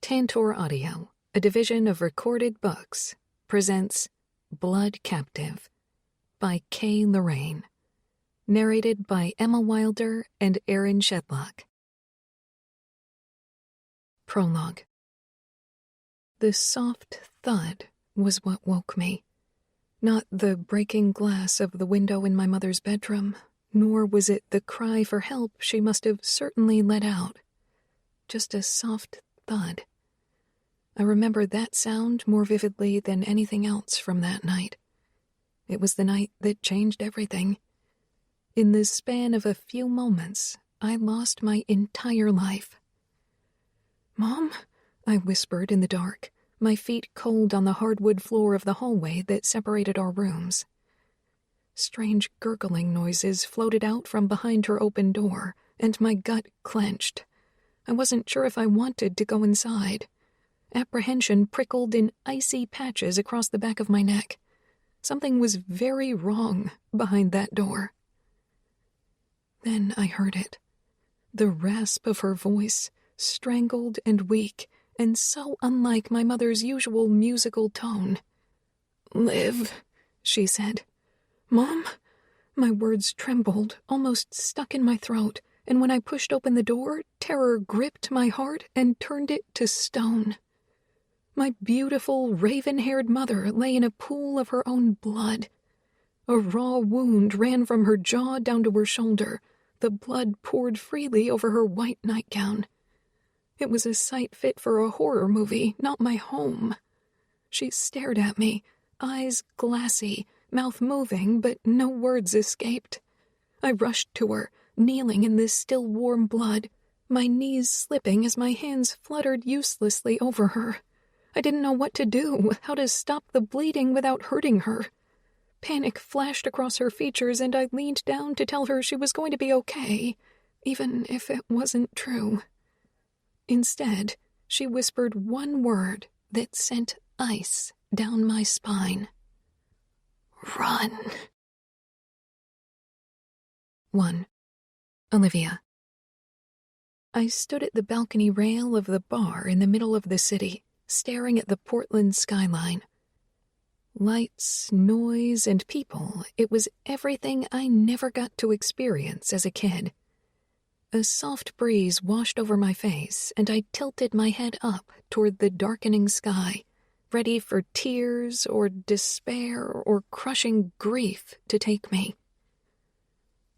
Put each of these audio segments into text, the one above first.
Tantor Audio, a division of Recorded Books, presents Blood Captive by Loraine, narrated by Emma Wilder and Aaron Shedlock. Prologue. The soft thud was what woke me, not the breaking glass of the window in my mother's bedroom, nor was it the cry for help she must have certainly let out. Just a soft thud. I remember that sound more vividly than anything else from that night. It was the night that changed everything. In the span of a few moments, I lost my entire life. "Mom?" I whispered in the dark, my feet cold on the hardwood floor of the hallway that separated our rooms. Strange gurgling noises floated out from behind her open door, and my gut clenched. I wasn't sure if I wanted to go inside. Apprehension prickled in icy patches across the back of my neck. Something was very wrong behind that door. Then I heard it. The rasp of her voice, strangled and weak, and so unlike my mother's usual musical tone. "Liv," she said. "Mom?" My words trembled, almost stuck in my throat, and when I pushed open the door, terror gripped my heart and turned it to stone. My beautiful, raven-haired mother lay in a pool of her own blood. A raw wound ran from her jaw down to her shoulder. The blood poured freely over her white nightgown. It was a sight fit for a horror movie, not my home. She stared at me, eyes glassy, mouth moving, but no words escaped. I rushed to her, kneeling in this still warm blood, my knees slipping as my hands fluttered uselessly over her. I didn't know what to do, how to stop the bleeding without hurting her. Panic flashed across her features, and I leaned down to tell her she was going to be okay, even if it wasn't true. Instead, she whispered one word that sent ice down my spine. "Run." 1. Olivia. I stood at the balcony rail of the bar in the middle of the city, staring at the Portland skyline. Lights, noise, and people, it was everything I never got to experience as a kid. A soft breeze washed over my face, and I tilted my head up toward the darkening sky, ready for tears or despair or crushing grief to take me.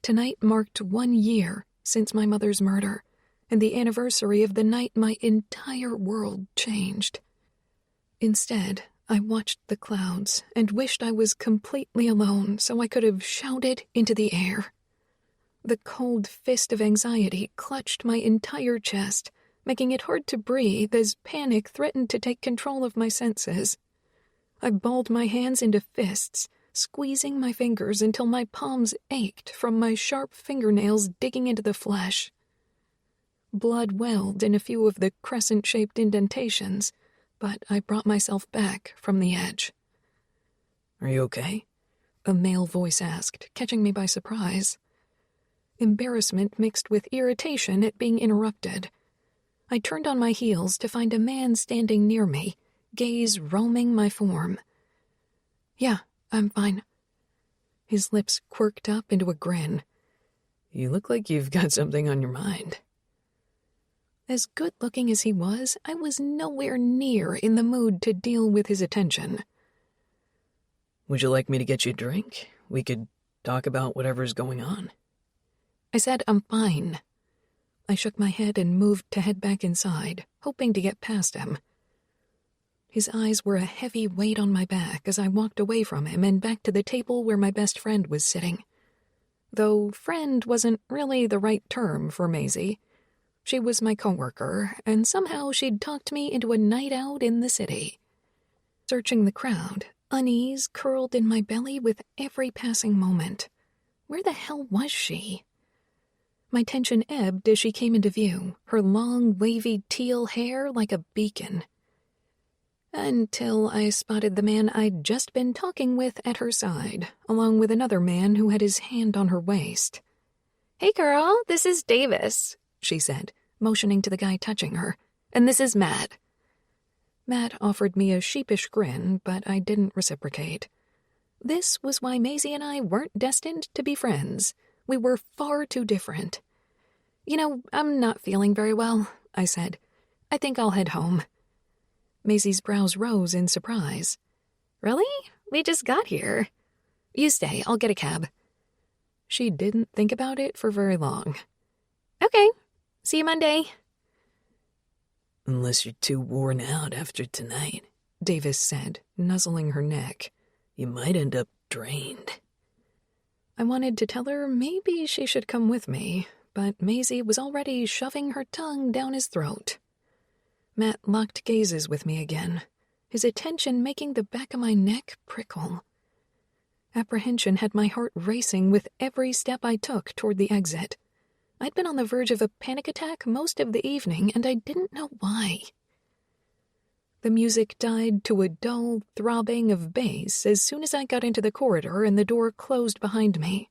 Tonight marked 1 year since my mother's murder, and the anniversary of the night my entire world changed. Instead, I watched the clouds and wished I was completely alone so I could have shouted into the air. The cold fist of anxiety clutched my entire chest, making it hard to breathe as panic threatened to take control of my senses. I balled my hands into fists, squeezing my fingers until my palms ached from my sharp fingernails digging into the flesh. Blood welled in a few of the crescent-shaped indentations, but I brought myself back from the edge. "Are you okay?" a male voice asked, catching me by surprise. Embarrassment mixed with irritation at being interrupted. I turned on my heels to find a man standing near me, gaze roaming my form. "Yeah, I'm fine." His lips quirked up into a grin. "You look like you've got something on your mind." As good-looking as he was, I was nowhere near in the mood to deal with his attention. "Would you like me to get you a drink? We could talk about whatever's going on." I said I'm fine. I shook my head and moved to head back inside, hoping to get past him. His eyes were a heavy weight on my back as I walked away from him and back to the table where my best friend was sitting. Though friend wasn't really the right term for Maisie. She was my coworker, and somehow she'd talked me into a night out in the city. Searching the crowd, unease curled in my belly with every passing moment. Where the hell was she? My tension ebbed as she came into view, her long, wavy teal hair like a beacon. Until I spotted the man I'd just been talking with at her side, along with another man who had his hand on her waist. "Hey girl, this is Davis," she said, motioning to the guy touching her. "And this is Matt." Matt offered me a sheepish grin, but I didn't reciprocate. This was why Maisie and I weren't destined to be friends. We were far too different. "You know, I'm not feeling very well," I said. "I think I'll head home." Maisie's brows rose in surprise. "Really? We just got here." "You stay, I'll get a cab." She didn't think about it for very long. "Okay, see you Monday." "Unless you're too worn out after tonight," Davis said, nuzzling her neck. "You might end up drained." I wanted to tell her maybe she should come with me, but Maisie was already shoving her tongue down his throat. Matt locked gazes with me again, his attention making the back of my neck prickle. Apprehension had my heart racing with every step I took toward the exit. I'd been on the verge of a panic attack most of the evening, and I didn't know why. The music died to a dull throbbing of bass as soon as I got into the corridor and the door closed behind me.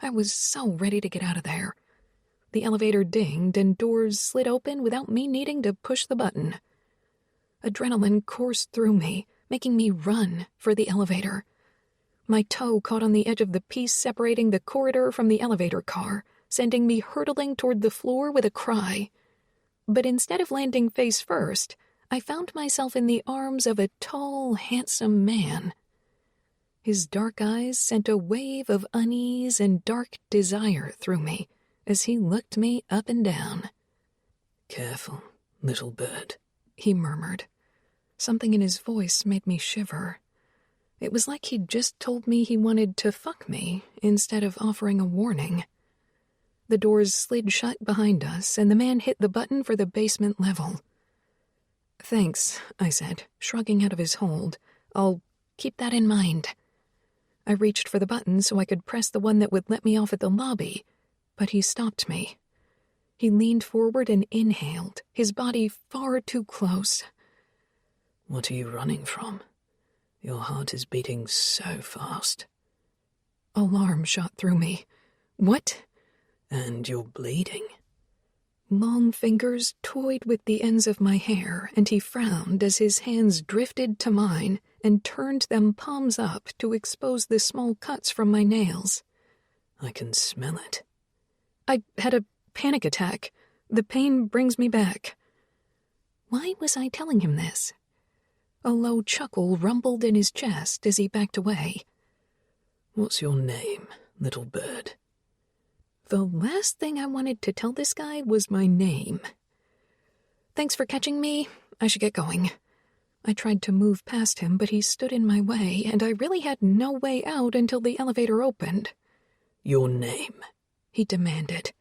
I was so ready to get out of there. The elevator dinged and doors slid open without me needing to push the button. Adrenaline coursed through me, making me run for the elevator. My toe caught on the edge of the piece separating the corridor from the elevator car, sending me hurtling toward the floor with a cry. But instead of landing face first, I found myself in the arms of a tall, handsome man. His dark eyes sent a wave of unease and dark desire through me as he looked me up and down. "Careful, little bird," he murmured. Something in his voice made me shiver. It was like he'd just told me he wanted to fuck me instead of offering a warning. The doors slid shut behind us, and the man hit the button for the basement level. "Thanks," I said, shrugging out of his hold. "I'll keep that in mind." I reached for the button so I could press the one that would let me off at the lobby, but he stopped me. He leaned forward and inhaled, his body far too close. "What are you running from? Your heart is beating so fast." Alarm shot through me. "What?" "And you're bleeding." Long fingers toyed with the ends of my hair, and he frowned as his hands drifted to mine and turned them palms up to expose the small cuts from my nails. "I can smell it." "I had a panic attack. The pain brings me back." Why was I telling him this? A low chuckle rumbled in his chest as he backed away. "What's your name, little bird?" The last thing I wanted to tell this guy was my name. "Thanks for catching me. I should get going." I tried to move past him, but he stood in my way, and I really had no way out until the elevator opened. "Your name?" he demanded.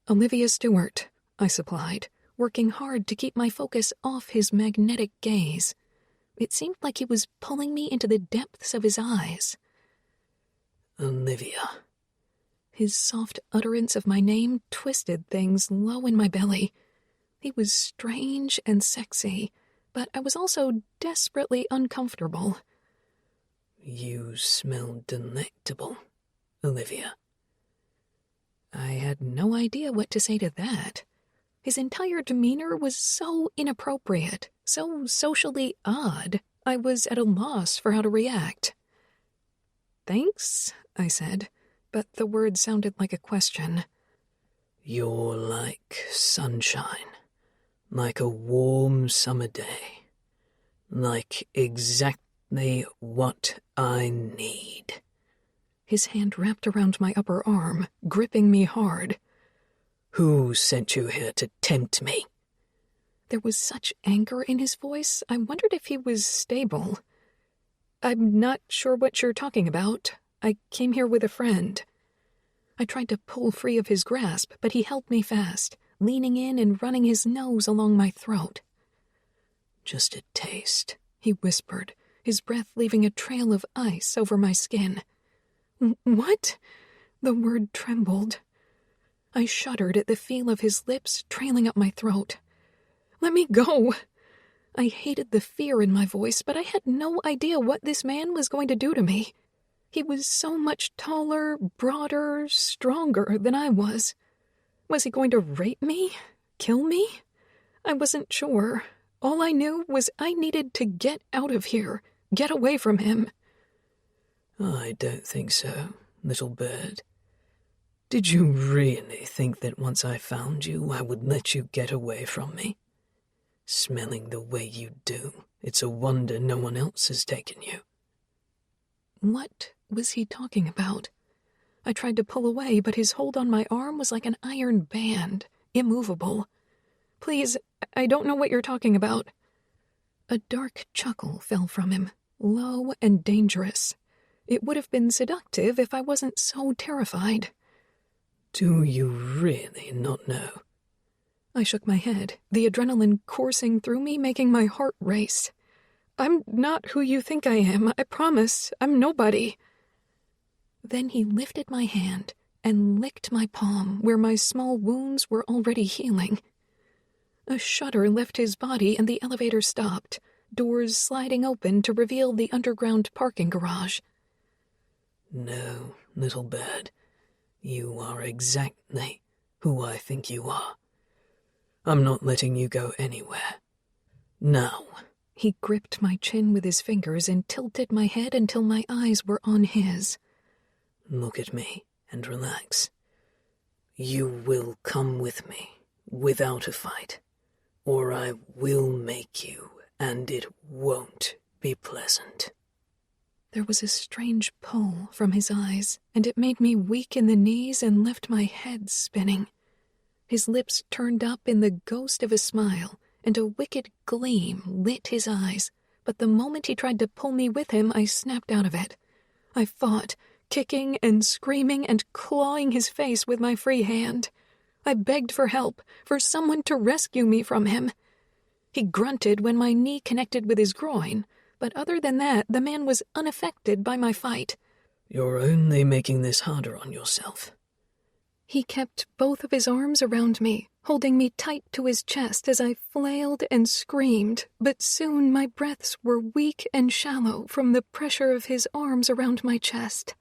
"Olivia Stewart," I supplied, working hard to keep my focus off his magnetic gaze. It seemed like he was pulling me into the depths of his eyes. "Olivia." His soft utterance of my name twisted things low in my belly. He was strange and sexy, but I was also desperately uncomfortable. "You smell delectable, Olivia." I had no idea what to say to that. His entire demeanor was so inappropriate, so socially odd, I was at a loss for how to react. "Thanks," I said, but the word sounded like a question. "You're like sunshine, like a warm summer day, like exactly what I need." His hand wrapped around my upper arm, gripping me hard. "Who sent you here to tempt me?" There was such anger in his voice, I wondered if he was stable. "I'm not sure what you're talking about. I came here with a friend." I tried to pull free of his grasp, but he held me fast, leaning in and running his nose along my throat. "Just a taste," he whispered, his breath leaving a trail of ice over my skin. "What?" The word trembled. I shuddered at the feel of his lips trailing up my throat. "Let me go." I hated the fear in my voice, but I had no idea what this man was going to do to me. He was so much taller, broader, stronger than I was. Was he going to rape me? Kill me? I wasn't sure. All I knew was I needed to get out of here, get away from him. I don't think so, little bird. Did you really think that once I found you, I would let you get away from me? Smelling the way you do, it's a wonder no one else has taken you. What was he talking about? I tried to pull away, but his hold on my arm was like an iron band, immovable. Please, I don't know what you're talking about. A dark chuckle fell from him, low and dangerous. It would have been seductive if I wasn't so terrified. Do you really not know? I shook my head, the adrenaline coursing through me, making my heart race. I'm not who you think I am, I promise. I'm nobody. Then he lifted my hand and licked my palm where my small wounds were already healing. A shudder left his body and the elevator stopped, doors sliding open to reveal the underground parking garage. No, little bird, you are exactly who I think you are. I'm not letting you go anywhere. Now. He gripped my chin with his fingers and tilted my head until my eyes were on his. Look at me and relax. You will come with me, without a fight, or I will make you, and it won't be pleasant. There was a strange pull from his eyes, and it made me weak in the knees and left my head spinning. His lips turned up in the ghost of a smile, and a wicked gleam lit his eyes, but the moment he tried to pull me with him, I snapped out of it. I fought, kicking and screaming and clawing his face with my free hand. I begged for help, for someone to rescue me from him. He grunted when my knee connected with his groin, but other than that, the man was unaffected by my fight. You're only making this harder on yourself. He kept both of his arms around me, holding me tight to his chest as I flailed and screamed, but soon my breaths were weak and shallow from the pressure of his arms around my chest.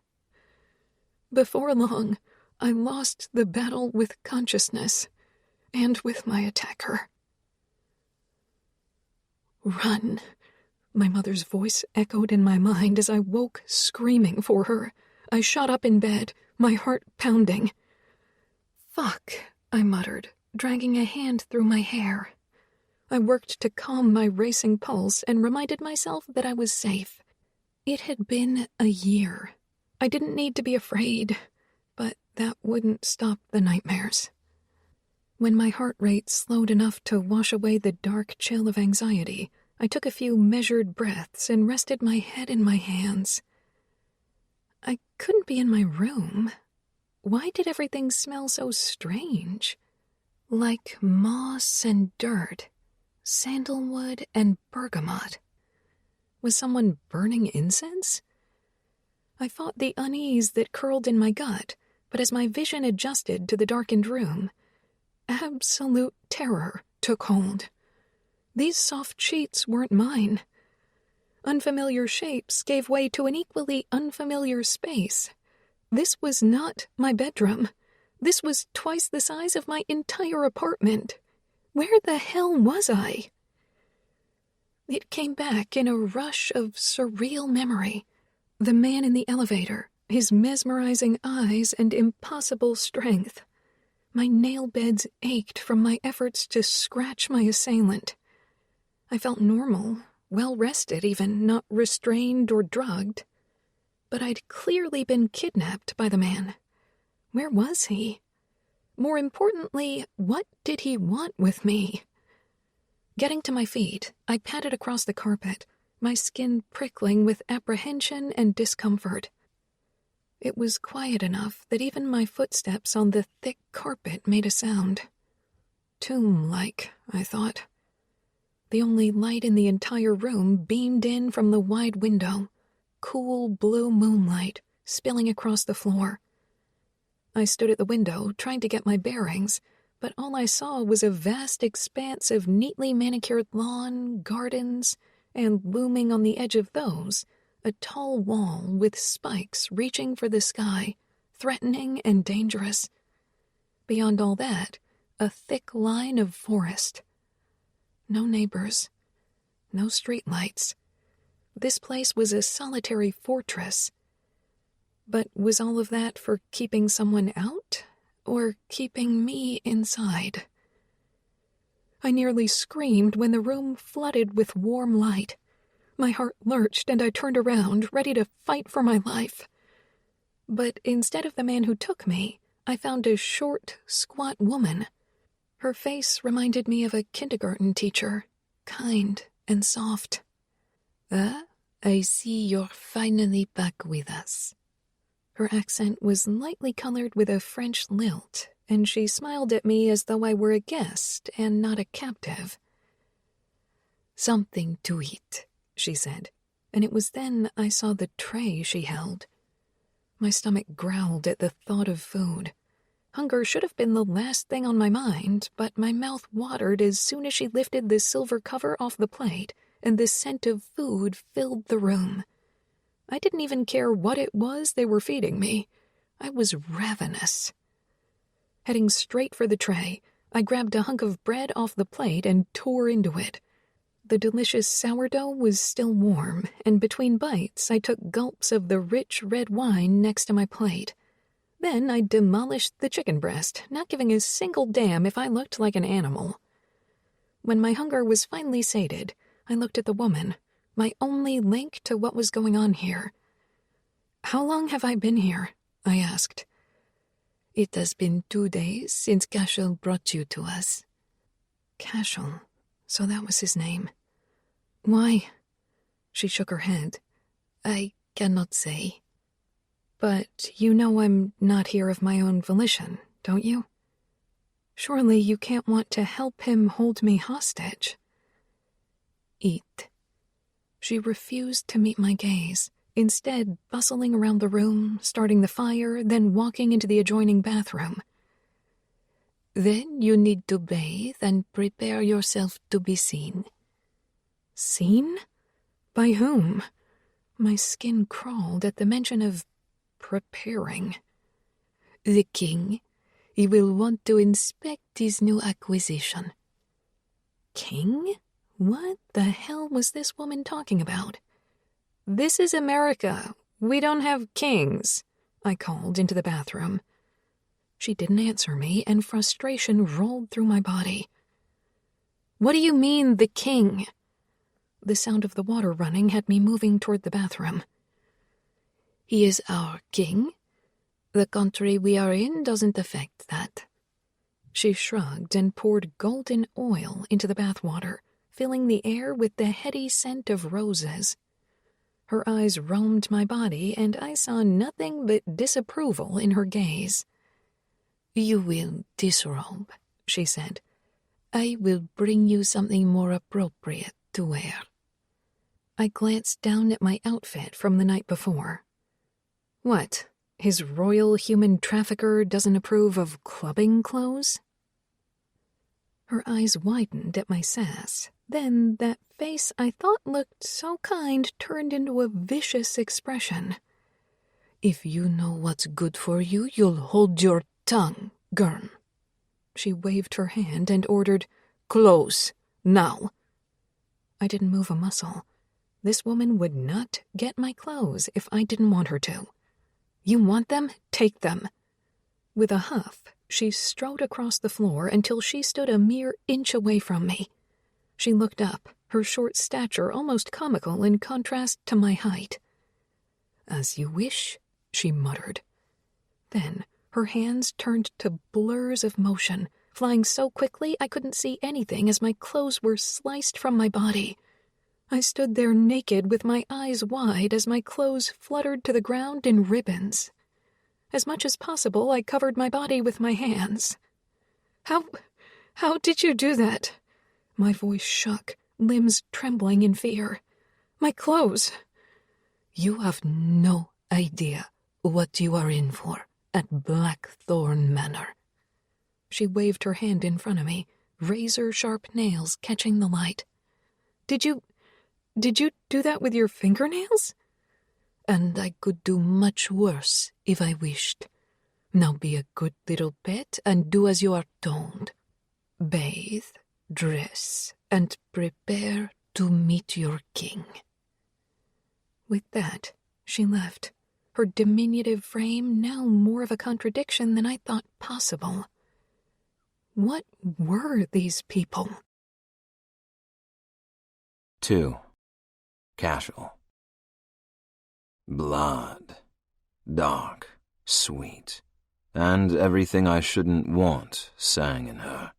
Before long, I lost the battle with consciousness and with my attacker. Run! My mother's voice echoed in my mind as I woke screaming for her. I shot up in bed, my heart pounding. Fuck, I muttered, dragging a hand through my hair. I worked to calm my racing pulse and reminded myself that I was safe. It had been a year. I didn't need to be afraid, but that wouldn't stop the nightmares. When my heart rate slowed enough to wash away the dark chill of anxiety, I took a few measured breaths and rested my head in my hands. I couldn't be in my room. Why did everything smell so strange? Like moss and dirt, sandalwood and bergamot. Was someone burning incense? I fought the unease that curled in my gut, but as my vision adjusted to the darkened room, absolute terror took hold. These soft sheets weren't mine. Unfamiliar shapes gave way to an equally unfamiliar space. This was not my bedroom. This was twice the size of my entire apartment. Where the hell was I? It came back in a rush of surreal memory. The man in the elevator, his mesmerizing eyes and impossible strength. My nail beds ached from my efforts to scratch my assailant. I felt normal, well-rested even, not restrained or drugged. But I'd clearly been kidnapped by the man. Where was he? More importantly, what did he want with me? Getting to my feet, I padded across the carpet, my skin prickling with apprehension and discomfort. It was quiet enough that even my footsteps on the thick carpet made a sound. Tomb-like, I thought. The only light in the entire room beamed in from the wide window. Cool blue moonlight spilling across the floor. I stood at the window trying to get my bearings, but all I saw was a vast expanse of neatly manicured lawn, gardens, and looming on the edge of those, a tall wall with spikes reaching for the sky, threatening and dangerous. Beyond all that, a thick line of forest. No neighbors, no streetlights. This place was a solitary fortress. But was all of that for keeping someone out, or keeping me inside? I nearly screamed when the room flooded with warm light. My heart lurched and I turned around, ready to fight for my life. But instead of the man who took me, I found a short, squat woman. Her face reminded me of a kindergarten teacher, kind and soft. I see you're finally back with us. Her accent was lightly colored with a French lilt, and she smiled at me as though I were a guest and not a captive. Something to eat, she said, and it was then I saw the tray she held. My stomach growled at the thought of food. Hunger should have been the last thing on my mind, but my mouth watered as soon as she lifted the silver cover off the plate, and the scent of food filled the room. I didn't even care what it was they were feeding me. I was ravenous. Heading straight for the tray, I grabbed a hunk of bread off the plate and tore into it. The delicious sourdough was still warm, and between bites I took gulps of the rich red wine next to my plate. Then I demolished the chicken breast, not giving a single damn if I looked like an animal. When my hunger was finally sated, I looked at the woman, my only link to what was going on here. "How long have I been here?" I asked. "It has been 2 days since Cashel brought you to us." Cashel, so that was his name. "Why?" She shook her head. "I cannot say." "But you know I'm not here of my own volition, don't you? Surely you can't want to help him hold me hostage." "Eat." She refused to meet my gaze, instead bustling around the room, starting the fire, then walking into the adjoining bathroom. "Then you need to bathe and prepare yourself to be seen." Seen? By whom? My skin crawled at the mention of preparing. "The king. He will want to inspect his new acquisition." King? What the hell was this woman talking about? "This is America. We don't have kings," I called into the bathroom. She didn't answer me, and frustration rolled through my body. "What do you mean, the king?" The sound of the water running had me moving toward the bathroom. "He is our king. The country we are in doesn't affect that." She shrugged and poured golden oil into the bathwater, filling the air with the heady scent of roses. Her eyes roamed my body, and I saw nothing but disapproval in her gaze. "You will disrobe," she said. "I will bring you something more appropriate to wear." I glanced down at my outfit from the night before. What, his royal human trafficker doesn't approve of clubbing clothes? Her eyes widened at my sass. Then that face I thought looked so kind turned into a vicious expression. "If you know what's good for you, you'll hold your tongue, girl." She waved her hand and ordered, "Close, now." I didn't move a muscle. This woman would not get my clothes if I didn't want her to. "You want them? Take them." With a huff, she strode across the floor until she stood a mere inch away from me. She looked up, her short stature almost comical in contrast to my height. "As you wish," she muttered. Then her hands turned to blurs of motion, flying so quickly I couldn't see anything as my clothes were sliced from my body. I stood there naked with my eyes wide as my clothes fluttered to the ground in ribbons. As much as possible, I covered my body with my hands. How did you do that?" My voice shook, limbs trembling in fear. "My clothes." "You have no idea what you are in for at Blackthorne Manor." She waved her hand in front of me, razor-sharp nails catching the light. Did you do that with your fingernails?" "And I could do much worse if I wished. Now be a good little pet and do as you are told. Bathe, dress, and prepare to meet your king." With that, she left, her diminutive frame now more of a contradiction than I thought possible. What were these people? 2. Cashel. Blood. Dark, sweet, and everything I shouldn't want sang in her.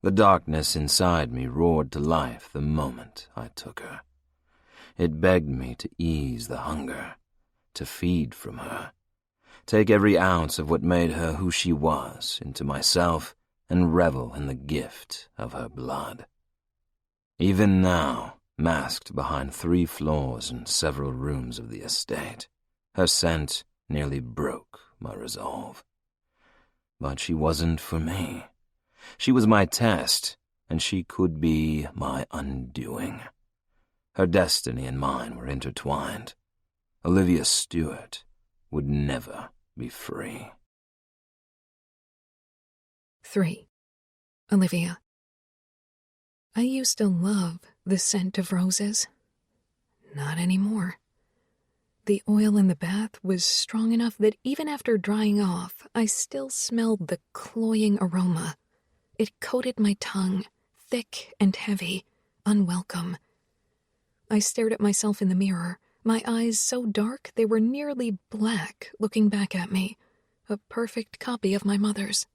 The darkness inside me roared to life the moment I took her. It begged me to ease the hunger, to feed from her, take every ounce of what made her who she was into myself and revel in the gift of her blood. Even now, masked behind 3 floors and several rooms of the estate, her scent nearly broke my resolve. But she wasn't for me. She was my test, and she could be my undoing. Her destiny and mine were intertwined. Olivia Stewart would never be free. 3. Olivia. I used to love the scent of roses. Not anymore. The oil in the bath was strong enough that even after drying off, I still smelled the cloying aroma. It coated my tongue, thick and heavy, unwelcome. I stared at myself in the mirror, my eyes so dark they were nearly black looking back at me, a perfect copy of my mother's.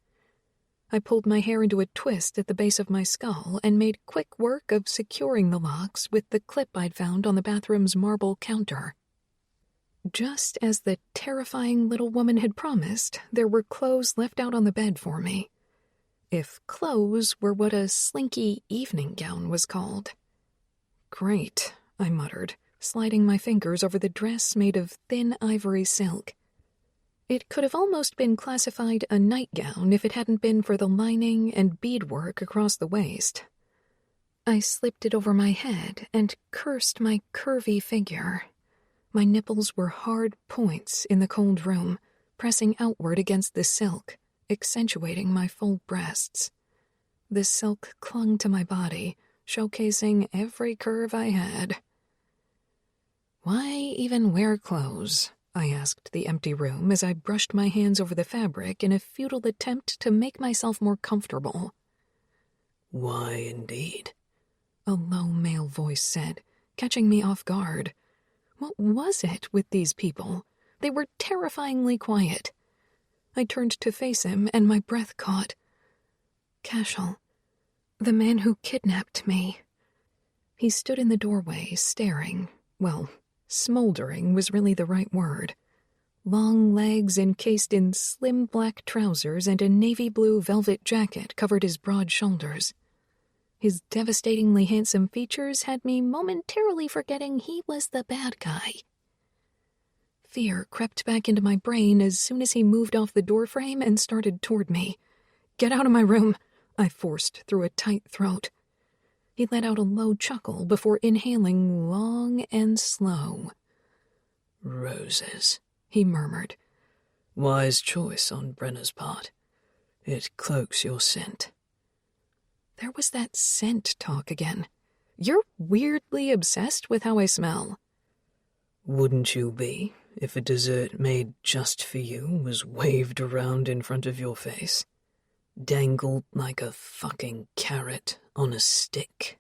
I pulled my hair into a twist at the base of my skull and made quick work of securing the locks with the clip I'd found on the bathroom's marble counter. Just as the terrifying little woman had promised, there were clothes left out on the bed for me. If clothes were what a slinky evening gown was called. "Great," I muttered, sliding my fingers over the dress made of thin ivory silk. It could have almost been classified a nightgown if it hadn't been for the lining and beadwork across the waist. I slipped it over my head and cursed my curvy figure. My nipples were hard points in the cold room, pressing outward against the silk, accentuating my full breasts. The silk clung to my body, showcasing every curve I had. "Why even wear clothes?" I asked the empty room as I brushed my hands over the fabric in a futile attempt to make myself more comfortable. "Why, indeed?" a low male voice said, catching me off guard. What was it with these people? They were terrifyingly quiet. I turned to face him, and my breath caught. Cashel, the man who kidnapped me. He stood in the doorway, staring. Well, smoldering was really the right word. Long legs encased in slim black trousers and a navy blue velvet jacket covered his broad shoulders. His devastatingly handsome features had me momentarily forgetting he was the bad guy. Fear crept back into my brain as soon as he moved off the doorframe and started toward me. "Get out of my room," I forced through a tight throat. He let out a low chuckle before inhaling long and slow. "Roses," he murmured. "Wise choice on Brenner's part. It cloaks your scent." There was that scent talk again. You're weirdly obsessed with how I smell. Wouldn't you be if a dessert made just for you was waved around in front of your face? Dangled like a fucking carrot on a stick?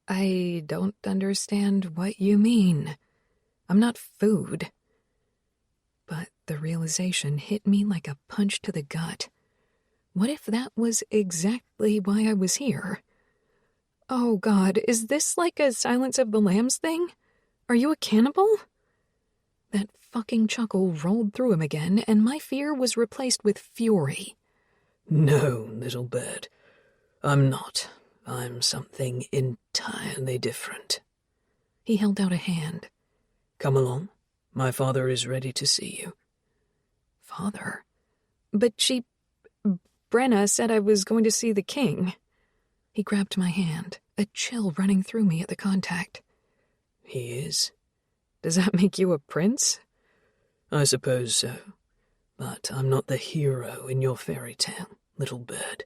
I don't understand what you mean. I'm not food. But the realization hit me like a punch to the gut. What if that was exactly why I was here? Oh God, is this like a Silence of the Lambs thing? Are you a cannibal? That fucking chuckle rolled through him again, and my fear was replaced with fury. "No, little bird. I'm not. I'm something entirely different." He held out a hand. "Come along. My father is ready to see you." Father? But Brenna said I was going to see the king. He grabbed my hand, a chill running through me at the contact. "He is." "Does that make you a prince?" "I suppose so. But I'm not the hero in your fairy tale, little bird.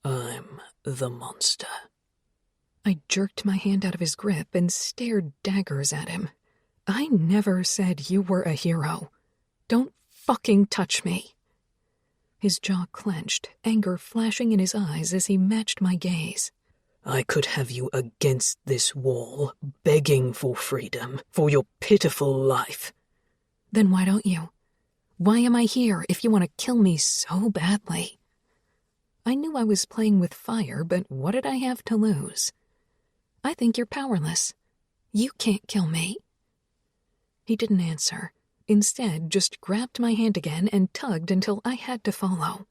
I'm the monster." I jerked my hand out of his grip and stared daggers at him. I never said you were a hero. Don't fucking touch me. His jaw clenched, anger flashing in his eyes as he matched my gaze. I could have you against this wall, begging for freedom, for your pitiful life. Then why don't you? Why am I here if you want to kill me so badly? I knew I was playing with fire, but what did I have to lose? I think you're powerless. You can't kill me. He didn't answer. Instead, just grabbed my hand again and tugged until I had to follow.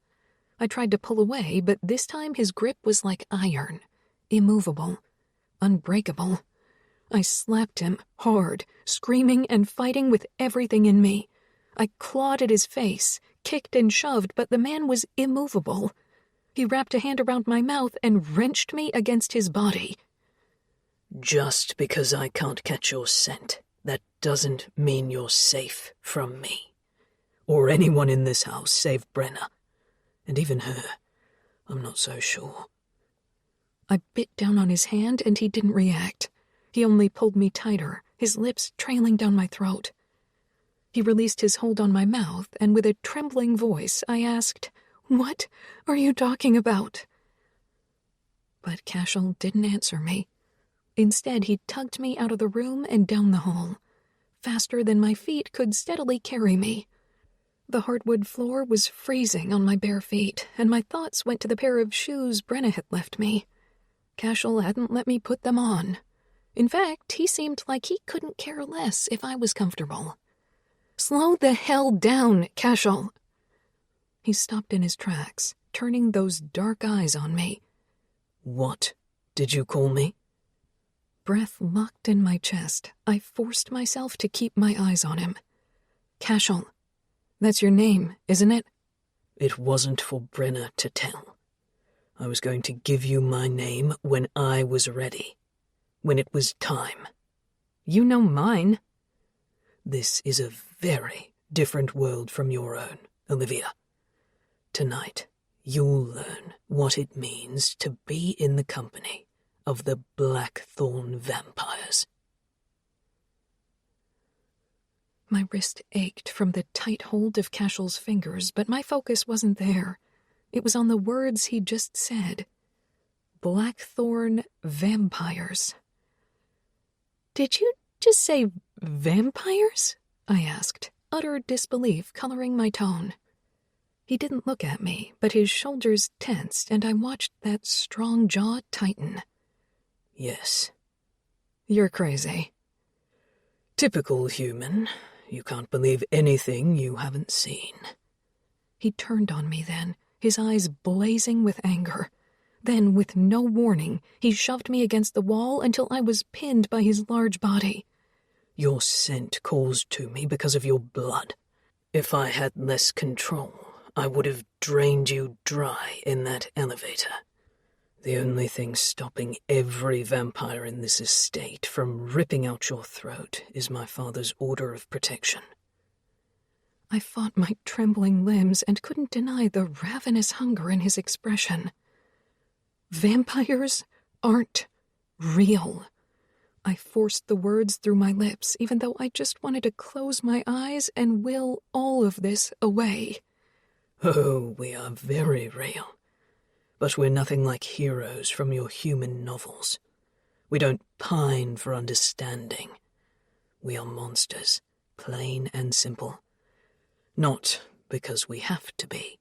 I tried to pull away, but this time his grip was like iron, immovable, unbreakable. I slapped him hard, screaming and fighting with everything in me. I clawed at his face, kicked and shoved, but the man was immovable. He wrapped a hand around my mouth and wrenched me against his body. Just because I can't catch your scent, that doesn't mean you're safe from me. Or anyone in this house save Brenna. And even her, I'm not so sure. I bit down on his hand and he didn't react. He only pulled me tighter, his lips trailing down my throat. He released his hold on my mouth, and with a trembling voice, I asked, "What are you talking about?" But Cashel didn't answer me. Instead, he tugged me out of the room and down the hall, faster than my feet could steadily carry me. The hardwood floor was freezing on my bare feet, and my thoughts went to the pair of shoes Brenna had left me. Cashel hadn't let me put them on. In fact, he seemed like he couldn't care less if I was comfortable. "Slow the hell down, Cashel!" He stopped in his tracks, turning those dark eyes on me. What did you call me? Breath locked in my chest, I forced myself to keep my eyes on him. "Cashel. That's your name, isn't it?" It wasn't for Brenna to tell. I was going to give you my name when I was ready. When it was time. You know mine. This is a very different world from your own, Olivia. Tonight, you'll learn what it means to be in the company of the Blackthorne vampires. My wrist ached from the tight hold of Cashel's fingers, but my focus wasn't there. It was on the words he just said. Blackthorne vampires. "Did you just say vampires?" I asked, utter disbelief coloring my tone. He didn't look at me, but his shoulders tensed, and I watched that strong jaw tighten. Yes. You're crazy. Typical human. You can't believe anything you haven't seen. He turned on me then, his eyes blazing with anger. Then, with no warning, he shoved me against the wall until I was pinned by his large body. Your scent calls to me because of your blood. If I had less control, I would have drained you dry in that elevator. The only thing stopping every vampire in this estate from ripping out your throat is my father's order of protection. I fought my trembling limbs and couldn't deny the ravenous hunger in his expression. Vampires aren't real. I forced the words through my lips, even though I just wanted to close my eyes and will all of this away. Oh, we are very real. But we're nothing like heroes from your human novels. We don't pine for understanding. We are monsters, plain and simple. Not because we have to be.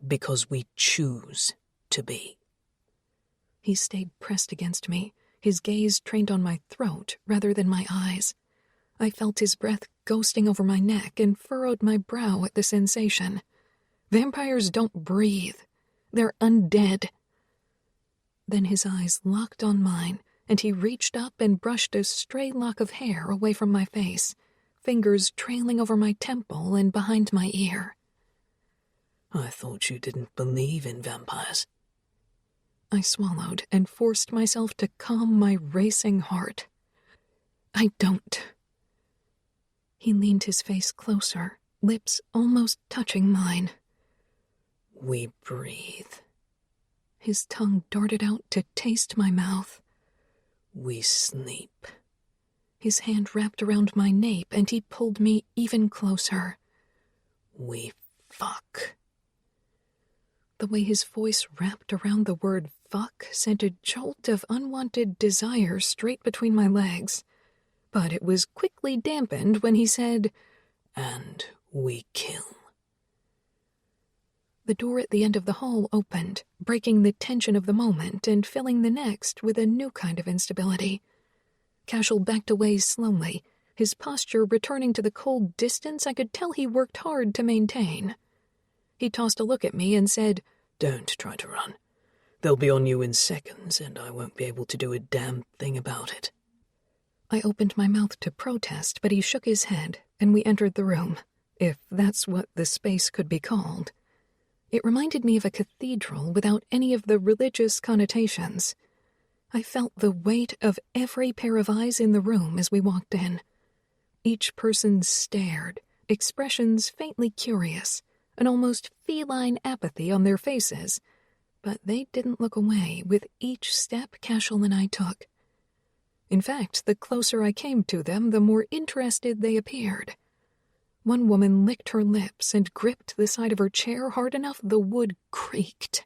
Because we choose to be. He stayed pressed against me, his gaze trained on my throat rather than my eyes. I felt his breath ghosting over my neck and furrowed my brow at the sensation. Vampires don't breathe. They're undead. Then his eyes locked on mine, and he reached up and brushed a stray lock of hair away from my face, fingers trailing over my temple and behind my ear. I thought you didn't believe in vampires. I swallowed and forced myself to calm my racing heart. I don't. He leaned his face closer, lips almost touching mine. We breathe. His tongue darted out to taste my mouth, We sleep. His hand wrapped around my nape, and he pulled me even closer. We fuck. The way his voice wrapped around the word fuck sent a jolt of unwanted desire straight between my legs. But it was quickly dampened when he said, And we kill. The door at the end of the hall opened, breaking the tension of the moment and filling the next with a new kind of instability. Cashel backed away slowly, his posture returning to the cold distance I could tell he worked hard to maintain. He tossed a look at me and said, Don't try to run. They'll be on you in seconds, and I won't be able to do a damn thing about it. I opened my mouth to protest, but he shook his head, and we entered the room, if that's what the space could be called. It reminded me of a cathedral without any of the religious connotations. I felt the weight of every pair of eyes in the room as we walked in. Each person stared, expressions faintly curious, an almost feline apathy on their faces, but they didn't look away with each step Cashel and I took. In fact, the closer I came to them, the more interested they appeared. One woman licked her lips and gripped the side of her chair hard enough the wood creaked.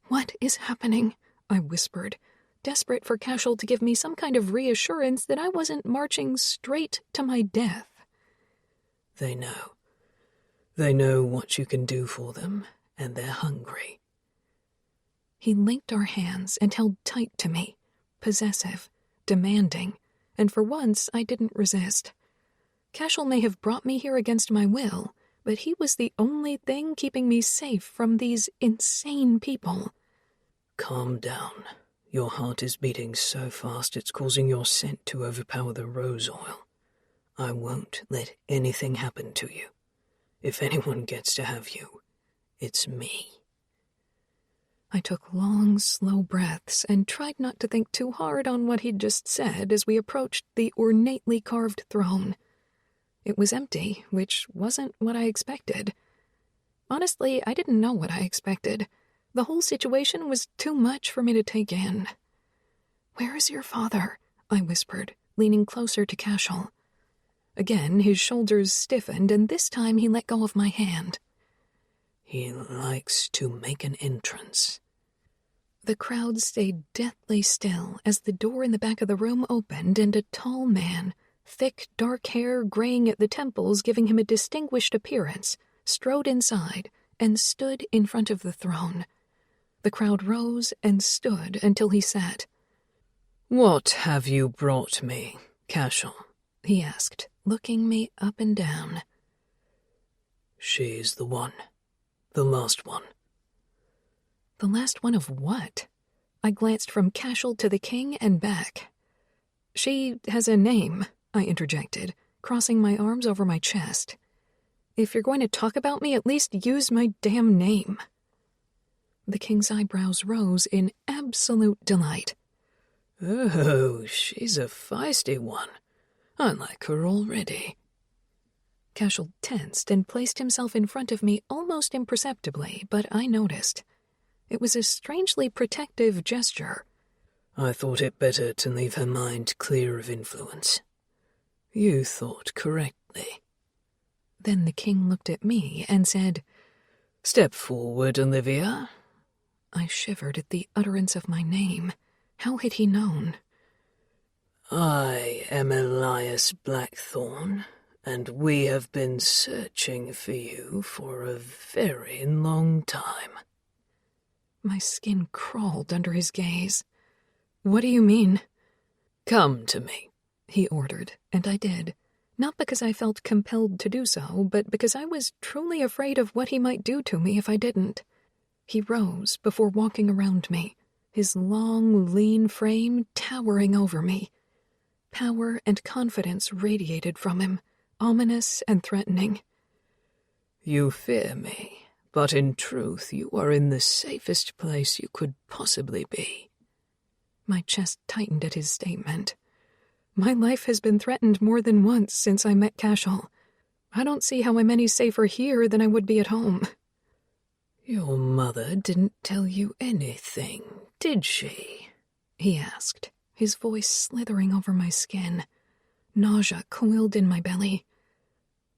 "What is happening?" I whispered, desperate for Cashel to give me some kind of reassurance that I wasn't marching straight to my death. They know. They know what you can do for them, and they're hungry. He linked our hands and held tight to me, possessive, demanding, and for once I didn't resist. Cashel may have brought me here against my will, but he was the only thing keeping me safe from these insane people. Calm down. Your heart is beating so fast it's causing your scent to overpower the rose oil. I won't let anything happen to you. If anyone gets to have you, it's me. I took long, slow breaths and tried not to think too hard on what he'd just said as we approached the ornately carved throne. It was empty, which wasn't what I expected. Honestly, I didn't know what I expected. The whole situation was too much for me to take in. "Where is your father?" I whispered, leaning closer to Cashel. Again, his shoulders stiffened, and this time he let go of my hand. He likes to make an entrance. The crowd stayed deathly still as the door in the back of the room opened and a tall man, thick dark hair graying at the temples giving him a distinguished appearance, strode inside and stood in front of the throne. The crowd rose and stood until he sat. "What have you brought me, Cashel?" he asked, looking me up and down. "She's the one. The last one." The last one of what? I glanced from Cashel to the king and back. "She has a name," I interjected, crossing my arms over my chest. "If you're going to talk about me, at least use my damn name." The king's eyebrows rose in absolute delight. "Oh, she's a feisty one. I like her already." Cashel tensed and placed himself in front of me almost imperceptibly, but I noticed. It was a strangely protective gesture. "I thought it better to leave her mind clear of influence. You thought correctly." Then the king looked at me and said, "Step forward, Olivia." I shivered at the utterance of my name. How had he known? "I am Elias Blackthorne, and we have been searching for you for a very long time." My skin crawled under his gaze. "What do you mean?" "Come to me," he ordered, and I did. Not because I felt compelled to do so, but because I was truly afraid of what he might do to me if I didn't. He rose before walking around me, his long, lean frame towering over me. Power and confidence radiated from him, ominous and threatening. "You fear me, but in truth you are in the safest place you could possibly be." My chest tightened at his statement. My life has been threatened more than once since I met Cashel. I don't see how I'm any safer here than I would be at home. "Your mother didn't tell you anything, did she?" he asked, his voice slithering over my skin. Nausea coiled in my belly.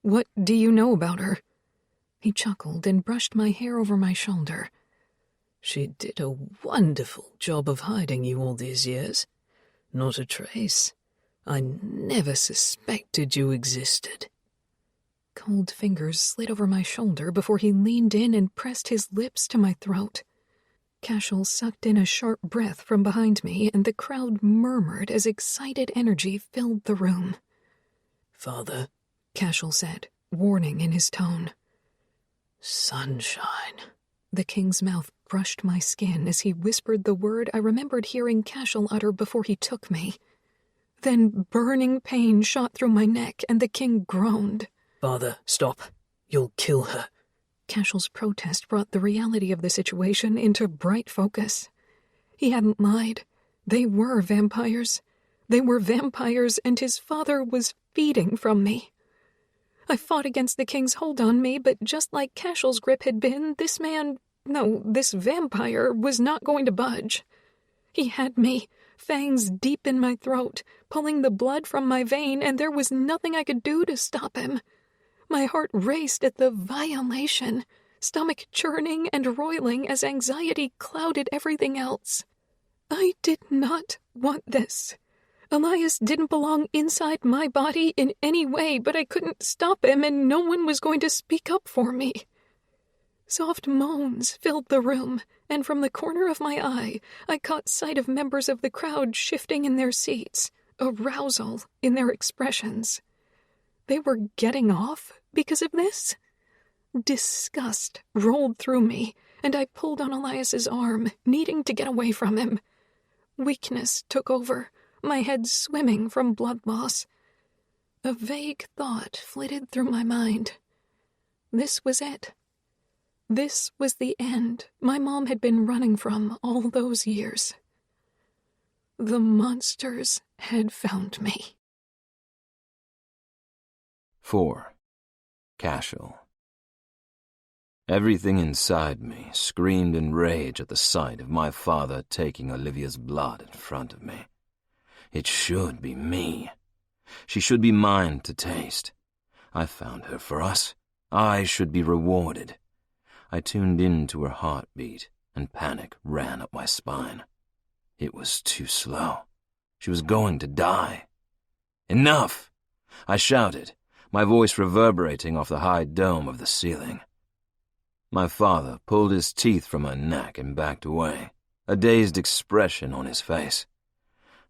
"What do you know about her?" He chuckled and brushed my hair over my shoulder. "She did a wonderful job of hiding you all these years. Not a trace. I never suspected you existed." Cold fingers slid over my shoulder before he leaned in and pressed his lips to my throat. Cashel sucked in a sharp breath from behind me, and the crowd murmured as excited energy filled the room. "Father," Cashel said, warning in his tone. "Sunshine." The king's mouth brushed my skin as he whispered the word I remembered hearing Cashel utter before he took me. Then burning pain shot through my neck, and the king groaned. "Father, stop. You'll kill her." Cashel's protest brought the reality of the situation into bright focus. He hadn't lied. They were vampires. They were vampires, and his father was feeding from me. I fought against the king's hold on me, but just like Cashel's grip had been, this vampire was not going to budge. He had me, fangs deep in my throat, pulling the blood from my vein, and there was nothing I could do to stop him. My heart raced at the violation, stomach churning and roiling as anxiety clouded everything else. I did not want this. Elias didn't belong inside my body in any way, but I couldn't stop him, and no one was going to speak up for me. Soft moans filled the room, and from the corner of my eye, I caught sight of members of the crowd shifting in their seats, arousal in their expressions. They were getting off because of this? Disgust rolled through me, and I pulled on Elias's arm, needing to get away from him. Weakness took over, my head swimming from blood loss. A vague thought flitted through my mind. This was it. This was the end my mom had been running from all those years. The monsters had found me. 4. Cashel. Everything inside me screamed in rage at the sight of my father taking Olivia's blood in front of me. It should be me. She should be mine to taste. I found her for us. I should be rewarded. I tuned into her heartbeat, and panic ran up my spine. It was too slow. She was going to die. "Enough!" I shouted, my voice reverberating off the high dome of the ceiling. My father pulled his teeth from her neck and backed away, a dazed expression on his face.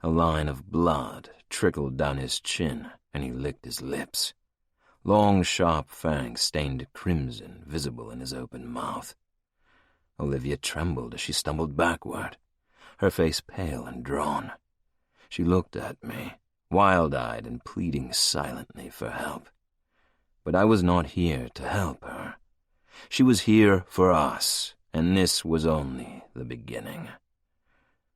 A line of blood trickled down his chin, and he licked his lips. Long, sharp fangs stained crimson, visible in his open mouth. Olivia trembled as she stumbled backward, her face pale and drawn. She looked at me, wild-eyed and pleading silently for help. But I was not here to help her. She was here for us, and this was only the beginning.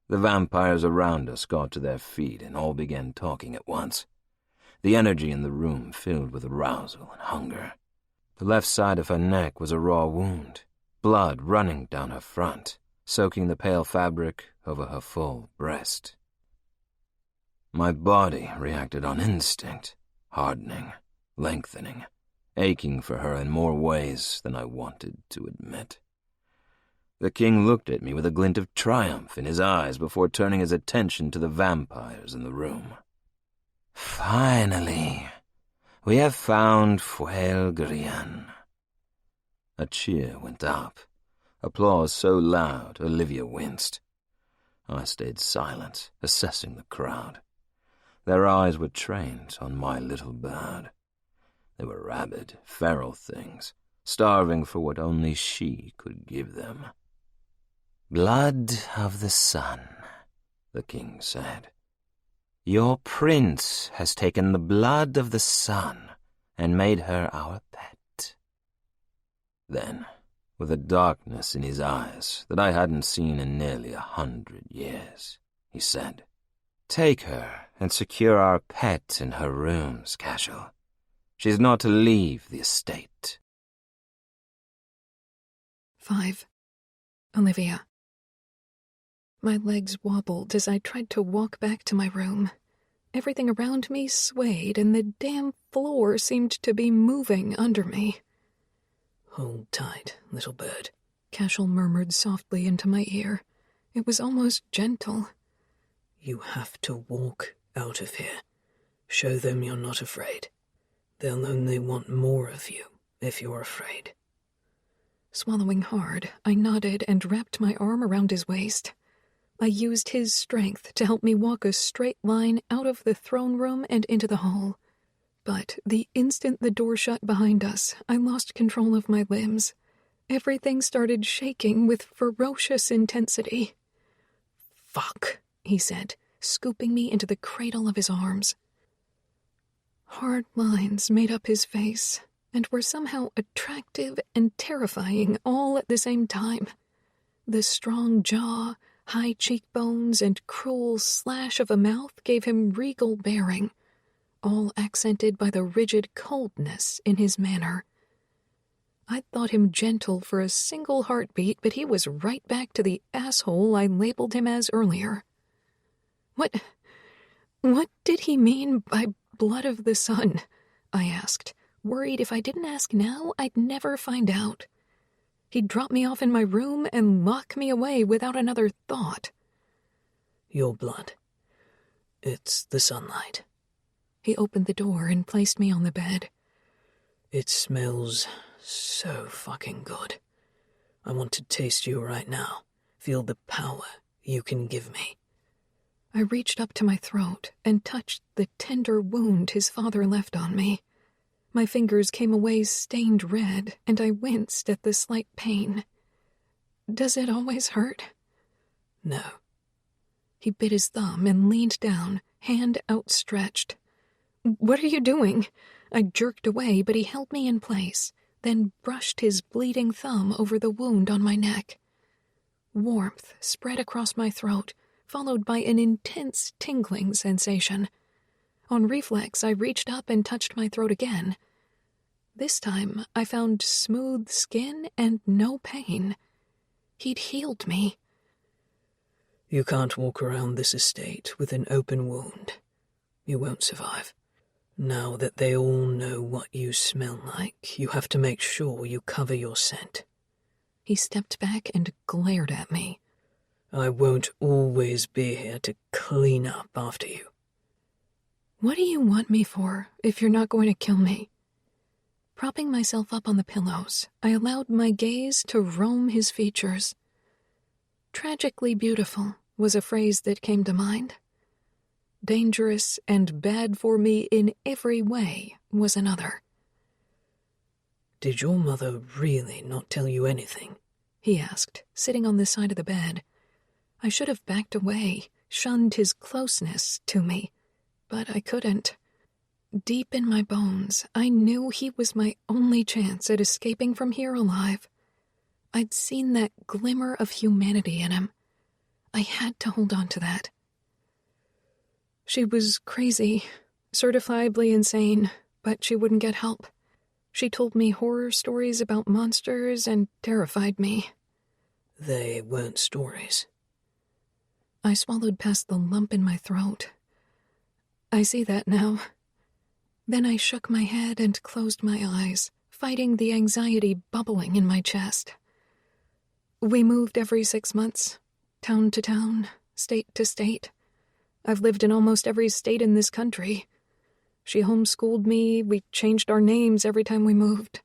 The vampires around us got to their feet and all began talking at once. The energy in the room filled with arousal and hunger. The left side of her neck was a raw wound, blood running down her front, soaking the pale fabric over her full breast. My body reacted on instinct, hardening, lengthening, aching for her in more ways than I wanted to admit. The king looked at me with a glint of triumph in his eyes before turning his attention to the vampires in the room. "Finally, we have found Fuelgrian." A cheer went up, applause so loud Olivia winced. I stayed silent, assessing the crowd. Their eyes were trained on my little bird. They were rabid, feral things, starving for what only she could give them. "Blood of the sun," the king said. "Your prince has taken the blood of the sun and made her our pet." Then, with a darkness in his eyes that I hadn't seen in nearly 100 years, he said, "Take her and secure our pet in her rooms, Cashel. She's not to leave the estate." 5. Olivia. My legs wobbled as I tried to walk back to my room. Everything around me swayed, and the damn floor seemed to be moving under me. "Hold tight, little bird," Cashel murmured softly into my ear. It was almost gentle. "You have to walk out of here. Show them you're not afraid. They'll only want more of you if you're afraid." Swallowing hard, I nodded and wrapped my arm around his waist. I used his strength to help me walk a straight line out of the throne room and into the hall. But the instant the door shut behind us, I lost control of my limbs. Everything started shaking with ferocious intensity. "Fuck," he said, scooping me into the cradle of his arms. Hard lines made up his face, and were somehow attractive and terrifying all at the same time. The strong jaw, high cheekbones, and cruel slash of a mouth gave him regal bearing, all accented by the rigid coldness in his manner. I'd thought him gentle for a single heartbeat, but he was right back to the asshole I labeled him as earlier. What did he mean by blood of the sun? I asked, worried if I didn't ask now, I'd never find out. He'd drop me off in my room and lock me away without another thought. "Your blood. It's the sunlight." He opened the door and placed me on the bed. "It smells so fucking good. I want to taste you right now. Feel the power you can give me." I reached up to my throat and touched the tender wound his father left on me. My fingers came away stained red, and I winced at the slight pain. "Does it always hurt?" "No." He bit his thumb and leaned down, hand outstretched. "What are you doing?" I jerked away, but he held me in place, then brushed his bleeding thumb over the wound on my neck. Warmth spread across my throat, followed by an intense tingling sensation. On reflex, I reached up and touched my throat again. This time, I found smooth skin and no pain. He'd healed me. "You can't walk around this estate with an open wound. You won't survive. Now that they all know what you smell like, you have to make sure you cover your scent." He stepped back and glared at me. "I won't always be here to clean up after you." "What do you want me for, if you're not going to kill me?" Propping myself up on the pillows, I allowed my gaze to roam his features. Tragically beautiful was a phrase that came to mind. Dangerous and bad for me in every way was another. "Did your mother really not tell you anything?" he asked, sitting on the side of the bed. I should have backed away, shunned his closeness to me, but I couldn't. Deep in my bones, I knew he was my only chance at escaping from here alive. I'd seen that glimmer of humanity in him. I had to hold on to that. "She was crazy, certifiably insane, but she wouldn't get help. She told me horror stories about monsters and terrified me." "They weren't stories." I swallowed past the lump in my throat. "I see that now." Then I shook my head and closed my eyes, fighting the anxiety bubbling in my chest. "We moved every 6 months, town to town, state to state. I've lived in almost every state in this country. She homeschooled me, we changed our names every time we moved."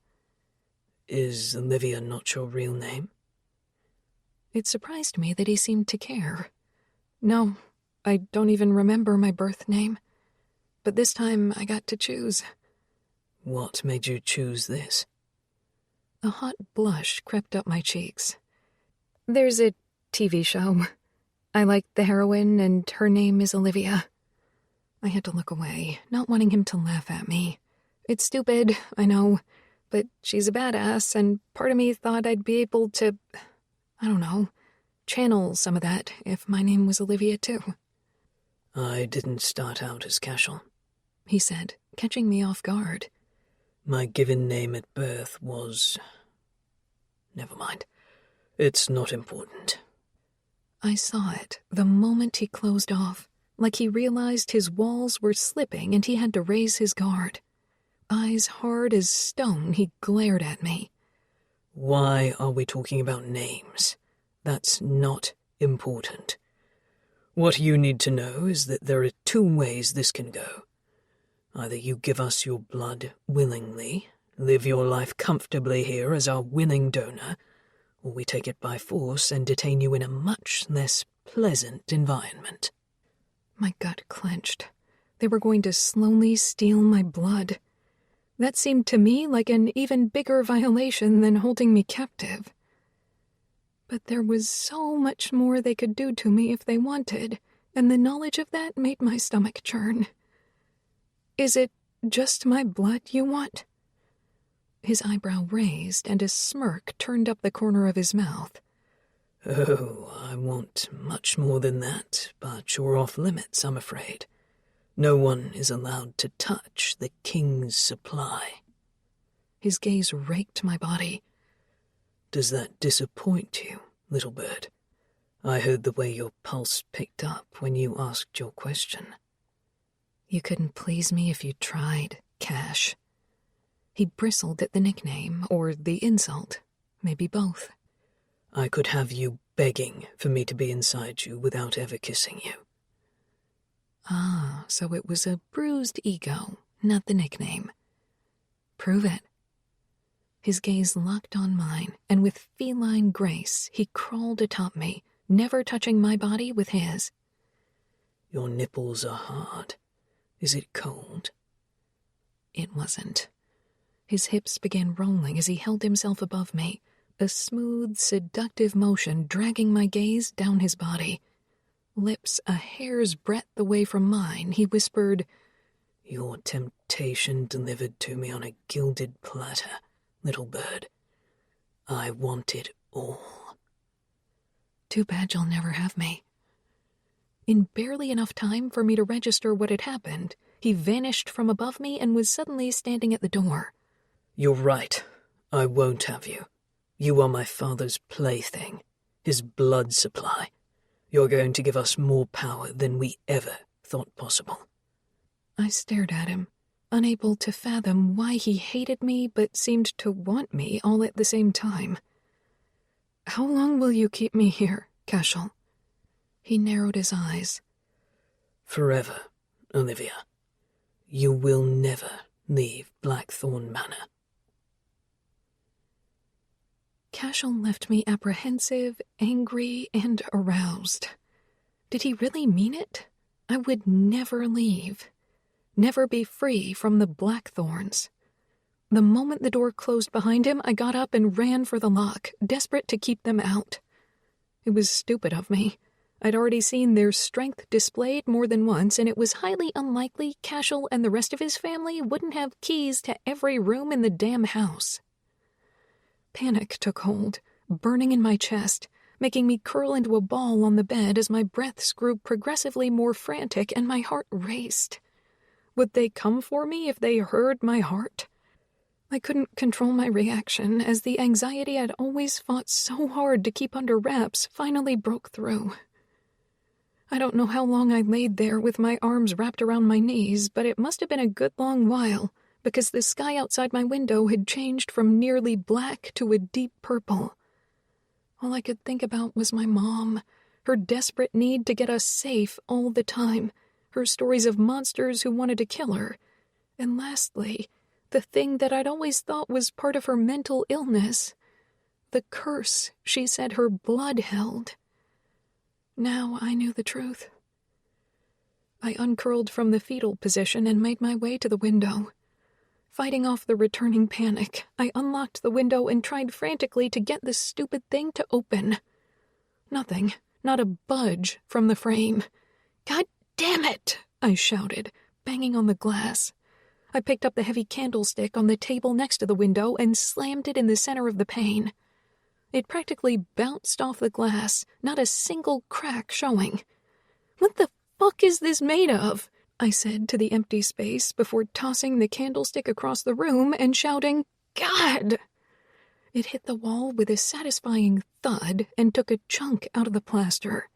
"Is Olivia not your real name?" It surprised me that he seemed to care. "No, I don't even remember my birth name. But this time I got to choose." "What made you choose this?" A hot blush crept up my cheeks. "There's a TV show. I like the heroine, and her name is Olivia." I had to look away, not wanting him to laugh at me. It's stupid, I know, but she's a badass, and part of me thought I'd be able to, I don't know, channel some of that if my name was Olivia too. "I didn't start out as Cashel," he said, catching me off guard. "My given name at birth was... Never mind. It's not important." I saw it the moment he closed off, like he realized his walls were slipping and he had to raise his guard. Eyes hard as stone, he glared at me. Why are we talking about names? That's not important. What you need to know is that there are two ways this can go. Either you give us your blood willingly, live your life comfortably here as our willing donor, or we take it by force and detain you in a much less pleasant environment. My gut clenched. They were going to slowly steal my blood. That seemed to me like an even bigger violation than holding me captive. But there was so much more they could do to me if they wanted, and the knowledge of that made my stomach churn. Is it just my blood you want? His eyebrow raised, and a smirk turned up the corner of his mouth. Oh, I want much more than that, but you're off limits, I'm afraid. No one is allowed to touch the king's supply. His gaze raked my body. Does that disappoint you, little bird? I heard the way your pulse picked up when you asked your question. You couldn't please me if you tried, Cash. He bristled at the nickname, or the insult, maybe both. I could have you begging for me to be inside you without ever kissing you. Ah, so it was a bruised ego, not the nickname. Prove it. His gaze locked on mine, and with feline grace, he crawled atop me, never touching my body with his. Your nipples are hard. Is it cold? It wasn't. His hips began rolling as he held himself above me, a smooth, seductive motion dragging my gaze down his body. Lips a hair's breadth away from mine, he whispered, Your temptation delivered to me on a gilded platter, little bird. I want it all. Too bad you'll never have me. In barely enough time for me to register what had happened, he vanished from above me and was suddenly standing at the door. You're right. I won't have you. You are my father's plaything, his blood supply. You're going to give us more power than we ever thought possible. I stared at him, unable to fathom why he hated me but seemed to want me all at the same time. How long will you keep me here, Cashel? He narrowed his eyes. Forever, Olivia. You will never leave Blackthorne Manor. Cashel left me apprehensive, angry, and aroused. Did he really mean it? I would never leave. Never be free from the Blackthorns. The moment the door closed behind him, I got up and ran for the lock, desperate to keep them out. It was stupid of me. I'd already seen their strength displayed more than once, and it was highly unlikely Cashel and the rest of his family wouldn't have keys to every room in the damn house. Panic took hold, burning in my chest, making me curl into a ball on the bed as my breaths grew progressively more frantic and my heart raced. Would they come for me if they heard my heart? I couldn't control my reaction as the anxiety I'd always fought so hard to keep under wraps finally broke through. I don't know how long I laid there with my arms wrapped around my knees, but it must have been a good long while, because the sky outside my window had changed from nearly black to a deep purple. All I could think about was my mom, her desperate need to get us safe all the time, her stories of monsters who wanted to kill her, and lastly, the thing that I'd always thought was part of her mental illness, the curse she said her blood held. Now I knew the truth. I uncurled from the fetal position and made my way to the window. Fighting off the returning panic, I unlocked the window and tried frantically to get the stupid thing to open. Nothing, not a budge from the frame. God damn it! I shouted, banging on the glass. I picked up the heavy candlestick on the table next to the window and slammed it in the center of the pane. It practically bounced off the glass, not a single crack showing. What the fuck is this made of? I said to the empty space before tossing the candlestick across the room and shouting, God! It hit the wall with a satisfying thud and took a chunk out of the plaster.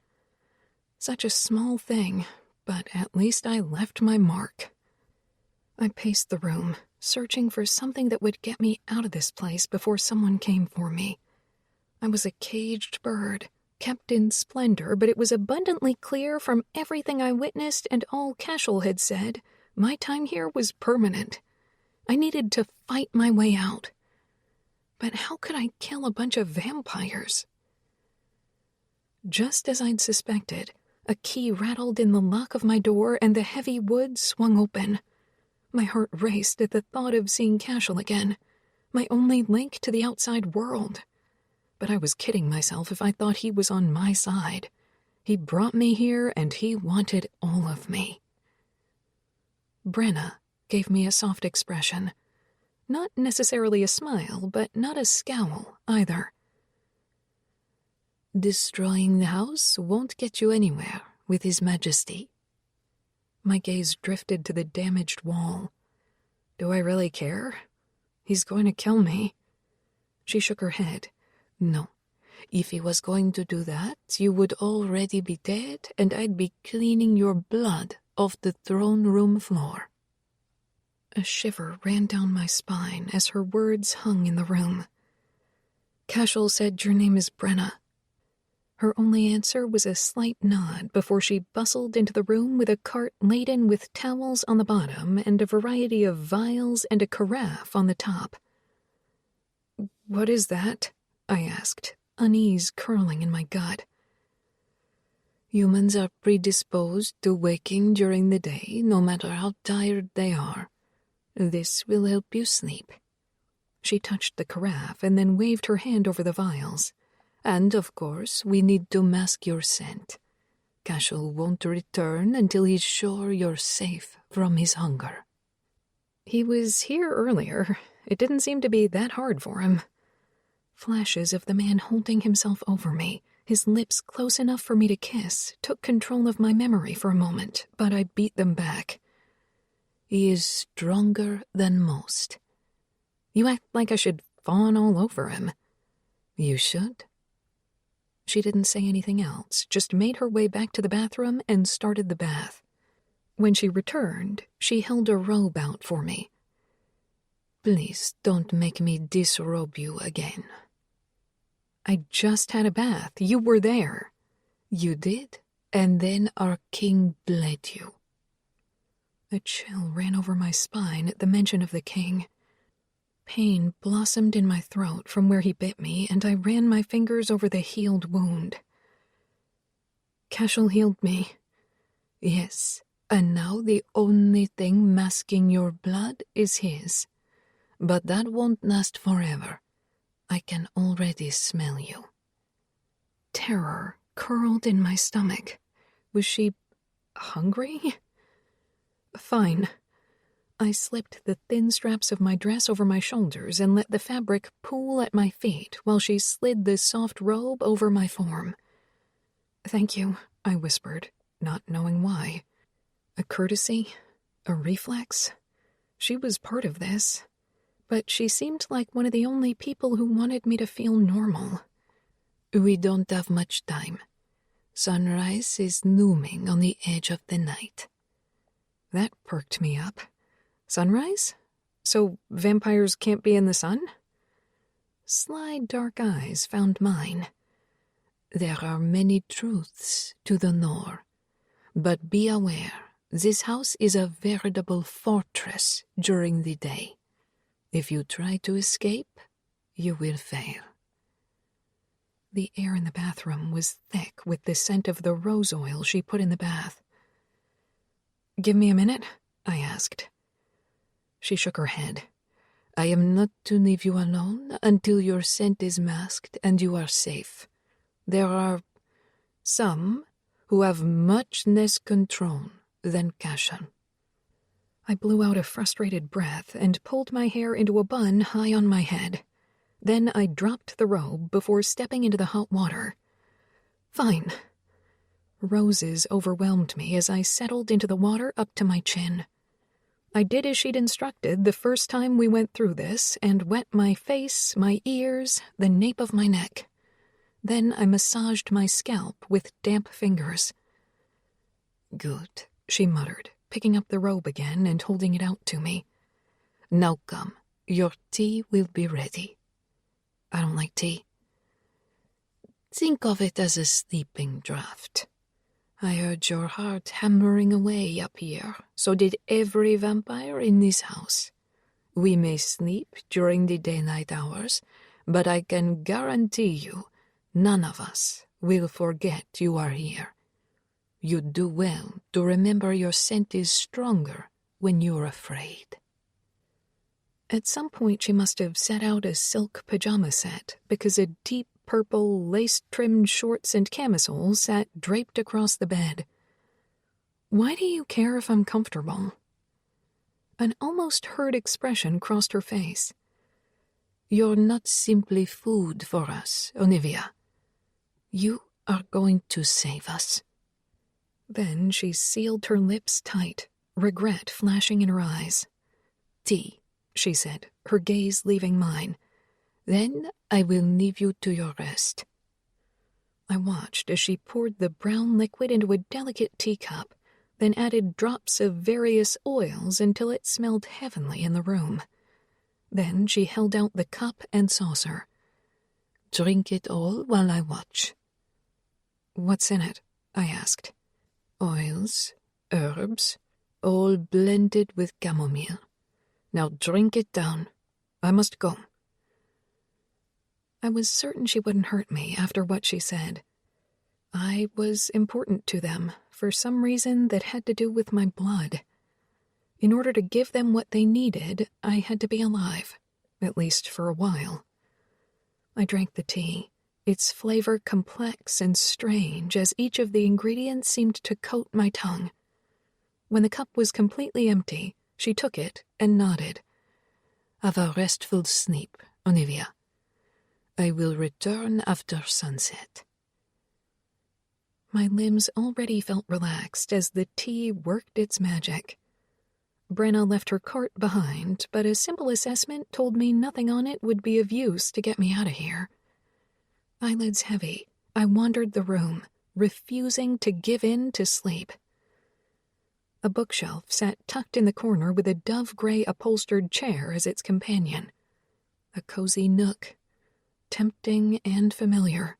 Such a small thing, but at least I left my mark. I paced the room, searching for something that would get me out of this place before someone came for me. I was a caged bird, kept in splendor, but it was abundantly clear from everything I witnessed and all Cashel had said, my time here was permanent. I needed to fight my way out. But how could I kill a bunch of vampires? Just as I'd suspected, a key rattled in the lock of my door and the heavy wood swung open. My heart raced at the thought of seeing Cashel again, my only link to the outside world. But I was kidding myself if I thought he was on my side. He brought me here and he wanted all of me. Brenna gave me a soft expression. Not necessarily a smile, but not a scowl either. Destroying the house won't get you anywhere with His Majesty. My gaze drifted to the damaged wall. Do I really care? He's going to kill me. She shook her head. No. If he was going to do that, you would already be dead and I'd be cleaning your blood off the throne room floor. A shiver ran down my spine as her words hung in the room. Cashel said your name is Brenna. Her only answer was a slight nod before she bustled into the room with a cart laden with towels on the bottom and a variety of vials and a carafe on the top. What is that? I asked, unease curling in my gut. Humans are predisposed to waking during the day, no matter how tired they are. This will help you sleep. She touched the carafe and then waved her hand over the vials. And, of course, we need to mask your scent. Cashel won't return until he's sure you're safe from his hunger. He was here earlier. It didn't seem to be that hard for him. Flashes of the man holding himself over me, his lips close enough for me to kiss, took control of my memory for a moment, but I beat them back. He is stronger than most. You act like I should fawn all over him. You should. She didn't say anything else, just made her way back to the bathroom and started the bath. When she returned, she held a robe out for me. Please don't make me disrobe you again. I just had a bath. You were there. You did, and then our king bled you. A chill ran over my spine at the mention of the king. Pain blossomed in my throat from where he bit me, and I ran my fingers over the healed wound. Cashel healed me. Yes, and now the only thing masking your blood is his. But that won't last forever. I can already smell you. Terror curled in my stomach. Was she hungry? Fine. I slipped the thin straps of my dress over my shoulders and let the fabric pool at my feet while she slid the soft robe over my form. Thank you, I whispered, not knowing why. A courtesy? A reflex? She was part of this. But she seemed like one of the only people who wanted me to feel normal. We don't have much time. Sunrise is looming on the edge of the night. That perked me up. Sunrise? So vampires can't be in the sun? Sly dark eyes found mine. There are many truths to the lore. But be aware, this house is a veritable fortress during the day. If you try to escape, you will fail. The air in the bathroom was thick with the scent of the rose oil she put in the bath. Give me a minute, I asked. She shook her head. I am not to leave you alone until your scent is masked and you are safe. There are some who have much less control than Cashel. I blew out a frustrated breath and pulled my hair into a bun high on my head. Then I dropped the robe before stepping into the hot water. Fine. Roses overwhelmed me as I settled into the water up to my chin. I did as she'd instructed the first time we went through this and wet my face, my ears, the nape of my neck. Then I massaged my scalp with damp fingers. Good, she muttered, picking up the robe again and holding it out to me. Now come, your tea will be ready. I don't like tea. Think of it as a sleeping draught. I heard your heart hammering away up here, so did every vampire in this house. We may sleep during the daylight hours, but I can guarantee you none of us will forget you are here. You'd do well to remember your scent is stronger when you're afraid. At some point she must have set out a silk pajama set, because a deep purple lace-trimmed shorts and camisole sat draped across the bed. Why do you care if I'm comfortable? An almost hurt expression crossed her face. You're not simply food for us, Olivia. You are going to save us. Then she sealed her lips tight, regret flashing in her eyes. Tea, she said, her gaze leaving mine. Then I will leave you to your rest. I watched as she poured the brown liquid into a delicate teacup, then added drops of various oils until it smelled heavenly in the room. Then she held out the cup and saucer. Drink it all while I watch. What's in it? I asked. Oils, herbs, all blended with chamomile. Now drink it down. I must go. I was certain she wouldn't hurt me after what she said. I was important to them for some reason that had to do with my blood. In order to give them what they needed, I had to be alive, at least for a while. I drank the tea, its flavor complex and strange as each of the ingredients seemed to coat my tongue. When the cup was completely empty, she took it and nodded. Have a restful sleep, Olivia. I will return after sunset. My limbs already felt relaxed as the tea worked its magic. Brenna left her cart behind, but a simple assessment told me nothing on it would be of use to get me out of here. Eyelids heavy, I wandered the room, refusing to give in to sleep. A bookshelf sat tucked in the corner with a dove-gray upholstered chair as its companion. A cozy nook, tempting and familiar.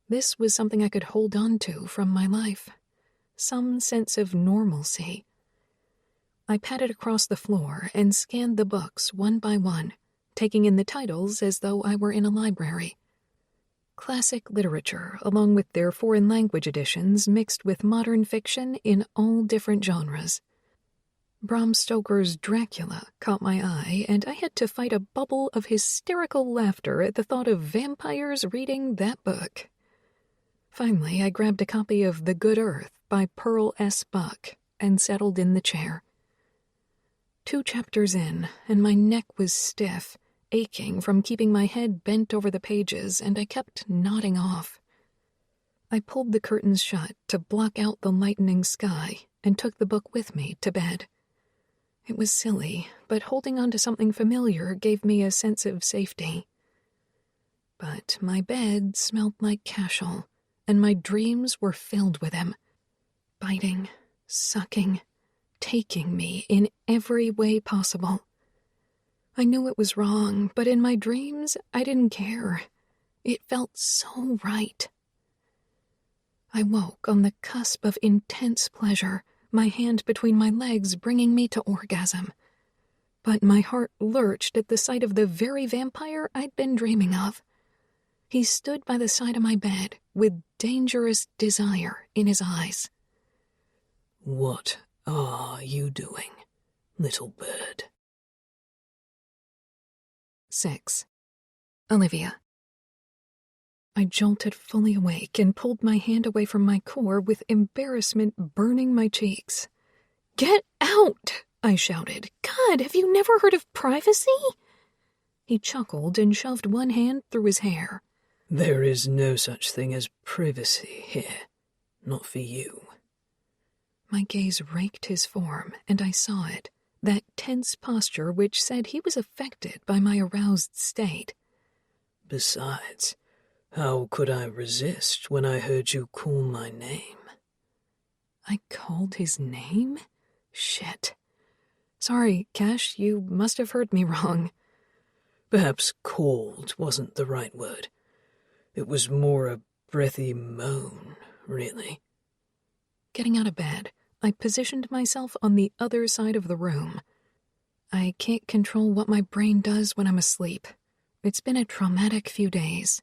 This was something I could hold on to from my life. Some sense of normalcy. I patted across the floor and scanned the books one by one, taking in the titles as though I were in a library. Classic literature, along with their foreign language editions mixed with modern fiction in all different genres. Bram Stoker's Dracula caught my eye, and I had to fight a bubble of hysterical laughter at the thought of vampires reading that book. Finally, I grabbed a copy of The Good Earth by Pearl S. Buck and settled in the chair. 2 chapters in, and my neck was stiff, aching from keeping my head bent over the pages, and I kept nodding off. I pulled the curtains shut to block out the lightening sky and took the book with me to bed. It was silly, but holding on to something familiar gave me a sense of safety. But my bed smelled like Cashel, and my dreams were filled with him, biting, sucking, taking me in every way possible. I knew it was wrong, but in my dreams, I didn't care. It felt so right. I woke on the cusp of intense pleasure, my hand between my legs bringing me to orgasm. But my heart lurched at the sight of the very vampire I'd been dreaming of. He stood by the side of my bed with dangerous desire in his eyes. What are you doing, little bird? 6. Olivia. I jolted fully awake and pulled my hand away from my core with embarrassment burning my cheeks. "Get out!" I shouted. "God, have you never heard of privacy?" He chuckled and shoved one hand through his hair. There is no such thing as privacy here. Not for you. My gaze raked his form, and I saw it, that tense posture which said he was affected by my aroused state. Besides, how could I resist when I heard you call my name? I called his name? Shit. Sorry, Cash, you must have heard me wrong. Perhaps called wasn't the right word. It was more a breathy moan, really. Getting out of bed, I positioned myself on the other side of the room. I can't control what my brain does when I'm asleep. It's been a traumatic few days.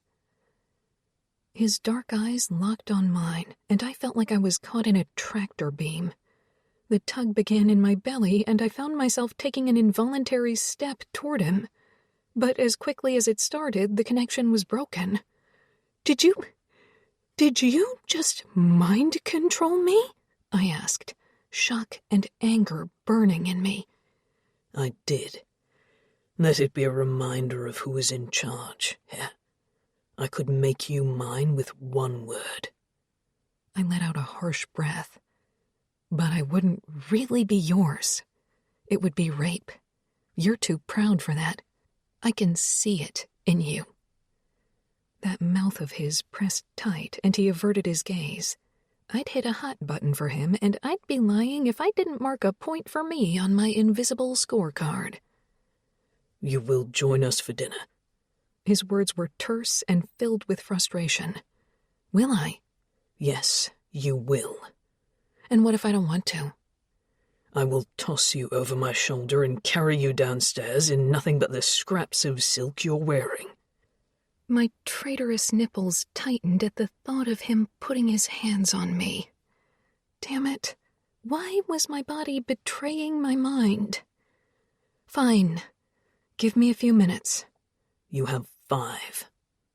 His dark eyes locked on mine, and I felt like I was caught in a tractor beam. The tug began in my belly, and I found myself taking an involuntary step toward him. But as quickly as it started, the connection was broken. Did you just mind control me? I asked, shock and anger burning in me. I did. Let it be a reminder of who is in charge here. I could make you mine with one word. I let out a harsh breath. But I wouldn't really be yours. It would be rape. You're too proud for that. I can see it in you. That mouth of his pressed tight, and he averted his gaze. I'd hit a hot button for him, and I'd be lying if I didn't mark a point for me on my invisible scorecard. You will join us for dinner. His words were terse and filled with frustration. Will I? Yes, you will. And what if I don't want to? I will toss you over my shoulder and carry you downstairs in nothing but the scraps of silk you're wearing. My traitorous nipples tightened at the thought of him putting his hands on me. Damn it. Why was my body betraying my mind? Fine. Give me a few minutes. You have 5.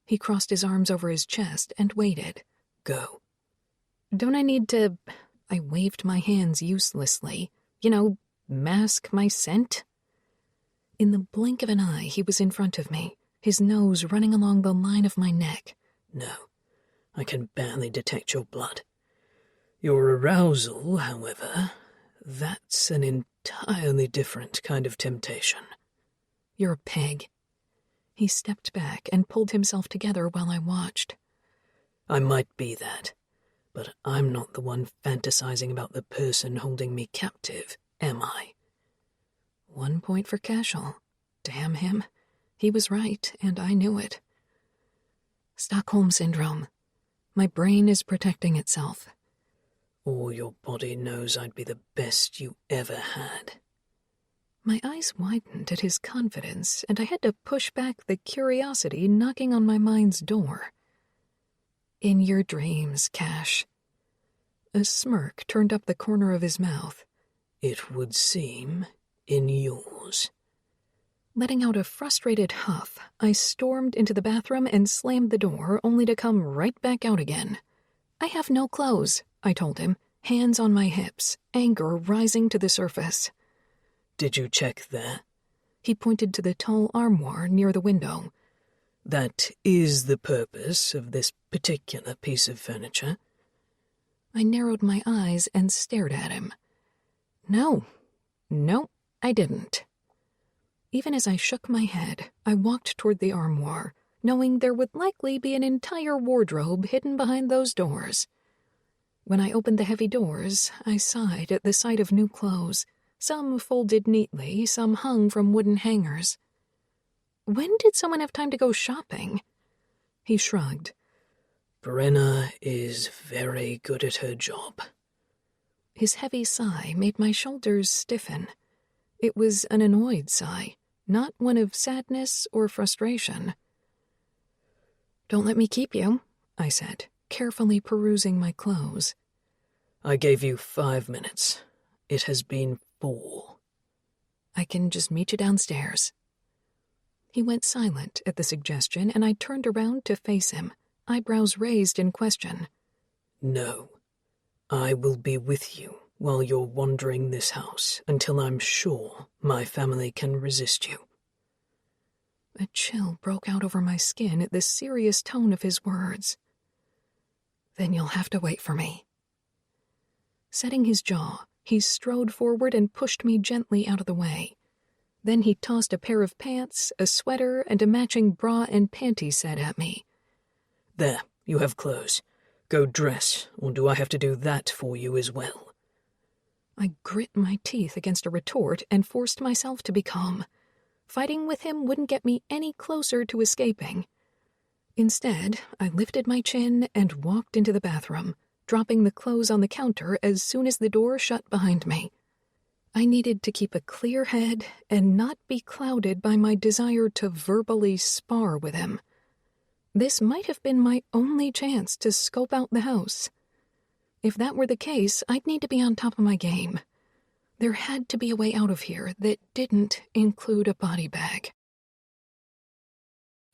He crossed his arms over his chest and waited. Go. Don't I need to... I waved my hands uselessly. Mask my scent? In the blink of an eye, he was in front of me, his nose running along the line of my neck. No, I can barely detect your blood. Your arousal, however, that's an entirely different kind of temptation. You're a pig. He stepped back and pulled himself together while I watched. I might be that, but I'm not the one fantasizing about the person holding me captive, am I? 1 point for Cashel. Damn him. He was right, and I knew it. Stockholm Syndrome. My brain is protecting itself. Or your body knows I'd be the best you ever had. My eyes widened at his confidence, and I had to push back the curiosity knocking on my mind's door. In your dreams, Cash. A smirk turned up the corner of his mouth. It would seem in yours. Letting out a frustrated huff, I stormed into the bathroom and slammed the door, only to come right back out again. I have no clothes, I told him, hands on my hips, anger rising to the surface. Did you check there? He pointed to the tall armoire near the window. That is the purpose of this particular piece of furniture. I narrowed my eyes and stared at him. No, I didn't. Even as I shook my head, I walked toward the armoire, knowing there would likely be an entire wardrobe hidden behind those doors. When I opened the heavy doors, I sighed at the sight of new clothes, some folded neatly, some hung from wooden hangers. When did someone have time to go shopping? He shrugged. Brenna is very good at her job. His heavy sigh made my shoulders stiffen. It was an annoyed sigh, not one of sadness or frustration. Don't let me keep you, I said, carefully perusing my clothes. I gave you 5 minutes. It has been 4. I can just meet you downstairs. He went silent at the suggestion, and I turned around to face him, eyebrows raised in question. No, I will be with you while you're wandering this house until I'm sure my family can resist you. A chill broke out over my skin at the serious tone of his words. Then you'll have to wait for me. Setting his jaw, he strode forward and pushed me gently out of the way. Then he tossed a pair of pants, a sweater, and a matching bra and panty set at me. There, you have clothes. Go dress, or do I have to do that for you as well? I grit my teeth against a retort and forced myself to be calm. Fighting with him wouldn't get me any closer to escaping. Instead, I lifted my chin and walked into the bathroom, dropping the clothes on the counter as soon as the door shut behind me. I needed to keep a clear head and not be clouded by my desire to verbally spar with him. This might have been my only chance to scope out the house. If that were the case, I'd need to be on top of my game. There had to be a way out of here that didn't include a body bag.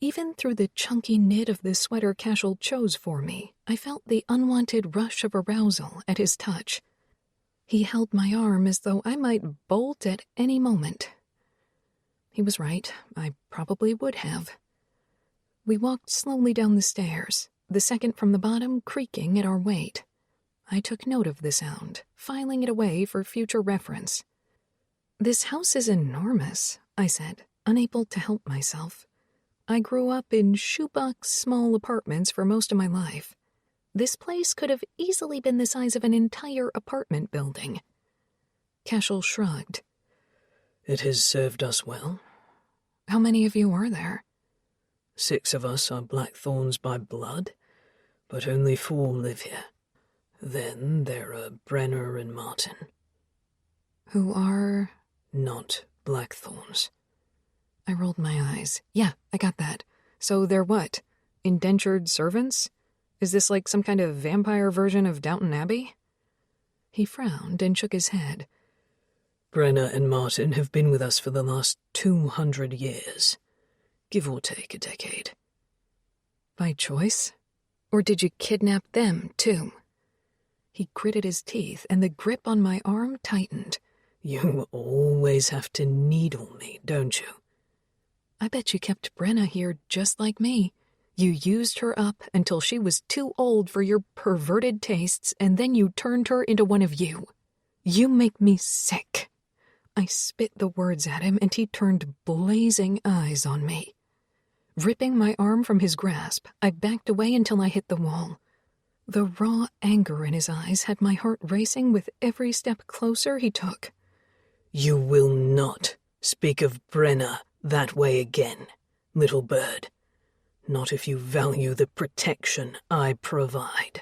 Even through the chunky knit of the sweater Cashel chose for me, I felt the unwanted rush of arousal at his touch. He held my arm as though I might bolt at any moment. He was right, I probably would have. We walked slowly down the stairs, the second from the bottom creaking at our weight. I took note of the sound, filing it away for future reference. "This house is enormous," I said, unable to help myself. I grew up in shoebox small apartments for most of my life. This place could have easily been the size of an entire apartment building. Cashel shrugged. It has served us well. How many of you are there? 6 of us are Blackthorns by blood, but only 4 live here. Then there are Brenna and Martin. Who are? Not Blackthorns. I rolled my eyes. Yeah, I got that. So they're what? Indentured servants? Is this like some kind of vampire version of Downton Abbey? He frowned and shook his head. Brenna and Martin have been with us for the last 200 years, give or take a decade. By choice? Or did you kidnap them, too? He gritted his teeth, and the grip on my arm tightened. You always have to needle me, don't you? I bet you kept Brenna here just like me. You used her up until she was too old for your perverted tastes, and then you turned her into one of you. You make me sick. I spit the words at him, and he turned blazing eyes on me. Ripping my arm from his grasp, I backed away until I hit the wall. The raw anger in his eyes had my heart racing with every step closer he took. You will not speak of Brenna that way again, little bird. Not if you value the protection I provide.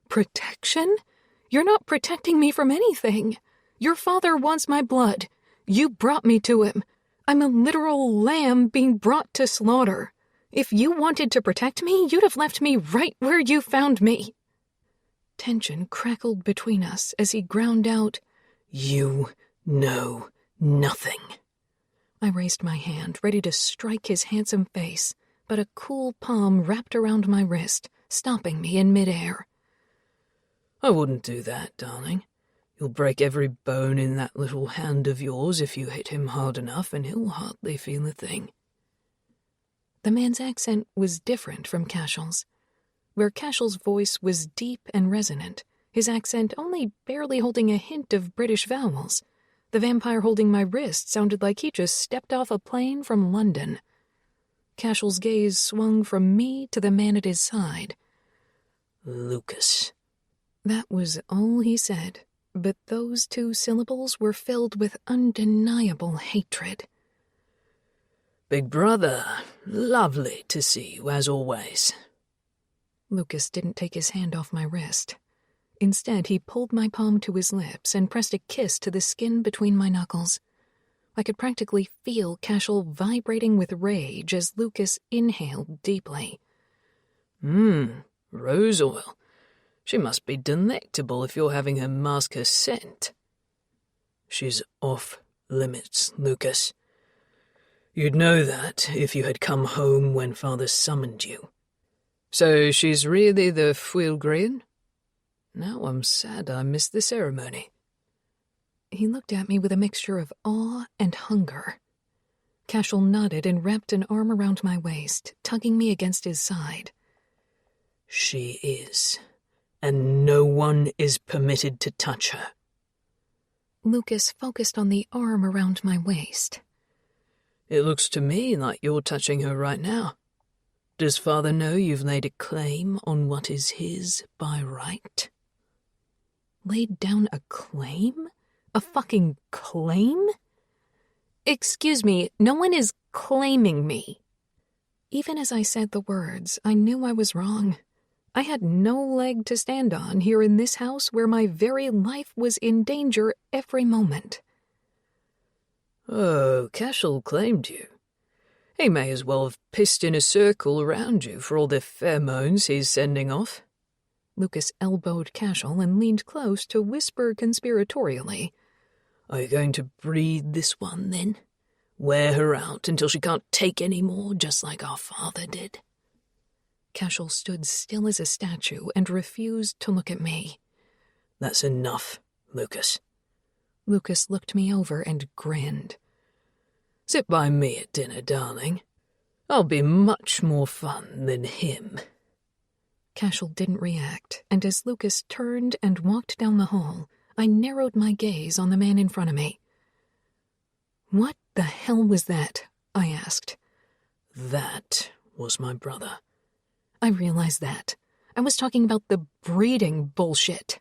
Protection? You're not protecting me from anything. Your father wants my blood. You brought me to him. I'm a literal lamb being brought to slaughter. If you wanted to protect me, you'd have left me right where you found me. Tension crackled between us as he ground out, You know nothing. I raised my hand, ready to strike his handsome face, but a cool palm wrapped around my wrist, stopping me in midair. I wouldn't do that, darling. You'll break every bone in that little hand of yours if you hit him hard enough, and he'll hardly feel a thing. The man's accent was different from Cashel's. Where Cashel's voice was deep and resonant, his accent only barely holding a hint of British vowels. The vampire holding my wrist sounded like he just stepped off a plane from London. Cashel's gaze swung from me to the man at his side. Lucas. That was all he said, but those 2 syllables were filled with undeniable hatred. Big brother, lovely to see you as always. Lucas didn't take his hand off my wrist. Instead, he pulled my palm to his lips and pressed a kiss to the skin between my knuckles. I could practically feel Cashel vibrating with rage as Lucas inhaled deeply. Rose oil. She must be delectable if you're having her mask her scent. She's off limits, Lucas. You'd know that if you had come home when Father summoned you. So she's really the Fuil Grain? Now I'm sad I missed the ceremony. He looked at me with a mixture of awe and hunger. Cashel nodded and wrapped an arm around my waist, tugging me against his side. She is, and no one is permitted to touch her. Lucas focused on the arm around my waist. It looks to me like you're touching her right now. Does father know you've laid a claim on what is his by right? Laid down a claim? A fucking claim? Excuse me, no one is claiming me. Even as I said the words, I knew I was wrong. I had no leg to stand on here in this house where my very life was in danger every moment. Oh, Cashel claimed you. He may as well have pissed in a circle around you for all the pheromones he's sending off. Lucas elbowed Cashel and leaned close to whisper conspiratorially. Are you going to breed this one, then? Wear her out until she can't take any more, just like our father did? Cashel stood still as a statue and refused to look at me. That's enough, Lucas. Lucas looked me over and grinned. Sit by me at dinner, darling. I'll be much more fun than him. Cashel didn't react, and as Lucas turned and walked down the hall, I narrowed my gaze on the man in front of me. What the hell was that? I asked. That was my brother. I realized that. I was talking about the breeding bullshit.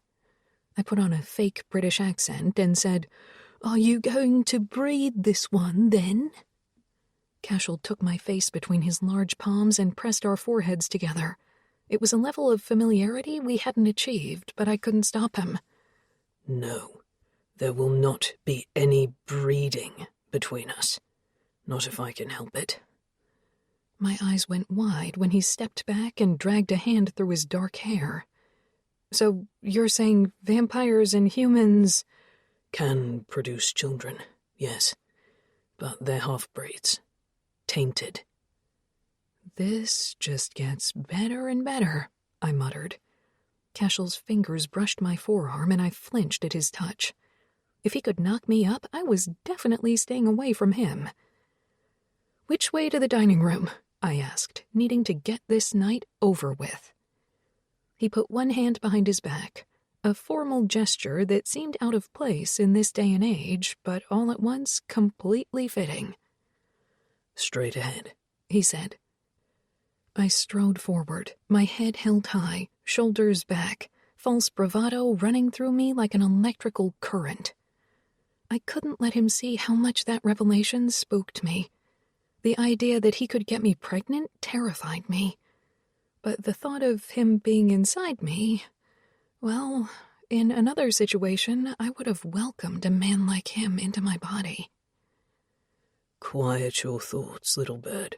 I put on a fake British accent and said, Are you going to breed this one, then? Cashel took my face between his large palms and pressed our foreheads together. It was a level of familiarity we hadn't achieved, but I couldn't stop him. No, there will not be any breeding between us. Not if I can help it. My eyes went wide when he stepped back and dragged a hand through his dark hair. So you're saying vampires and humans can produce children, yes, but they're half-breeds. Tainted. This just gets better and better, I muttered. Cashel's fingers brushed my forearm and I flinched at his touch. If he could knock me up, I was definitely staying away from him. Which way to the dining room? I asked, needing to get this night over with. He put one hand behind his back, a formal gesture that seemed out of place in this day and age, but all at once completely fitting. Straight ahead, he said. I strode forward, my head held high, shoulders back, false bravado running through me like an electrical current. I couldn't let him see how much that revelation spooked me. The idea that he could get me pregnant terrified me. But the thought of him being inside me, well, in another situation, I would have welcomed a man like him into my body. Quiet your thoughts, little bird.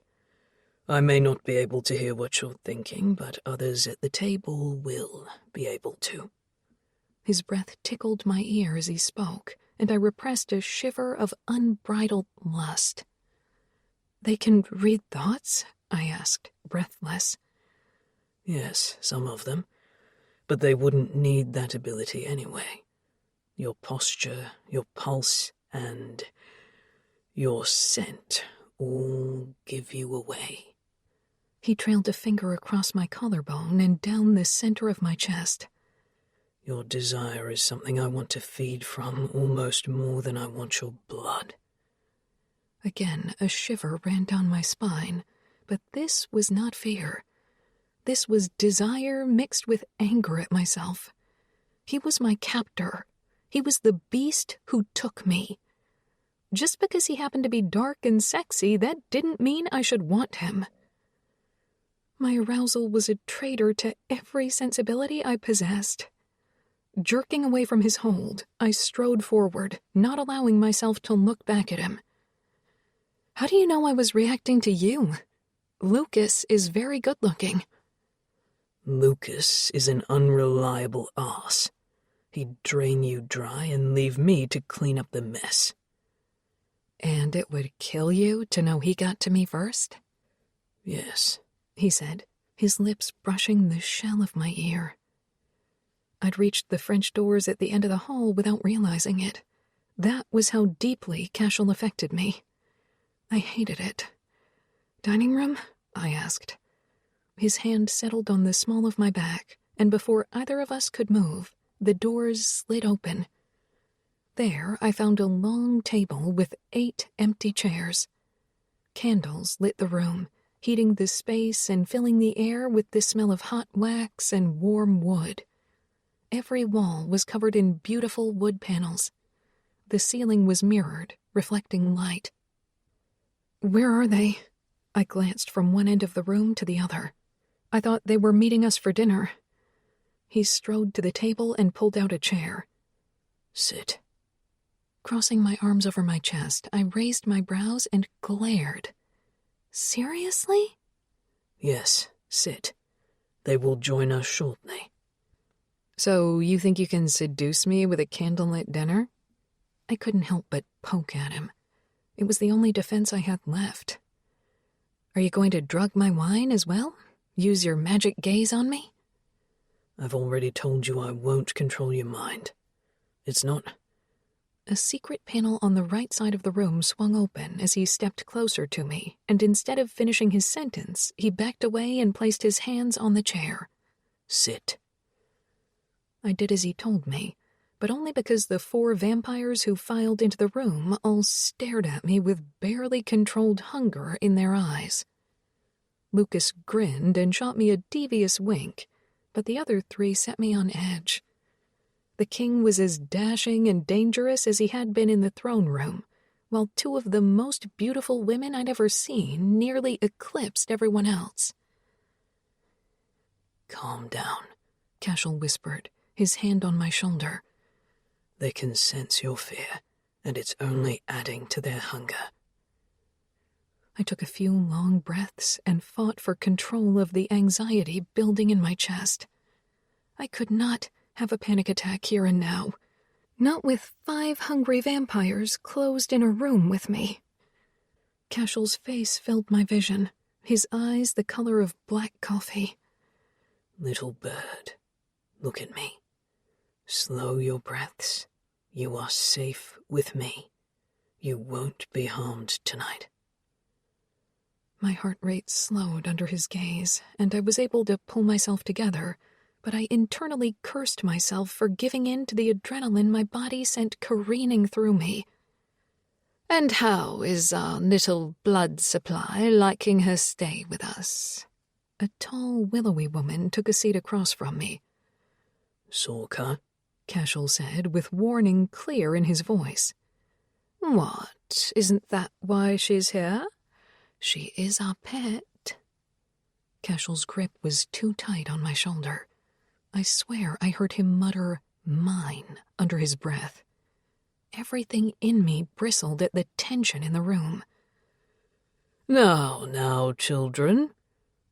I may not be able to hear what you're thinking, but others at the table will be able to. His breath tickled my ear as he spoke, and I repressed a shiver of unbridled lust. They can read thoughts? I asked, breathless. Yes, some of them. But they wouldn't need that ability anyway. Your posture, your pulse, and your scent all give you away. He trailed a finger across my collarbone and down the center of my chest. Your desire is something I want to feed from almost more than I want your blood. Again, a shiver ran down my spine, but this was not fear. This was desire mixed with anger at myself. He was my captor. He was the beast who took me. Just because he happened to be dark and sexy, that didn't mean I should want him. My arousal was a traitor to every sensibility I possessed. Jerking away from his hold, I strode forward, not allowing myself to look back at him. How do you know I was reacting to you? Lucas is very good-looking. Lucas is an unreliable arse. He'd drain you dry and leave me to clean up the mess. And it would kill you to know he got to me first? Yes, he said, his lips brushing the shell of my ear. I'd reached the French doors at the end of the hall without realizing it. That was how deeply Cashel affected me. I hated it. Dining room? I asked. His hand settled on the small of my back, and before either of us could move, the doors slid open. There I found a long table with 8 empty chairs. Candles lit the room, heating the space and filling the air with the smell of hot wax and warm wood. Every wall was covered in beautiful wood panels. The ceiling was mirrored, reflecting light. "Where are they?" I glanced from one end of the room to the other. "I thought they were meeting us for dinner." He strode to the table and pulled out a chair. "Sit." Crossing my arms over my chest, I raised my brows and glared. "Seriously?" "Yes, sit. They will join us shortly." "So you think you can seduce me with a candlelit dinner?" I couldn't help but poke at him. It was the only defense I had left. "Are you going to drug my wine as well? Use your magic gaze on me?" "I've already told you I won't control your mind. It's not—" A secret panel on the right side of the room swung open as he stepped closer to me, and instead of finishing his sentence, he backed away and placed his hands on the chair. "Sit." I did as he told me, but only because the 4 vampires who filed into the room all stared at me with barely controlled hunger in their eyes. Lucas grinned and shot me a devious wink, but the other 3 set me on edge. The king was as dashing and dangerous as he had been in the throne room, while 2 of the most beautiful women I'd ever seen nearly eclipsed everyone else. "Calm down," Cashel whispered, his hand on my shoulder. "They can sense your fear, and it's only adding to their hunger." I took a few long breaths and fought for control of the anxiety building in my chest. I could not have a panic attack here and now. Not with 5 hungry vampires closed in a room with me. Cashel's face filled my vision, his eyes the color of black coffee. "Little bird, look at me. Slow your breaths. You are safe with me. You won't be harmed tonight." My heart rate slowed under his gaze, and I was able to pull myself together, but I internally cursed myself for giving in to the adrenaline my body sent careening through me. "And how is our little blood supply liking her stay with us?" A tall, willowy woman took a seat across from me. "Sorka," Cashel said, with warning clear in his voice. "What, isn't that why she's here? She is our pet." Cashel's grip was too tight on my shoulder. I swear I heard him mutter, "mine," under his breath. Everything in me bristled at the tension in the room. Now, children."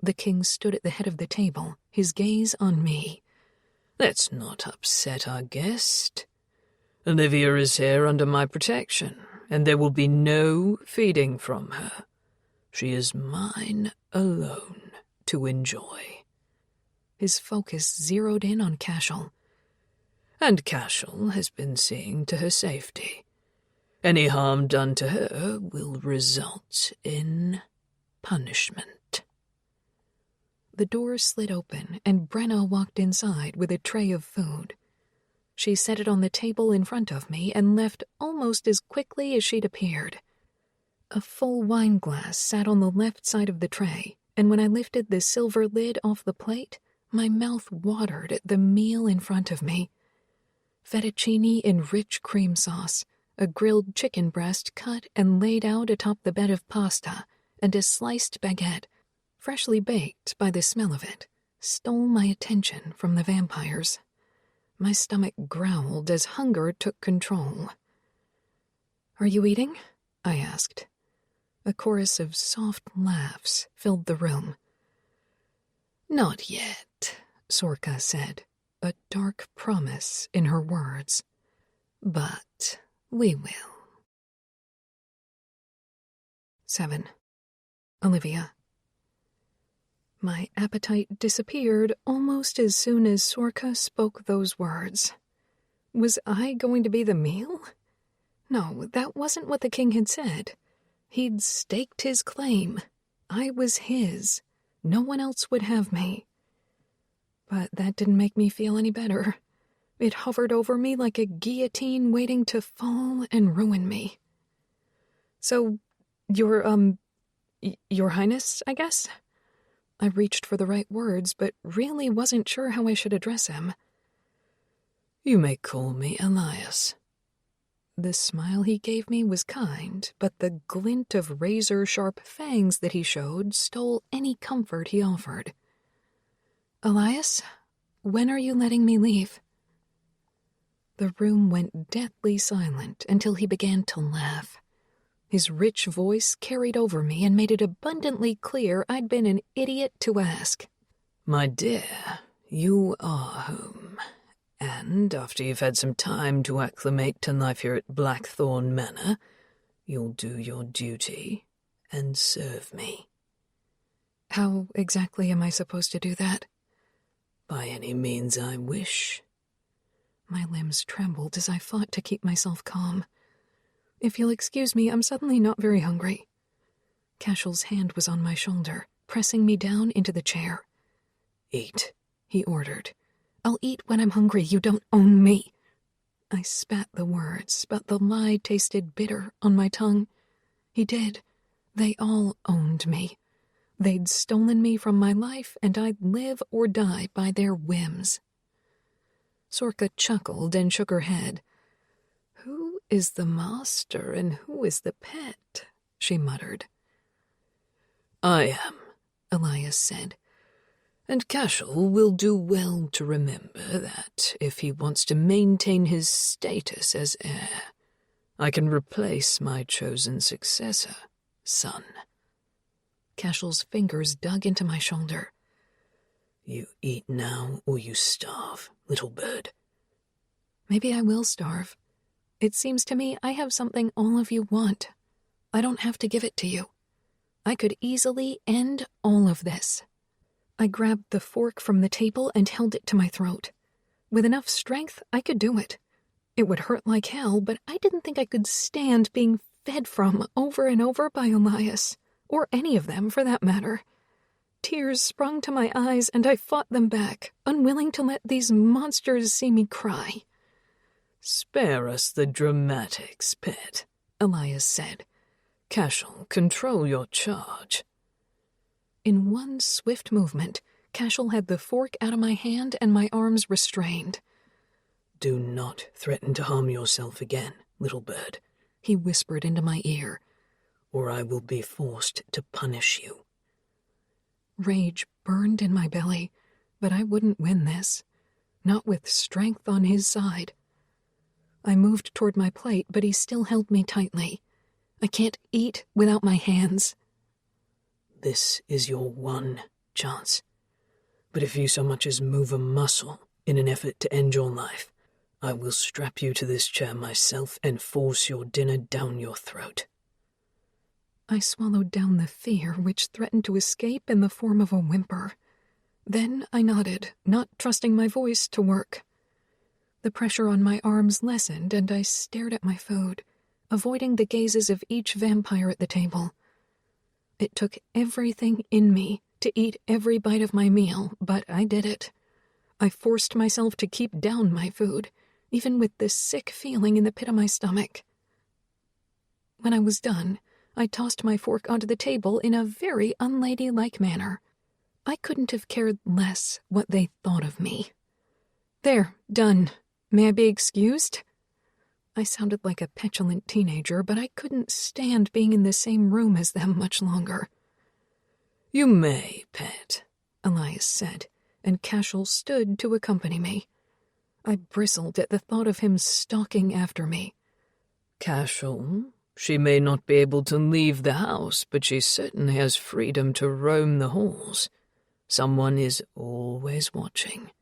The king stood at the head of the table, his gaze on me. "Let's not upset our guest. Olivia is here under my protection, and there will be no feeding from her. She is mine alone to enjoy." His focus zeroed in on Cashel. "And Cashel has been seeing to her safety. Any harm done to her will result in punishment." The door slid open, and Brenna walked inside with a tray of food. She set it on the table in front of me and left almost as quickly as she'd appeared. A full wine glass sat on the left side of the tray, and when I lifted the silver lid off the plate, my mouth watered at the meal in front of me. Fettuccine in rich cream sauce, a grilled chicken breast cut and laid out atop the bed of pasta, and a sliced baguette, freshly baked by the smell of it, stole my attention from the vampires. My stomach growled as hunger took control. "Are you eating?" I asked. A chorus of soft laughs filled the room. "Not yet," Sorka said, a dark promise in her words. "But we will." 7. Olivia. My appetite disappeared almost as soon as Sorka spoke those words. Was I going to be the meal? No, that wasn't what the king had said. He'd staked his claim. I was his. No one else would have me. But that didn't make me feel any better. It hovered over me like a guillotine waiting to fall and ruin me. "So, you're, Your Highness, I guess? I reached for the right words, but really wasn't sure how I should address him. You may call me Elias. The smile he gave me was kind, but the glint of razor-sharp fangs that he showed stole any comfort he offered. Elias, when are you letting me leave? The room went deathly silent until he began to laugh. His rich voice carried over me and made it abundantly clear I'd been an idiot to ask. My dear, you are home, and after you've had some time to acclimate to life here at Blackthorne Manor, you'll do your duty and serve me. How exactly am I supposed to do that? By any means I wish. My limbs trembled as I fought to keep myself calm. If you'll excuse me, I'm suddenly not very hungry. Cashel's hand was on my shoulder, pressing me down into the chair. Eat, he ordered. I'll eat when I'm hungry. You don't own me. I spat the words, but the lie tasted bitter on my tongue. He did. They all owned me. They'd stolen me from my life, and I'd live or die by their whims. Sorka chuckled and shook her head. Who is the master and who is the pet? She muttered. I am, Elias said, and Cashel will do well to remember that if he wants to maintain his status as heir, I can replace my chosen successor, son. Cashel's fingers dug into my shoulder. You eat now or you starve, little bird. Maybe I will starve. It seems to me I have something all of you want. I don't have to give it to you. I could easily end all of this. I grabbed the fork from the table and held it to my throat. With enough strength, I could do it. It would hurt like hell, but I didn't think I could stand being fed from over and over by Elias, or any of them for that matter. Tears sprung to my eyes, and I fought them back, unwilling to let these monsters see me cry. Spare us the dramatics, pet, Elias said. Cashel, control your charge. In one swift movement, Cashel had the fork out of my hand and my arms restrained. Do not threaten to harm yourself again, little bird, he whispered into my ear, or I will be forced to punish you. Rage burned in my belly, but I wouldn't win this, not with strength on his side. I moved toward my plate, but he still held me tightly. I can't eat without my hands. This is your one chance. But if you so much as move a muscle in an effort to end your life, I will strap you to this chair myself and force your dinner down your throat. I swallowed down the fear which threatened to escape in the form of a whimper. Then I nodded, not trusting my voice to work. The pressure on my arms lessened, and I stared at my food, avoiding the gazes of each vampire at the table. It took everything in me to eat every bite of my meal, but I did it. I forced myself to keep down my food, even with this sick feeling in the pit of my stomach. When I was done, I tossed my fork onto the table in a very unladylike manner. I couldn't have cared less what they thought of me. There, done. May I be excused? I sounded like a petulant teenager, but I couldn't stand being in the same room as them much longer. You may, pet, Elias said, and Cashel stood to accompany me. I bristled at the thought of him stalking after me. Cashel, she may not be able to leave the house, but she certainly has freedom to roam the halls. Someone is always watching.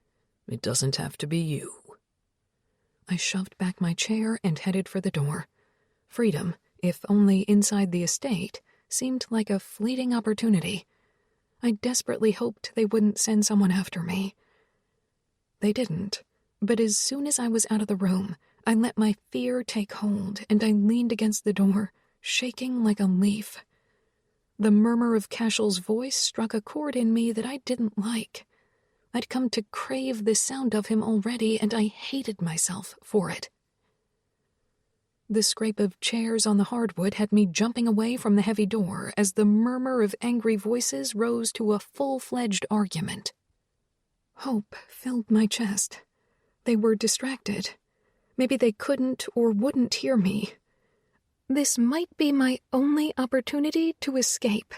It doesn't have to be you. I shoved back my chair and headed for the door. Freedom, if only inside the estate, seemed like a fleeting opportunity. I desperately hoped they wouldn't send someone after me. They didn't, but as soon as I was out of the room, I let my fear take hold, and I leaned against the door, shaking like a leaf. The murmur of Cashel's voice struck a chord in me that I didn't like. I'd come to crave the sound of him already, and I hated myself for it. The scrape of chairs on the hardwood had me jumping away from the heavy door as the murmur of angry voices rose to a full-fledged argument. Hope filled my chest. They were distracted. Maybe they couldn't or wouldn't hear me. This might be my only opportunity to escape.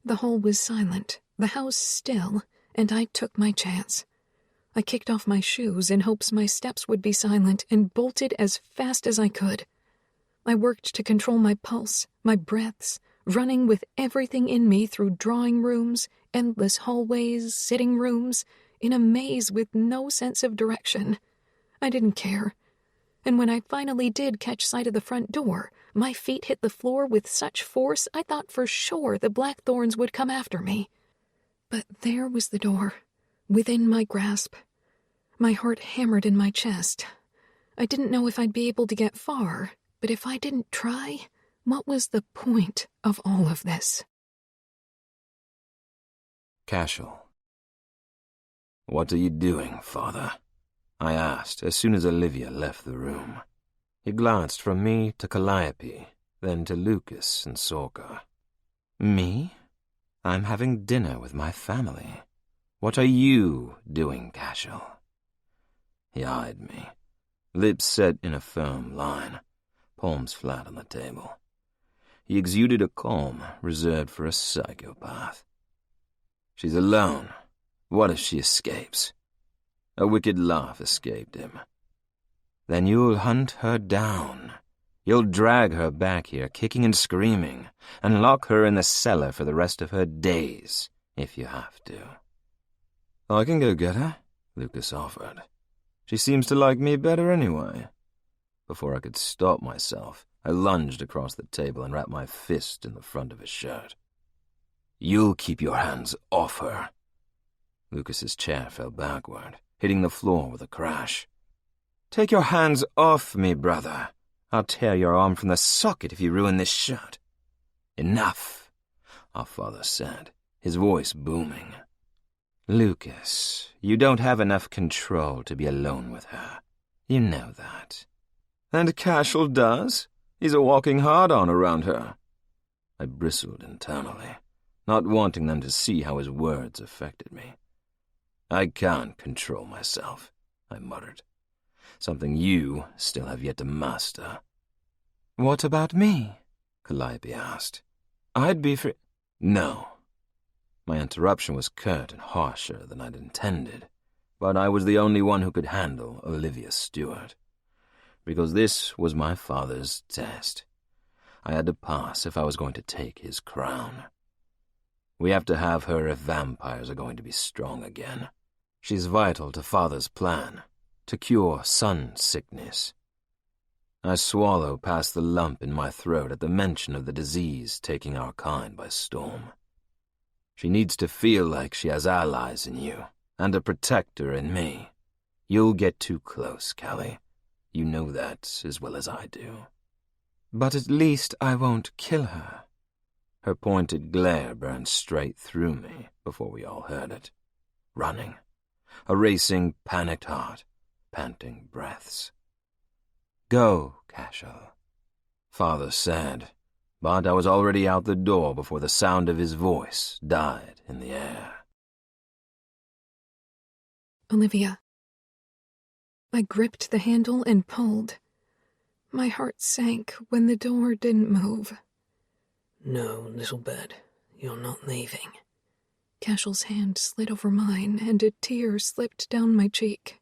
The hall was silent, the house still, and I took my chance. I kicked off my shoes in hopes my steps would be silent and bolted as fast as I could. I worked to control my pulse, my breaths, running with everything in me through drawing rooms, endless hallways, sitting rooms, in a maze with no sense of direction. I didn't care. And when I finally did catch sight of the front door, my feet hit the floor with such force I thought for sure the Blackthornes would come after me. But there was the door, within my grasp. My heart hammered in my chest. I didn't know if I'd be able to get far, but if I didn't try, what was the point of all of this? Cashel. "What are you doing, Father?" I asked as soon as Olivia left the room. He glanced from me to Calliope, then to Lucas and Sorka. "Me? I'm having dinner with my family. What are you doing, Cashel?" He eyed me, lips set in a firm line, palms flat on the table. He exuded a calm reserved for a psychopath. "She's alone. What if she escapes?" A wicked laugh escaped him. "Then you'll hunt her down. You'll drag her back here, kicking and screaming, and lock her in the cellar for the rest of her days, if you have to." "I can go get her," Lucas offered. "She seems to like me better anyway." Before I could stop myself, I lunged across the table and wrapped my fist in the front of his shirt. "You'll keep your hands off her." Lucas's chair fell backward, hitting the floor with a crash. "Take your hands off me, brother. I'll tear your arm from the socket if you ruin this shirt." "Enough," our father said, his voice booming. "Lucas, you don't have enough control to be alone with her. You know that." "And Cashel does? He's a walking hard-on around her." I bristled internally, not wanting them to see how his words affected me. "I can't control myself," I muttered. "Something you still have yet to master." "What about me?" Calliope asked. "I'd be free—" "No." My interruption was curt and harsher than I'd intended, but I was the only one who could handle Olivia Stewart. Because this was my father's test. I had to pass if I was going to take his crown. We have to have her if vampires are going to be strong again. She's vital to Father's plan, to cure sun sickness. I swallow past the lump in my throat at the mention of the disease taking our kind by storm. She needs to feel like she has allies in you, and a protector in me. You'll get too close, Callie. You know that as well as I do. "But at least I won't kill her." Her pointed glare burned straight through me before we all heard it. Running. A racing, panicked heart, panting breaths. "Go, Cashel," Father said, but I was already out the door before the sound of his voice died in the air. Olivia. I gripped the handle and pulled. My heart sank when the door didn't move. "No, little bird, you're not leaving." Cashel's hand slid over mine, and a tear slipped down my cheek.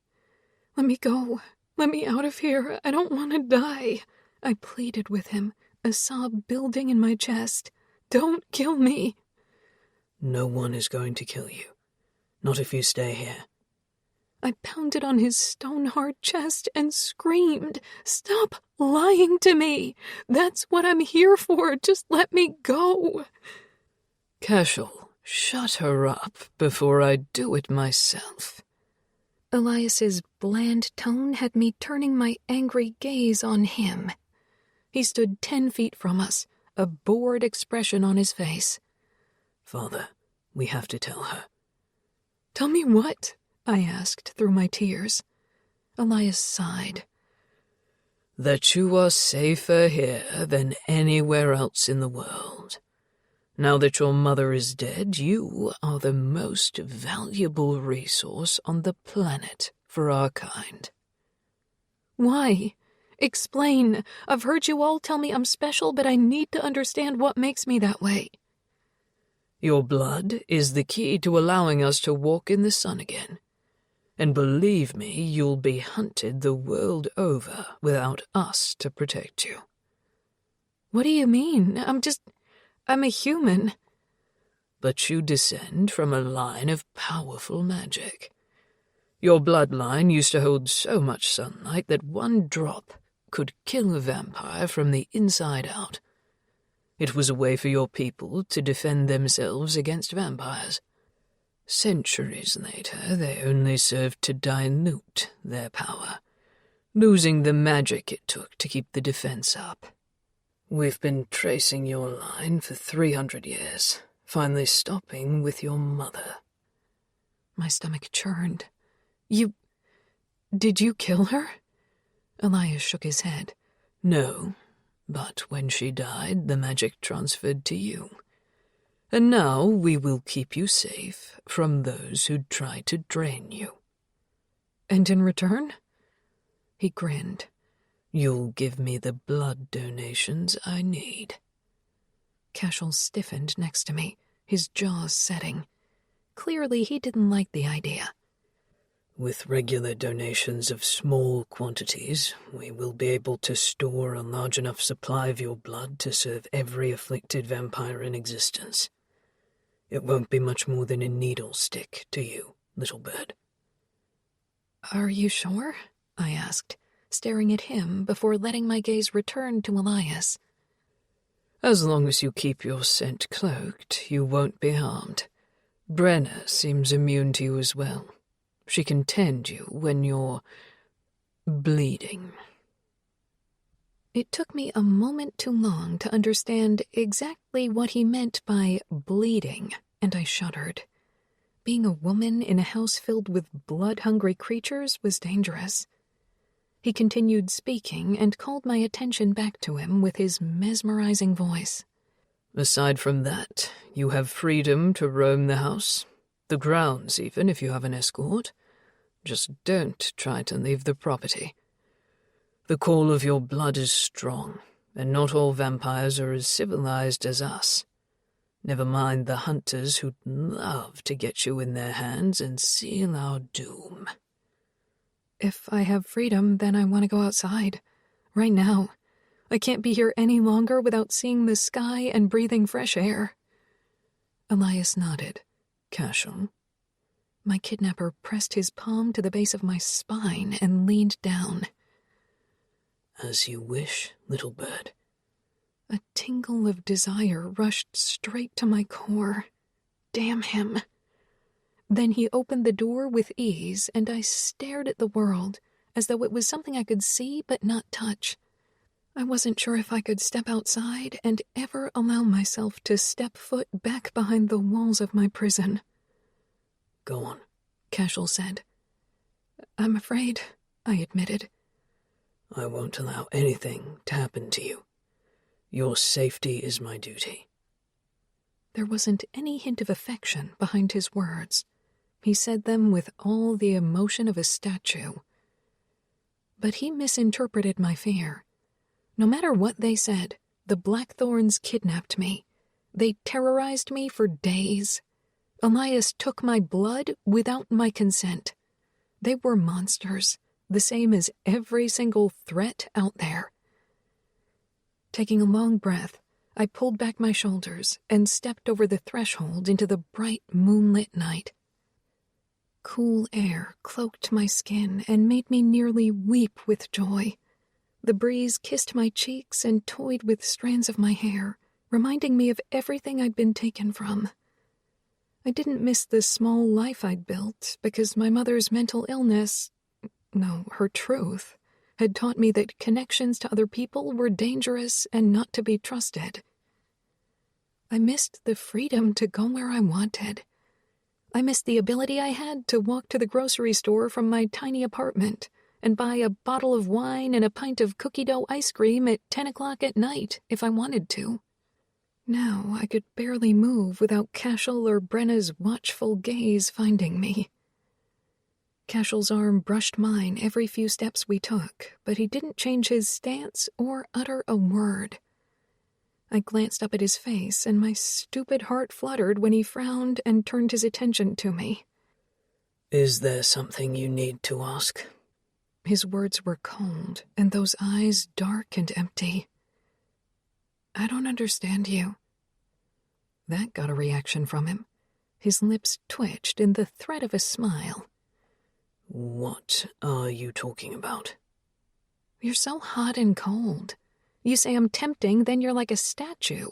"Let me go. Let me out of here. I don't want to die." I pleaded with him, a sob building in my chest. "Don't kill me." "No one is going to kill you. Not if you stay here." I pounded on his stone-hard chest and screamed, "Stop lying to me! That's what I'm here for. Just let me go." "Cashel, shut her up before I do it myself." Elias's bland tone had me turning my angry gaze on him. He stood 10 feet from us, a bored expression on his face. "Father, we have to tell her." "Tell me what?" I asked through my tears. Elias sighed. that you are safer here than anywhere else in the world. Now that your mother is dead, you are the most valuable resource on the planet for our kind. Why? Explain. I've heard you all tell me I'm special, but I need to understand what makes me that way. Your blood is the key to allowing us to walk in the sun again. And believe me, you'll be hunted the world over without us to protect you. What do you mean? I'm a human. But you descend from a line of powerful magic. Your bloodline used to hold so much sunlight that one drop could kill a vampire from the inside out. It was a way for your people to defend themselves against vampires. Centuries later, they only served to dilute their power, losing the magic it took to keep the defense up. We've been tracing your line for 300 years, finally stopping with your mother. My stomach churned. Did you kill her? Elias shook his head. No, but when she died, the magic transferred to you. And now we will keep you safe from those who try to drain you. And in return? He grinned. You'll give me the blood donations I need. Cashel stiffened next to me, his jaws setting. Clearly he didn't like the idea. With regular donations of small quantities, we will be able to store a large enough supply of your blood to serve every afflicted vampire in existence. It won't be much more than a needle stick to you, little bird. Are you sure? I asked, staring at him before letting my gaze return to Elias. As long as you keep your scent cloaked, you won't be harmed. Brenna seems immune to you as well. She can tend you when you're bleeding. It took me a moment too long to understand exactly what he meant by bleeding, and I shuddered. Being a woman in a house filled with blood-hungry creatures was dangerous. He continued speaking and called my attention back to him with his mesmerizing voice. Aside from that, you have freedom to roam the house, the grounds even if you have an escort. Just don't try to leave the property. The call of your blood is strong, and not all vampires are as civilized as us. Never mind the hunters who'd love to get you in their hands and seal our doom. If I have freedom, then I want to go outside. Right now. I can't be here any longer without seeing the sky and breathing fresh air. Elias nodded. Cashel. My kidnapper pressed his palm to the base of my spine and leaned down. As you wish, little bird. A tingle of desire rushed straight to my core. Damn him. Then he opened the door with ease, and I stared at the world, as though it was something I could see but not touch. I wasn't sure if I could step outside and ever allow myself to step foot back behind the walls of my prison. Go on, Cashel said. I'm afraid, I admitted. I won't allow anything to happen to you. Your safety is my duty. There wasn't any hint of affection behind his words. He said them with all the emotion of a statue. But he misinterpreted my fear. No matter what they said, the Blackthorns kidnapped me. They terrorized me for days. Elias took my blood without my consent. They were monsters, the same as every single threat out there. Taking a long breath, I pulled back my shoulders and stepped over the threshold into the bright moonlit night. Cool air cloaked my skin and made me nearly weep with joy. The breeze kissed my cheeks and toyed with strands of my hair, reminding me of everything I'd been taken from. I didn't miss the small life I'd built because my mother's mental illness, no, her truth, had taught me that connections to other people were dangerous and not to be trusted. I missed the freedom to go where I wanted. I missed the ability I had to walk to the grocery store from my tiny apartment and buy a bottle of wine and a pint of cookie dough ice cream at 10 o'clock at night if I wanted to. Now I could barely move without Cashel or Brenna's watchful gaze finding me. Cashel's arm brushed mine every few steps we took, but he didn't change his stance or utter a word. I glanced up at his face, and my stupid heart fluttered when he frowned and turned his attention to me. Is there something you need to ask? His words were cold, and those eyes dark and empty. I don't understand you. That got a reaction from him. His lips twitched in the thread of a smile. What are you talking about? You're so hot and cold. You say I'm tempting, then you're like a statue.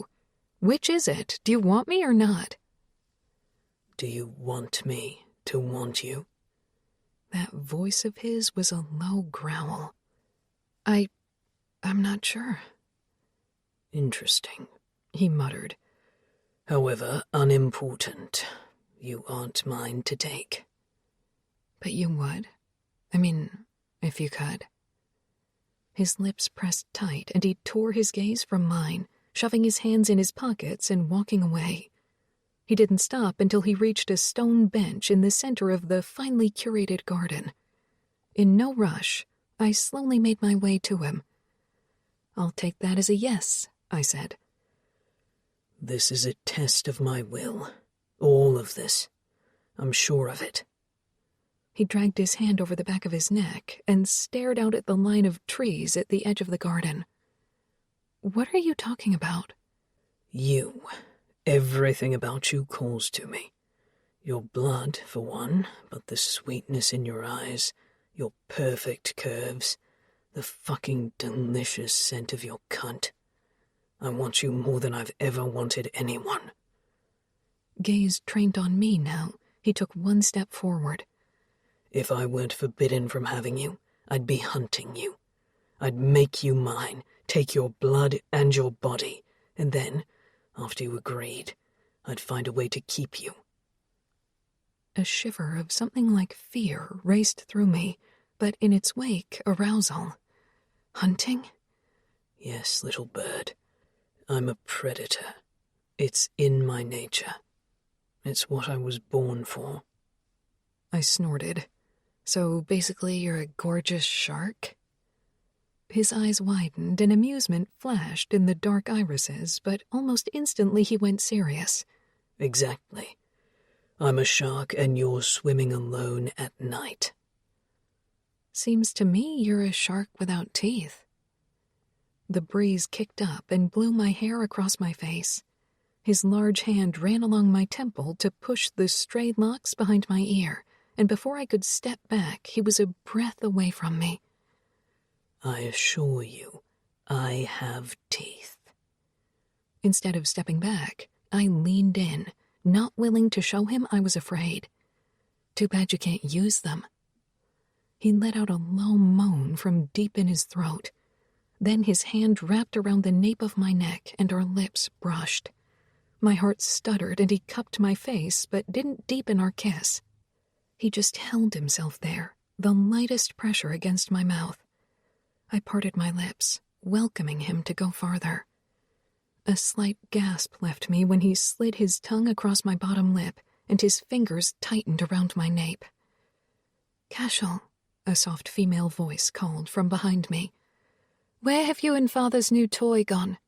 Which is it? Do you want me or not? Do you want me to want you? That voice of his was a low growl. I'm not sure. Interesting, he muttered. However unimportant, you aren't mine to take. But you would? I mean, if you could. His lips pressed tight, and he tore his gaze from mine, shoving his hands in his pockets and walking away. He didn't stop until he reached a stone bench in the center of the finely curated garden. In no rush, I slowly made my way to him. I'll take that as a yes, I said. This is a test of my will. All of this. I'm sure of it. He dragged his hand over the back of his neck and stared out at the line of trees at the edge of the garden. What are you talking about? You. Everything about you calls to me. Your blood, for one, but the sweetness in your eyes, your perfect curves, the fucking delicious scent of your cunt. I want you more than I've ever wanted anyone. Gaze trained on me now. He took one step forward. If I weren't forbidden from having you, I'd be hunting you. I'd make you mine, take your blood and your body, and then, after you agreed, I'd find a way to keep you. A shiver of something like fear raced through me, but in its wake, arousal. Hunting? Yes, little bird. I'm a predator. It's in my nature. It's what I was born for. I snorted. So basically you're a gorgeous shark? His eyes widened and amusement flashed in the dark irises, but almost instantly he went serious. Exactly. I'm a shark and you're swimming alone at night. Seems to me you're a shark without teeth. The breeze kicked up and blew my hair across my face. His large hand ran along my temple to push the stray locks behind my ear, and before I could step back, he was a breath away from me. I assure you, I have teeth. Instead of stepping back, I leaned in, not willing to show him I was afraid. Too bad you can't use them. He let out a low moan from deep in his throat. Then his hand wrapped around the nape of my neck and our lips brushed. My heart stuttered and he cupped my face but didn't deepen our kiss. He just held himself there, the lightest pressure against my mouth. I parted my lips, welcoming him to go farther. A slight gasp left me when he slid his tongue across my bottom lip and his fingers tightened around my nape. "Cashel," a soft female voice called from behind me. "Where have you and Father's new toy gone?"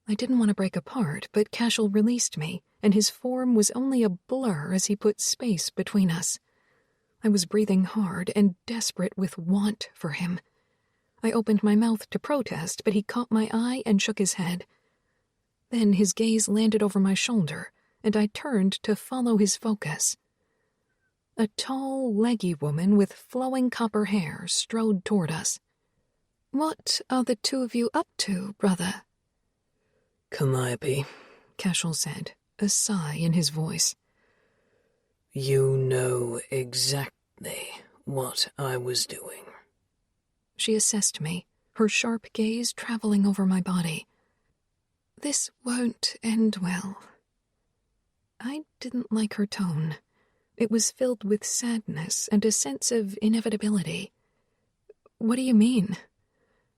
I didn't want to break apart, but Cashel released me, and his form was only a blur as he put space between us. I was breathing hard and desperate with want for him. I opened my mouth to protest, but he caught my eye and shook his head. Then his gaze landed over my shoulder, and I turned to follow his focus. A tall, leggy woman with flowing copper hair strode toward us. "What are the two of you up to, brother?" "Calliope," Cashel said, a sigh in his voice. "You know exactly what I was doing." She assessed me, her sharp gaze traveling over my body. "This won't end well." I didn't like her tone. It was filled with sadness and a sense of inevitability. What do you mean?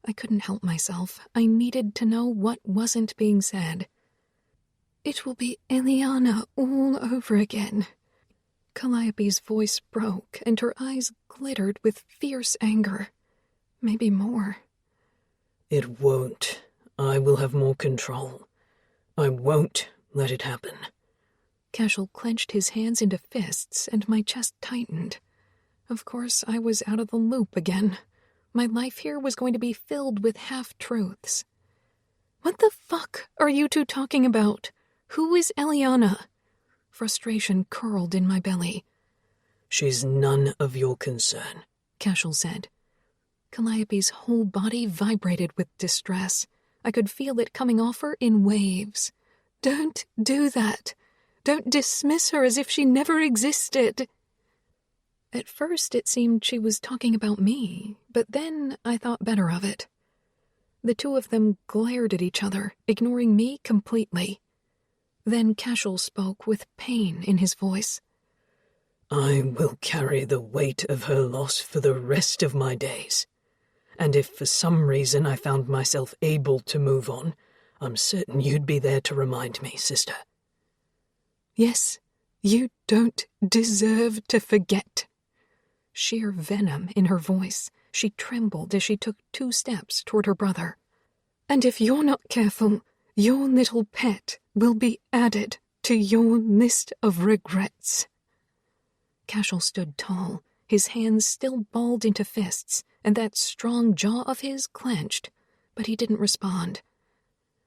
I couldn't help myself. I needed to know what wasn't being said. It will be Eliana all over again. Calliope's voice broke, and her eyes glittered with fierce anger. Maybe more. It won't. I will have more control. I won't let it happen. Cashel clenched his hands into fists, and my chest tightened. Of course, I was out of the loop again. My life here was going to be filled with half-truths. What the fuck are you two talking about? Who is Eliana? Frustration curled in my belly. She's none of your concern, Cashel said. Calliope's whole body vibrated with distress. I could feel it coming off her in waves. Don't do that. Don't dismiss her as if she never existed. At first it seemed she was talking about me, but then I thought better of it. The two of them glared at each other, ignoring me completely. Then Cashel spoke with pain in his voice. I will carry the weight of her loss for the rest of my days. And if for some reason I found myself able to move on, I'm certain you'd be there to remind me, sister. Yes, you don't deserve to forget. Sheer venom in her voice, she trembled as she took 2 steps toward her brother. And if you're not careful, your little pet will be added to your list of regrets. Cashel stood tall, his hands still balled into fists, and that strong jaw of his clenched, but he didn't respond.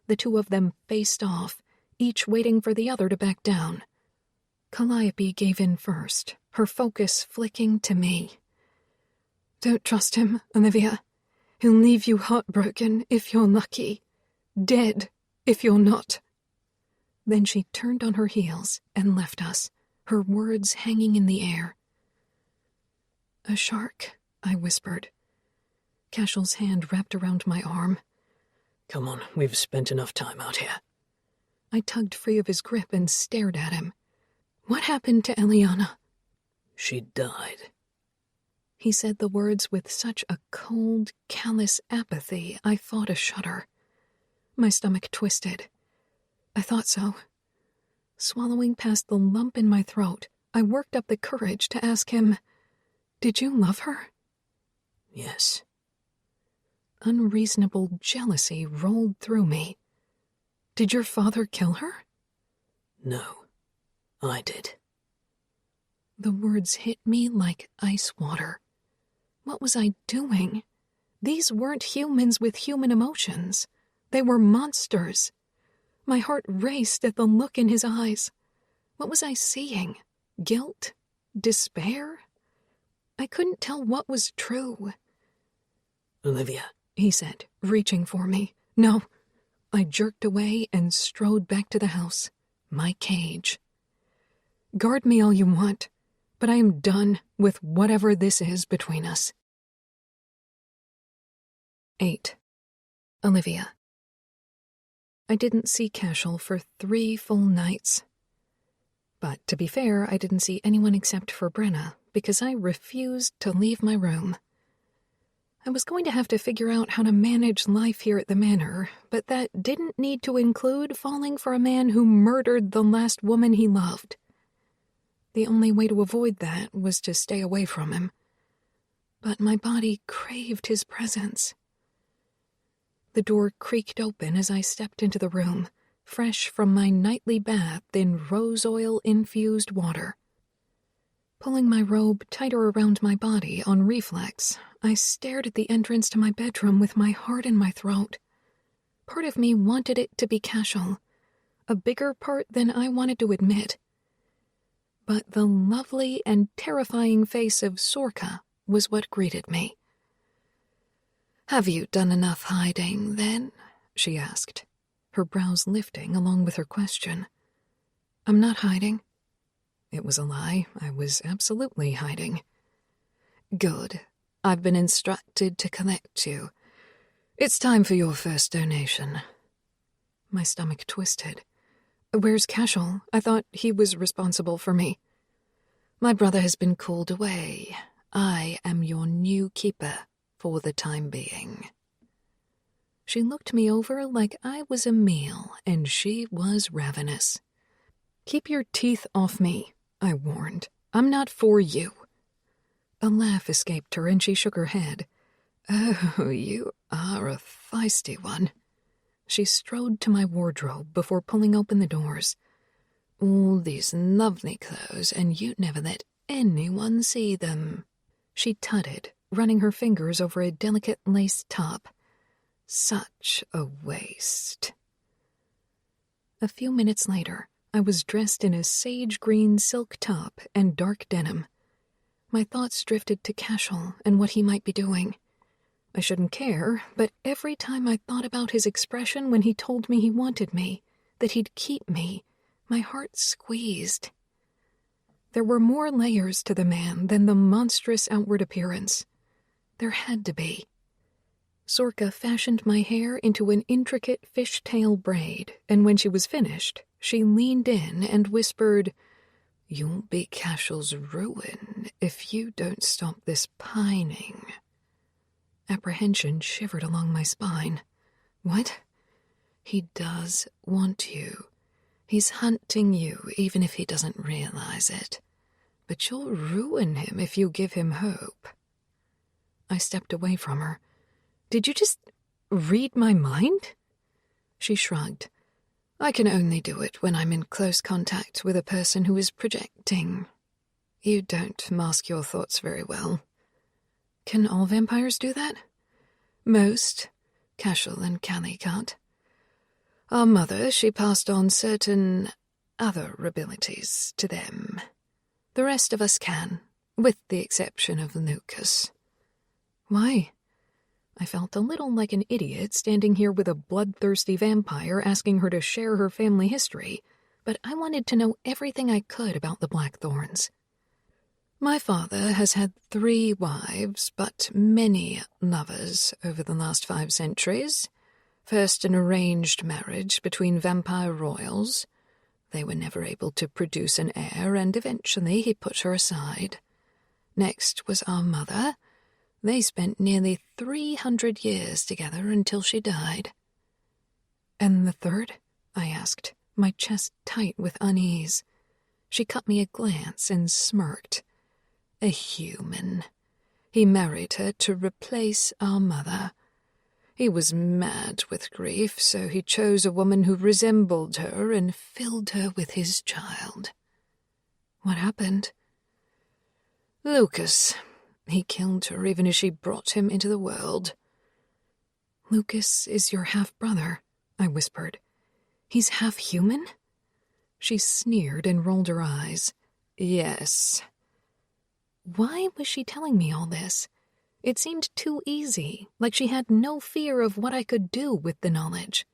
The two of them faced off, each waiting for the other to back down. Calliope gave in first, her focus flicking to me. Don't trust him, Olivia. He'll leave you heartbroken if you're lucky, dead if you're not. Then she turned on her heels and left us, her words hanging in the air. A shark, I whispered. Cashel's hand wrapped around my arm. Come on, we've spent enough time out here. I tugged free of his grip and stared at him. What happened to Eliana? She died. He said the words with such a cold, callous apathy I fought a shudder. My stomach twisted. I thought so. Swallowing past the lump in my throat, I worked up the courage to ask him, Did you love her? Yes. Unreasonable jealousy rolled through me. Did your father kill her? No, I did. The words hit me like ice water. What was I doing? These weren't humans with human emotions. They were monsters. My heart raced at the look in his eyes. What was I seeing? Guilt? Despair? I couldn't tell what was true. Olivia, he said, reaching for me. No. I jerked away and strode back to the house, my cage. Guard me all you want, but I am done with whatever this is between us. 8. Olivia. I didn't see Cashel for 3 full nights. But to be fair, I didn't see anyone except for Brenna, because I refused to leave my room. I was going to have to figure out how to manage life here at the manor, but that didn't need to include falling for a man who murdered the last woman he loved. The only way to avoid that was to stay away from him. But my body craved his presence. The door creaked open as I stepped into the room, fresh from my nightly bath in rose oil-infused water. Pulling my robe tighter around my body on reflex, I stared at the entrance to my bedroom with my heart in my throat. Part of me wanted it to be Cashel, a bigger part than I wanted to admit. But the lovely and terrifying face of Sorka was what greeted me. "Have you done enough hiding, then?" she asked, her brows lifting along with her question. "I'm not hiding." It was a lie. I was absolutely hiding. "Good. I've been instructed to collect you. It's time for your first donation." My stomach twisted. "Where's Cashel? I thought he was responsible for me." "My brother has been called away. I am your new keeper," for the time being. She looked me over like I was a meal, and she was ravenous. "Keep your teeth off me," I warned. "I'm not for you." A laugh escaped her, and she shook her head. "Oh, you are a feisty one." She strode to my wardrobe before pulling open the doors. "All these lovely clothes, and you'd never let anyone see them." She tutted, running her fingers over a delicate lace top. "Such a waste." A few minutes later, I was dressed in a sage-green silk top and dark denim. My thoughts drifted to Cashel and what he might be doing. I shouldn't care, but every time I thought about his expression when he told me he wanted me, that he'd keep me, my heart squeezed. There were more layers to the man than the monstrous outward appearance. There had to be. Sorka fashioned my hair into an intricate fishtail braid, and when she was finished, she leaned in and whispered, "You'll be Cashel's ruin if you don't stop this pining." Apprehension shivered along my spine. What? He does want you. He's hunting you even if he doesn't realize it. But you'll ruin him if you give him hope. I stepped away from her. "Did you just read my mind?" She shrugged. "I can only do it when I'm in close contact with a person who is projecting. You don't mask your thoughts very well." "Can all vampires do that?" "Most. Cashel and Callie can't. Our mother, she passed on certain other abilities to them. The rest of us can, with the exception of Lucas." "Why?" I felt a little like an idiot standing here with a bloodthirsty vampire asking her to share her family history, but I wanted to know everything I could about the Blackthornes. "My father has had 3 wives, but many lovers over the last 5 centuries. First an arranged marriage between vampire royals. They were never able to produce an heir, and eventually he put her aside. Next was our mother. They spent nearly 300 years together until she died." "And the third?" I asked, my chest tight with unease. She cut me a glance and smirked. "A human. He married her to replace our mother. He was mad with grief, so he chose a woman who resembled her and filled her with his child." "What happened?" "Lucas. He killed her even as she brought him into the world." "Lucas is your half-brother," I whispered. "He's half-human?" She sneered and rolled her eyes. "Yes." Why was she telling me all this? It seemed too easy, like she had no fear of what I could do with the knowledge.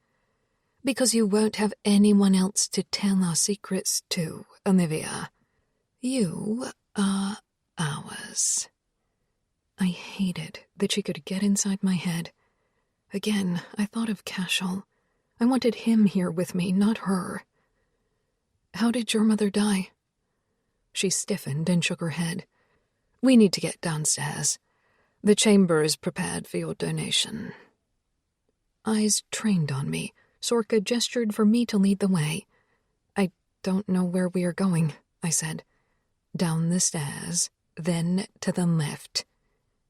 "Because you won't have anyone else to tell our secrets to, Olivia. You are ours." I hated that she could get inside my head. Again, I thought of Cashel. I wanted him here with me, not her. "How did your mother die?" She stiffened and shook her head. "We need to get downstairs. The chamber is prepared for your donation." Eyes trained on me, Sorka gestured for me to lead the way. "I don't know where we are going," I said. "Down the stairs, then to the left.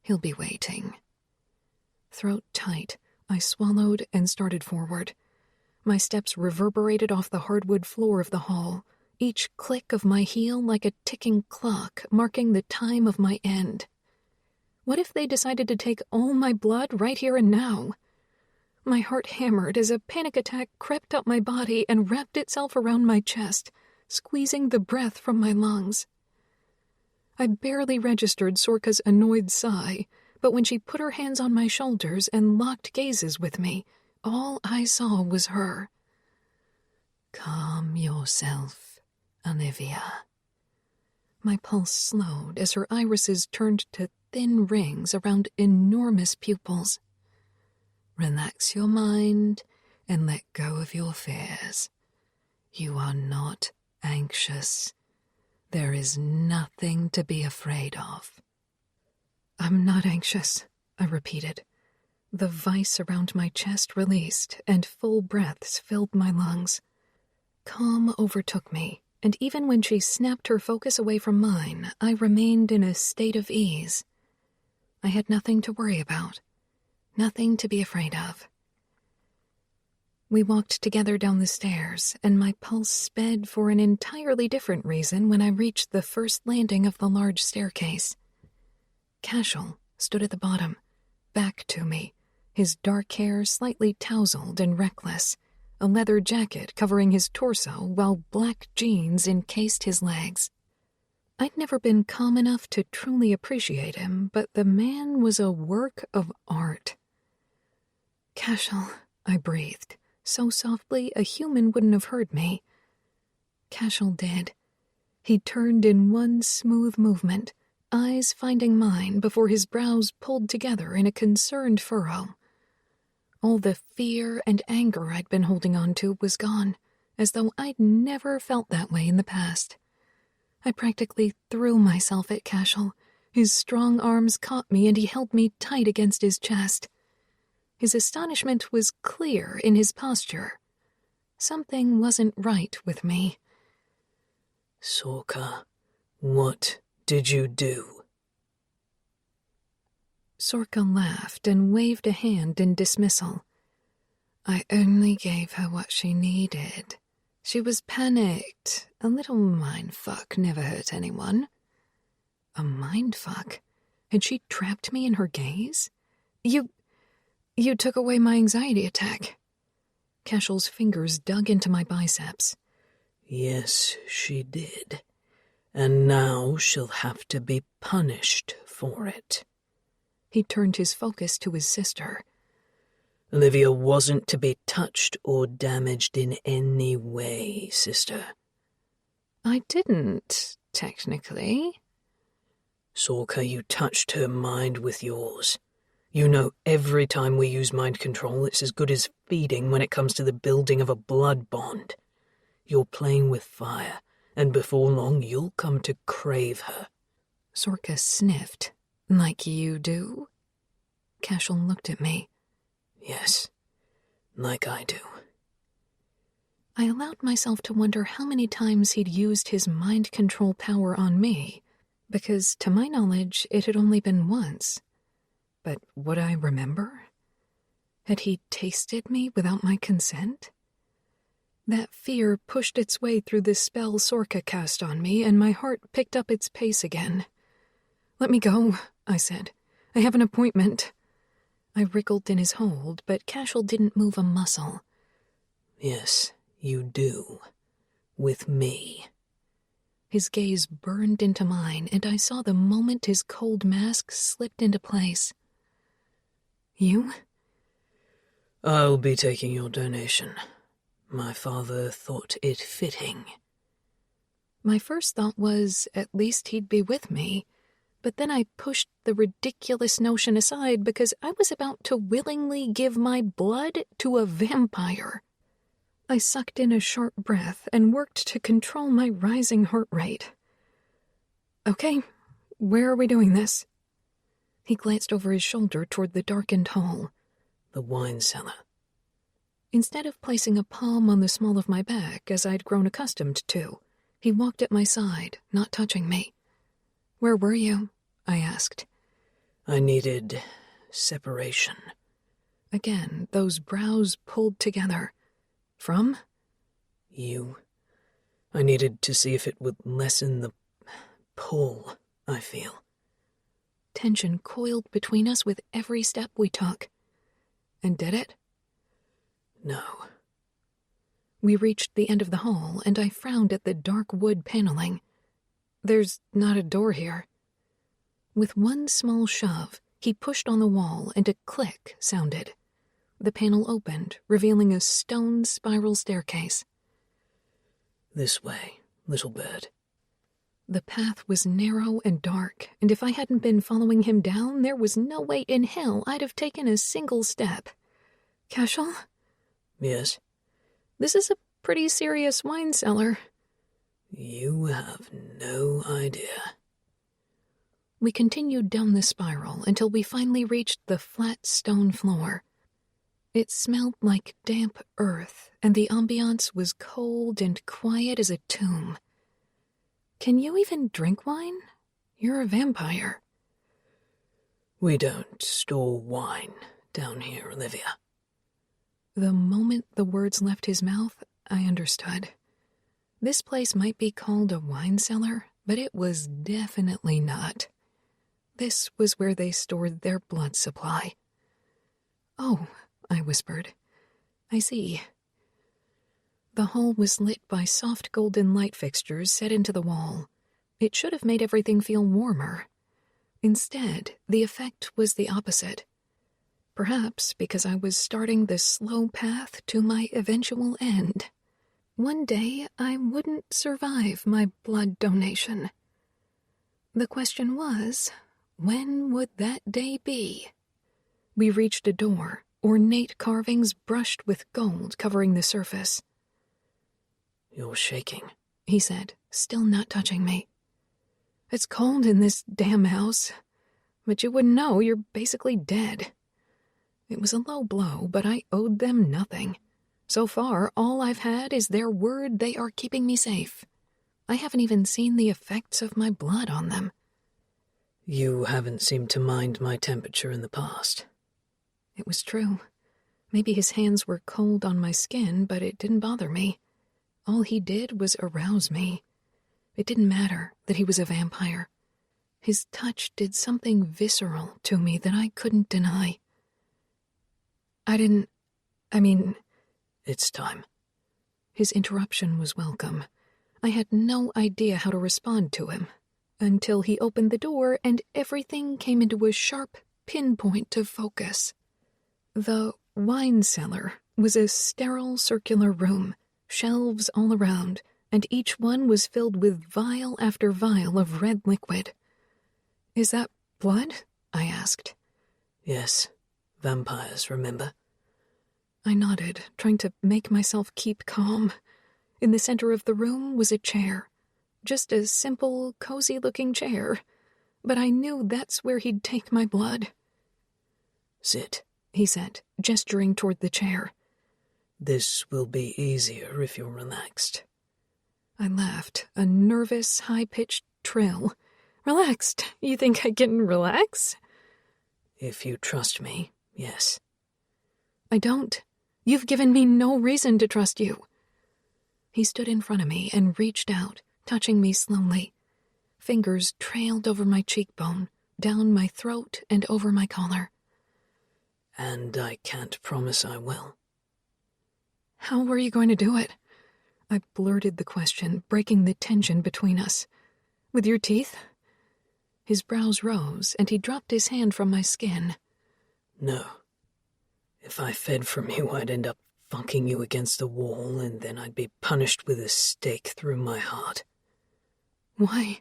He'll be waiting." Throat tight, I swallowed and started forward. My steps reverberated off the hardwood floor of the hall, each click of my heel like a ticking clock marking the time of my end. What if they decided to take all my blood right here and now? My heart hammered as a panic attack crept up my body and wrapped itself around my chest, squeezing the breath from my lungs. I barely registered Sorka's annoyed sigh, but when she put her hands on my shoulders and locked gazes with me, all I saw was her. "Calm yourself, Olivia." My pulse slowed as her irises turned to thin rings around enormous pupils. "Relax your mind and let go of your fears. You are not anxious. There is nothing to be afraid of." "I'm not anxious," I repeated. The vice around my chest released, and full breaths filled my lungs. Calm overtook me, and even when she snapped her focus away from mine, I remained in a state of ease. I had nothing to worry about, nothing to be afraid of. We walked together down the stairs, and my pulse sped for an entirely different reason when I reached the first landing of the large staircase. Cashel stood at the bottom, back to me, his dark hair slightly tousled and reckless, a leather jacket covering his torso while black jeans encased his legs. I'd never been calm enough to truly appreciate him, but the man was a work of art. "Cashel," I breathed, so softly a human wouldn't have heard me. Cashel did. He turned in one smooth movement, eyes finding mine before his brows pulled together in a concerned furrow. All the fear and anger I'd been holding on to was gone, as though I'd never felt that way in the past. I practically threw myself at Cashel. His strong arms caught me and he held me tight against his chest. His astonishment was clear in his posture. Something wasn't right with me. "Sorka, what did you do?" Sorka laughed and waved a hand in dismissal. "I only gave her what she needed. She was panicked. A little mindfuck never hurt anyone." A mindfuck? Had she trapped me in her gaze? You took away my anxiety attack." Cashel's fingers dug into my biceps. "Yes, she did. And now she'll have to be punished for it." He turned his focus to his sister. "Olivia wasn't to be touched or damaged in any way, sister." "I didn't, technically." "Sorka, you touched her mind with yours. You know every time we use mind control, it's as good as feeding when it comes to the building of a blood bond. You're playing with fire, and before long you'll come to crave her." Sorka sniffed. "Like you do?" Cashel looked at me. "Yes, like I do." I allowed myself to wonder how many times he'd used his mind control power on me, because to my knowledge it had only been once. But would I remember? Had he tasted me without my consent? That fear pushed its way through the spell Sorka cast on me, and my heart picked up its pace again. "Let me go," I said. "I have an appointment." I wriggled in his hold, but Cashel didn't move a muscle. "Yes, you do. With me." His gaze burned into mine, and I saw the moment his cold mask slipped into place. "You?" "I'll be taking your donation. My father thought it fitting." My first thought was, at least he'd be with me, but then I pushed the ridiculous notion aside because I was about to willingly give my blood to a vampire. I sucked in a sharp breath and worked to control my rising heart rate. "Okay, where are we doing this?" He glanced over his shoulder toward the darkened hall. "The wine cellar." Instead of placing a palm on the small of my back, as I'd grown accustomed to, he walked at my side, not touching me. "Where were you?" I asked. "I needed separation." Again, those brows pulled together. "From?" "You. I needed to see if it would lessen the pull I feel." Tension coiled between us with every step we took. And did it? "No." We reached the end of the hall, and I frowned at the dark wood paneling. "There's not a door here." With one small shove, he pushed on the wall, and a click sounded. The panel opened, revealing a stone spiral staircase. "This way, little bird." The path was narrow and dark, and if I hadn't been following him down, there was no way in hell I'd have taken a single step. "Cashel?" "Yes?" "This is a pretty serious wine cellar." "You have no idea." We continued down the spiral until we finally reached the flat stone floor. It smelled like damp earth, and the ambiance was cold and quiet as a tomb. Can you even drink wine? You're a vampire. We don't store wine down here, Olivia. The moment the words left his mouth, I understood. This place might be called a wine cellar, but it was definitely not. This was where they stored their blood supply. Oh, I whispered. I see. The hall was lit by soft golden light fixtures set into the wall. It should have made everything feel warmer. Instead, the effect was the opposite. Perhaps because I was starting the slow path to my eventual end. One day, I wouldn't survive my blood donation. The question was, when would that day be? We reached a door, ornate carvings brushed with gold covering the surface. You're shaking, he said, still not touching me. It's cold in this damn house, but you wouldn't know, you're basically dead. It was a low blow, but I owed them nothing. So far, all I've had is their word they are keeping me safe. I haven't even seen the effects of my blood on them. You haven't seemed to mind my temperature in the past. It was true. Maybe his hands were cold on my skin, but it didn't bother me. All he did was arouse me. It didn't matter that he was a vampire. His touch did something visceral to me that I couldn't deny. It's time. His interruption was welcome. I had no idea how to respond to him, until he opened the door and everything came into a sharp pinpoint of focus. The wine cellar was a sterile circular room, shelves all around, and each one was filled with vial after vial of red liquid. Is that blood? I asked. Yes, vampires, remember? I nodded, trying to make myself keep calm. In the center of the room was a chair. Just a simple, cozy-looking chair. But I knew that's where he'd take my blood. Sit, he said, gesturing toward the chair. This will be easier if you're relaxed. I laughed, a nervous, high-pitched trill. Relaxed? You think I can relax? If you trust me, yes. I don't. You've given me no reason to trust you. He stood in front of me and reached out, touching me slowly. Fingers trailed over my cheekbone, down my throat and over my collar. And I can't promise I will. How were you going to do it? I blurted the question, breaking the tension between us. With your teeth? His brows rose, and he dropped his hand from my skin. No. If I fed from you, I'd end up funking you against the wall, and then I'd be punished with a stake through my heart. Why?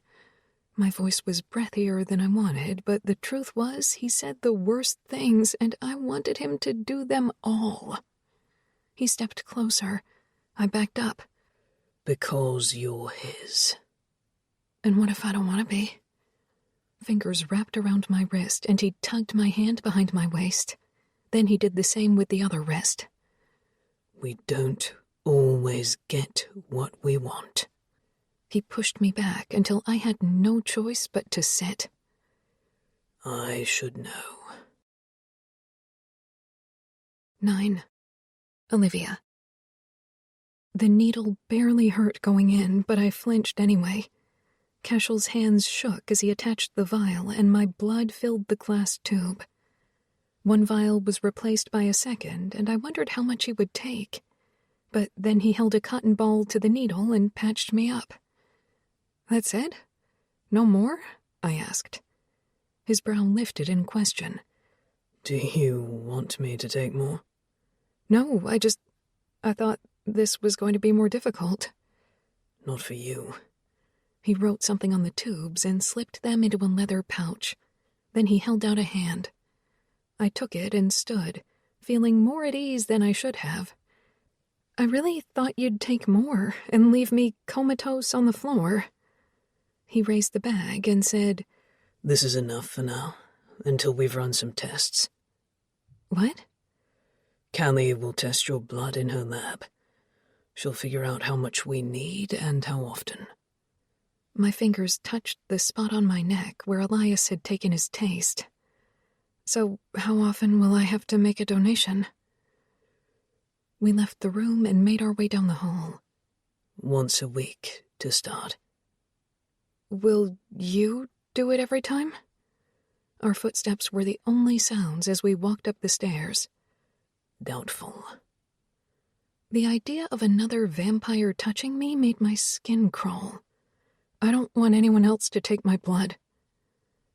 My voice was breathier than I wanted, but the truth was he said the worst things, and I wanted him to do them all. He stepped closer. I backed up. Because you're his. And what if I don't want to be? Fingers wrapped around my wrist, and he tugged my hand behind my waist. Then he did the same with the other wrist. We don't always get what we want. He pushed me back until I had no choice but to sit. I should know. 9. Olivia. The needle barely hurt going in, but I flinched anyway. Cashel's hands shook as he attached the vial, and my blood filled the glass tube. One vial was replaced by a second, and I wondered how much he would take. But then he held a cotton ball to the needle and patched me up. That's it? No more? I asked. His brow lifted in question. Do you want me to take more? No, I thought this was going to be more difficult. Not for you. He wrote something on the tubes and slipped them into a leather pouch. Then he held out a hand. I took it and stood, feeling more at ease than I should have. I really thought you'd take more and leave me comatose on the floor. He raised the bag and said, This is enough for now, until we've run some tests. What? Callie will test your blood in her lab. She'll figure out how much we need and how often. My fingers touched the spot on my neck where Elias had taken his taste. So how often will I have to make a donation? We left the room and made our way down the hall. Once a week, to start. Will you do it every time? Our footsteps were the only sounds as we walked up the stairs. Doubtful. The idea of another vampire touching me made my skin crawl. I don't want anyone else to take my blood.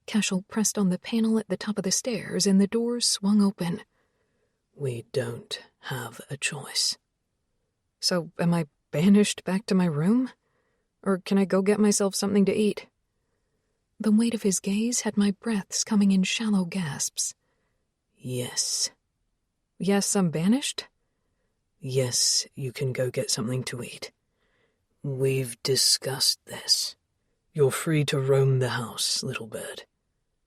Cashel pressed on the panel at the top of the stairs and the door swung open. We don't have a choice. So am I banished back to my room? Or can I go get myself something to eat? The weight of his gaze had my breaths coming in shallow gasps. Yes. Yes, I'm banished? Yes, you can go get something to eat. We've discussed this. You're free to roam the house, little bird.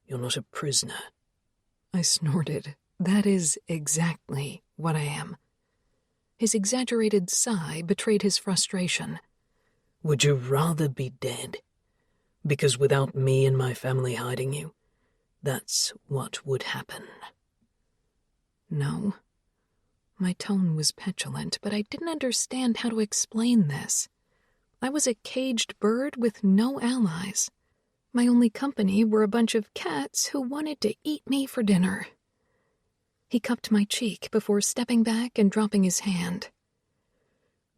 You're not a prisoner. I snorted. That is exactly what I am. His exaggerated sigh betrayed his frustration. Would you rather be dead? Because without me and my family hiding you, that's what would happen. No. My tone was petulant, but I didn't understand how to explain this. I was a caged bird with no allies. My only company were a bunch of cats who wanted to eat me for dinner. He cupped my cheek before stepping back and dropping his hand.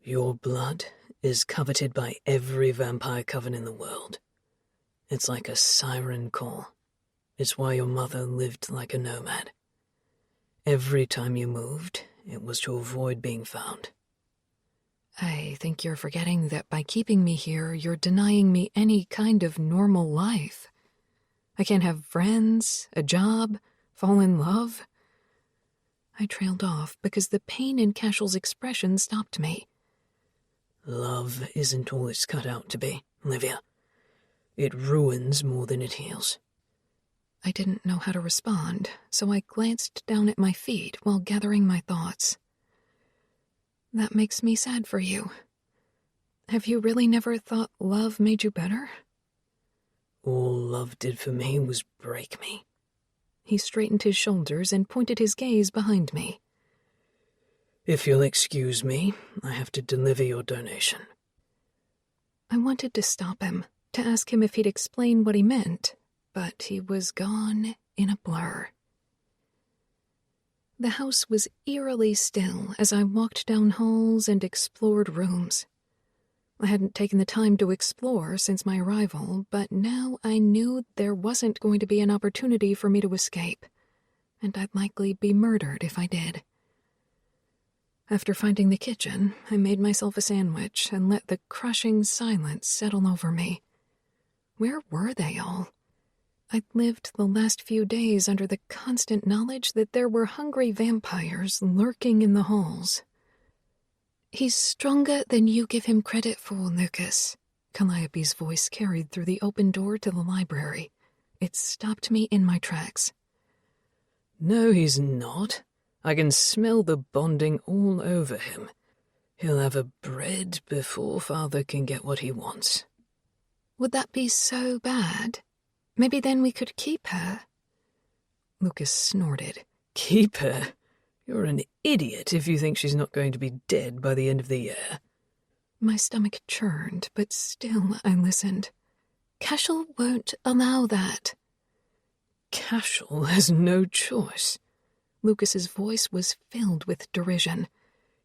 Your blood is coveted by every vampire coven in the world. It's like a siren call. It's why your mother lived like a nomad. Every time you moved, it was to avoid being found. I think you're forgetting that by keeping me here, you're denying me any kind of normal life. I can't have friends, a job, fall in love. I trailed off because the pain in Cashel's expression stopped me. Love isn't all it's cut out to be, Olivia. It ruins more than it heals. I didn't know how to respond, so I glanced down at my feet while gathering my thoughts. That makes me sad for you. Have you really never thought love made you better? All love did for me was break me. He straightened his shoulders and pointed his gaze behind me. If you'll excuse me, I have to deliver your donation. I wanted to stop him, to ask him if he'd explain what he meant, but he was gone in a blur. The house was eerily still as I walked down halls and explored rooms. I hadn't taken the time to explore since my arrival, but now I knew there wasn't going to be an opportunity for me to escape, and I'd likely be murdered if I did. After finding the kitchen, I made myself a sandwich and let the crushing silence settle over me. Where were they all? I'd lived the last few days under the constant knowledge that there were hungry vampires lurking in the halls. He's stronger than you give him credit for, Lucas. Calliope's voice carried through the open door to the library. It stopped me in my tracks. No, he's not. I can smell the bonding all over him. He'll have a bread before Father can get what he wants. Would that be so bad? Maybe then we could keep her. Lucas snorted. Keep her? You're an idiot if you think she's not going to be dead by the end of the year. My stomach churned, but still I listened. Cashel won't allow that. Cashel has no choice. Lucas's voice was filled with derision.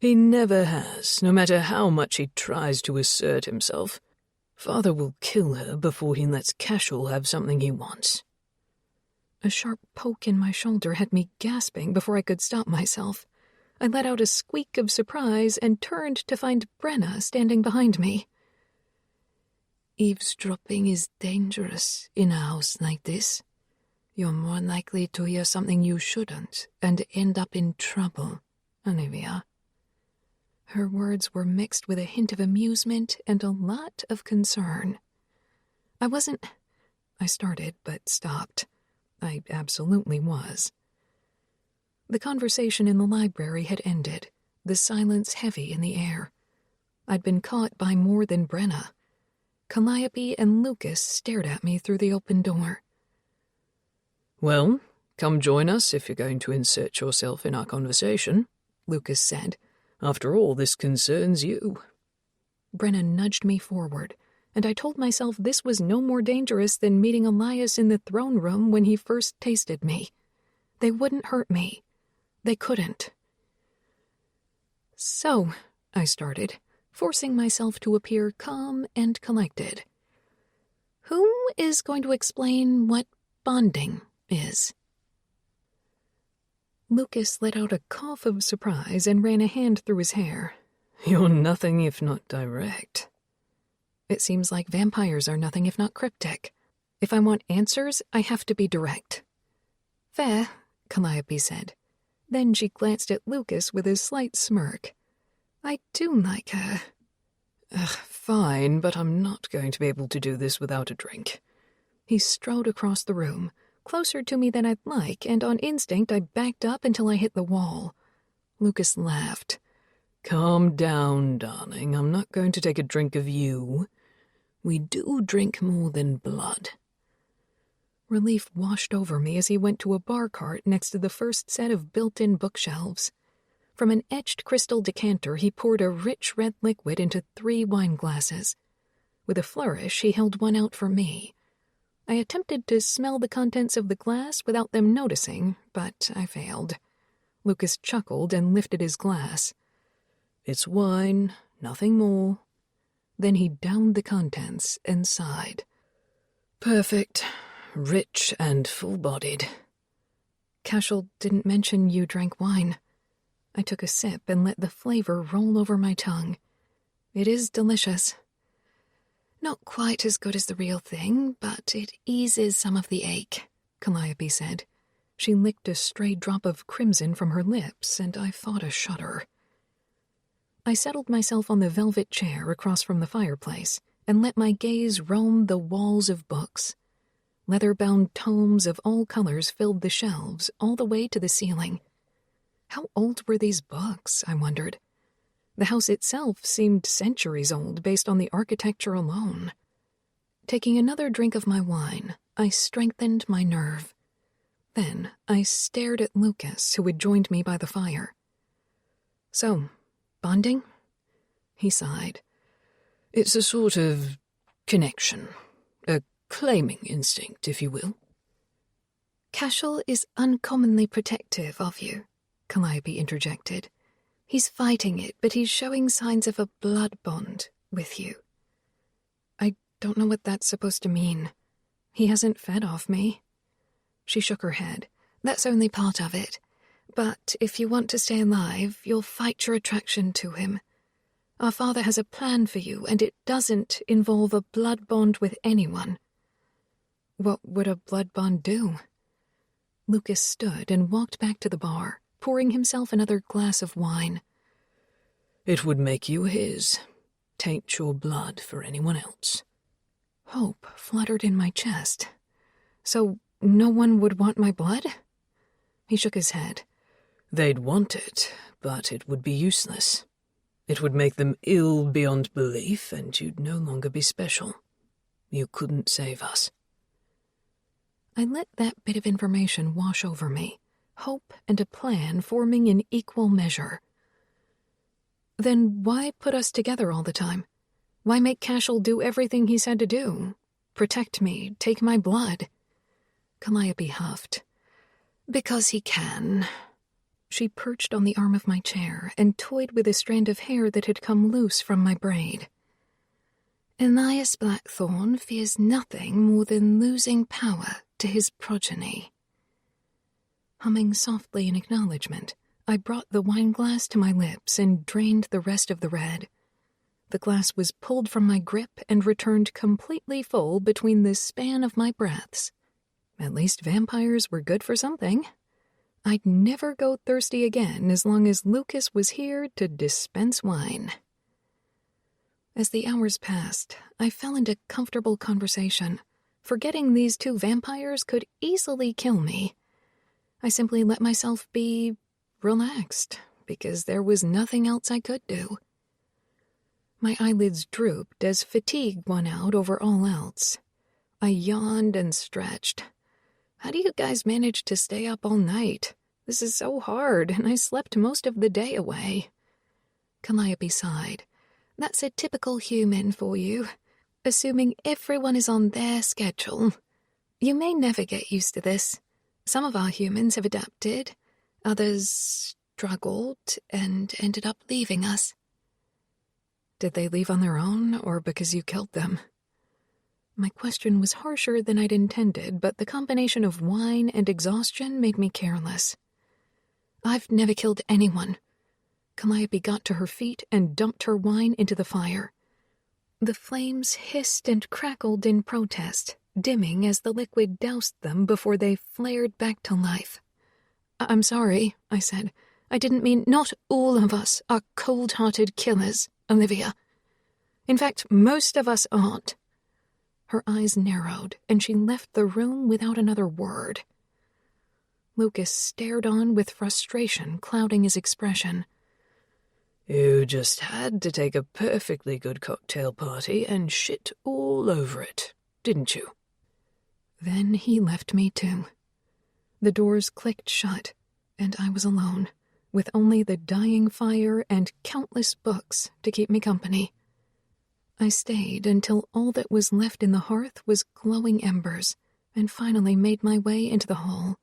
He never has, no matter how much he tries to assert himself. Father will kill her before he lets Cashel have something he wants. A sharp poke in my shoulder had me gasping before I could stop myself. I let out a squeak of surprise and turned to find Brenna standing behind me. Eavesdropping is dangerous in a house like this. You're more likely to hear something you shouldn't and end up in trouble, Olivia. Her words were mixed with a hint of amusement and a lot of concern. I wasn't I started, but stopped. I absolutely was. The conversation in the library had ended, the silence heavy in the air. I'd been caught by more than Brenna. Calliope and Lucas stared at me through the open door. "Well, come join us if you're going to insert yourself in our conversation," Lucas said. "After all, this concerns you." Brenna nudged me forward, and I told myself this was no more dangerous than meeting Elias in the throne room when he first tasted me. They wouldn't hurt me. They couldn't. "So," I started, forcing myself to appear calm and collected. "Who is going to explain what bonding is?" Lucas let out a cough of surprise and ran a hand through his hair. "You're nothing if not direct." "It seems like vampires are nothing if not cryptic. If I want answers, I have to be direct." "Fair," Calliope said. Then she glanced at Lucas with a slight smirk. "I do like her." Fine, but I'm not going to be able to do this without a drink." He strode across the room, closer to me than I'd like, and on instinct I backed up until I hit the wall. Lucas laughed. "Calm down, darling. I'm not going to take a drink of you. We do drink more than blood." Relief washed over me as he went to a bar cart next to the first set of built-in bookshelves. From an etched crystal decanter, he poured a rich red liquid into 3 wine glasses. With a flourish, he held one out for me. I attempted to smell the contents of the glass without them noticing, but I failed. Lucas chuckled and lifted his glass. "It's wine, nothing more." Then he downed the contents and sighed. "Perfect. Rich and full-bodied." "Cashel didn't mention you drank wine." I took a sip and let the flavor roll over my tongue. It is delicious. "Not quite as good as the real thing, but it eases some of the ache," Calliope said. She licked a stray drop of crimson from her lips, and I fought a shudder. I settled myself on the velvet chair across from the fireplace and let my gaze roam the walls of books. Leather-bound tomes of all colors filled the shelves all the way to the ceiling. How old were these books, I wondered. The house itself seemed centuries old based on the architecture alone. Taking another drink of my wine, I strengthened my nerve. Then I stared at Lucas, who had joined me by the fire. "So, bonding?" He sighed. "It's a sort of connection. A claiming instinct, if you will." "Cashel is uncommonly protective of you," Calliope interjected. "He's fighting it, but he's showing signs of a blood bond with you." "I don't know what that's supposed to mean. He hasn't fed off me." She shook her head. "That's only part of it. But if you want to stay alive, you'll fight your attraction to him. Our father has a plan for you, and it doesn't involve a blood bond with anyone." "What would a blood bond do?" Lucas stood and walked back to the bar, pouring himself another glass of wine. "It would make you his. Taint your blood for anyone else." Hope fluttered in my chest. "So no one would want my blood?" He shook his head. "They'd want it, but it would be useless. It would make them ill beyond belief, and you'd no longer be special. You couldn't save us." I let that bit of information wash over me, hope and a plan forming in equal measure. "Then why put us together all the time? Why make Cashel do everything he said to do? Protect me, take my blood?" Calliope huffed. "Because he can." She perched on the arm of my chair and toyed with a strand of hair that had come loose from my braid. "Elias Blackthorne fears nothing more than losing power to his progeny." Humming softly in acknowledgement, I brought the wineglass to my lips and drained the rest of the red. The glass was pulled from my grip and returned completely full between the span of my breaths. At least vampires were good for something. I'd never go thirsty again as long as Lucas was here to dispense wine. As the hours passed, I fell into comfortable conversation, forgetting these 2 vampires could easily kill me. I simply let myself be relaxed, because there was nothing else I could do. My eyelids drooped as fatigue won out over all else. I yawned and stretched. How do you guys manage to stay up all night? This is so hard, and I slept most of the day away. Calliope sighed. That's a typical human for you, assuming everyone is on their schedule. You may never get used to this. Some of our humans have adapted. Others struggled and ended up leaving us. Did they leave on their own, or because you killed them? My question was harsher than I'd intended, but the combination of wine and exhaustion made me careless. I've never killed anyone. Calliope got to her feet and dumped her wine into the fire. The flames hissed and crackled in protest, dimming as the liquid doused them before they flared back to life. I'm sorry, I said. I didn't mean not all of us are cold-hearted killers, Olivia. In fact, most of us aren't. Her eyes narrowed, and she left the room without another word. Lucas stared on with frustration clouding his expression. You just had to take a perfectly good cocktail party and shit all over it, didn't you? Then he left me too. The doors clicked shut, and I was alone, with only the dying fire and countless books to keep me company. I stayed until all that was left in the hearth was glowing embers, and finally made my way into the hall.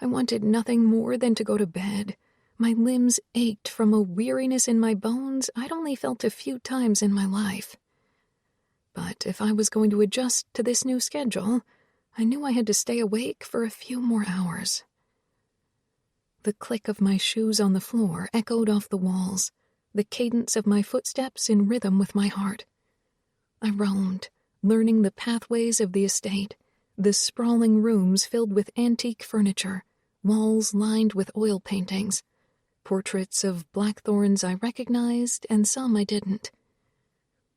I wanted nothing more than to go to bed. My limbs ached from a weariness in my bones I'd only felt a few times in my life. But if I was going to adjust to this new schedule, I knew I had to stay awake for a few more hours. The click of my shoes on the floor echoed off the walls, the cadence of my footsteps in rhythm with my heart. I roamed, learning the pathways of the estate, the sprawling rooms filled with antique furniture, walls lined with oil paintings, portraits of Blackthorns I recognized and some I didn't.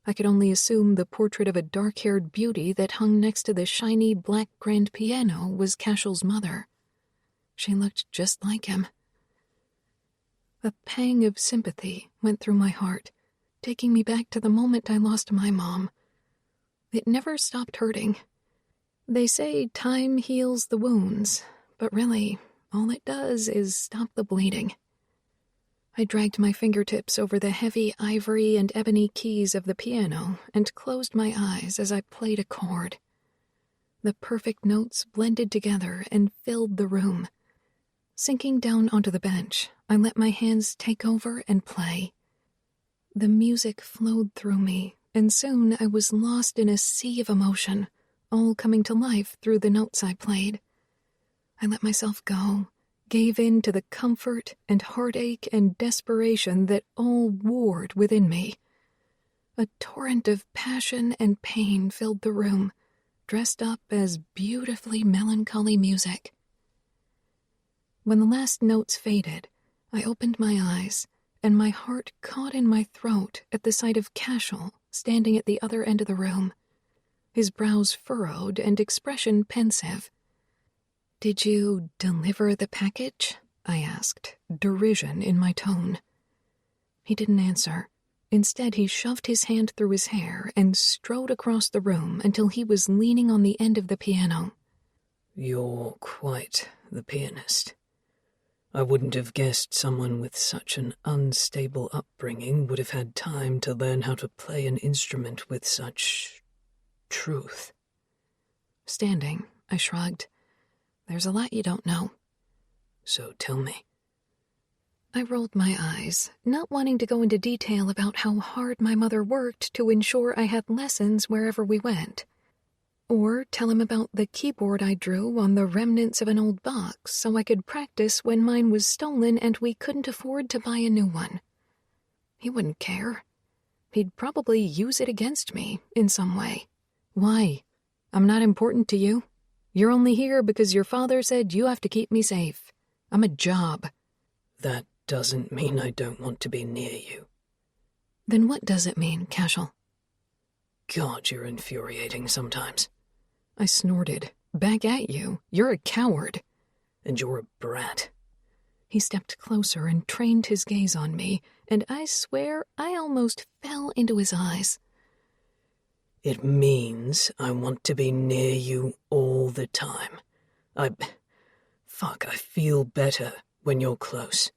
I could only assume the portrait of a dark-haired beauty that hung next to the shiny black grand piano was Cashel's mother. She looked just like him. A pang of sympathy went through my heart, taking me back to the moment I lost my mom. It never stopped hurting. They say time heals the wounds, but really, all it does is stop the bleeding. I dragged my fingertips over the heavy ivory and ebony keys of the piano and closed my eyes as I played a chord. The perfect notes blended together and filled the room. Sinking down onto the bench, I let my hands take over and play. The music flowed through me, and soon I was lost in a sea of emotion, all coming to life through the notes I played. I let myself go, gave in to the comfort and heartache and desperation that all warred within me. A torrent of passion and pain filled the room, dressed up as beautifully melancholy music. When the last notes faded, I opened my eyes, and my heart caught in my throat at the sight of Cashel standing at the other end of the room, his brows furrowed and expression pensive. "Did you deliver the package?" I asked, derision in my tone. He didn't answer. Instead, he shoved his hand through his hair and strode across the room until he was leaning on the end of the piano. You're quite the pianist. I wouldn't have guessed someone with such an unstable upbringing would have had time to learn how to play an instrument with such truth. Standing, I shrugged. There's a lot you don't know. So tell me. I rolled my eyes, not wanting to go into detail about how hard my mother worked to ensure I had lessons wherever we went. Or tell him about the keyboard I drew on the remnants of an old box so I could practice when mine was stolen and we couldn't afford to buy a new one. He wouldn't care. He'd probably use it against me in some way. Why? I'm not important to you. You're only here because your father said you have to keep me safe. I'm a job. That doesn't mean I don't want to be near you. Then what does it mean, Cashel? God, you're infuriating sometimes. I snorted. Back at you. You're a coward. And you're a brat. He stepped closer and trained his gaze on me, and I swear I almost fell into his eyes. It means I want to be near you all the time. I feel better when you're close.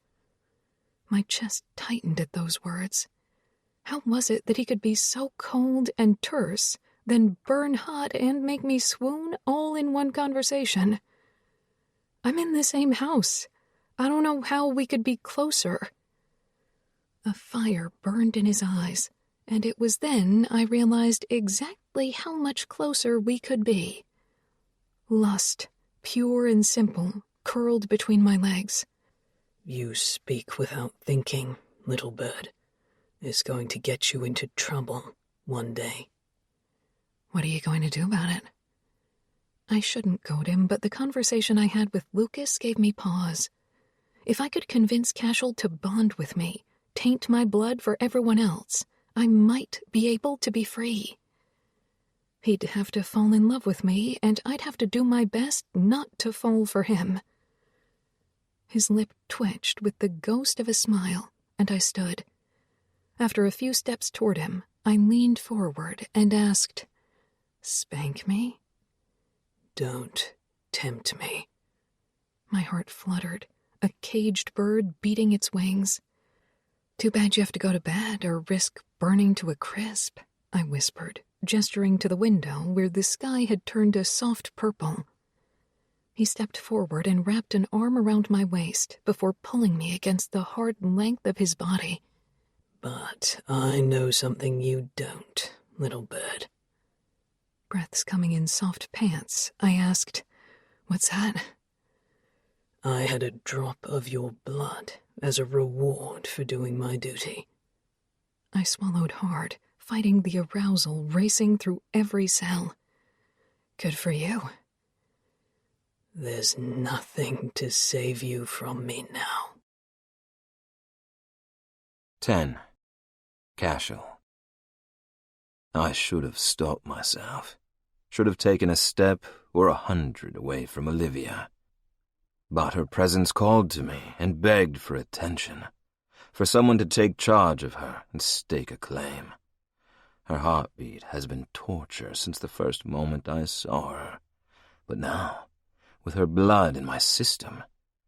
My chest tightened at those words. How was it that he could be so cold and terse, then burn hot and make me swoon all in one conversation? I'm in the same house. I don't know how we could be closer. A fire burned in his eyes, and it was then I realized exactly how much closer we could be. Lust, pure and simple, curled between my legs. You speak without thinking, little bird. It's going to get you into trouble one day. What are you going to do about it? I shouldn't goad him, but the conversation I had with Lucas gave me pause. If I could convince Cashel to bond with me, taint my blood for everyone else, I might be able to be free. He'd have to fall in love with me, and I'd have to do my best not to fall for him. His lip twitched with the ghost of a smile, and I stood. After a few steps toward him, I leaned forward and asked, "Spank me?" Don't tempt me. My heart fluttered, a caged bird beating its wings. Too bad you have to go to bed or risk burning to a crisp, I whispered, gesturing to the window where the sky had turned a soft purple. He stepped forward and wrapped an arm around my waist before pulling me against the hard length of his body. But I know something you don't, little bird. Breaths coming in soft pants, I asked, "What's that?" I had a drop of your blood as a reward for doing my duty. I swallowed hard, fighting the arousal racing through every cell. Good for you. There's nothing to save you from me now. 10. Cashel. I should have stopped myself. Should have taken a step or 100 away from Olivia. But her presence called to me and begged for attention, for someone to take charge of her and stake a claim. Her heartbeat has been torture since the first moment I saw her. But now, with her blood in my system,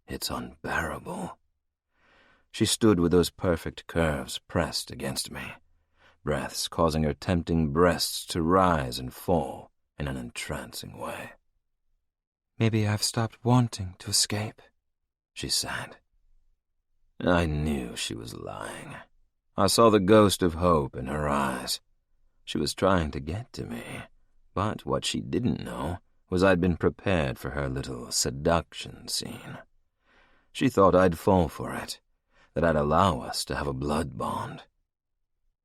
it's unbearable. She stood with those perfect curves pressed against me, breaths causing her tempting breasts to rise and fall in an entrancing way. "Maybe I've stopped wanting to escape," she said. I knew she was lying. I saw the ghost of hope in her eyes. She was trying to get to me, but what she didn't know was I'd been prepared for her little seduction scene. She thought I'd fall for it, that I'd allow us to have a blood bond.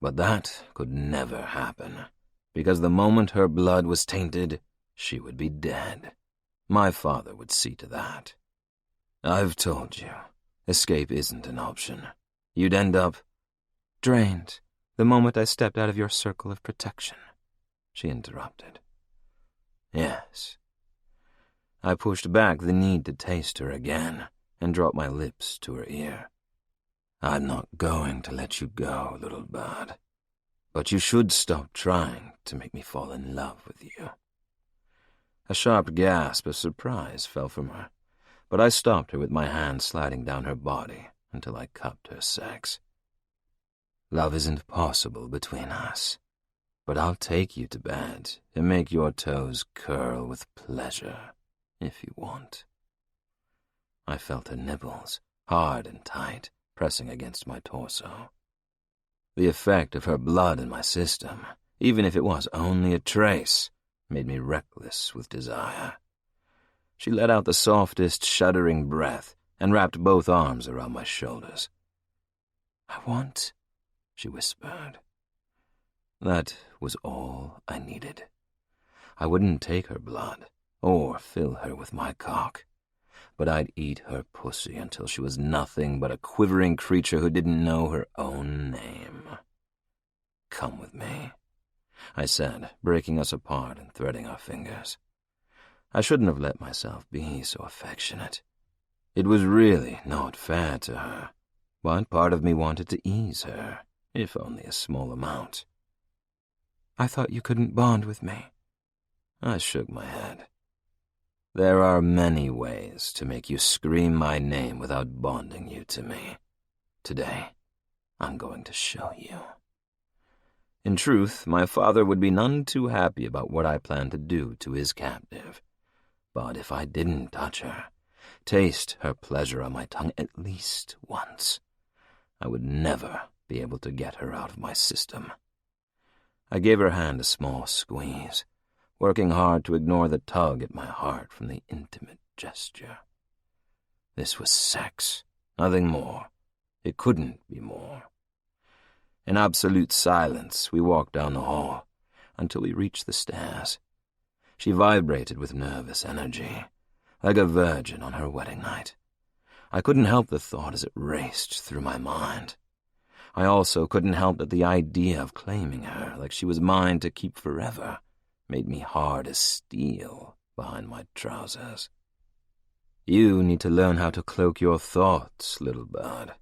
But that could never happen, because the moment her blood was tainted, she would be dead. My father would see to that. I've told you, escape isn't an option. You'd end up drained the moment I stepped out of your circle of protection, she interrupted. Yes. I pushed back the need to taste her again and dropped my lips to her ear. I'm not going to let you go, little bird, but you should stop trying to make me fall in love with you. A sharp gasp of surprise fell from her, but I stopped her with my hand sliding down her body until I cupped her sex. Love isn't possible between us, but I'll take you to bed and make your toes curl with pleasure, if you want. I felt her nipples, hard and tight, pressing against my torso. The effect of her blood in my system, even if it was only a trace, made me reckless with desire. She let out the softest, shuddering breath and wrapped both arms around my shoulders. "I want," she whispered. That was all I needed. I wouldn't take her blood or fill her with my cock, but I'd eat her pussy until she was nothing but a quivering creature who didn't know her own name. "Come with me," I said, breaking us apart and threading our fingers. I shouldn't have let myself be so affectionate. It was really not fair to her, but part of me wanted to ease her, if only a small amount. I thought you couldn't bond with me. I shook my head. There are many ways to make you scream my name without bonding you to me. Today, I'm going to show you. In truth, my father would be none too happy about what I planned to do to his captive. But if I didn't touch her, taste her pleasure on my tongue at least once, I would never be able to get her out of my system. I gave her hand a small squeeze, working hard to ignore the tug at my heart from the intimate gesture. This was sex, nothing more. It couldn't be more. In absolute silence, we walked down the hall until we reached the stairs. She vibrated with nervous energy, like a virgin on her wedding night. I couldn't help the thought as it raced through my mind. I also couldn't help that the idea of claiming her like she was mine to keep forever made me hard as steel behind my trousers. You need to learn how to cloak your thoughts, little bird.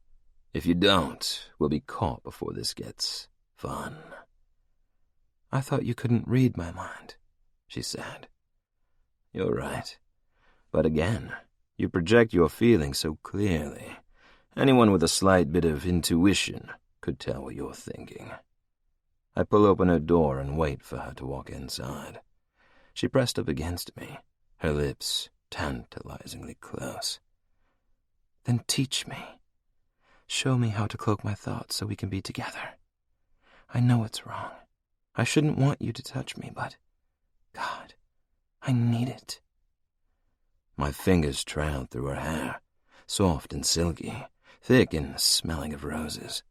If you don't, we'll be caught before this gets fun. I thought you couldn't read my mind, she said. You're right. But again, you project your feelings so clearly. Anyone with a slight bit of intuition could tell what you're thinking. I pull open her door and wait for her to walk inside. She pressed up against me, her lips tantalizingly close. Then teach me. Show me how to cloak my thoughts so we can be together. I know it's wrong. I shouldn't want you to touch me, but, God, I need it. My fingers trailed through her hair, soft and silky, thick and smelling of roses.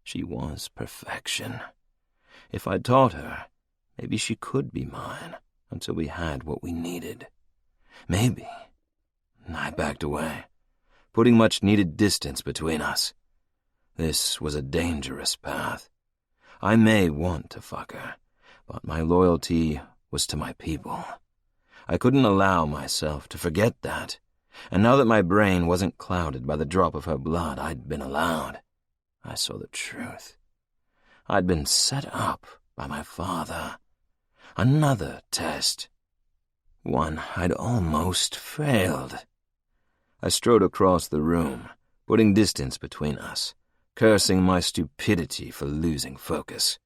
She was perfection. If I taught her, maybe she could be mine until we had what we needed. Maybe. I backed away, putting much-needed distance between us. This was a dangerous path. I may want to fuck her, but my loyalty was to my people. I couldn't allow myself to forget that, and now that my brain wasn't clouded by the drop of her blood I'd been allowed, I saw the truth. I'd been set up by my father. Another test. One I'd almost failed. I strode across the room, putting distance between us, cursing my stupidity for losing focus.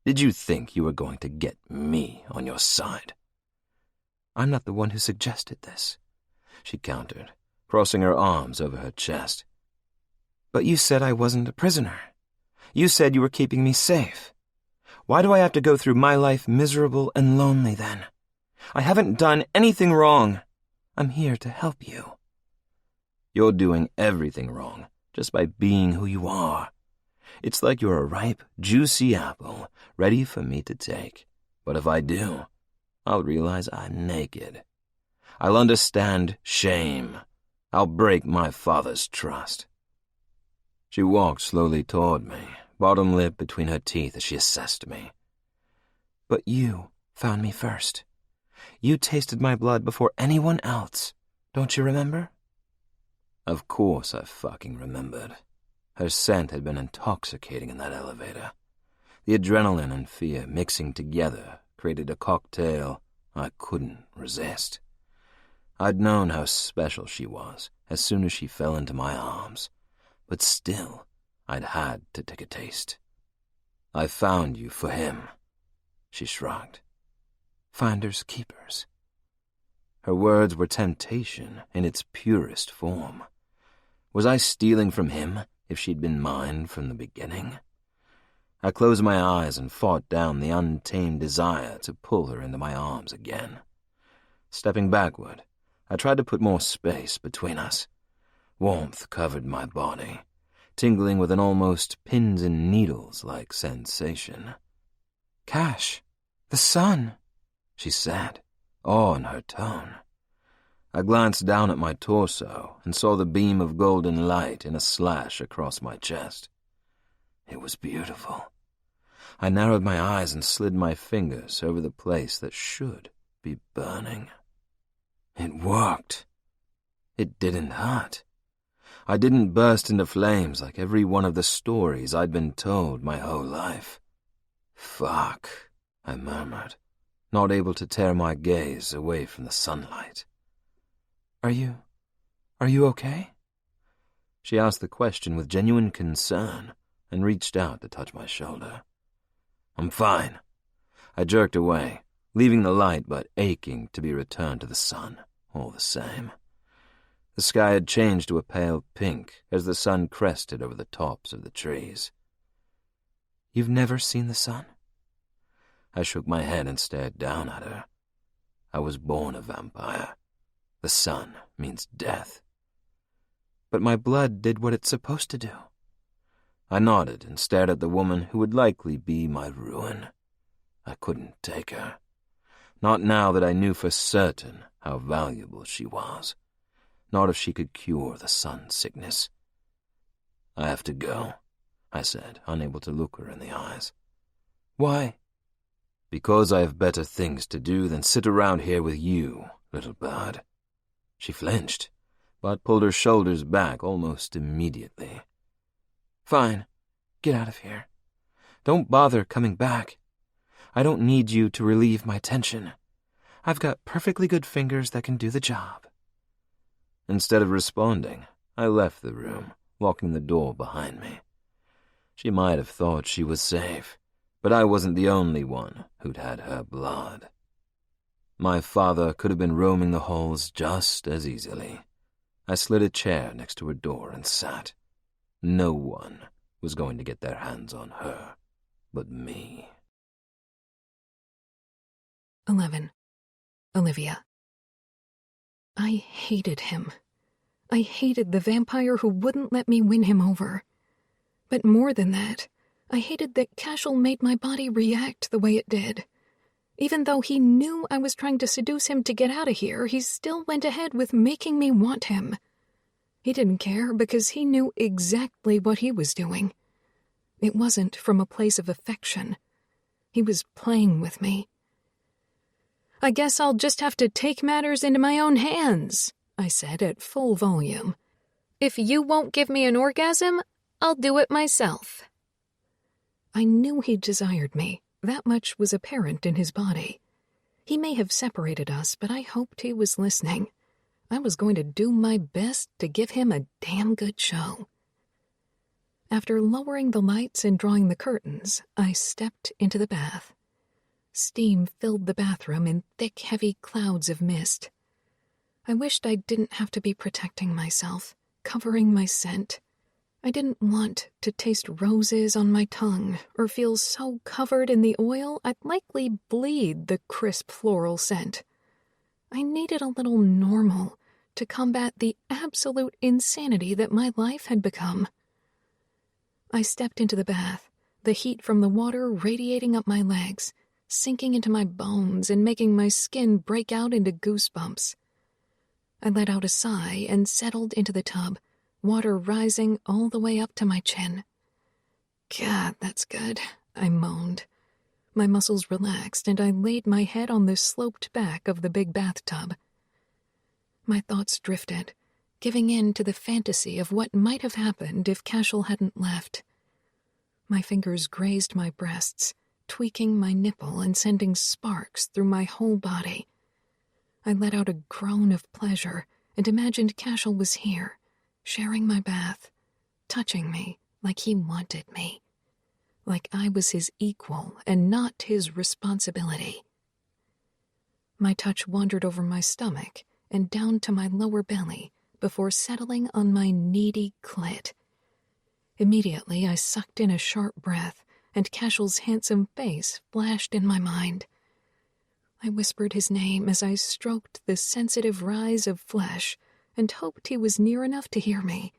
Did you think you were going to get me on your side? I'm not the one who suggested this, she countered, crossing her arms over her chest. But you said I wasn't a prisoner. You said you were keeping me safe. Why do I have to go through my life miserable and lonely then? I haven't done anything wrong. I'm here to help you. You're doing everything wrong just by being who you are. It's like you're a ripe, juicy apple ready for me to take. But if I do, I'll realize I'm naked. I'll understand shame. I'll break my father's trust. She walked slowly toward me, bottom lip between her teeth as she assessed me. But you found me first. You tasted my blood before anyone else. Don't you remember? Of course I fucking remembered. Her scent had been intoxicating in that elevator. The adrenaline and fear mixing together created a cocktail I couldn't resist. I'd known how special she was as soon as she fell into my arms, but still, I'd had to take a taste. I found you for him, she shrugged. Finders keepers. Her words were temptation in its purest form. Was I stealing from him if she'd been mine from the beginning? I closed my eyes and fought down the untamed desire to pull her into my arms again. Stepping backward, I tried to put more space between us. Warmth covered my body, tingling with an almost pins-and-needles-like sensation. Cash, the sun, she said, awe in her tone. I glanced down at my torso and saw the beam of golden light in a slash across my chest. It was beautiful. I narrowed my eyes and slid my fingers over the place that should be be burning. It worked. It didn't hurt. I didn't burst into flames like every one of the stories I'd been told my whole life. Fuck, I murmured, not able to tear my gaze away from the sunlight. Are you okay? She asked the question with genuine concern and reached out to touch my shoulder. I'm fine. I jerked away, leaving the light but aching to be returned to the sun, all the same. The sky had changed to a pale pink as the sun crested over the tops of the trees. You've never seen the sun? I shook my head and stared down at her. I was born a vampire. The sun means death. But my blood did what it's supposed to do. I nodded and stared at the woman who would likely be my ruin. I couldn't take her. Not now that I knew for certain how valuable she was. Not if she could cure the sun sickness. I have to go, I said, unable to look her in the eyes. Why? Because I have better things to do than sit around here with you, little bird. She flinched, but pulled her shoulders back almost immediately. Fine, get out of here. Don't bother coming back. I don't need you to relieve my tension. I've got perfectly good fingers that can do the job. Instead of responding, I left the room, locking the door behind me. She might have thought she was safe, but I wasn't the only one who'd had her blood. My father could have been roaming the halls just as easily. I slid a chair next to her door and sat. No one was going to get their hands on her but me. 11. Olivia. I hated him. I hated the vampire who wouldn't let me win him over. But more than that, I hated that Cashel made my body react the way it did. Even though he knew I was trying to seduce him to get out of here, he still went ahead with making me want him. He didn't care because he knew exactly what he was doing. It wasn't from a place of affection. He was playing with me. I guess I'll just have to take matters into my own hands, I said at full volume. If you won't give me an orgasm, I'll do it myself. I knew he desired me. That much was apparent in his body. He may have separated us, but I hoped he was listening. I was going to do my best to give him a damn good show. After lowering the lights and drawing the curtains, I stepped into the bath. Steam filled the bathroom in thick, heavy clouds of mist. I wished I didn't have to be protecting myself, covering my scent. I didn't want to taste roses on my tongue or feel so covered in the oil I'd likely bleed the crisp floral scent. I needed a little normal to combat the absolute insanity that my life had become. I stepped into the bath, the heat from the water radiating up my legs, sinking into my bones and making my skin break out into goosebumps. I let out a sigh and settled into the tub, water rising all the way up to my chin. God, that's good, I moaned. My muscles relaxed and I laid my head on the sloped back of the big bathtub. My thoughts drifted, giving in to the fantasy of what might have happened if Cashel hadn't left. My fingers grazed my breasts, tweaking my nipple and sending sparks through my whole body. I let out a groan of pleasure and imagined Cashel was here, sharing my bath, touching me like he wanted me, like I was his equal and not his responsibility. My touch wandered over my stomach and down to my lower belly before settling on my needy clit. Immediately I sucked in a sharp breath, and Cashel's handsome face flashed in my mind. I whispered his name as I stroked the sensitive rise of flesh and hoped he was near enough to hear me.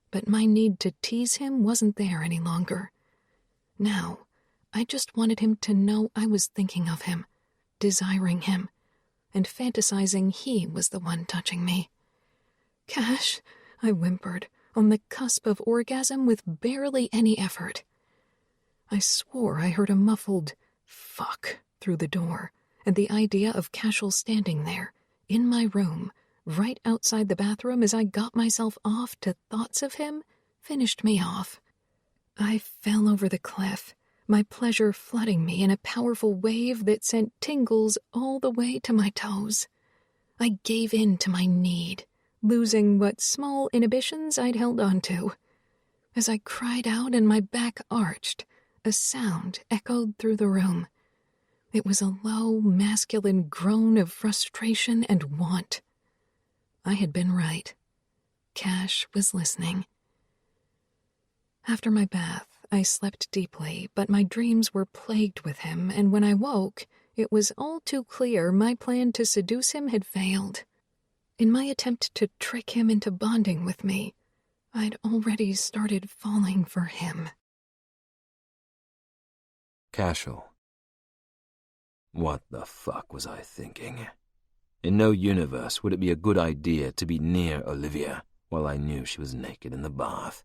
But my need to tease him wasn't there any longer. Now, I just wanted him to know I was thinking of him, desiring him, and fantasizing he was the one touching me. Cash, I whimpered, on the cusp of orgasm with barely any effort. I swore I heard a muffled "fuck" through the door, and the idea of Cashel standing there, in my room, right outside the bathroom as I got myself off to thoughts of him, finished me off. I fell over the cliff, my pleasure flooding me in a powerful wave that sent tingles all the way to my toes. I gave in to my need, losing what small inhibitions I'd held onto. As I cried out and my back arched, a sound echoed through the room. It was a low, masculine groan of frustration and want. I had been right. Cash was listening. After my bath, I slept deeply, but my dreams were plagued with him, and when I woke, it was all too clear my plan to seduce him had failed. In my attempt to trick him into bonding with me, I'd already started falling for him. Cashel. What the fuck was I thinking? In no universe would it be a good idea to be near Olivia while I knew she was naked in the bath.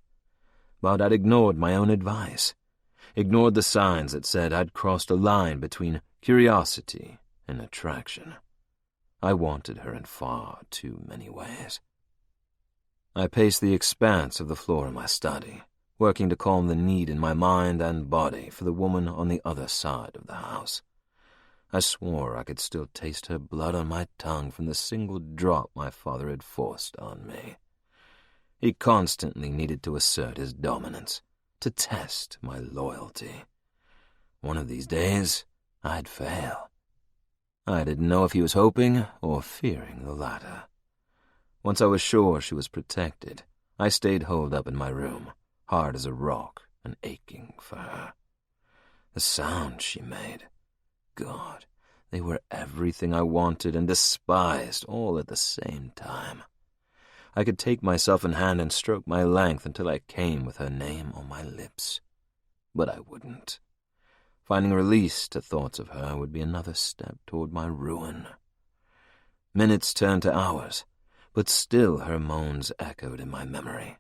But I'd ignored my own advice, ignored the signs that said I'd crossed a line between curiosity and attraction. I wanted her in far too many ways. I paced the expanse of the floor in my study, working to calm the need in my mind and body for the woman on the other side of the house. I swore I could still taste her blood on my tongue from the single drop my father had forced on me. He constantly needed to assert his dominance, to test my loyalty. One of these days, I'd fail. I didn't know if he was hoping or fearing the latter. Once I was sure she was protected, I stayed holed up in my room, hard as a rock and aching for her. The sounds she made, God, they were everything I wanted and despised all at the same time. I could take myself in hand and stroke my length until I came with her name on my lips. But I wouldn't. Finding release to thoughts of her would be another step toward my ruin. Minutes turned to hours, but still her moans echoed in my memory.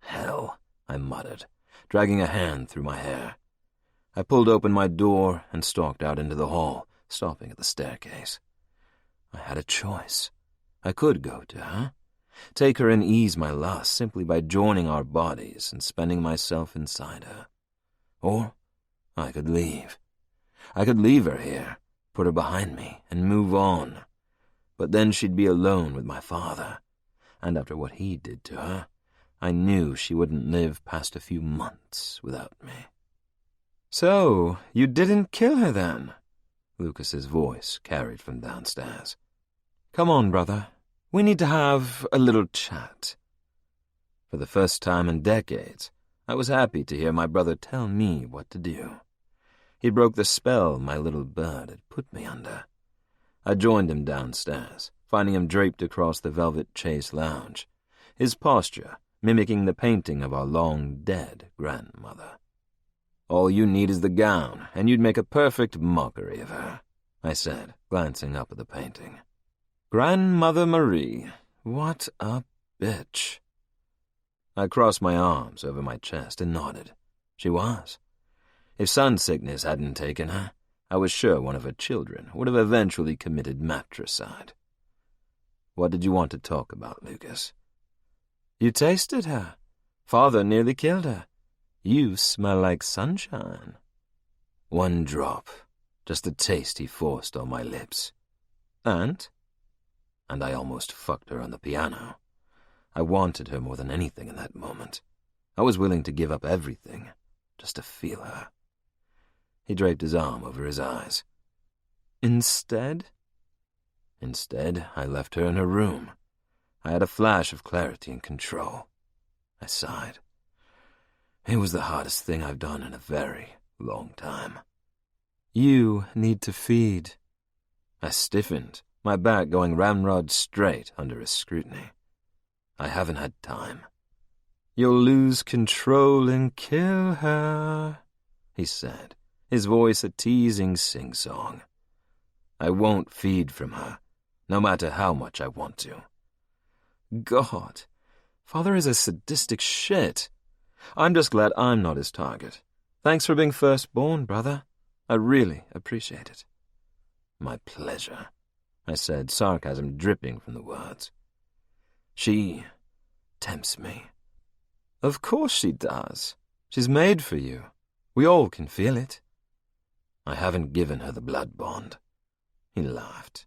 Hell, I muttered, dragging a hand through my hair. I pulled open my door and stalked out into the hall, stopping at the staircase. I had a choice. I could go to her, take her and ease my lust simply by joining our bodies and spending myself inside her. Or I could leave. I could leave her here, put her behind me, and move on. But then she'd be alone with my father, and after what he did to her, I knew she wouldn't live past a few months without me. "So, you didn't kill her then?" Lucas's voice carried from downstairs. "Come on, brother. We need to have a little chat." For the first time in decades, I was happy to hear my brother tell me what to do. He broke the spell my little bird had put me under. I joined him downstairs, finding him draped across the velvet chaise lounge, his posture mimicking the painting of our long-dead grandmother. "All you need is the gown, and you'd make a perfect mockery of her," I said, glancing up at the painting. "Grandmother Marie, what a bitch." I crossed my arms over my chest and nodded. She was. If sun sickness hadn't taken her, I was sure one of her children would have eventually committed matricide. "What did you want to talk about, Lucas?" "You tasted her. Father nearly killed her. You smell like sunshine." One drop, just the taste he forced on my lips. And I almost fucked her on the piano. I wanted her more than anything in that moment. I was willing to give up everything just to feel her. He draped his arm over his eyes. Instead, I left her in her room. I had a flash of clarity and control. I sighed. It was the hardest thing I've done in a very long time. "You need to feed." I stiffened, my back going ramrod straight under his scrutiny. "I haven't had time." "You'll lose control and kill her," he said, his voice a teasing sing-song. "I won't feed from her, no matter how much I want to." God, Father is a sadistic shit. I'm just glad I'm not his target. Thanks for being firstborn, brother. I really appreciate it. My pleasure, I said, sarcasm dripping from the words. She tempts me. Of course she does. She's made for you. We all can feel it. I haven't given her the blood bond. He laughed.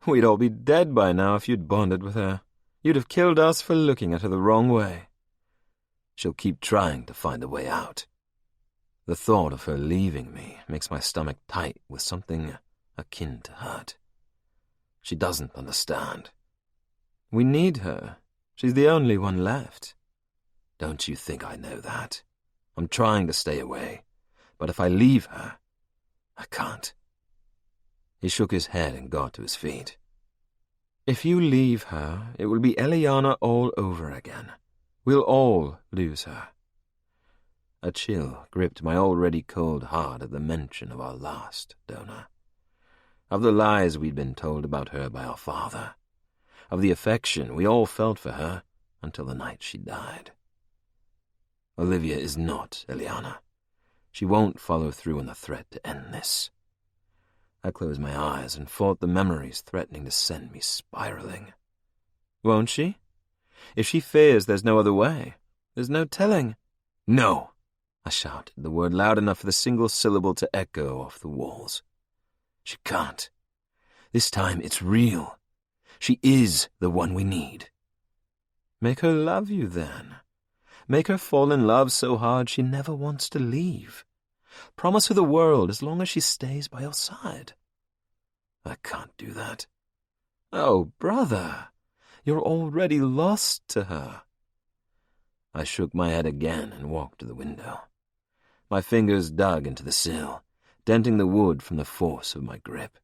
We'd all be dead by now if you'd bonded with her. You'd have killed us for looking at her the wrong way. She'll keep trying to find a way out. The thought of her leaving me makes my stomach tight with something akin to hurt. She doesn't understand. We need her. She's the only one left. Don't you think I know that? I'm trying to stay away, but if I leave her, I can't. He shook his head and got to his feet. If you leave her, it will be Eliana all over again. We'll all lose her. A chill gripped my already cold heart at the mention of our last donor. Of the lies we'd been told about her by our father. Of the affection we all felt for her until the night she died. Olivia is not Eliana. She won't follow through on the threat to end this. I closed my eyes and fought the memories threatening to send me spiraling. Won't she? If she fears there's no other way, there's no telling. No! I shouted, the word loud enough for the single syllable to echo off the walls. She can't. This time it's real. She is the one we need. Make her love you, then. Make her fall in love so hard she never wants to leave. Promise her the world as long as she stays by your side. I can't do that. Oh, brother, you're already lost to her. I shook my head again and walked to the window. My fingers dug into the sill, denting the wood from the force of my grip.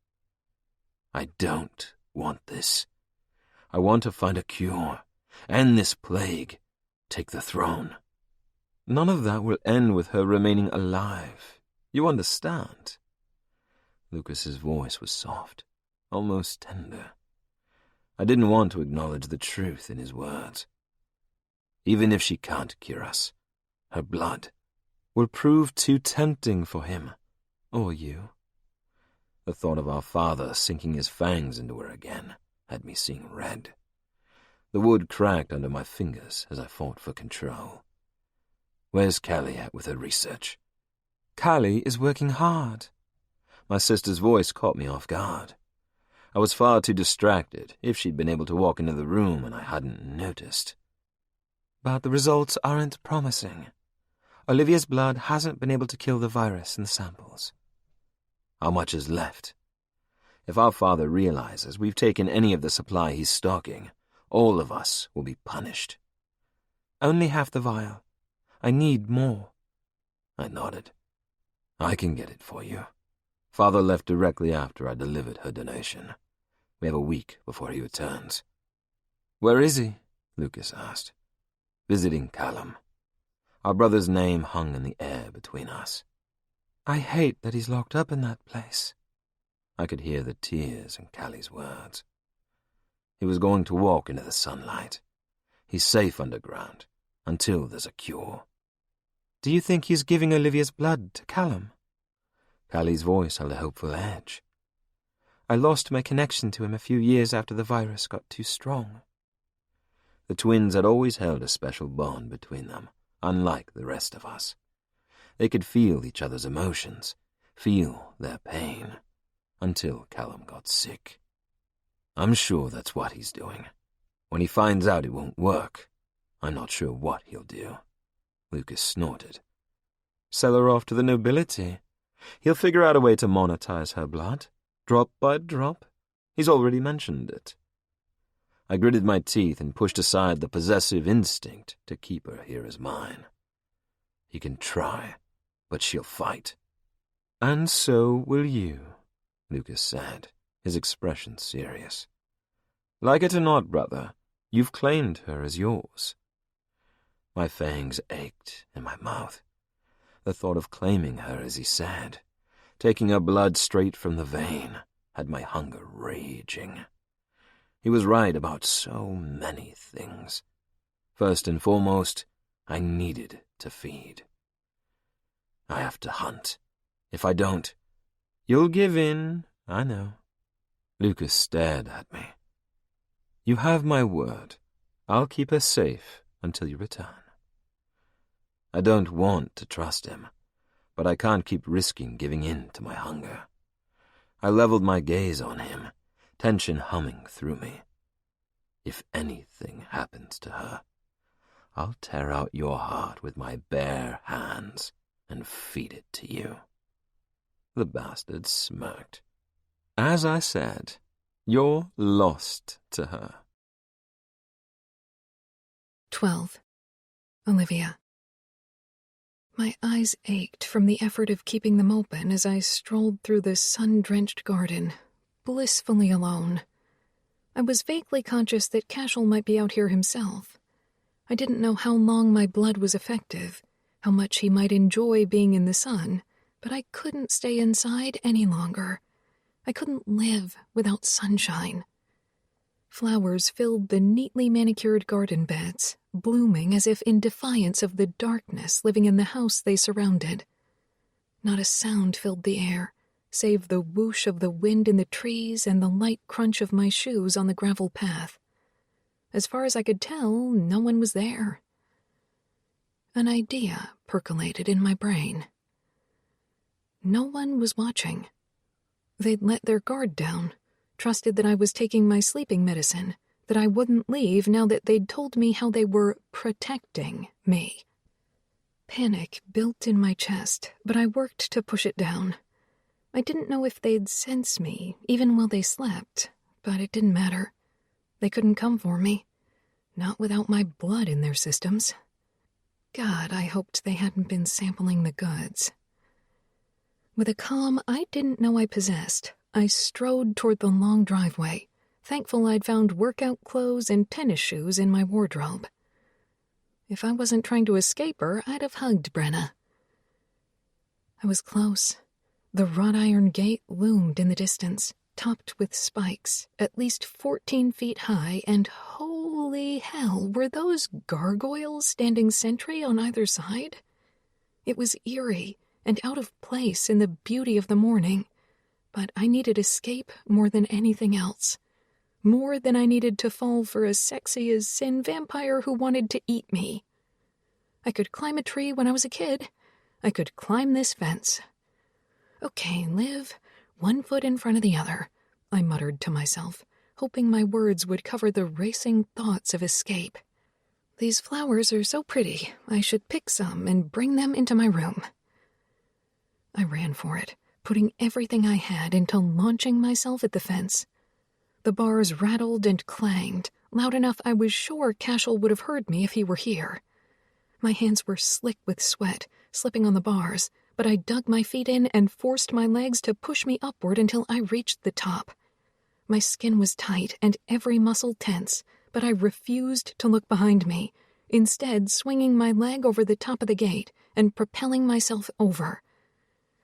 I don't want this. I want to find a cure, end this plague, take the throne. None of that will end with her remaining alive. You understand? Lucas's voice was soft, almost tender. I didn't want to acknowledge the truth in his words. Even if she can't cure us, her blood will prove too tempting for him, or you. The thought of our father sinking his fangs into her again had me seeing red. The wood cracked under my fingers as I fought for control. Where's Callie at with her research? Callie is working hard. My sister's voice caught me off guard. I was far too distracted if she'd been able to walk into the room and I hadn't noticed. But the results aren't promising. Olivia's blood hasn't been able to kill the virus in the samples. How much is left? If our father realizes we've taken any of the supply he's stocking, all of us will be punished. Only half the vial. I need more. I nodded. I can get it for you. Father left directly after I delivered her donation. We have a week before he returns. Where is he? Lucas asked. Visiting Callum. Our brother's name hung in the air between us. I hate that he's locked up in that place. I could hear the tears in Callie's words. He was going to walk into the sunlight. He's safe underground, until there's a cure. Do you think he's giving Olivia's blood to Callum? Callie's voice held a hopeful edge. I lost my connection to him a few years after the virus got too strong. The twins had always held a special bond between them, unlike the rest of us. They could feel each other's emotions, feel their pain, until Callum got sick. I'm sure that's what he's doing. When he finds out it won't work, I'm not sure what he'll do. Lucas snorted. Sell her off to the nobility. He'll figure out a way to monetize her blood, drop by drop. He's already mentioned it. I gritted my teeth and pushed aside the possessive instinct to keep her here as mine. He can try, but she'll fight. And so will you, Lucas said, his expression serious. Like it or not, brother, you've claimed her as yours. My fangs ached in my mouth. The thought of claiming her, as he said, taking her blood straight from the vein, had my hunger raging. He was right about so many things. First and foremost, I needed to feed. I have to hunt. If I don't, you'll give in I know. Lucas stared at me. You have my word. I'll keep her safe until you return. I don't want to trust him, but I can't keep risking giving in to my hunger. I leveled my gaze on him, tension humming through me. If anything happens to her, I'll tear out your heart with my bare hands and feed it to you. The bastard smirked. As I said, you're lost to her. 12. Olivia. My eyes ached from the effort of keeping them open as I strolled through the sun-drenched garden, blissfully alone. I was vaguely conscious that Cashel might be out here himself. I didn't know how long my blood was effective, how much he might enjoy being in the sun, but I couldn't stay inside any longer. I couldn't live without sunshine. Flowers filled the neatly manicured garden beds, blooming as if in defiance of the darkness living in the house they surrounded. Not a sound filled the air, save the whoosh of the wind in the trees and the light crunch of my shoes on the gravel path. As far as I could tell, no one was there. An idea percolated in my brain. No one was watching. They'd let their guard down, trusted that I was taking my sleeping medicine, that I wouldn't leave now that they'd told me how they were protecting me. Panic built in my chest, but I worked to push it down. I didn't know if they'd sense me, even while they slept, but it didn't matter. They couldn't come for me, not without my blood in their systems. God, I hoped they hadn't been sampling the goods. With a calm I didn't know I possessed, I strode toward the long driveway, thankful I'd found workout clothes and tennis shoes in my wardrobe. If I wasn't trying to escape her, I'd have hugged Brenna. I was close. The wrought iron gate loomed in the distance, topped with spikes, at least 14 feet high, and holy hell, were those gargoyles standing sentry on either side? It was eerie and out of place in the beauty of the morning, but I needed escape more than anything else. More than I needed to fall for a sexy-as-sin vampire who wanted to eat me. I could climb a tree when I was a kid. I could climb this fence. Okay, Liv, one foot in front of the other, I muttered to myself, hoping my words would cover the racing thoughts of escape. These flowers are so pretty, I should pick some and bring them into my room. I ran for it, putting everything I had into launching myself at the fence. The bars rattled and clanged, loud enough I was sure Cashel would have heard me if he were here. My hands were slick with sweat, slipping on the bars, but I dug my feet in and forced my legs to push me upward until I reached the top. My skin was tight and every muscle tense, but I refused to look behind me, instead swinging my leg over the top of the gate and propelling myself over.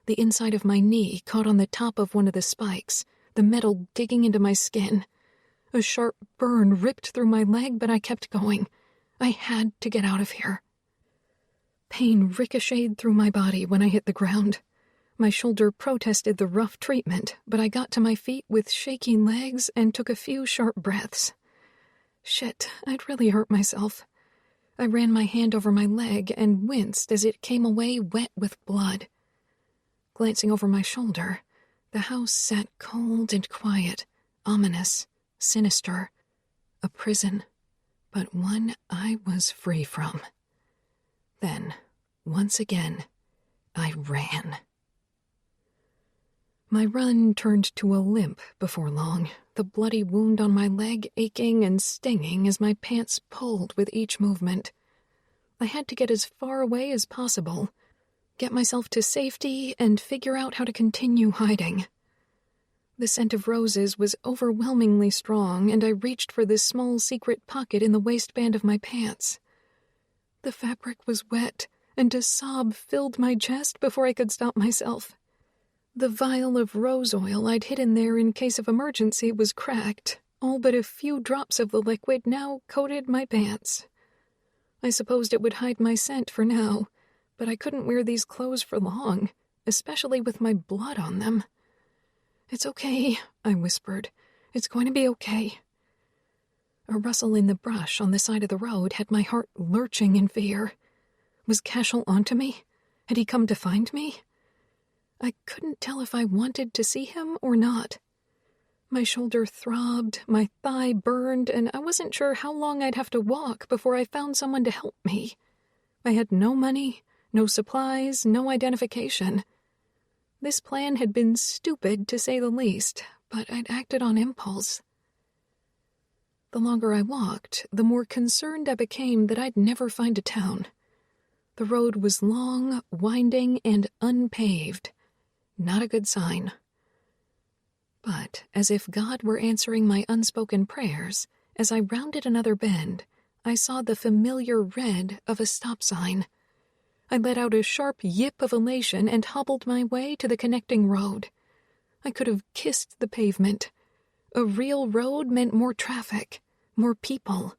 The inside of my knee caught on the top of one of the spikes, the metal digging into my skin. A sharp burn ripped through my leg, but I kept going. I had to get out of here. Pain ricocheted through my body when I hit the ground. My shoulder protested the rough treatment, but I got to my feet with shaking legs and took a few sharp breaths. Shit, I'd really hurt myself. I ran my hand over my leg and winced as it came away wet with blood. Glancing over my shoulder, the house sat cold and quiet, ominous, sinister. A prison, but one I was free from. Then, once again, I ran. My run turned to a limp before long, the bloody wound on my leg aching and stinging as my pants pulled with each movement. I had to get as far away as possible, get myself to safety, and figure out how to continue hiding. The scent of roses was overwhelmingly strong, and I reached for this small secret pocket in the waistband of my pants. The fabric was wet, and a sob filled my chest before I could stop myself. The vial of rose oil I'd hidden there in case of emergency was cracked. All but a few drops of the liquid now coated my pants. I supposed it would hide my scent for now, but I couldn't wear these clothes for long, especially with my blood on them. "It's okay," I whispered. "It's going to be okay." A rustle in the brush on the side of the road had my heart lurching in fear. Was Cashel onto me? Had he come to find me? I couldn't tell if I wanted to see him or not. My shoulder throbbed, my thigh burned, and I wasn't sure how long I'd have to walk before I found someone to help me. I had no money, no supplies, no identification. This plan had been stupid, to say the least, but I'd acted on impulse. The longer I walked, the more concerned I became that I'd never find a town. The road was long, winding, and unpaved. Not a good sign. But, as if God were answering my unspoken prayers, as I rounded another bend, I saw the familiar red of a stop sign. I let out a sharp yip of elation and hobbled my way to the connecting road. I could have kissed the pavement. A real road meant more traffic, more people.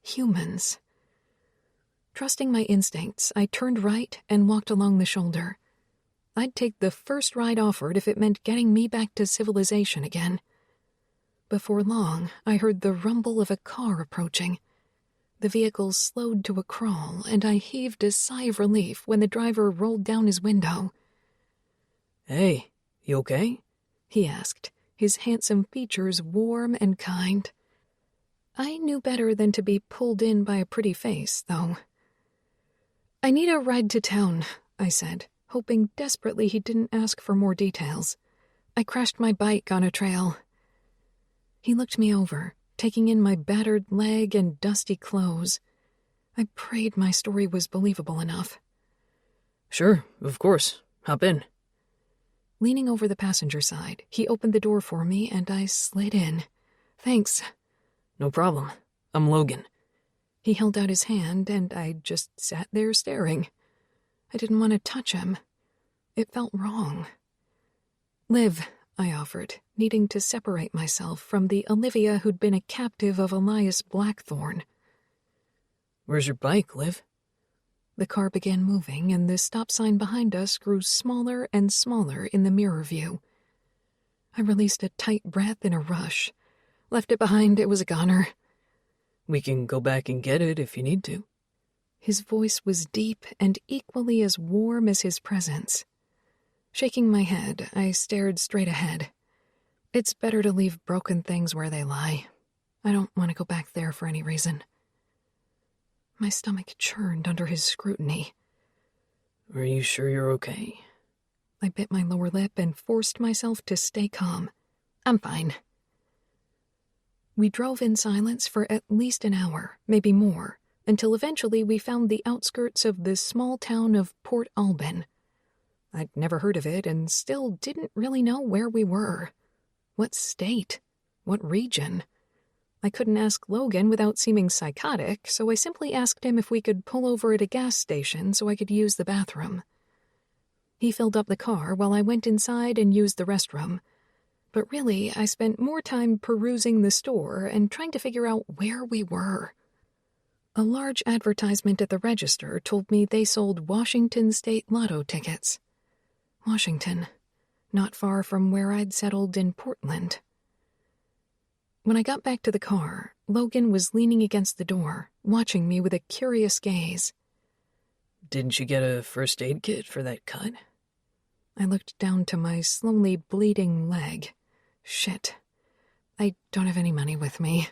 Humans. Trusting my instincts, I turned right and walked along the shoulder. I'd take the first ride offered if it meant getting me back to civilization again. Before long, I heard the rumble of a car approaching. The vehicle slowed to a crawl, and I heaved a sigh of relief when the driver rolled down his window. "Hey, you okay?" he asked, his handsome features warm and kind. I knew better than to be pulled in by a pretty face, though. "I need a ride to town," I said, hoping desperately he didn't ask for more details. "I crashed my bike on a trail." He looked me over, taking in my battered leg and dusty clothes. I prayed my story was believable enough. "Sure, of course. Hop in." Leaning over the passenger side, he opened the door for me and I slid in. "Thanks." "No problem. I'm Logan." He held out his hand and I just sat there staring. I didn't want to touch him. It felt wrong. "Liv," I offered, needing to separate myself from the Olivia who'd been a captive of Elias Blackthorne. "Where's your bike, Liv?" The car began moving, and the stop sign behind us grew smaller and smaller in the mirror view. I released a tight breath in a rush. Left it behind, it was a goner. "We can go back and get it if you need to." His voice was deep and equally as warm as his presence. Shaking my head, I stared straight ahead. It's better to leave broken things where they lie. I don't want to go back there for any reason. My stomach churned under his scrutiny. "Are you sure you're okay?" I bit my lower lip and forced myself to stay calm. "I'm fine." We drove in silence for at least an hour, maybe more, until eventually we found the outskirts of the small town of Port Alban. I'd never heard of it and still didn't really know where we were. What state? What region? I couldn't ask Logan without seeming psychotic, so I simply asked him if we could pull over at a gas station so I could use the bathroom. He filled up the car while I went inside and used the restroom. But really, I spent more time perusing the store and trying to figure out where we were. A large advertisement at the register told me they sold Washington State Lotto tickets. Washington, not far from where I'd settled in Portland. When I got back to the car, Logan was leaning against the door, watching me with a curious gaze. "Didn't you get a first aid kit for that cut?" I looked down to my slowly bleeding leg. Shit. I don't have any money with me.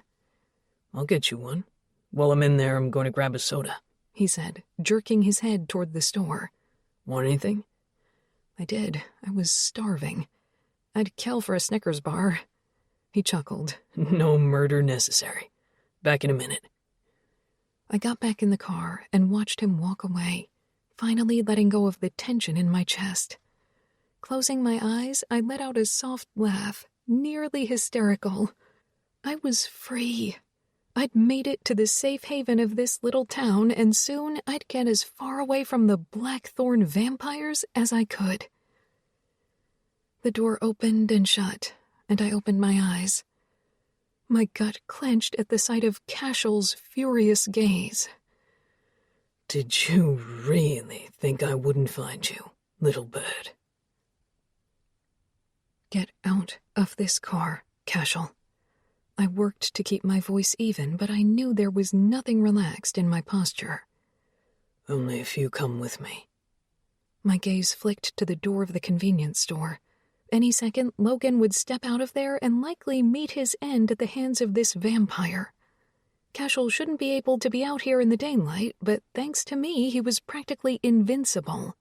"I'll get you one. While I'm in there, I'm going to grab a soda," he said, jerking his head toward the store. "Want anything?" I did. I was starving. I'd kill for a Snickers bar. He chuckled. "No murder necessary. Back in a minute." I got back in the car and watched him walk away, finally letting go of the tension in my chest. Closing my eyes, I let out a soft laugh, nearly hysterical. I was free. I'd made it to the safe haven of this little town, and soon I'd get as far away from the Blackthorne vampires as I could. The door opened and shut, and I opened my eyes. My gut clenched at the sight of Cashel's furious gaze. "Did you really think I wouldn't find you, little bird?" Get out of this car, Cashel. I worked to keep my voice even, but I knew there was nothing relaxed in my posture. Only if you come with me. My gaze flicked to the door of the convenience store. Any second, Logan would step out of there and likely meet his end at the hands of this vampire. Cashel shouldn't be able to be out here in the daylight, but thanks to me, he was practically invincible.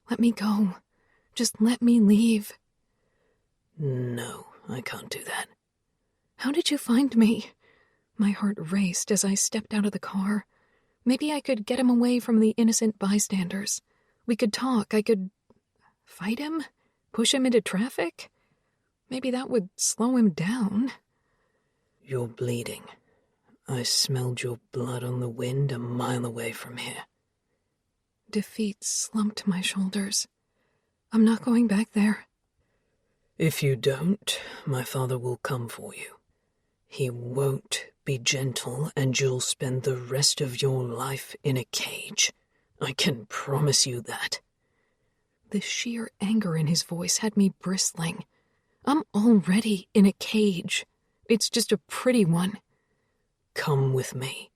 Let me go. Just let me leave. No, I can't do that. How did you find me? My heart raced as I stepped out of the car. Maybe I could get him away from the innocent bystanders. We could talk. I could fight him? Push him into traffic? Maybe that would slow him down. You're bleeding. I smelled your blood on the wind a mile away from here. Defeat slumped my shoulders. I'm not going back there. If you don't, my father will come for you. He won't be gentle, and you'll spend the rest of your life in a cage. I can promise you that. The sheer anger in his voice had me bristling. I'm already in a cage. It's just a pretty one. Come with me.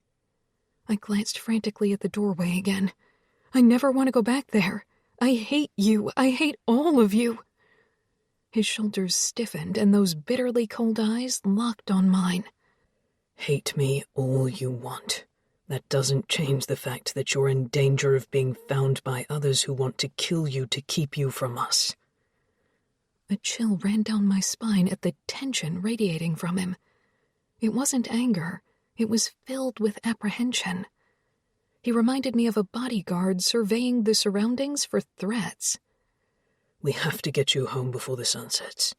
I glanced frantically at the doorway again. I never want to go back there. I hate you. I hate all of you. His shoulders stiffened, and those bitterly cold eyes locked on mine. Hate me all you want. That doesn't change the fact that you're in danger of being found by others who want to kill you to keep you from us. A chill ran down my spine at the tension radiating from him. It wasn't anger. It was filled with apprehension. He reminded me of a bodyguard surveying the surroundings for threats. We have to get you home before the sun sets.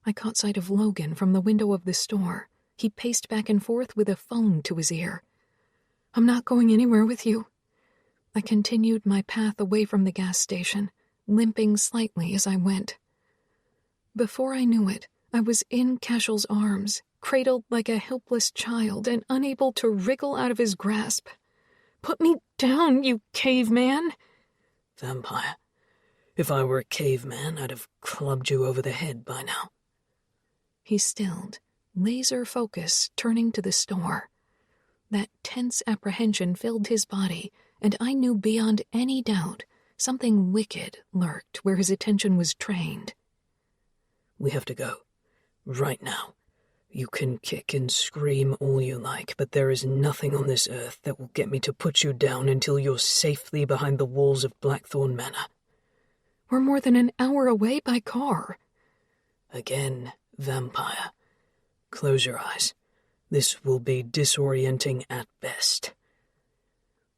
I caught sight of Logan from the window of the store. He paced back and forth with a phone to his ear. I'm not going anywhere with you. I continued my path away from the gas station, limping slightly as I went. Before I knew it, I was in Cashel's arms, cradled like a helpless child and unable to wriggle out of his grasp. Put me down, you caveman! Vampire. If I were a caveman, I'd have clubbed you over the head by now. He stilled, laser focus turning to the store. That tense apprehension filled his body, and I knew beyond any doubt something wicked lurked where his attention was trained. We have to go. Right now. You can kick and scream all you like, but there is nothing on this earth that will get me to put you down until you're safely behind the walls of Blackthorne Manor. We're more than an hour away by car. Again, vampire. Close your eyes. This will be disorienting at best.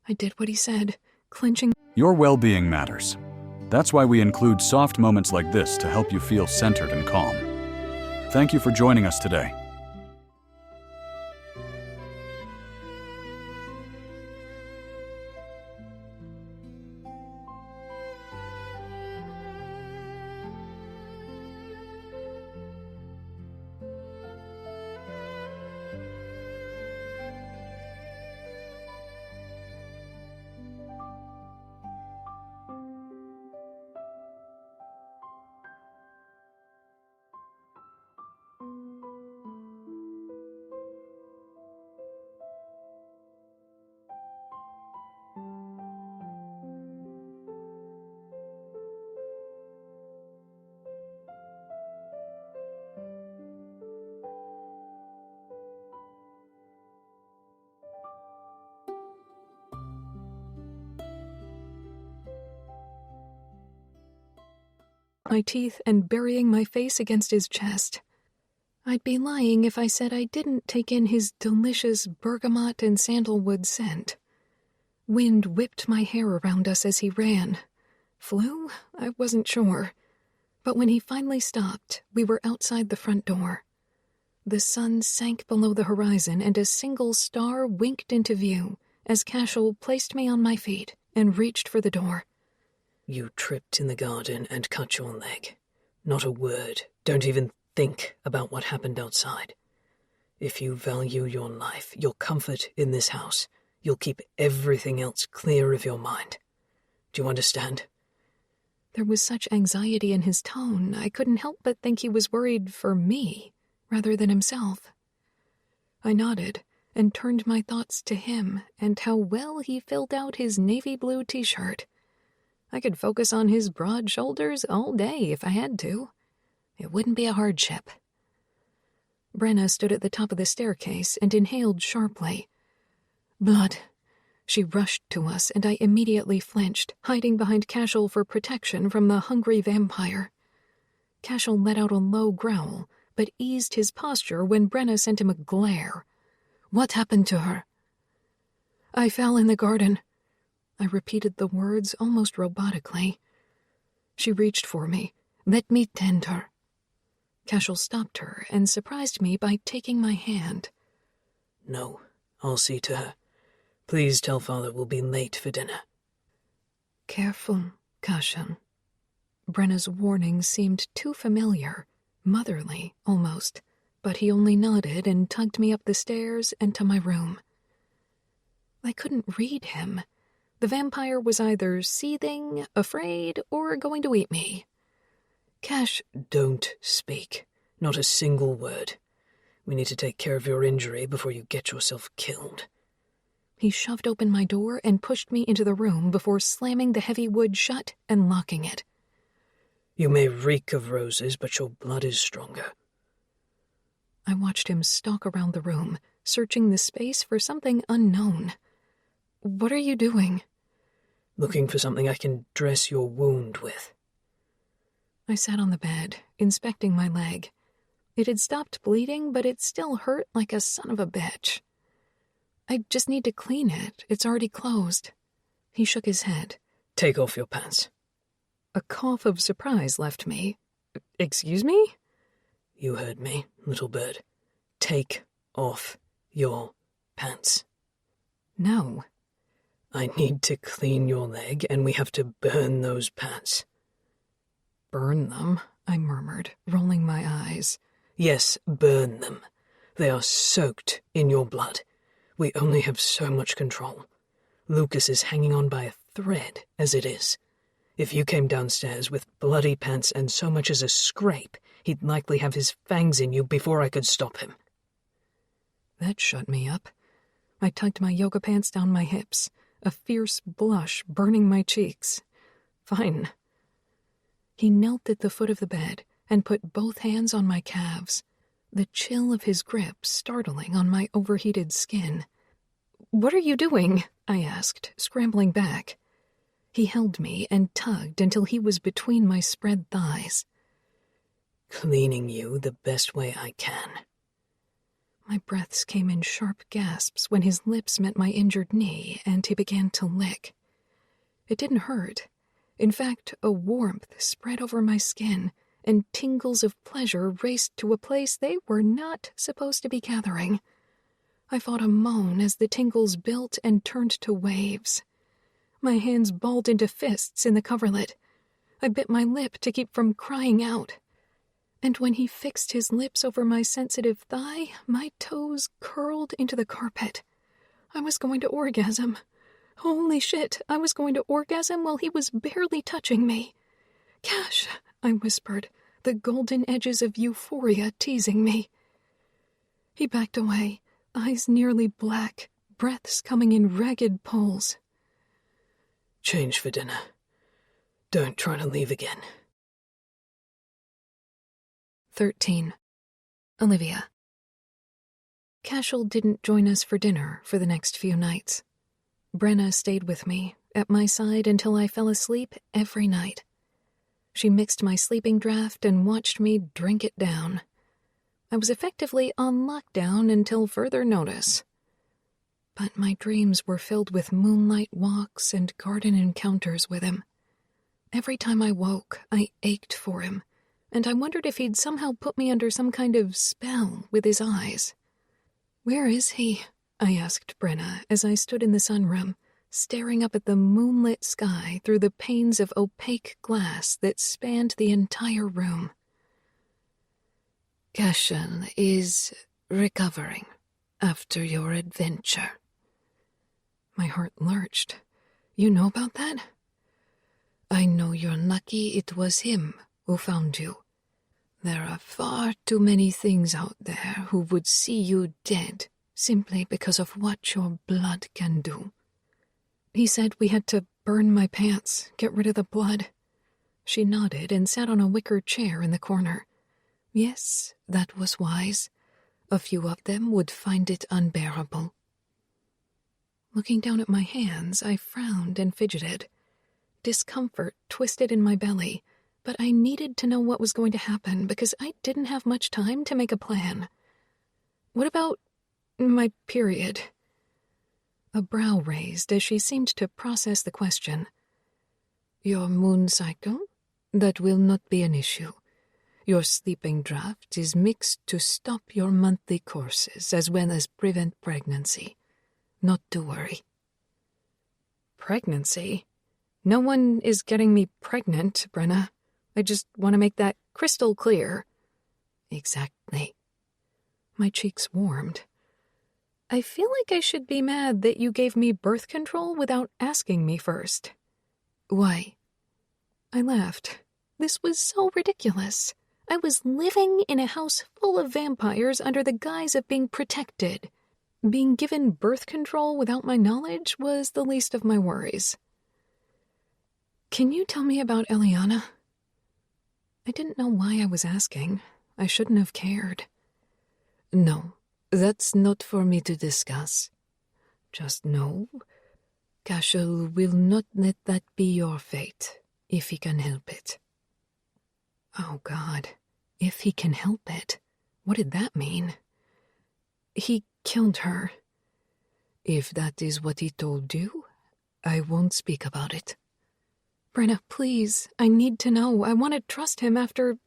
I did what he said, clenching. Your well-being matters. That's why we include soft moments like this to help you feel centered and calm. Thank you for joining us today. My teeth and burying my face against his chest. I'd be lying if I said I didn't take in his delicious bergamot and sandalwood scent. Wind whipped my hair around us as he ran. Flu? I wasn't sure. But when he finally stopped, we were outside the front door. The sun sank below the horizon and a single star winked into view as Cashel placed me on my feet and reached for the door. You tripped in the garden and cut your leg. Not a word. Don't even think about what happened outside. If you value your life, your comfort in this house, you'll keep everything else clear of your mind. Do you understand? There was such anxiety in his tone, I couldn't help but think he was worried for me rather than himself. I nodded and turned my thoughts to him and how well he filled out his navy blue t-shirt. I could focus on his broad shoulders all day if I had to. It wouldn't be a hardship. Brenna stood at the top of the staircase and inhaled sharply. Blood. She rushed to us, and I immediately flinched, hiding behind Cashel for protection from the hungry vampire. Cashel let out a low growl, but eased his posture when Brenna sent him a glare. What happened to her? I fell in the garden. I repeated the words almost robotically. She reached for me. Let me tend her. Cashel stopped her and surprised me by taking my hand. No, I'll see to her. Please tell Father we'll be late for dinner. Careful, Cashel. Brenna's warning seemed too familiar, motherly almost, but he only nodded and tugged me up the stairs and to my room. I couldn't read him. The vampire was either seething, afraid, or going to eat me. Cash, don't speak. Not a single word. We need to take care of your injury before you get yourself killed. He shoved open my door and pushed me into the room before slamming the heavy wood shut and locking it. You may reek of roses, but your blood is stronger. I watched him stalk around the room, searching the space for something unknown. What are you doing? Looking for something I can dress your wound with. I sat on the bed, inspecting my leg. It had stopped bleeding, but it still hurt like a son of a bitch. I just need to clean it. It's already closed. He shook his head. Take off your pants. A cough of surprise left me. Excuse me? You heard me, little bird. Take off your pants. No. I need to clean your leg, and we have to burn those pants. Burn them, I murmured, rolling my eyes. Yes, burn them. They are soaked in your blood. We only have so much control. Lucas is hanging on by a thread as it is. If you came downstairs with bloody pants and so much as a scrape, he'd likely have his fangs in you before I could stop him. That shut me up. I tugged my yoga pants down my hips, a fierce blush burning my cheeks. Fine. He knelt at the foot of the bed and put both hands on my calves, the chill of his grip startling on my overheated skin. What are you doing? I asked, scrambling back. He held me and tugged until he was between my spread thighs. Cleaning you the best way I can. My breaths came in sharp gasps when his lips met my injured knee and he began to lick. It didn't hurt. In fact, a warmth spread over my skin, and tingles of pleasure raced to a place they were not supposed to be gathering. I fought a moan as the tingles built and turned to waves. My hands balled into fists in the coverlet. I bit my lip to keep from crying out. And when he fixed his lips over my sensitive thigh, my toes curled into the carpet. I was going to orgasm. Holy shit, I was going to orgasm while he was barely touching me. Cash, I whispered, the golden edges of euphoria teasing me. He backed away, eyes nearly black, breaths coming in ragged pulls. Change for dinner. Don't try to leave again. 13. Olivia. Cashel didn't join us for dinner for the next few nights. Brenna stayed with me, at my side until I fell asleep every night. She mixed my sleeping draught and watched me drink it down. I was effectively on lockdown until further notice. But my dreams were filled with moonlight walks and garden encounters with him. Every time I woke, I ached for him, and I wondered if he'd somehow put me under some kind of spell with his eyes. "Where is he?" I asked Brenna as I stood in the sunroom, staring up at the moonlit sky through the panes of opaque glass that spanned the entire room. Cashel is recovering after your adventure. My heart lurched. You know about that? I know you're lucky it was him who found you. There are far too many things out there who would see you dead simply because of what your blood can do. He said we had to burn my pants, get rid of the blood. She nodded and sat on a wicker chair in the corner. Yes, that was wise. A few of them would find it unbearable. Looking down at my hands, I frowned and fidgeted. Discomfort twisted in my belly, but I needed to know what was going to happen because I didn't have much time to make a plan. What about my period? A brow raised as she seemed to process the question. Your moon cycle? That will not be an issue. Your sleeping draught is mixed to stop your monthly courses as well as prevent pregnancy. Not to worry. Pregnancy? No one is getting me pregnant, Brenna. I just want to make that crystal clear. Exactly. My cheeks warmed. I feel like I should be mad that you gave me birth control without asking me first. Why? I laughed. This was so ridiculous. I was living in a house full of vampires under the guise of being protected. Being given birth control without my knowledge was the least of my worries. Can you tell me about Eliana? I didn't know why I was asking. I shouldn't have cared. No, that's not for me to discuss. Just know, Cashel will not let that be your fate, if he can help it. Oh, God, if he can help it. What did that mean? He killed her. If that is what he told you, I won't speak about it. Brenna, please, I need to know. I want to trust him after...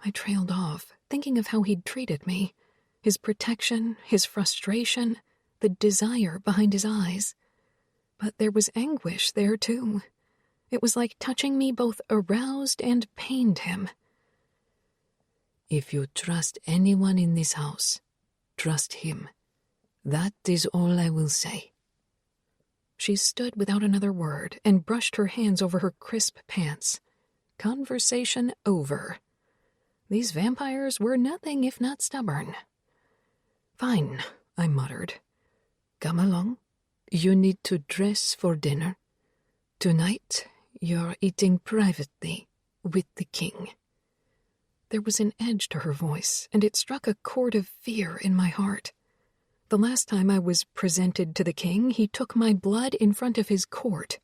I trailed off, thinking of how he'd treated me. His protection, his frustration, the desire behind his eyes. But there was anguish there, too. It was like touching me both aroused and pained him. If you trust anyone in this house, trust him. That is all I will say. She stood without another word and brushed her hands over her crisp pants. Conversation over. These vampires were nothing if not stubborn. Fine, I muttered. Come along. You need to dress for dinner. Tonight, you're eating privately with the king. There was an edge to her voice, and it struck a chord of fear in my heart. The last time I was presented to the king, he took my blood in front of his court.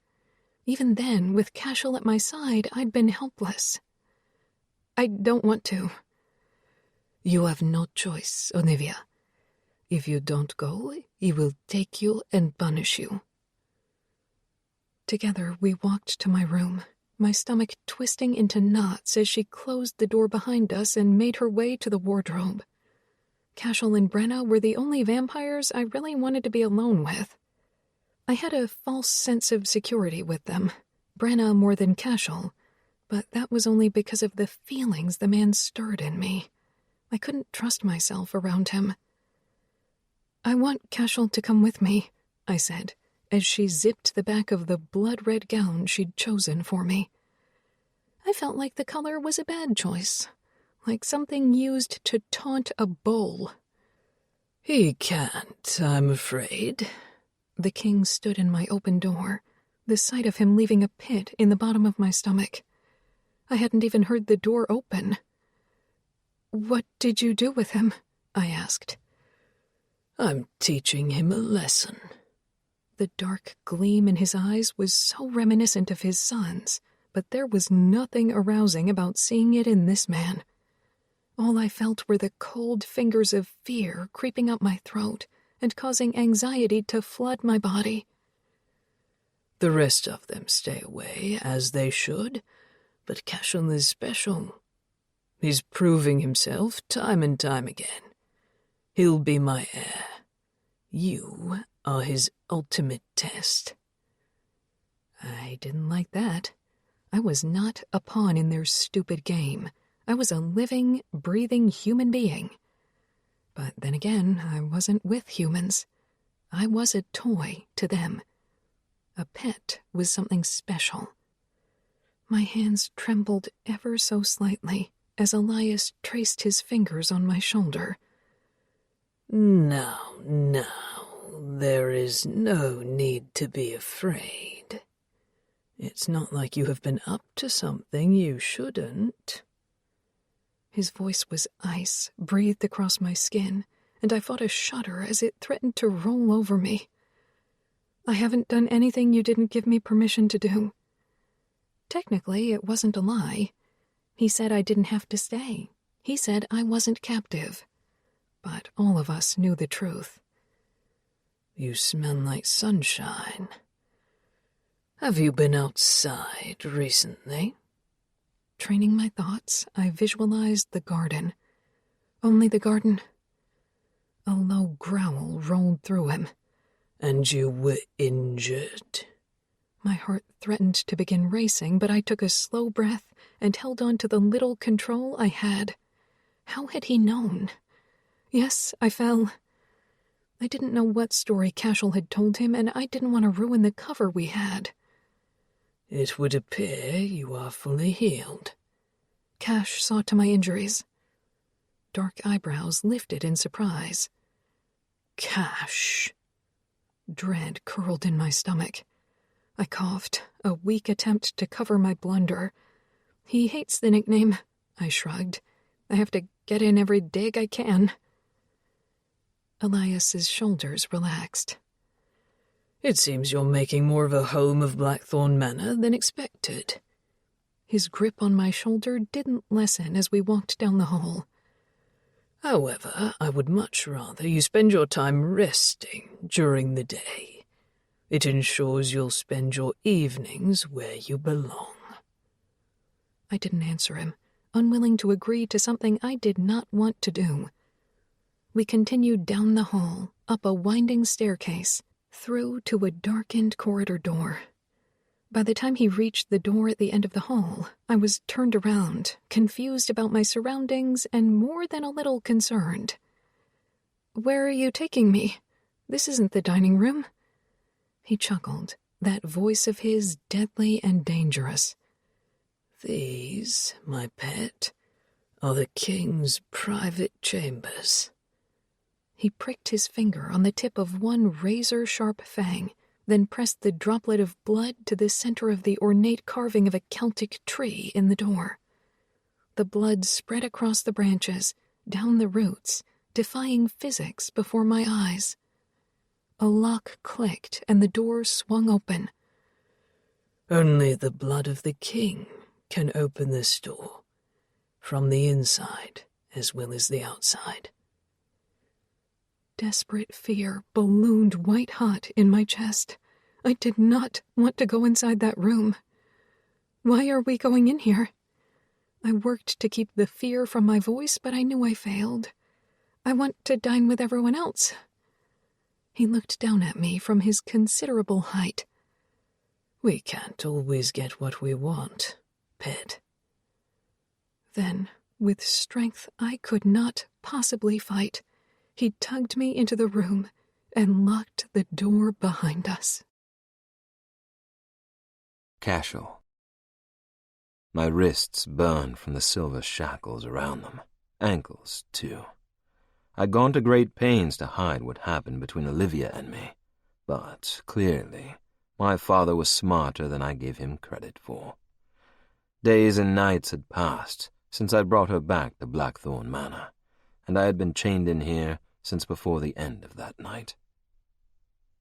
Even then, with Cashel at my side, I'd been helpless. I don't want to. You have no choice, Olivia. If you don't go, he will take you and punish you. Together, we walked to my room, my stomach twisting into knots as she closed the door behind us and made her way to the wardrobe. Cashel and Brenna were the only vampires I really wanted to be alone with. I had a false sense of security with them, Brenna more than Cashel, but that was only because of the feelings the man stirred in me. I couldn't trust myself around him. I want Cashel to come with me, I said, as she zipped the back of the blood-red gown she'd chosen for me. I felt like the color was a bad choice. Like something used to taunt a bull. He can't, I'm afraid. The king stood in my open door, the sight of him leaving a pit in the bottom of my stomach. I hadn't even heard the door open. What did you do with him? I asked. I'm teaching him a lesson. The dark gleam in his eyes was so reminiscent of his son's, but there was nothing arousing about seeing it in this man. All I felt were the cold fingers of fear creeping up my throat and causing anxiety to flood my body. The rest of them stay away, as they should, but Cashel is special. He's proving himself time and time again. He'll be my heir. You are his ultimate test. I didn't like that. I was not a pawn in their stupid game. I was a living, breathing human being. But then again, I wasn't with humans. I was a toy to them. A pet was something special. My hands trembled ever so slightly as Elias traced his fingers on my shoulder. Now, there is no need to be afraid. It's not like you have been up to something you shouldn't. His voice was ice, breathed across my skin, and I fought a shudder as it threatened to roll over me. I haven't done anything you didn't give me permission to do. Technically, it wasn't a lie. He said I didn't have to stay. He said I wasn't captive. But all of us knew the truth. You smell like sunshine. Have you been outside recently? Training my thoughts, I visualized the garden. Only the garden. A low growl rolled through him. And you were injured? My heart threatened to begin racing, but I took a slow breath and held on to the little control I had. How had he known? Yes, I fell. I didn't know what story Cashel had told him, and I didn't want to ruin the cover we had. It would appear you are fully healed. Cash saw to my injuries. Dark eyebrows lifted in surprise. Cash. Dread curled in my stomach. I coughed, a weak attempt to cover my blunder. He hates the nickname, I shrugged. I have to get in every dig I can. Elias's shoulders relaxed. It seems you're making more of a home of Blackthorne Manor than expected. His grip on my shoulder didn't lessen as we walked down the hall. However, I would much rather you spend your time resting during the day. It ensures you'll spend your evenings where you belong. I didn't answer him, unwilling to agree to something I did not want to do. We continued down the hall, up a winding staircase, through to a darkened corridor door. By the time he reached the door at the end of the hall, I was turned around, confused about my surroundings and more than a little concerned. "Where are you taking me? This isn't the dining room." He chuckled, that voice of his deadly and dangerous. These, my pet, are the king's private chambers. He pricked his finger on the tip of one razor-sharp fang, then pressed the droplet of blood to the center of the ornate carving of a Celtic tree in the door. The blood spread across the branches, down the roots, defying physics before my eyes. A lock clicked and the door swung open. Only the blood of the king can open this door, from the inside as well as the outside. Desperate fear ballooned white-hot in my chest. I did not want to go inside that room. Why are we going in here? I worked to keep the fear from my voice, but I knew I failed. I want to dine with everyone else. He looked down at me from his considerable height. We can't always get what we want, pet. Then, with strength I could not possibly fight, he tugged me into the room and locked the door behind us. Cashel. My wrists burned from the silver shackles around them, ankles too. I'd gone to great pains to hide what happened between Olivia and me, but clearly my father was smarter than I gave him credit for. Days and nights had passed since I brought her back to Blackthorne Manor, and I had been chained in here since before the end of that night.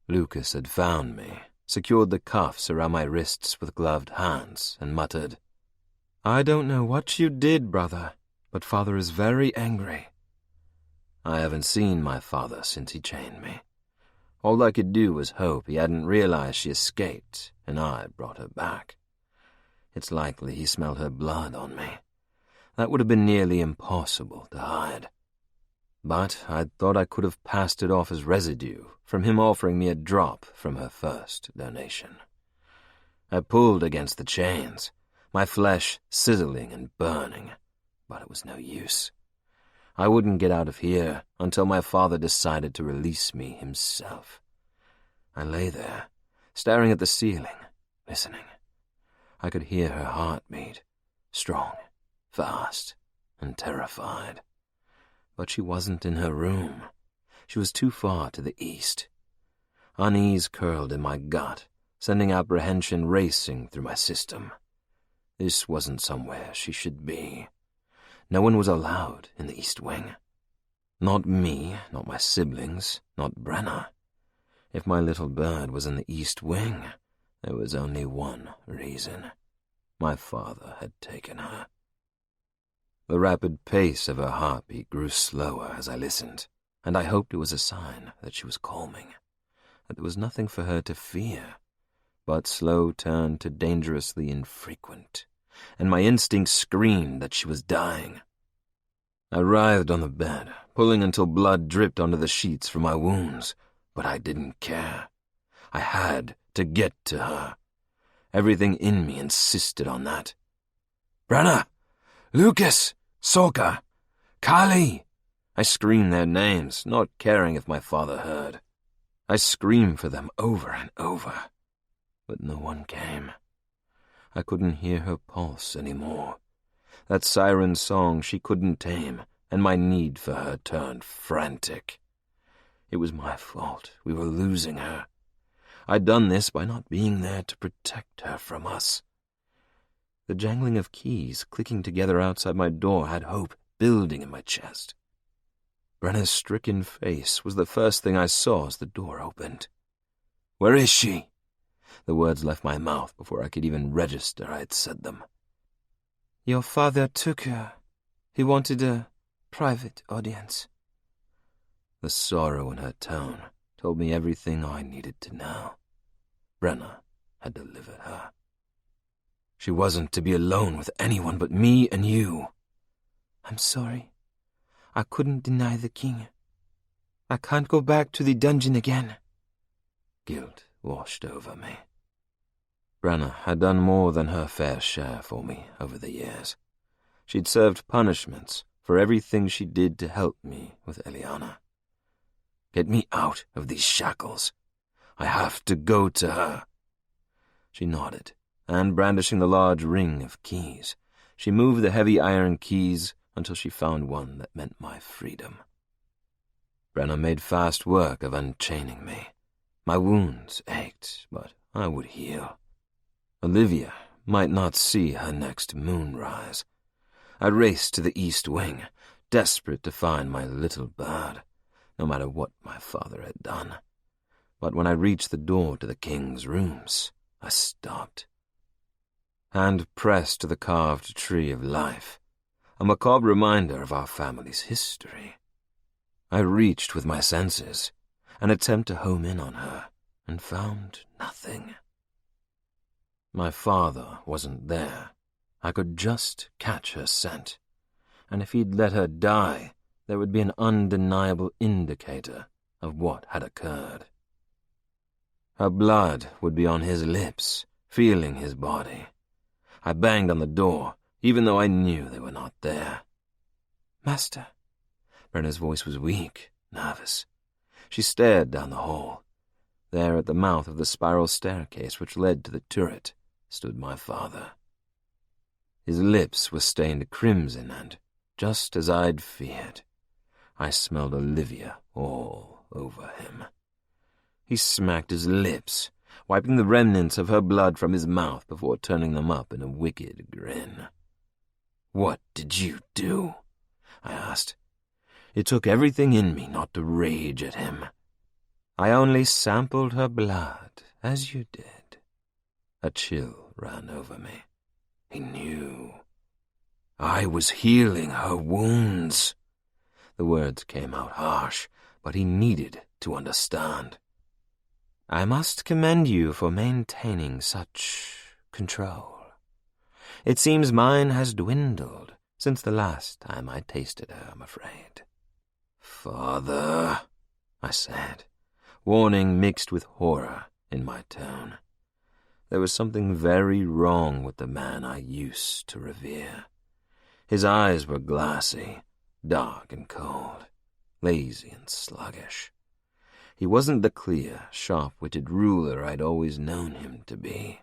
Lucas had found me, secured the cuffs around my wrists with gloved hands, and muttered, "I don't know what you did, brother, but father is very angry." I haven't seen my father since he chained me. All I could do was hope he hadn't realized she escaped and I brought her back. It's likely he smelled her blood on me. That would have been nearly impossible to hide. But I thought I could have passed it off as residue from him offering me a drop from her first donation. I pulled against the chains, my flesh sizzling and burning, but it was no use. I wouldn't get out of here until my father decided to release me himself. I lay there, staring at the ceiling, listening. I could hear her heartbeat, strong, fast, and terrified. But she wasn't in her room. She was too far to the east. Unease curled in my gut, sending apprehension racing through my system. This wasn't somewhere she should be. No one was allowed in the East Wing. Not me, not my siblings, not Brenna. If my little bird was in the East Wing, there was only one reason. My father had taken her. The rapid pace of her heartbeat grew slower as I listened, and I hoped it was a sign that she was calming, that there was nothing for her to fear. But slow turned to dangerously infrequent, and my instinct screamed that she was dying. I writhed on the bed, pulling until blood dripped onto the sheets from my wounds, but I didn't care. I had to get to her. Everything in me insisted on that. "Brenna! Lucas! Soka! Kali!" I screamed their names, not caring if my father heard. I screamed for them over and over, but no one came. I couldn't hear her pulse anymore. That siren song she couldn't tame, and my need for her turned frantic. It was my fault. We were losing her. I'd done this by not being there to protect her from us. The jangling of keys clicking together outside my door had hope building in my chest. Brenna's stricken face was the first thing I saw as the door opened. "Where is she?" The words left my mouth before I could even register I had said them. "Your father took her. He wanted a private audience." The sorrow in her tone told me everything I needed to know. Brenna had delivered her. She wasn't to be alone with anyone but me and you. "I'm sorry. I couldn't deny the king. I can't go back to the dungeon again." Guilt washed over me. Brenna had done more than her fair share for me over the years. She'd served punishments for everything she did to help me with Eliana. Get me out of these shackles. I have to go to her. She nodded, and brandishing the large ring of keys, she moved the heavy iron keys until she found one that meant my freedom. Brenna made fast work of unchaining me. My wounds ached, but I would heal. Olivia might not see her next moonrise. I raced to the East Wing, desperate to find my little bird, no matter what my father had done. But when I reached the door to the king's rooms, I stopped. Hand pressed to the carved tree of life, a macabre reminder of our family's history. I reached with my senses, an attempt to home in on her, and found nothing. My father wasn't there. I could just catch her scent, and if he'd let her die, there would be an undeniable indicator of what had occurred. Her blood would be on his lips, feeling his body. I banged on the door, even though I knew they were not there. "Master." Brenna's voice was weak, nervous. She stared down the hall. There at the mouth of the spiral staircase which led to the turret stood my father. His lips were stained crimson and, just as I'd feared, I smelled Olivia all over him. He smacked his lips, wiping the remnants of her blood from his mouth before turning them up in a wicked grin. "What did you do?" I asked. It took everything in me not to rage at him. "I only sampled her blood, as you did." A chill ran over me. He knew. I was healing her wounds. The words came out harsh, but he needed to understand. "I must commend you for maintaining such control. It seems mine has dwindled since the last time I tasted her, I'm afraid." "Father," I said, warning mixed with horror in my tone. There was something very wrong with the man I used to revere. His eyes were glassy, dark and cold, lazy and sluggish. He wasn't the clear, sharp-witted ruler I'd always known him to be.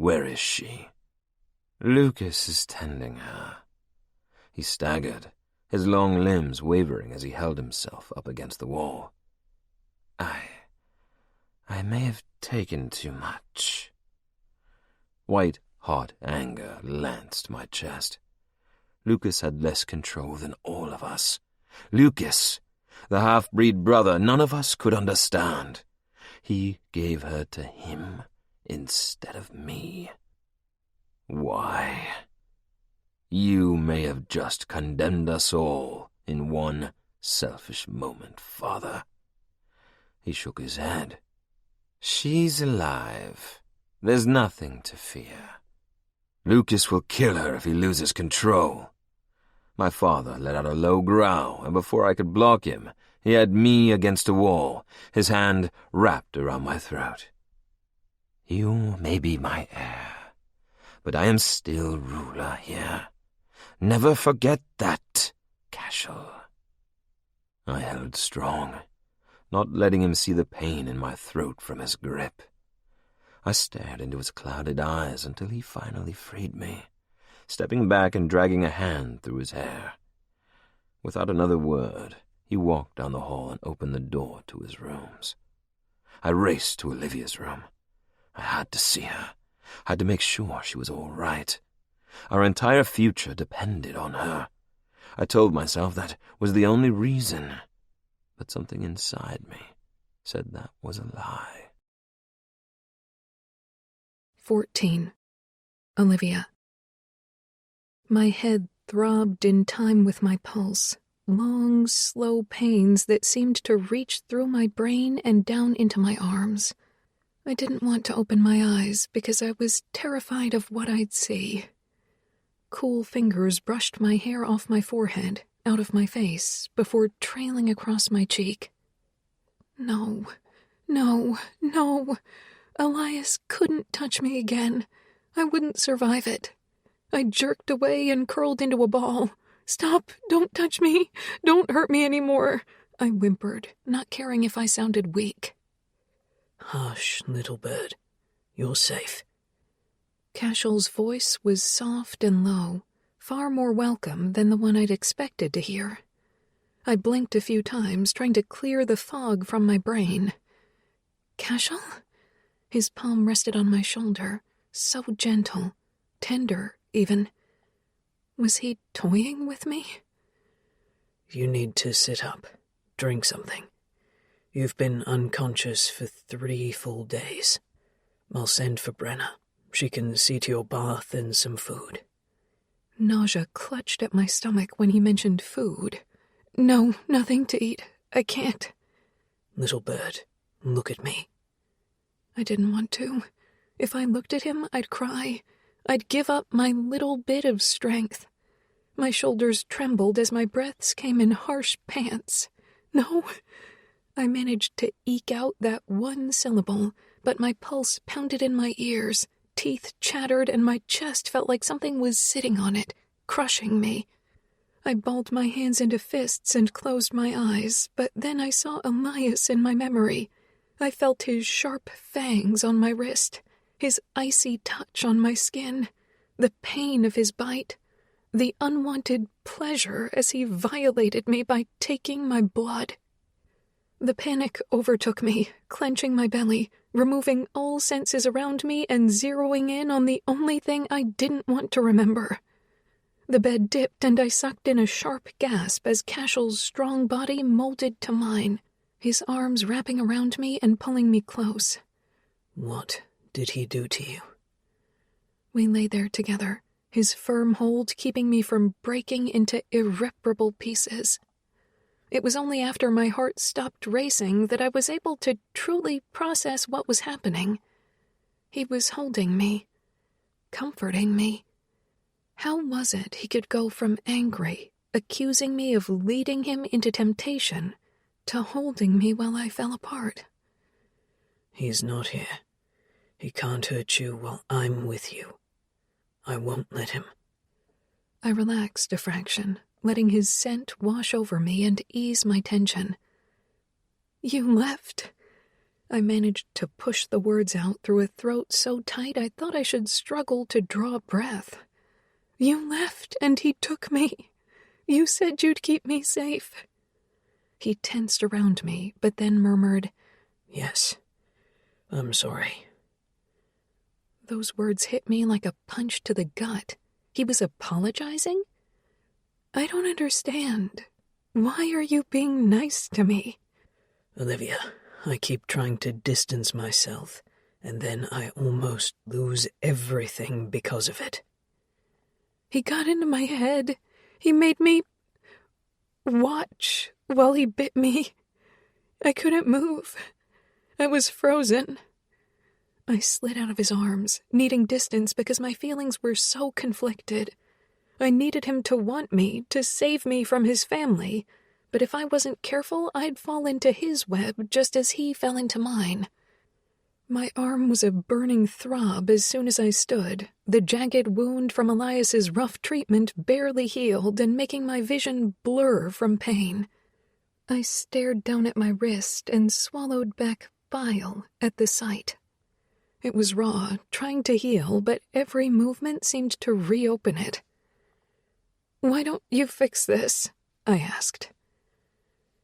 Where is she?" "Lucas is tending her." He staggered, his long limbs wavering as he held himself up against the wall. I may have taken too much." White, hot anger lanced my chest. Lucas had less control than all of us. Lucas, the half-breed brother none of us could understand. He gave her to him instead of me. Why? You may have just condemned us all in one selfish moment, Father. He shook his head. She's alive. There's nothing to fear. Lucas will kill her if he loses control. My father let out a low growl, and before I could block him, he had me against a wall, his hand wrapped around my throat. You may be my heir, but I am still ruler here. Never forget that, Cashel. I held strong, not letting him see the pain in my throat from his grip. I stared into his clouded eyes until he finally freed me, stepping back and dragging a hand through his hair. Without another word, he walked down the hall and opened the door to his rooms. I raced to Olivia's room. I had to see her, had to make sure she was all right. Our entire future depended on her. I told myself that was the only reason, but something inside me said that was a lie. 14. Olivia. My head throbbed in time with my pulse, long, slow pains that seemed to reach through my brain and down into my arms. I didn't want to open my eyes because I was terrified of what I'd see. Cool fingers brushed my hair off my forehead, out of my face, before trailing across my cheek. No, no, no. Elias couldn't touch me again. I wouldn't survive it. I jerked away and curled into a ball. Stop! Don't touch me! Don't hurt me anymore! I whimpered, not caring if I sounded weak. Hush, little bird. You're safe. Cashel's voice was soft and low, far more welcome than the one I'd expected to hear. I blinked a few times, trying to clear the fog from my brain. Cashel? His palm rested on my shoulder, so gentle, tender, even. Was he toying with me? You need to sit up. Drink something. You've been unconscious for 3 full days. I'll send for Brenna. She can see to your bath and some food. Nausea clutched at my stomach when he mentioned food. No, nothing to eat. I can't. Little bird, look at me. I didn't want to. If I looked at him, I'd cry. I'd give up my little bit of strength. My shoulders trembled as my breaths came in harsh pants. No. I managed to eke out that one syllable, but my pulse pounded in my ears, teeth chattered, and my chest felt like something was sitting on it, crushing me. I balled my hands into fists and closed my eyes, but then I saw Elias in my memory. I felt his sharp fangs on my wrist, his icy touch on my skin, the pain of his bite, the unwanted pleasure as he violated me by taking my blood. The panic overtook me, clenching my belly, removing all senses around me and zeroing in on the only thing I didn't want to remember. The bed dipped and I sucked in a sharp gasp as Cashel's strong body molded to mine, his arms wrapping around me and pulling me close. What did he do to you? We lay there together, his firm hold keeping me from breaking into irreparable pieces. It was only after my heart stopped racing that I was able to truly process what was happening. He was holding me, comforting me. How was it he could go from angry, accusing me of leading him into temptation, to holding me while I fell apart? He's not here. He can't hurt you while I'm with you. I won't let him. I relaxed a fraction, letting his scent wash over me and ease my tension. You left. I managed to push the words out through a throat so tight I thought I should struggle to draw breath. "You left and he took me. You said you'd keep me safe." He tensed around me, but then murmured, "Yes, I'm sorry." Those words hit me like a punch to the gut. He was apologizing? I don't understand. Why are you being nice to me? "Olivia, I keep trying to distance myself, and then I almost lose everything because of it." He got into my head. He made me watch while he bit me. I couldn't move. I was frozen. I slid out of his arms, needing distance because my feelings were so conflicted. I needed him to want me, to save me from his family, but if I wasn't careful, I'd fall into his web just as he fell into mine. My arm was a burning throb as soon as I stood, the jagged wound from Elias's rough treatment barely healed and making my vision blur from pain. I stared down at my wrist and swallowed back bile at the sight. It was raw, trying to heal, but every movement seemed to reopen it. "Why don't you fix this?" I asked.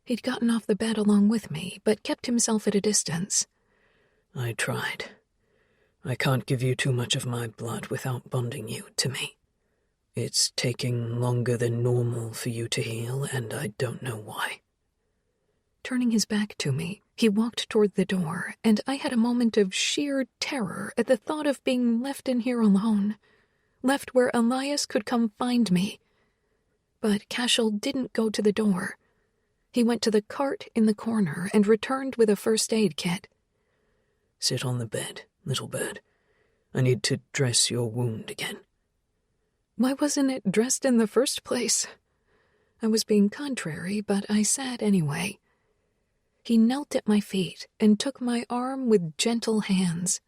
He'd gotten off the bed along with me, but kept himself at a distance. "I tried. I can't give you too much of my blood without bonding you to me. It's taking longer than normal for you to heal, and I don't know why." Turning his back to me, he walked toward the door, and I had a moment of sheer terror at the thought of being left in here alone, left where Elias could come find me. But Cashel didn't go to the door. He went to the cart in the corner and returned with a first aid kit. "Sit on the bed, little bird. I need to dress your wound again." Why wasn't it dressed in the first place? I was being contrary, but I sat anyway. He knelt at my feet and took my arm with gentle hands.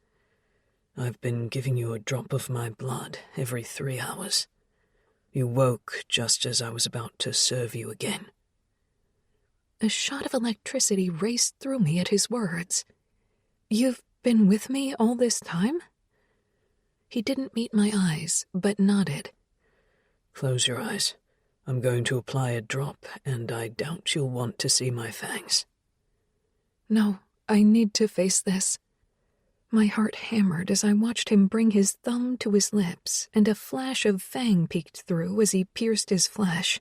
"I've been giving you a drop of my blood every 3 hours. You woke just as I was about to serve you again." A shot of electricity raced through me at his words. "You've been with me all this time?" He didn't meet my eyes, but nodded. "Close your eyes. I'm going to apply a drop, and I doubt you'll want to see my fangs." No, I need to face this. My heart hammered as I watched him bring his thumb to his lips, and a flash of fang peeked through as he pierced his flesh.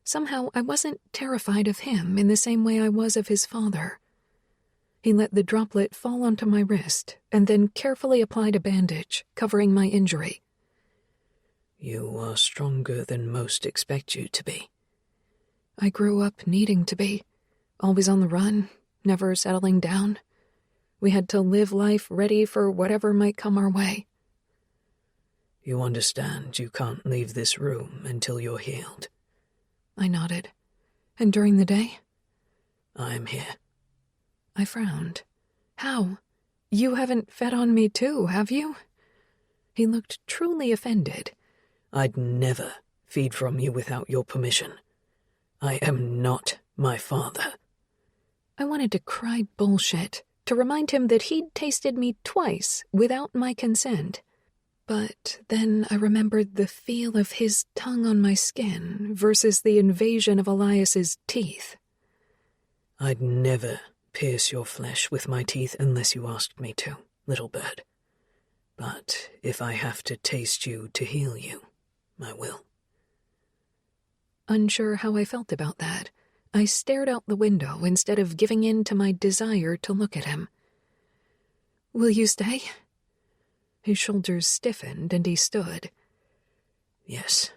Somehow I wasn't terrified of him in the same way I was of his father. He let the droplet fall onto my wrist, and then carefully applied a bandage, covering my injury. "You are stronger than most expect you to be." I grew up needing to be, always on the run, never settling down. We had to live life ready for whatever might come our way. "You understand you can't leave this room until you're healed." I nodded. "And during the day?" "I'm here." I frowned. "How? You haven't fed on me too, have you?" He looked truly offended. "I'd never feed from you without your permission. I am not my father." I wanted to cry bullshit, to remind him that he'd tasted me twice without my consent. But then I remembered the feel of his tongue on my skin versus the invasion of Elias's teeth. "I'd never pierce your flesh with my teeth unless you asked me to, little bird. But if I have to taste you to heal you, I will." Unsure how I felt about that, I stared out the window instead of giving in to my desire to look at him. "Will you stay?" His shoulders stiffened and he stood. "Yes,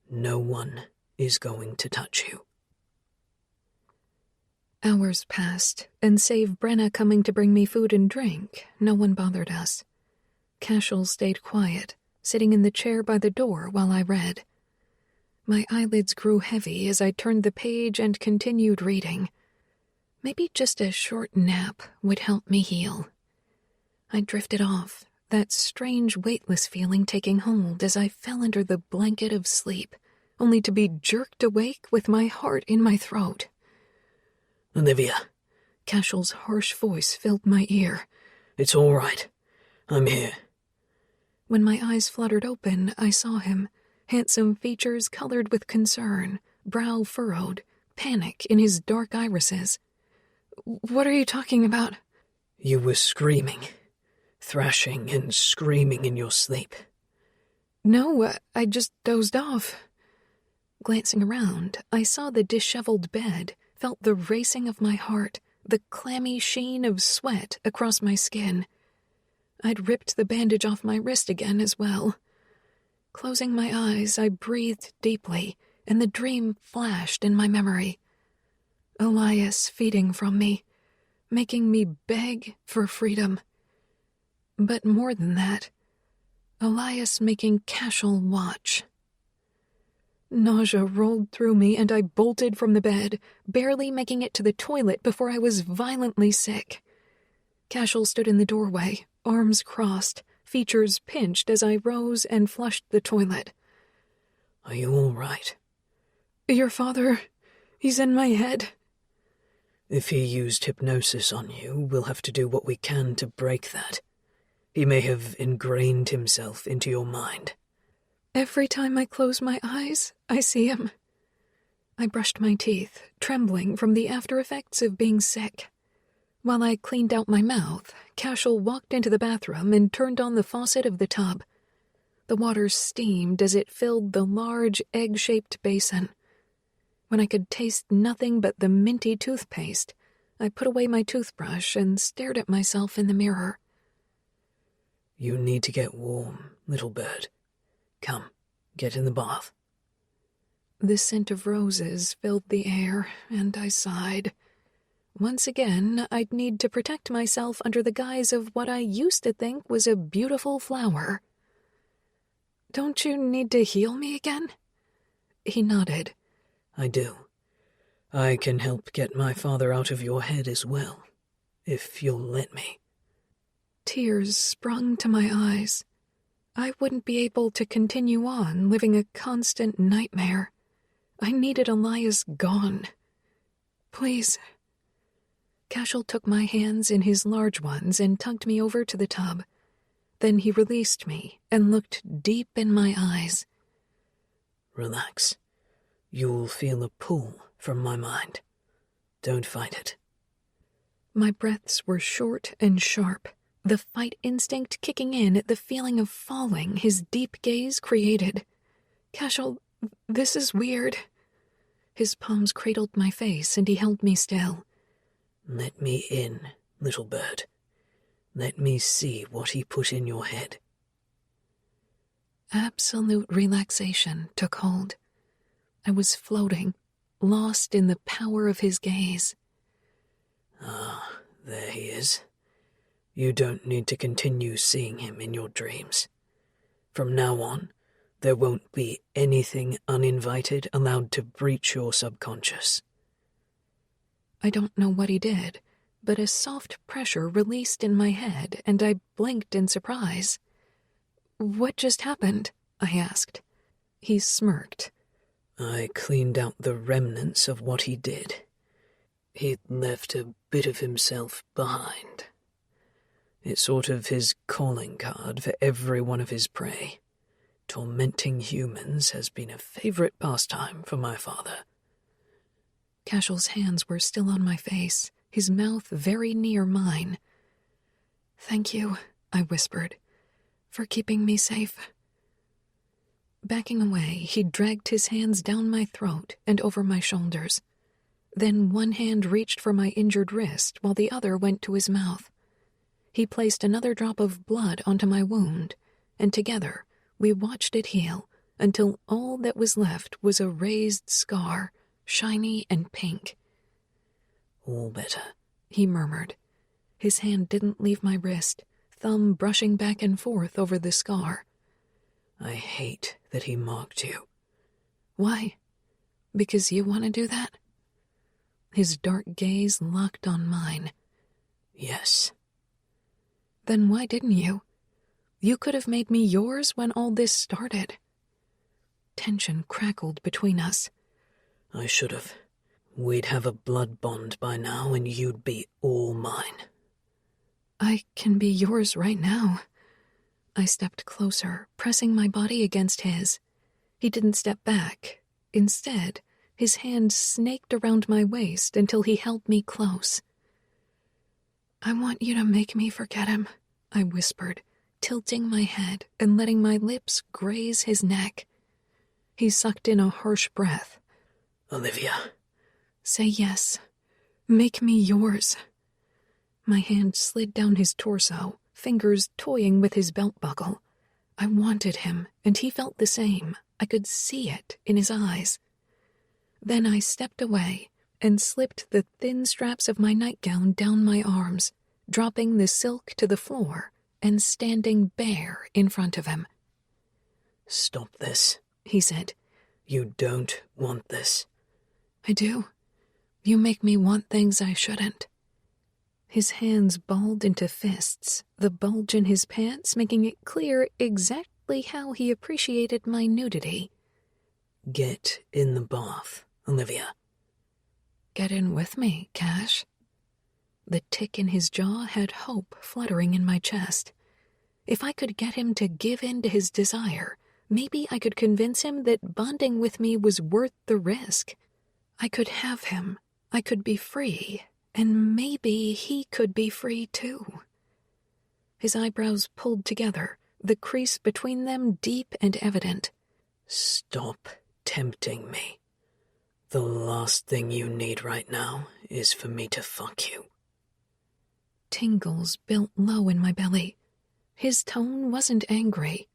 no one is going to touch you." Hours passed, and save Brenna coming to bring me food and drink, no one bothered us. Cashel stayed quiet, sitting in the chair by the door while I read. My eyelids grew heavy as I turned the page and continued reading. Maybe just a short nap would help me heal. I drifted off, that strange weightless feeling taking hold as I fell under the blanket of sleep, only to be jerked awake with my heart in my throat. "Olivia, Cashel's harsh voice filled my ear. "It's all right. I'm here." When my eyes fluttered open, I saw him, handsome features colored with concern, brow furrowed, panic in his dark irises. "What are you talking about?" "You were screaming, thrashing and screaming in your sleep." "No, I just dozed off." Glancing around, I saw the disheveled bed, felt the racing of my heart, the clammy sheen of sweat across my skin. I'd ripped the bandage off my wrist again as well. Closing my eyes, I breathed deeply, and the dream flashed in my memory. Elias feeding from me, making me beg for freedom. But more than that, Elias making Cashel watch. Nausea rolled through me, and I bolted from the bed, barely making it to the toilet before I was violently sick. Cashel stood in the doorway, arms crossed, features pinched as I rose and flushed the toilet. "Are you all right?" "Your father, he's in my head." "If he used hypnosis on you, we'll have to do what we can to break that. He may have ingrained himself into your mind." Every time I close my eyes, I see him. I brushed my teeth, trembling from the after effects of being sick. While I cleaned out my mouth, Cashel walked into the bathroom and turned on the faucet of the tub. The water steamed as it filled the large egg-shaped basin. When I could taste nothing but the minty toothpaste, I put away my toothbrush and stared at myself in the mirror. "You need to get warm, little bird. Come, get in the bath." The scent of roses filled the air, and I sighed. Once again, I'd need to protect myself under the guise of what I used to think was a beautiful flower. "Don't you need to heal me again?" He nodded. "I do. I can help get my father out of your head as well, if you'll let me." Tears sprung to my eyes. I wouldn't be able to continue on living a constant nightmare. I needed Elias gone. "Please." Cashel took my hands in his large ones and tugged me over to the tub. Then he released me and looked deep in my eyes. "Relax. You'll feel a pull from my mind. Don't fight it." My breaths were short and sharp, the fight instinct kicking in at the feeling of falling his deep gaze created. "Cashel, this is weird." His palms cradled my face and he held me still. "Let me in, little bird. Let me see what he put in your head." Absolute relaxation took hold. I was floating, lost in the power of his gaze. "Ah, there he is. You don't need to continue seeing him in your dreams. From now on, there won't be anything uninvited allowed to breach your subconscious." I don't know what he did, but a soft pressure released in my head, and I blinked in surprise. "What just happened?" I asked. He smirked. "I cleaned out the remnants of what he did. He'd left a bit of himself behind. It's sort of his calling card for every one of his prey. Tormenting humans has been a favorite pastime for my father." Cashel's hands were still on my face, his mouth very near mine. "Thank you," I whispered, "for keeping me safe." Backing away, he dragged his hands down my throat and over my shoulders. Then one hand reached for my injured wrist while the other went to his mouth. He placed another drop of blood onto my wound, and together we watched it heal until all that was left was a raised scar, shiny and pink. "All better," he murmured. His hand didn't leave my wrist, thumb brushing back and forth over the scar. "I hate that he marked you." "Why? Because you want to do that?" His dark gaze locked on mine. "Yes." "Then why didn't you? You could have made me yours when all this started." Tension crackled between us. "I should have. We'd have a blood bond by now and you'd be all mine. I can be yours right now. I stepped closer, pressing my body against his. He didn't step back. Instead, his hand snaked around my waist until he held me close. I want you to make me forget him, I whispered, tilting my head and letting my lips graze his neck. He sucked in a harsh breath. Olivia. Say yes. Make me yours. My hand slid down his torso, fingers toying with his belt buckle. I wanted him, and he felt the same. I could see it in his eyes. Then I stepped away and slipped the thin straps of my nightgown down my arms, dropping the silk to the floor and standing bare in front of him. Stop this, he said. You don't want this. I do. You make me want things I shouldn't. His hands balled into fists, the bulge in his pants making it clear exactly how he appreciated my nudity. Get in the bath, Olivia. Get in with me, Cash. The tick in his jaw had hope fluttering in my chest. If I could get him to give in to his desire, maybe I could convince him that bonding with me was worth the risk. I could have him. I could be free. And maybe he could be free too. His eyebrows pulled together, the crease between them deep and evident. Stop tempting me. The last thing you need right now is for me to fuck you. Tingles built low in my belly. His tone wasn't angry.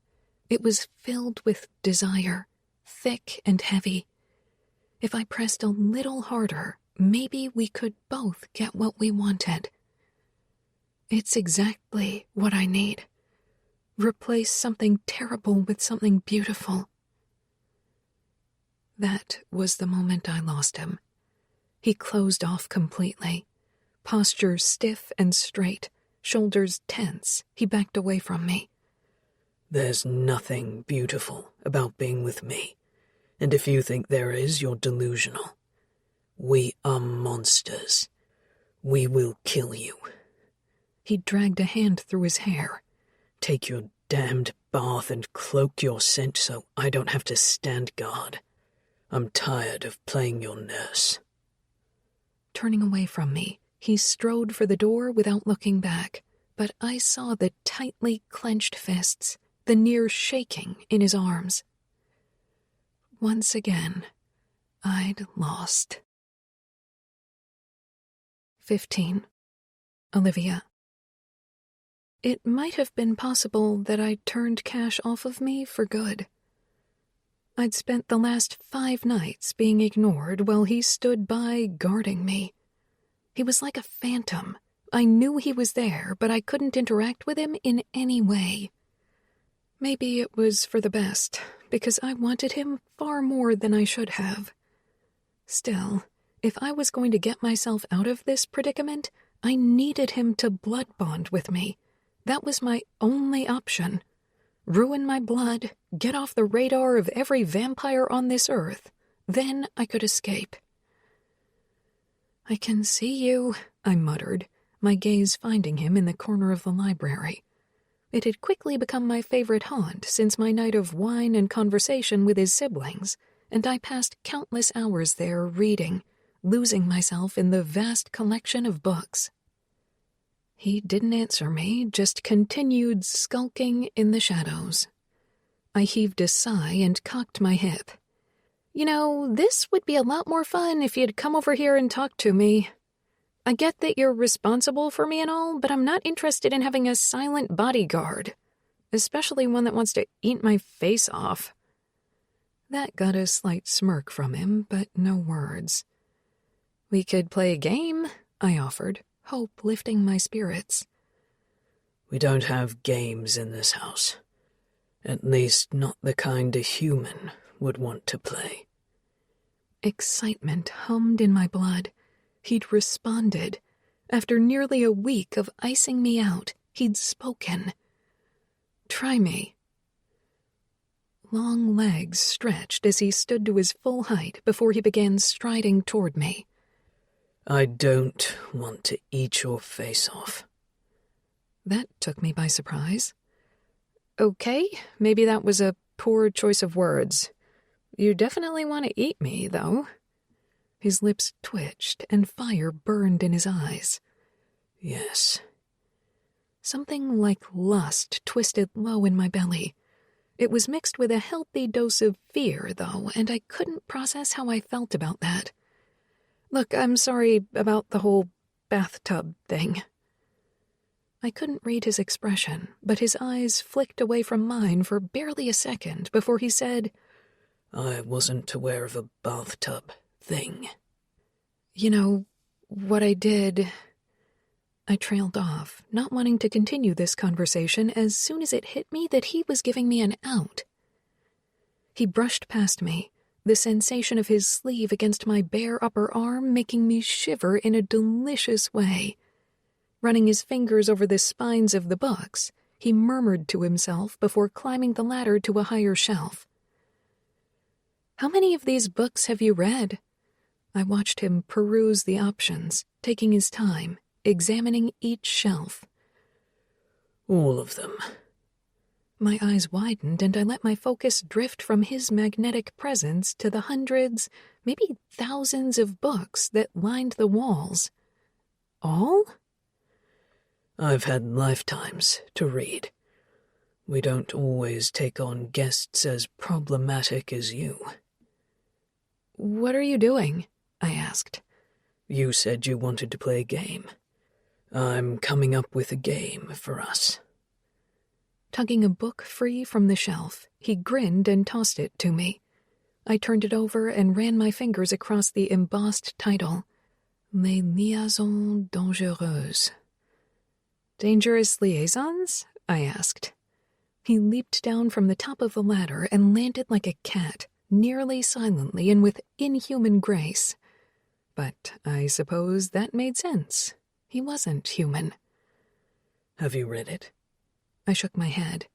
It was filled with desire, thick and heavy. If I pressed a little harder, maybe we could both get what we wanted. It's exactly what I need. Replace something terrible with something beautiful. That was the moment I lost him. He closed off completely. Posture stiff and straight, shoulders tense, he backed away from me. There's nothing beautiful about being with me, and if you think there is, you're delusional. We are monsters. We will kill you. He dragged a hand through his hair. Take your damned bath and cloak your scent so I don't have to stand guard. I'm tired of playing your nurse. Turning away from me, he strode for the door without looking back, but I saw the tightly clenched fists, the near shaking in his arms. Once again, I'd lost. 15. Olivia. It might have been possible that I turned Cash off of me for good. I'd spent the last 5 nights being ignored while he stood by guarding me. He was like a phantom. I knew he was there, but I couldn't interact with him in any way. Maybe it was for the best, because I wanted him far more than I should have. Still, if I was going to get myself out of this predicament, I needed him to blood bond with me. That was my only option. Ruin my blood, get off the radar of every vampire on this earth. Then I could escape. I can see you, I muttered, my gaze finding him in the corner of the library. It had quickly become my favorite haunt since my night of wine and conversation with his siblings, and I passed countless hours there reading, losing myself in the vast collection of books. He didn't answer me, just continued skulking in the shadows. I heaved a sigh and cocked my hip. You know, this would be a lot more fun if you'd come over here and talk to me. I get that you're responsible for me and all, but I'm not interested in having a silent bodyguard, especially one that wants to eat my face off. That got a slight smirk from him, but no words. We could play a game, I offered, hope lifting my spirits. We don't have games in this house. At least not the kind a human would want to play. Excitement hummed in my blood. He'd responded. After nearly a week of icing me out, he'd spoken. Try me. Long legs stretched as he stood to his full height before he began striding toward me, I don't want to eat your face off. That took me by surprise. Okay, maybe that was a poor choice of words. You definitely want to eat me, though. His lips twitched, and fire burned in his eyes. Yes. Something like lust twisted low in my belly. It was mixed with a healthy dose of fear, though, and I couldn't process how I felt about that. Look, I'm sorry about the whole bathtub thing. I couldn't read his expression, but his eyes flicked away from mine for barely a second before he said, I wasn't aware of a bathtub thing. You know, what I did... I trailed off, not wanting to continue this conversation as soon as it hit me that he was giving me an out. He brushed past me, the sensation of his sleeve against my bare upper arm making me shiver in a delicious way. Running his fingers over the spines of the books, he murmured to himself before climbing the ladder to a higher shelf. How many of these books have you read? I watched him peruse the options, taking his time, examining each shelf. All of them. My eyes widened and I let my focus drift from his magnetic presence to the hundreds, maybe thousands of books that lined the walls. All? I've had lifetimes to read. We don't always take on guests as problematic as you. What are you doing? I asked. You said you wanted to play a game. I'm coming up with a game for us. Tugging a book free from the shelf, he grinned and tossed it to me. I turned it over and ran my fingers across the embossed title, Les Liaisons Dangereuses. Dangerous liaisons? I asked. He leaped down from the top of the ladder and landed like a cat, nearly silently and with inhuman grace. But I suppose that made sense. He wasn't human. Have you read it? I shook my head.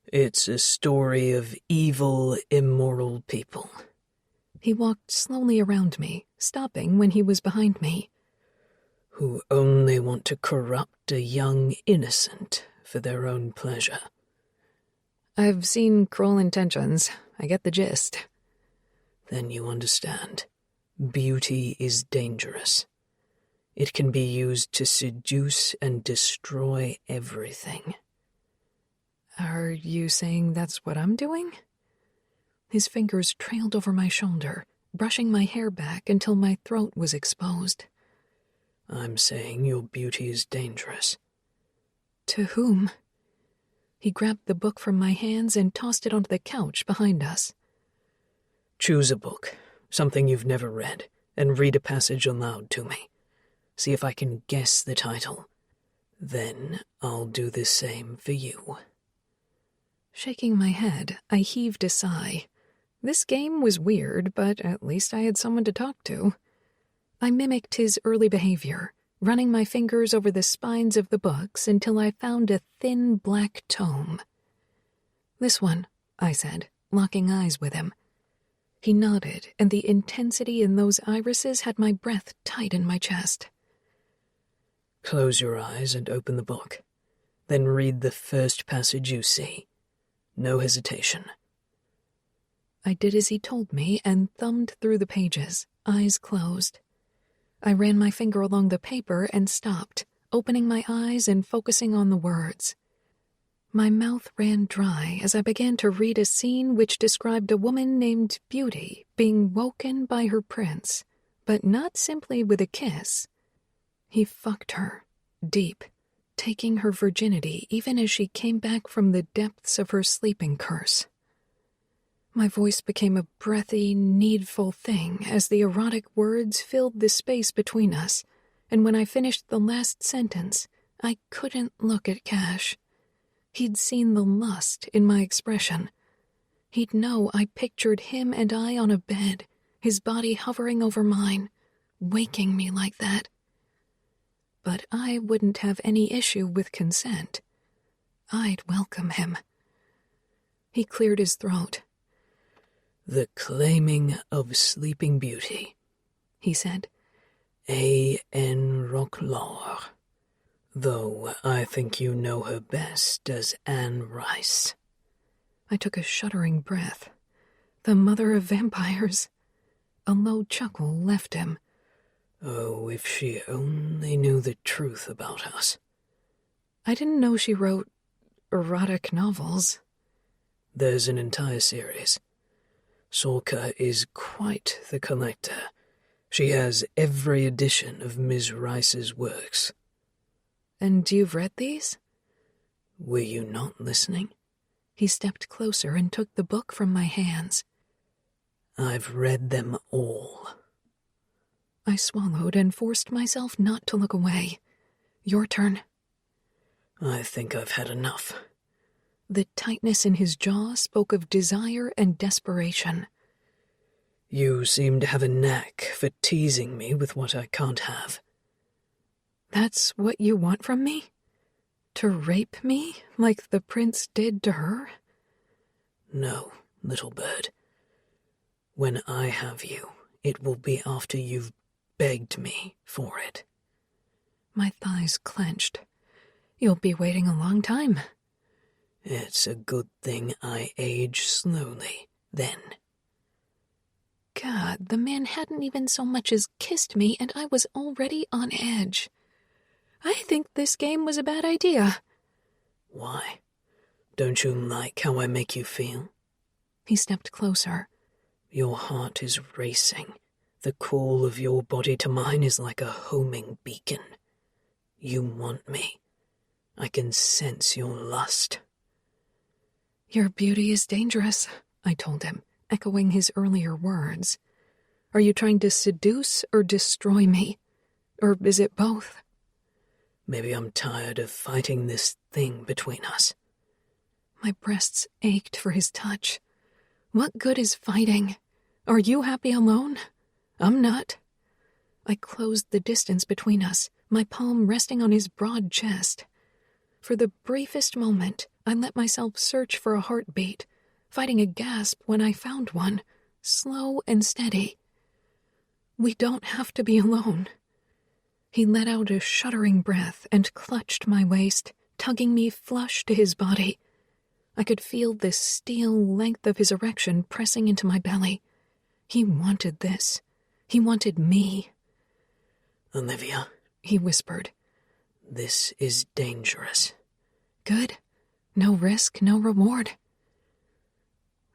It's a story of evil, immoral people. He walked slowly around me, stopping when he was behind me. Who only want to corrupt a young innocent for their own pleasure. I've seen Cruel Intentions. I get the gist. Then you understand. Beauty is dangerous. It can be used to seduce and destroy everything. Are you saying that's what I'm doing? His fingers trailed over my shoulder, brushing my hair back until my throat was exposed. I'm saying your beauty is dangerous. To whom? He grabbed the book from my hands and tossed it onto the couch behind us. Choose a book, something you've never read, and read a passage aloud to me. See if I can guess the title. Then I'll do the same for you. Shaking my head, I heaved a sigh. This game was weird, but at least I had someone to talk to. I mimicked his early behavior, running my fingers over the spines of the books until I found a thin black tome. This one, I said, locking eyes with him. He nodded, and the intensity in those irises had my breath tight in my chest. Close your eyes and open the book. Then read the first passage you see. No hesitation. I did as he told me and thumbed through the pages, eyes closed. I ran my finger along the paper and stopped, opening my eyes and focusing on the words. My mouth ran dry as I began to read a scene which described a woman named Beauty being woken by her prince, but not simply with a kiss. He fucked her, deep, taking her virginity even as she came back from the depths of her sleeping curse. My voice became a breathy, needful thing as the erotic words filled the space between us, and when I finished the last sentence, I couldn't look at Cash. He'd seen the lust in my expression. He'd know I pictured him and I on a bed, his body hovering over mine, waking me like that. But I wouldn't have any issue with consent. I'd welcome him. He cleared his throat. The claiming of Sleeping Beauty, he said. A.N. Rocklaw, though I think you know her best as Anne Rice. I took a shuddering breath. The mother of vampires. A low chuckle left him. Oh, if she only knew the truth about us. I didn't know she wrote erotic novels. There's an entire series. Sorka is quite the collector. She has every edition of Ms. Rice's works. And you've read these? Were you not listening? He stepped closer and took the book from my hands. I've read them all. I swallowed and forced myself not to look away. Your turn. I think I've had enough. The tightness in his jaw spoke of desire and desperation. You seem to have a knack for teasing me with what I can't have. That's what you want from me? To rape me like the prince did to her? No, little bird. When I have you, it will be after you've begged me for it. My thighs clenched. You'll be waiting a long time. It's a good thing I age slowly, then. God, the man hadn't even so much as kissed me, and I was already on edge. I think this game was a bad idea. Why? Don't you like how I make you feel? He stepped closer. Your heart is racing. The call of your body to mine is like a homing beacon. You want me. I can sense your lust. Your beauty is dangerous, I told him, echoing his earlier words. Are you trying to seduce or destroy me? Or is it both? Maybe I'm tired of fighting this thing between us. My breasts ached for his touch. What good is fighting? Are you happy alone? I'm not. I closed the distance between us, my palm resting on his broad chest. For the briefest moment, I let myself search for a heartbeat, fighting a gasp when I found one, slow and steady. We don't have to be alone. He let out a shuddering breath and clutched my waist, tugging me flush to his body. I could feel the steel length of his erection pressing into my belly. He wanted this. He wanted me. Olivia, he whispered. This is dangerous. Good. No risk, no reward.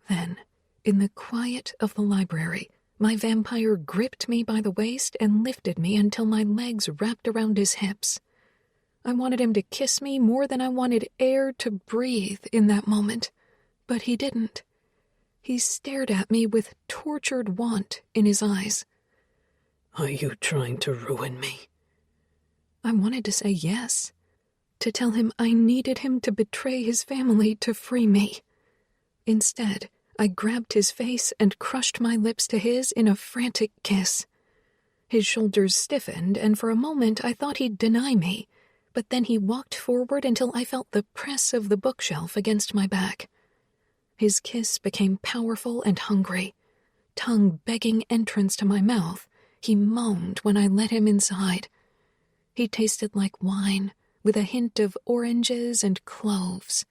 Then, in the quiet of the library, my vampire gripped me by the waist and lifted me until my legs wrapped around his hips. I wanted him to kiss me more than I wanted air to breathe in that moment, but he didn't. He stared at me with tortured want in his eyes. Are you trying to ruin me? I wanted to say yes, to tell him I needed him to betray his family to free me. Instead, I grabbed his face and crushed my lips to his in a frantic kiss. His shoulders stiffened, and for a moment I thought he'd deny me, but then he walked forward until I felt the press of the bookshelf against my back. His kiss became powerful and hungry. Tongue begging entrance to my mouth, he moaned when I let him inside. He tasted like wine, with a hint of oranges and cloves.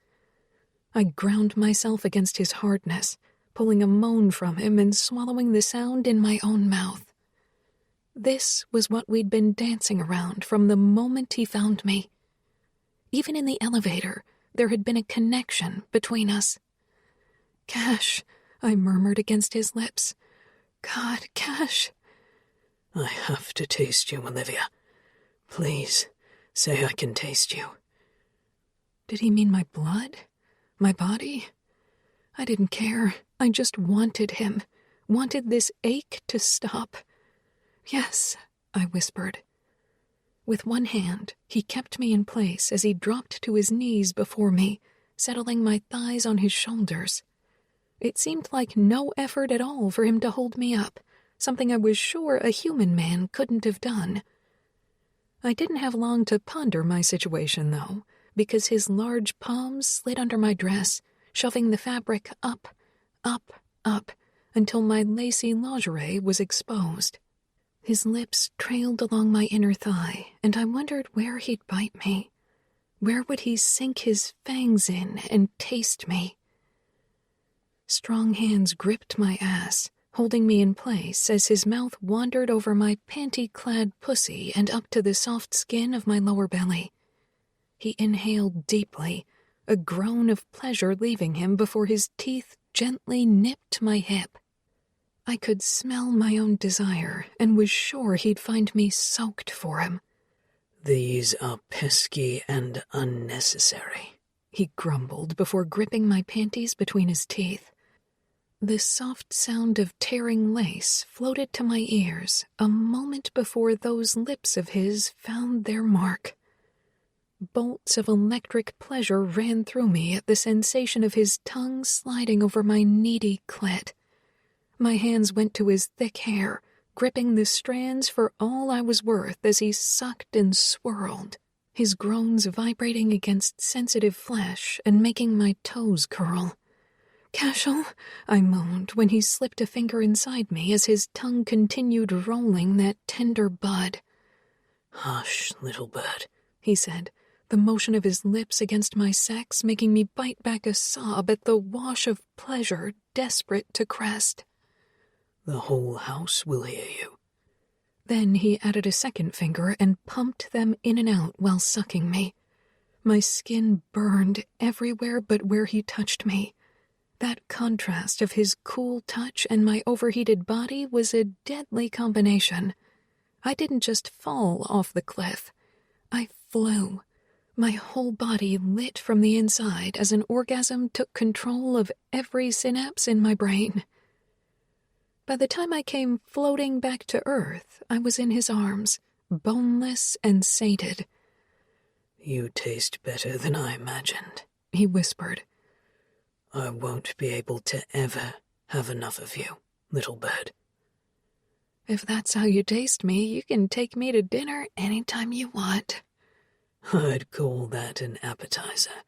I ground myself against his hardness, pulling a moan from him and swallowing the sound in my own mouth. This was what we'd been dancing around from the moment he found me. Even in the elevator, there had been a connection between us. Cash, I murmured against his lips. God, Cash. I have to taste you, Olivia. Please, say I can taste you. Did he mean my blood? My body? I didn't care. I just wanted him. Wanted this ache to stop. Yes, I whispered. With one hand, he kept me in place as he dropped to his knees before me, settling my thighs on his shoulders. It seemed like no effort at all for him to hold me up, something I was sure a human man couldn't have done. I didn't have long to ponder my situation, though, because his large palms slid under my dress, shoving the fabric up, until my lacy lingerie was exposed. His lips trailed along my inner thigh, and I wondered where he'd bite me. Where would he sink his fangs in and taste me? Strong hands gripped my ass, holding me in place as his mouth wandered over my panty-clad pussy and up to the soft skin of my lower belly. He inhaled deeply, a groan of pleasure leaving him before his teeth gently nipped my hip. I could smell my own desire and was sure he'd find me soaked for him. "These are pesky and unnecessary," he grumbled before gripping my panties between his teeth. The soft sound of tearing lace floated to my ears a moment before those lips of his found their mark. Bolts of electric pleasure ran through me at the sensation of his tongue sliding over my needy clit. My hands went to his thick hair, gripping the strands for all I was worth as he sucked and swirled, his groans vibrating against sensitive flesh and making my toes curl. "Cashel," I moaned when he slipped a finger inside me as his tongue continued rolling that tender bud. "Hush, little bird," he said, the motion of his lips against my sex making me bite back a sob at the wash of pleasure desperate to crest. "The whole house will hear you." Then he added a second finger and pumped them in and out while sucking me. My skin burned everywhere but where he touched me. That contrast of his cool touch and my overheated body was a deadly combination. I didn't just fall off the cliff. I flew. My whole body lit from the inside as an orgasm took control of every synapse in my brain. By the time I came floating back to earth, I was in his arms, boneless and sated. "You taste better than I imagined," he whispered. "I won't be able to ever have enough of you, little bird." "If that's how you taste me, you can take me to dinner anytime you want." "I'd call that an appetizer."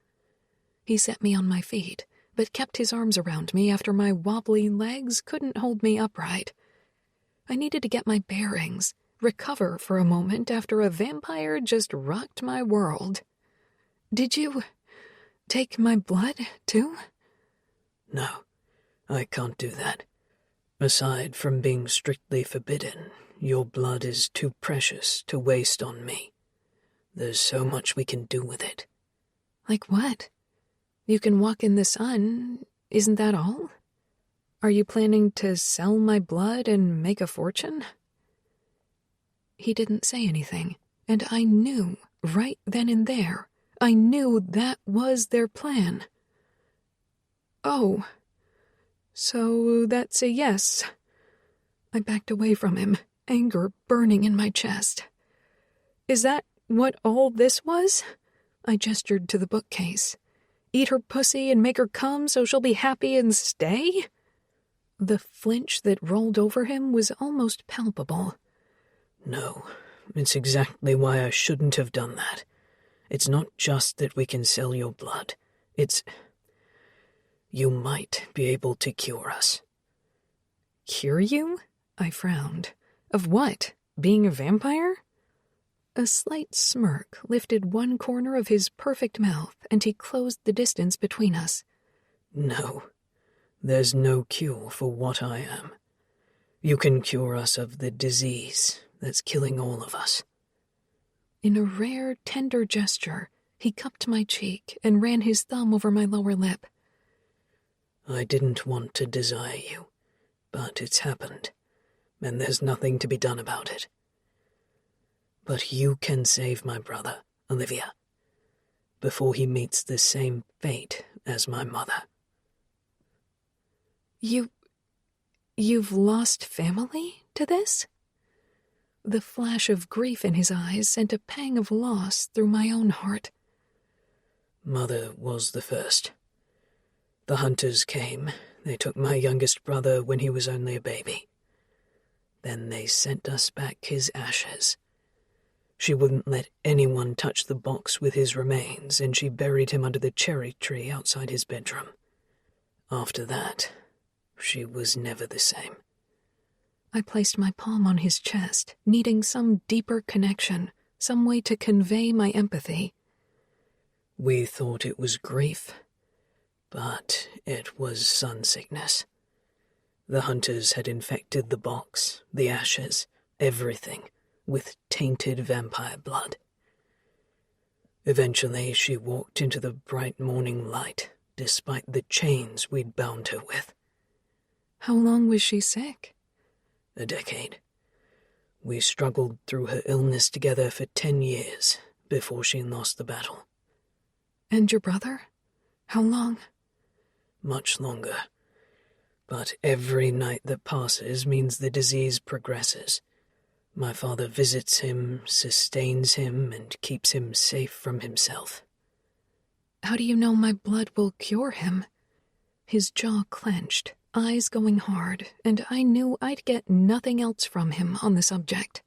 He set me on my feet, but kept his arms around me after my wobbly legs couldn't hold me upright. I needed to get my bearings, recover for a moment after a vampire just rocked my world. "Did you take my blood, too?" "No, I can't do that. Aside from being strictly forbidden, your blood is too precious to waste on me. There's so much we can do with it." "Like what? You can walk in the sun, isn't that all? Are you planning to sell my blood and make a fortune?" He didn't say anything, and I knew, right then and there, I knew that was their plan. "Oh, so that's a yes." I backed away from him, anger burning in my chest. "Is that what all this was?" I gestured to the bookcase. "Eat her pussy and make her come so she'll be happy and stay?" The flinch that rolled over him was almost palpable. "No, it's exactly why I shouldn't have done that. It's not just that we can sell your blood. It's... you might be able to cure us." "Cure you?" I frowned. "Of what? Being a vampire?" A slight smirk lifted one corner of his perfect mouth, and he closed the distance between us. "No, there's no cure for what I am. You can cure us of the disease that's killing all of us." In a rare, tender gesture, he cupped my cheek and ran his thumb over my lower lip. "I didn't want to desire you, but it's happened, and there's nothing to be done about it. But you can save my brother, Olivia, before he meets the same fate as my mother." You've lost family to this?" The flash of grief in his eyes sent a pang of loss through my own heart. "Mother was the first. The hunters came. They took my youngest brother when he was only a baby. Then they sent us back his ashes. She wouldn't let anyone touch the box with his remains, and she buried him under the cherry tree outside his bedroom. After that, she was never the same." I placed my palm on his chest, needing some deeper connection, some way to convey my empathy. We thought it was grief, but it was sun sickness. The hunters had infected the box, the ashes, everything, with tainted vampire blood. Eventually, she walked into the bright morning light, despite the chains we'd bound her with. How long was she sick? A decade. We struggled through her illness together for 10 years before she lost the battle. And your brother? How long? Much longer. But every night that passes means the disease progresses. My father visits him, sustains him, and keeps him safe from himself. How do you know my blood will cure him? His jaw clenched, eyes going hard, and I knew I'd get nothing else from him on the subject.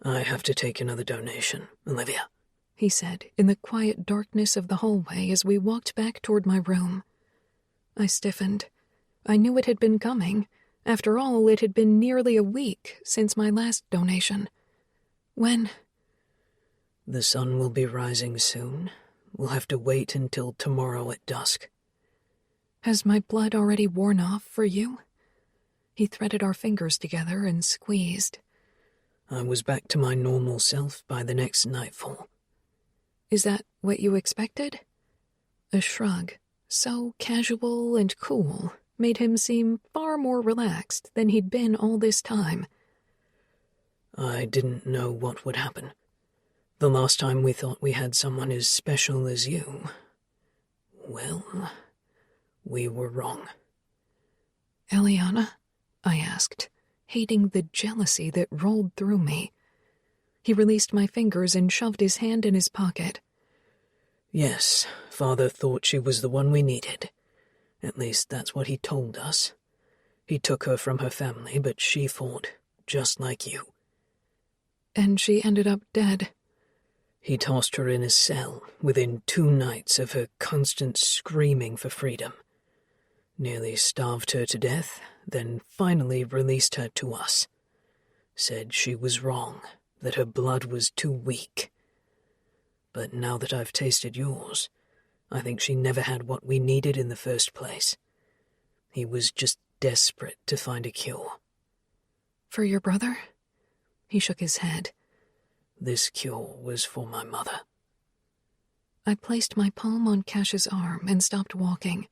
I have to take another donation, Olivia, he said in the quiet darkness of the hallway as we walked back toward my room. I stiffened. I knew it had been coming. After all, it had been nearly a week since my last donation. When? The sun will be rising soon. We'll have to wait until tomorrow at dusk. Has my blood already worn off for you? He threaded our fingers together and squeezed. I was back to my normal self by the next nightfall. Is that what you expected? A shrug, so casual and cool, made him seem far more relaxed than he'd been all this time. I didn't know what would happen. The last time we thought we had someone as special as you, well, we were wrong. Eliana? I asked, hating the jealousy that rolled through me. He released my fingers and shoved his hand in his pocket. Yes, Father thought she was the one we needed. At least that's what he told us. He took her from her family, but she fought, just like you. And she ended up dead. He tossed her in a cell within 2 nights of her constant screaming for freedom. Nearly starved her to death, then finally released her to us. Said she was wrong, that her blood was too weak. But now that I've tasted yours, I think she never had what we needed in the first place. He was just desperate to find a cure. For your brother? He shook his head. This cure was for my mother. I placed my palm on Cash's arm and stopped walking.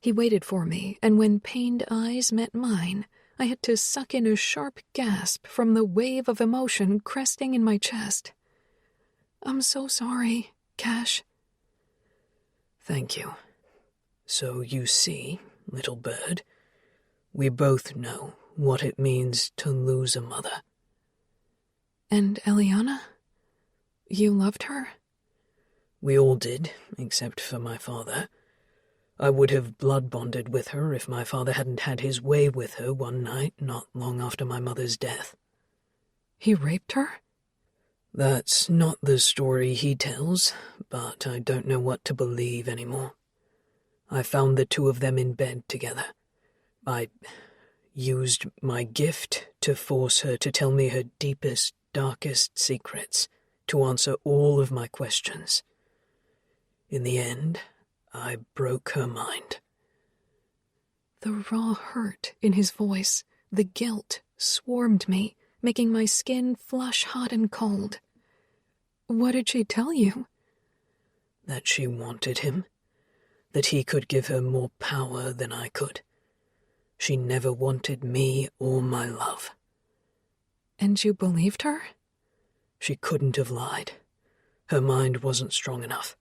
He waited for me, and when pained eyes met mine, I had to suck in a sharp gasp from the wave of emotion cresting in my chest. I'm so sorry, Cash. Thank you. So you see, little bird, we both know what it means to lose a mother. And Eliana? You loved her? We all did, except for my father. I would have blood bonded with her if my father hadn't had his way with her one night not long after my mother's death. He raped her? That's not the story he tells, but I don't know what to believe anymore. I found the 2 of them in bed together. I used my gift to force her to tell me her deepest, darkest secrets, to answer all of my questions. In the end, I broke her mind. The raw hurt in his voice, the guilt, swarmed me, making my skin flush hot and cold. What did she tell you? That she wanted him, that he could give her more power than I could. She never wanted me or my love. And you believed her? She couldn't have lied. Her mind wasn't strong enough.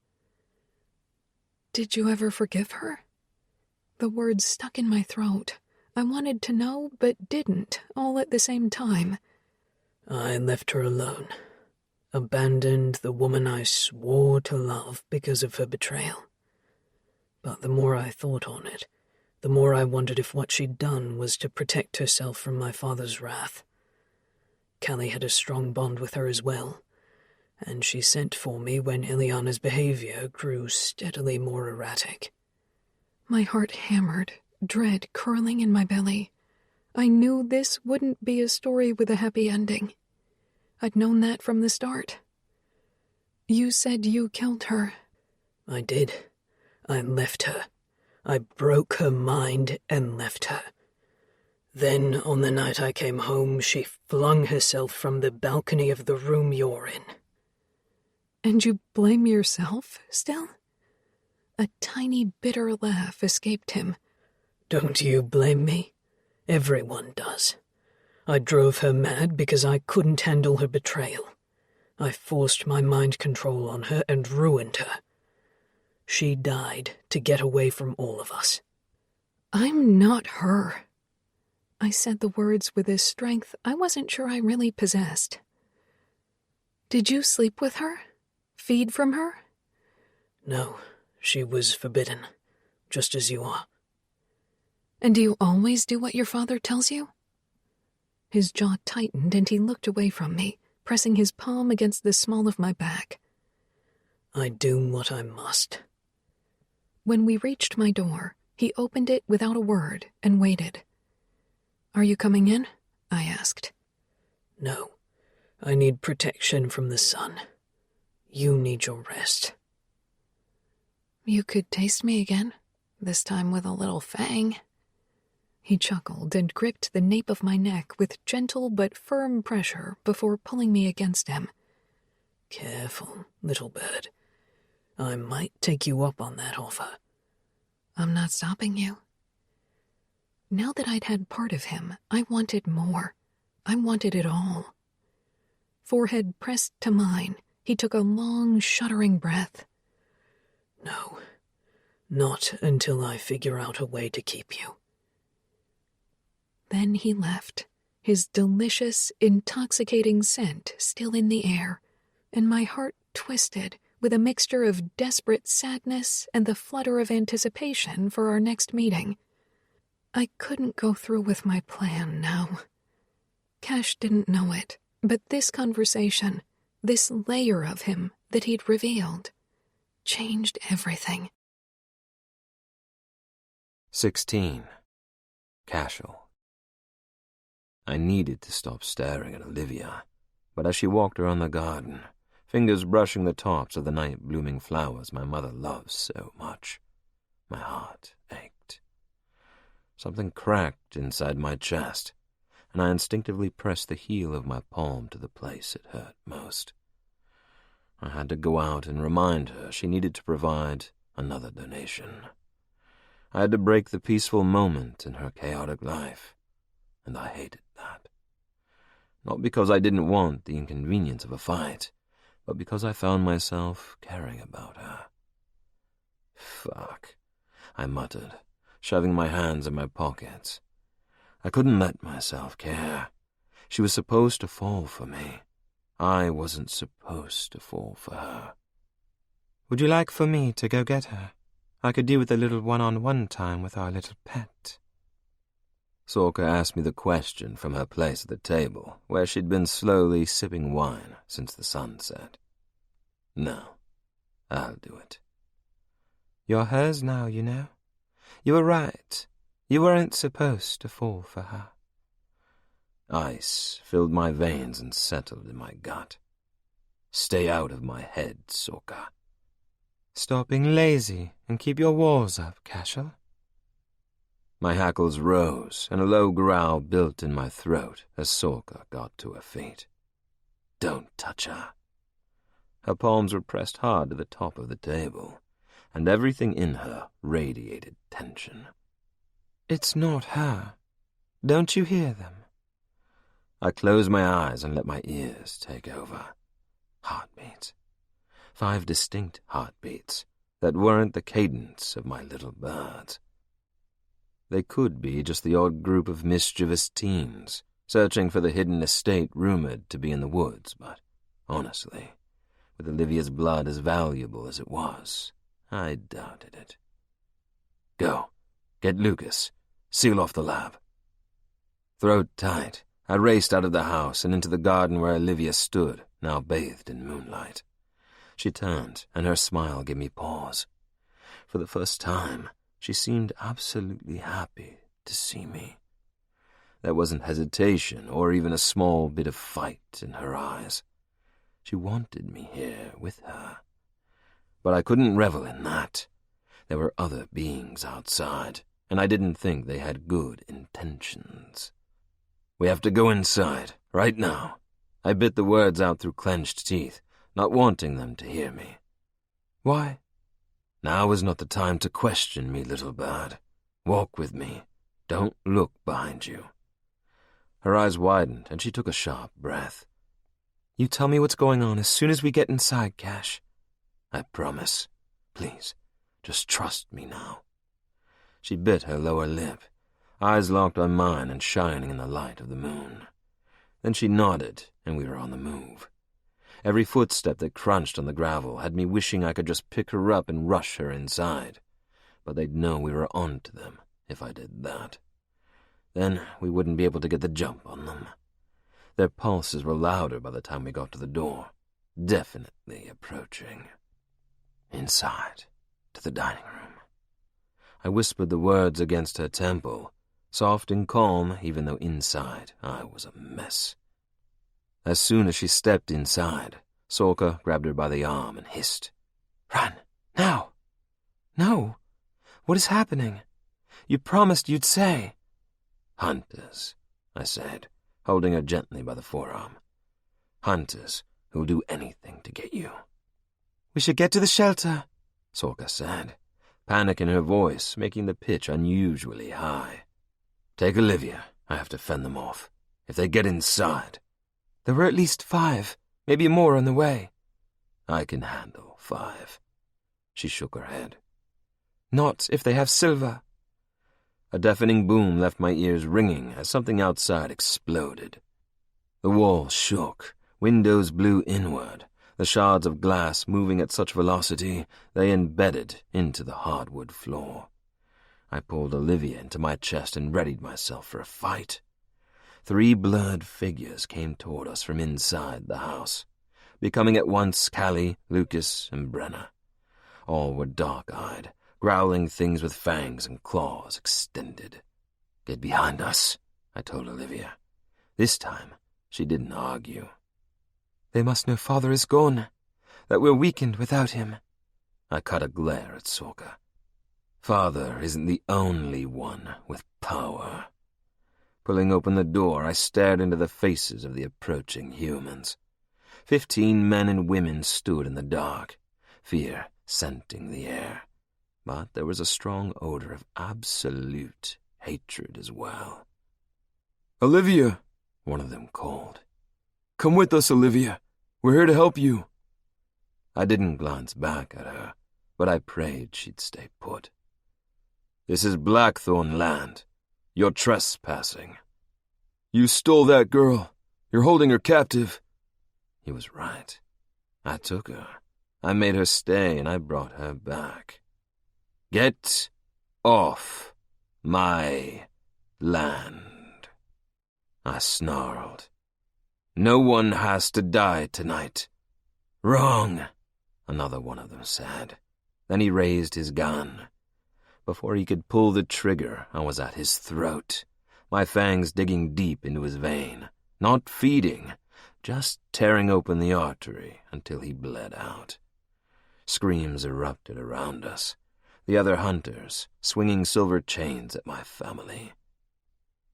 Did you ever forgive her? The words stuck in my throat. I wanted to know, but didn't, all at the same time. I left her alone. Abandoned the woman I swore to love because of her betrayal. But the more I thought on it, the more I wondered if what she'd done was to protect herself from my father's wrath. Callie had a strong bond with her as well, and she sent for me when Ileana's behavior grew steadily more erratic. My heart hammered, dread curling in my belly. I knew this wouldn't be a story with a happy ending. I'd known that from the start. You said you killed her. I did. I left her. I broke her mind and left her. Then, on the night I came home, she flung herself from the balcony of the room you're in. And you blame yourself, still? A tiny, bitter laugh escaped him. Don't you blame me? Everyone does. I drove her mad because I couldn't handle her betrayal. I forced my mind control on her and ruined her. She died to get away from all of us. I'm not her. I said the words with a strength I wasn't sure I really possessed. Did you sleep with her? Feed from her? No, she was forbidden, just as you are. And do you always do what your father tells you? His jaw tightened and he looked away from me, pressing his palm against the small of my back. I do what I must. When we reached my door, he opened it without a word and waited. Are you coming in? I asked. No, I need protection from the sun. You need your rest. You could taste me again, this time with a little fang. He chuckled and gripped the nape of my neck with gentle but firm pressure before pulling me against him. Careful, little bird. I might take you up on that offer. I'm not stopping you. Now that I'd had part of him, I wanted more. I wanted it all. Forehead pressed to mine, he took a long, shuddering breath. No, not until I figure out a way to keep you. Then he left, his delicious, intoxicating scent still in the air, and my heart twisted with a mixture of desperate sadness and the flutter of anticipation for our next meeting. I couldn't go through with my plan now. Cash didn't know it, but this conversation, this layer of him that he'd revealed, changed everything. 16. Cashel. I needed to stop staring at Olivia, but as she walked around the garden, fingers brushing the tops of the night-blooming flowers my mother loves so much, my heart ached. Something cracked inside my chest, and I instinctively pressed the heel of my palm to the place it hurt most. I had to go out and remind her she needed to provide another donation. I had to break the peaceful moment in her chaotic life, and I hated that. Not because I didn't want the inconvenience of a fight, but because I found myself caring about her. Fuck, I muttered, shoving my hands in my pockets. I couldn't let myself care. She was supposed to fall for me. I wasn't supposed to fall for her. Would you like for me to go get her? I could do with a little one-on-one time with our little pet. Sorka asked me the question from her place at the table, where she'd been slowly sipping wine since the sun set. No, I'll do it. You're hers now, you know. You were right. You weren't supposed to fall for her. Ice filled my veins and settled in my gut. Stay out of my head, Sorka. Stop being lazy and keep your walls up, Cashel. My hackles rose, and a low growl built in my throat as Sorka got to her feet. Don't touch her. Her palms were pressed hard to the top of the table, and everything in her radiated tension. It's not her. Don't you hear them? I closed my eyes and let my ears take over. Heartbeats. 5 distinct heartbeats that weren't the cadence of my little birds. They could be just the odd group of mischievous teens searching for the hidden estate rumored to be in the woods, but honestly, with Olivia's blood as valuable as it was, I doubted it. Go, get Lucas, seal off the lab. Throat tight, I raced out of the house and into the garden where Olivia stood, now bathed in moonlight. She turned, and her smile gave me pause. For the first time, she seemed absolutely happy to see me. There wasn't hesitation or even a small bit of fight in her eyes. She wanted me here with her. But I couldn't revel in that. There were other beings outside, and I didn't think they had good intentions. "We have to go inside, right now." I bit the words out through clenched teeth, not wanting them to hear me. "Why?" "Now is not the time to question me, little bird. Walk with me. Don't look behind you." Her eyes widened, and she took a sharp breath. "You tell me what's going on as soon as we get inside, Cash." "I promise. Please, just trust me now." She bit her lower lip, eyes locked on mine and shining in the light of the moon. Then she nodded, and we were on the move. Every footstep that crunched on the gravel had me wishing I could just pick her up and rush her inside. But they'd know we were on to them if I did that. Then we wouldn't be able to get the jump on them. Their pulses were louder by the time we got to the door, definitely approaching. Inside, to the dining room. I whispered the words against her temple, soft and calm, even though inside I was a mess. As soon as she stepped inside, Sorka grabbed her by the arm and hissed, "Run, now!" "No, what is happening? You promised you'd say." "Hunters," I said, holding her gently by the forearm. "Hunters who'll do anything to get you." "We should get to the shelter," Sorka said, panic in her voice making the pitch unusually high. "Take Olivia. I have to fend them off. If they get inside..." "There were at least 5, maybe more on the way." "I can handle 5. She shook her head. "Not if they have Silva." A deafening boom left my ears ringing as something outside exploded. The wall shook, windows blew inward, the shards of glass moving at such velocity they embedded into the hardwood floor. I pulled Olivia into my chest and readied myself for a fight. 3 blurred figures came toward us from inside the house, becoming at once Callie, Lucas, and Brenna. All were dark-eyed, growling things with fangs and claws extended. "Get behind us," I told Olivia. This time, she didn't argue. "They must know Father is gone, that we're weakened without him." I cut a glare at Sorka. "Father isn't the only one with power." Pulling open the door, I stared into the faces of the approaching humans. 15 men and women stood in the dark, fear scenting the air. But there was a strong odor of absolute hatred as well. "Olivia," one of them called. "Come with us, Olivia. We're here to help you." I didn't glance back at her, but I prayed she'd stay put. "This is Blackthorne land. You're trespassing." "You stole that girl. You're holding her captive." He was right. I took her. I made her stay, and I brought her back. "Get off my land," I snarled. "No one has to die tonight." "Wrong," another one of them said. Then he raised his gun. Before he could pull the trigger, I was at his throat, my fangs digging deep into his vein, not feeding, just tearing open the artery until he bled out. Screams erupted around us, the other hunters swinging silver chains at my family.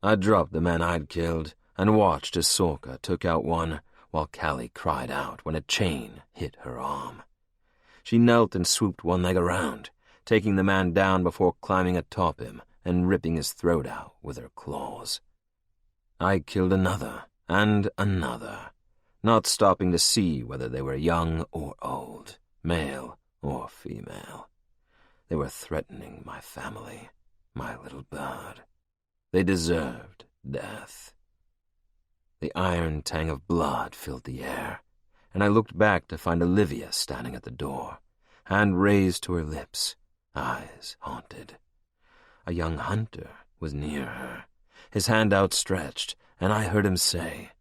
I dropped the man I'd killed and watched as Sorka took out one while Callie cried out when a chain hit her arm. She knelt and swooped one leg around, taking the man down before climbing atop him and ripping his throat out with her claws. I killed another and another, not stopping to see whether they were young or old, male or female. They were threatening my family, my little bird. They deserved death. The iron tang of blood filled the air, and I looked back to find Olivia standing at the door, hand raised to her lips, eyes haunted. A young hunter was near her, his hand outstretched, and I heard him say,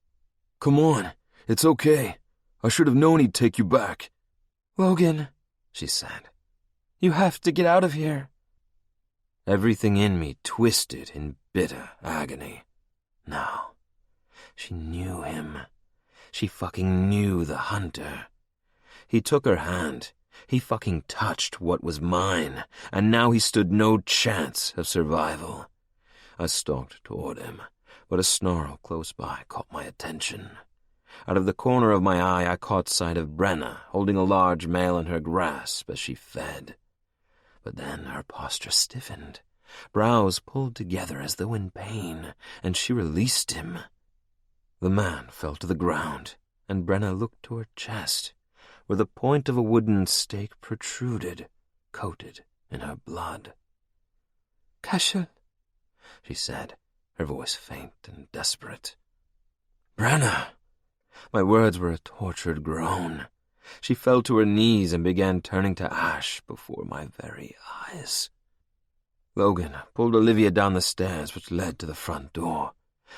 "Come on, it's okay. I should have known he'd take you back." "Logan," she said. "You have to get out of here." Everything in me twisted in bitter agony. No. She knew him. She fucking knew the hunter. He took her hand. He fucking touched what was mine, and now he stood no chance of survival. I stalked toward him, but a snarl close by caught my attention. Out of the corner of my eye, I caught sight of Brenna holding a large male in her grasp as she fed. But then her posture stiffened, brows pulled together as though in pain, and she released him. The man fell to the ground, and Brenna looked to her chest, where the point of a wooden stake protruded, coated in her blood. "Cashel," she said, her voice faint and desperate. "Brenna!" My words were a tortured groan. She fell to her knees and began turning to ash before my very eyes. Logan pulled Olivia down the stairs which led to the front door,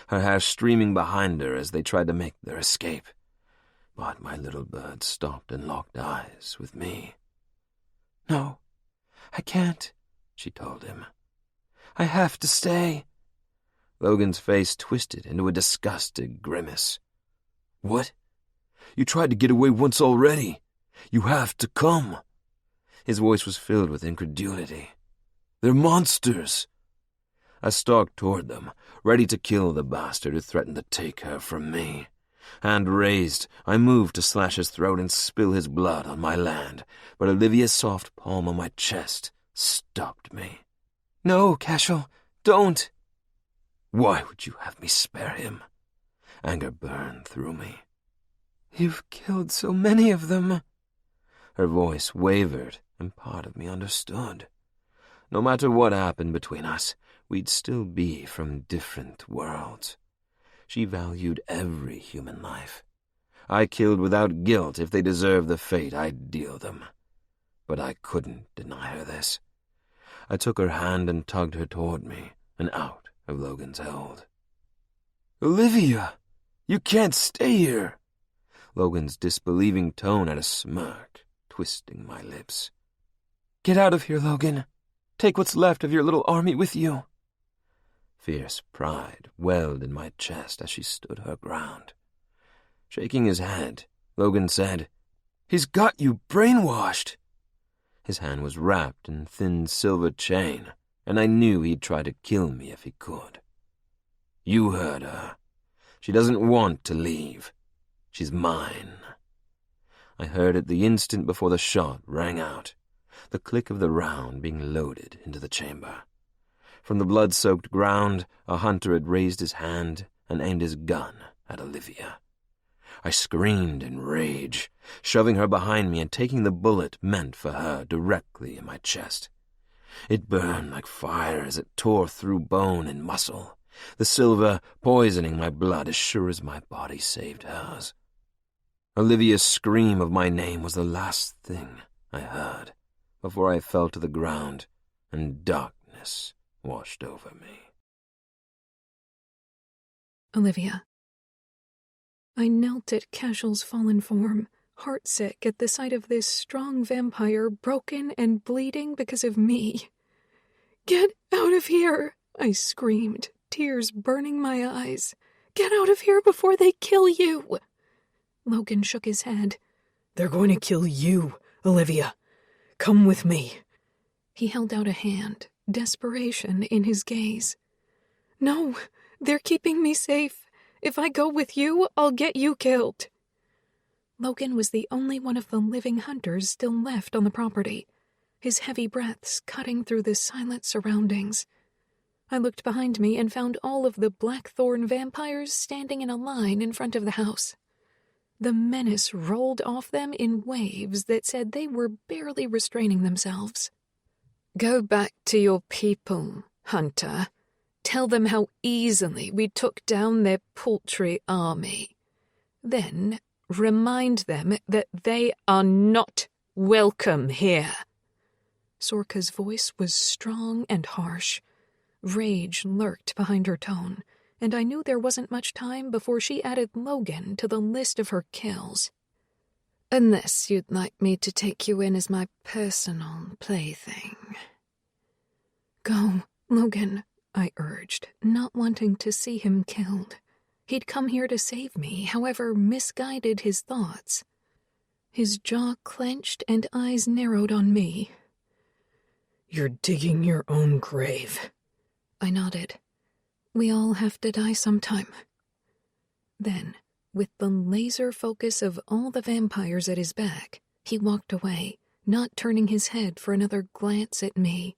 her hair streaming behind her as they tried to make their escape. But my little bird stopped and locked eyes with me. "No, I can't," she told him. "I have to stay." Logan's face twisted into a disgusted grimace. "What? You tried to get away once already. You have to come." His voice was filled with incredulity. "They're monsters." I stalked toward them, ready to kill the bastard who threatened to take her from me. Hand raised, I moved to slash his throat and spill his blood on my land, but Olivia's soft palm on my chest stopped me. "No, Cashel, don't." Why would you have me spare him? Anger burned through me. "You've killed so many of them." Her voice wavered, and part of me understood. No matter what happened between us, we'd still be from different worlds. She valued every human life. I killed without guilt if they deserved the fate I'd deal them. But I couldn't deny her this. I took her hand and tugged her toward me and out of Logan's hold. "Olivia, you can't stay here." Logan's disbelieving tone had a smirk, twisting my lips. "Get out of here, Logan. Take what's left of your little army with you." Fierce pride welled in my chest as she stood her ground. Shaking his head, Logan said, "He's got you brainwashed." His hand was wrapped in thin silver chain, and I knew he'd try to kill me if he could. "You heard her. She doesn't want to leave. She's mine." I heard it the instant before the shot rang out, the click of the round being loaded into the chamber. From the blood-soaked ground, a hunter had raised his hand and aimed his gun at Olivia. I screamed in rage, shoving her behind me and taking the bullet meant for her directly in my chest. It burned like fire as it tore through bone and muscle, the silver poisoning my blood as sure as my body saved hers. Olivia's scream of my name was the last thing I heard before I fell to the ground and darkness washed over me. Olivia. I knelt at Cashel's fallen form, heartsick at the sight of this strong vampire broken and bleeding because of me. "Get out of here!" I screamed, tears burning my eyes. "Get out of here before they kill you!" Logan shook his head. "They're going to kill you, Olivia. Come with me." He held out a hand, desperation in his gaze. "No, they're keeping me safe. If I go with you, I'll get you killed." Logan was the only one of the living hunters still left on the property, his heavy breaths cutting through the silent surroundings. I looked behind me and found all of the Blackthorne vampires standing in a line in front of the house. The menace rolled off them in waves that said they were barely restraining themselves. "Go back to your people, Hunter. Tell them how easily we took down their paltry army. Then remind them that they are not welcome here." Sorka's voice was strong and harsh. Rage lurked behind her tone, and I knew there wasn't much time before she added Logan to the list of her kills. "Unless you'd like me to take you in as my personal plaything." "Go, Logan. I urged, not wanting to see him killed. He'd come here to save me, however misguided his thoughts. His jaw clenched and eyes narrowed on me. "You're digging your own grave." I nodded. We all have to die sometime. Then, with the laser focus of all the vampires at his back, he walked away, not turning his head for another glance at me.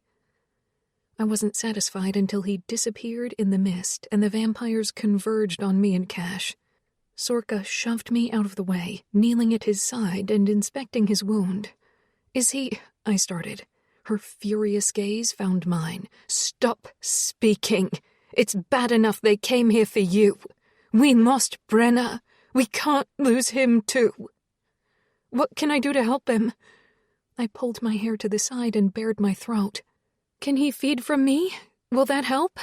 I wasn't satisfied until he disappeared in the mist and the vampires converged on me and Cash. Sorka shoved me out of the way, kneeling at his side and inspecting his wound. "Is he—" I started. Her furious gaze found mine. "Stop speaking. It's bad enough they came here for you. We lost Brenna. We can't lose him too. What can I do to help him?" I pulled my hair to the side and bared my throat. "Can he feed from me? Will that help?"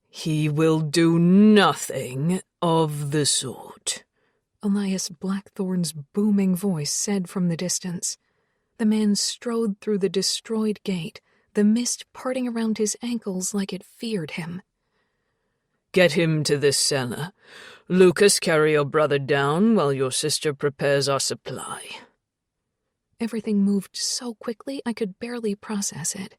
"He will do nothing of the sort," Elias Blackthorne's booming voice said from the distance. The man strode through the destroyed gate, the mist parting around his ankles like it feared him. "Get him to the cellar. Lucas, carry your brother down while your sister prepares our supply." Everything moved so quickly I could barely process it.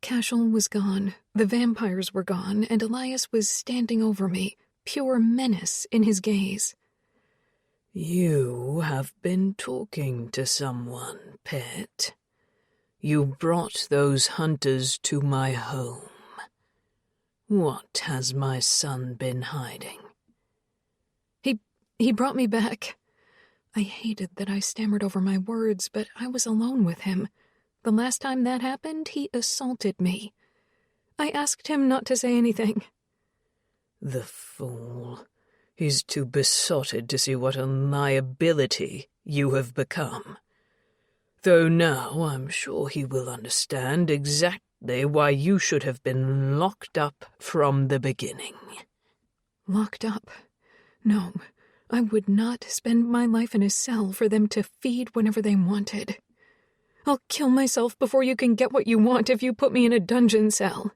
Cashel was gone, the vampires were gone, and Elias was standing over me, pure menace in his gaze. "You have been talking to someone, pet. You brought those hunters to my home. What has my son been hiding?" He brought me back. I hated that I stammered over my words, but I was alone with him. The last time that happened, he assaulted me. I asked him not to say anything. The fool. He's too besotted to see what a liability you have become. Though now I'm sure he will understand exactly why you should have been locked up from the beginning. Locked up? No, I would not spend my life in a cell for them to feed whenever they wanted. I'll kill myself before you can get what you want if you put me in a dungeon cell.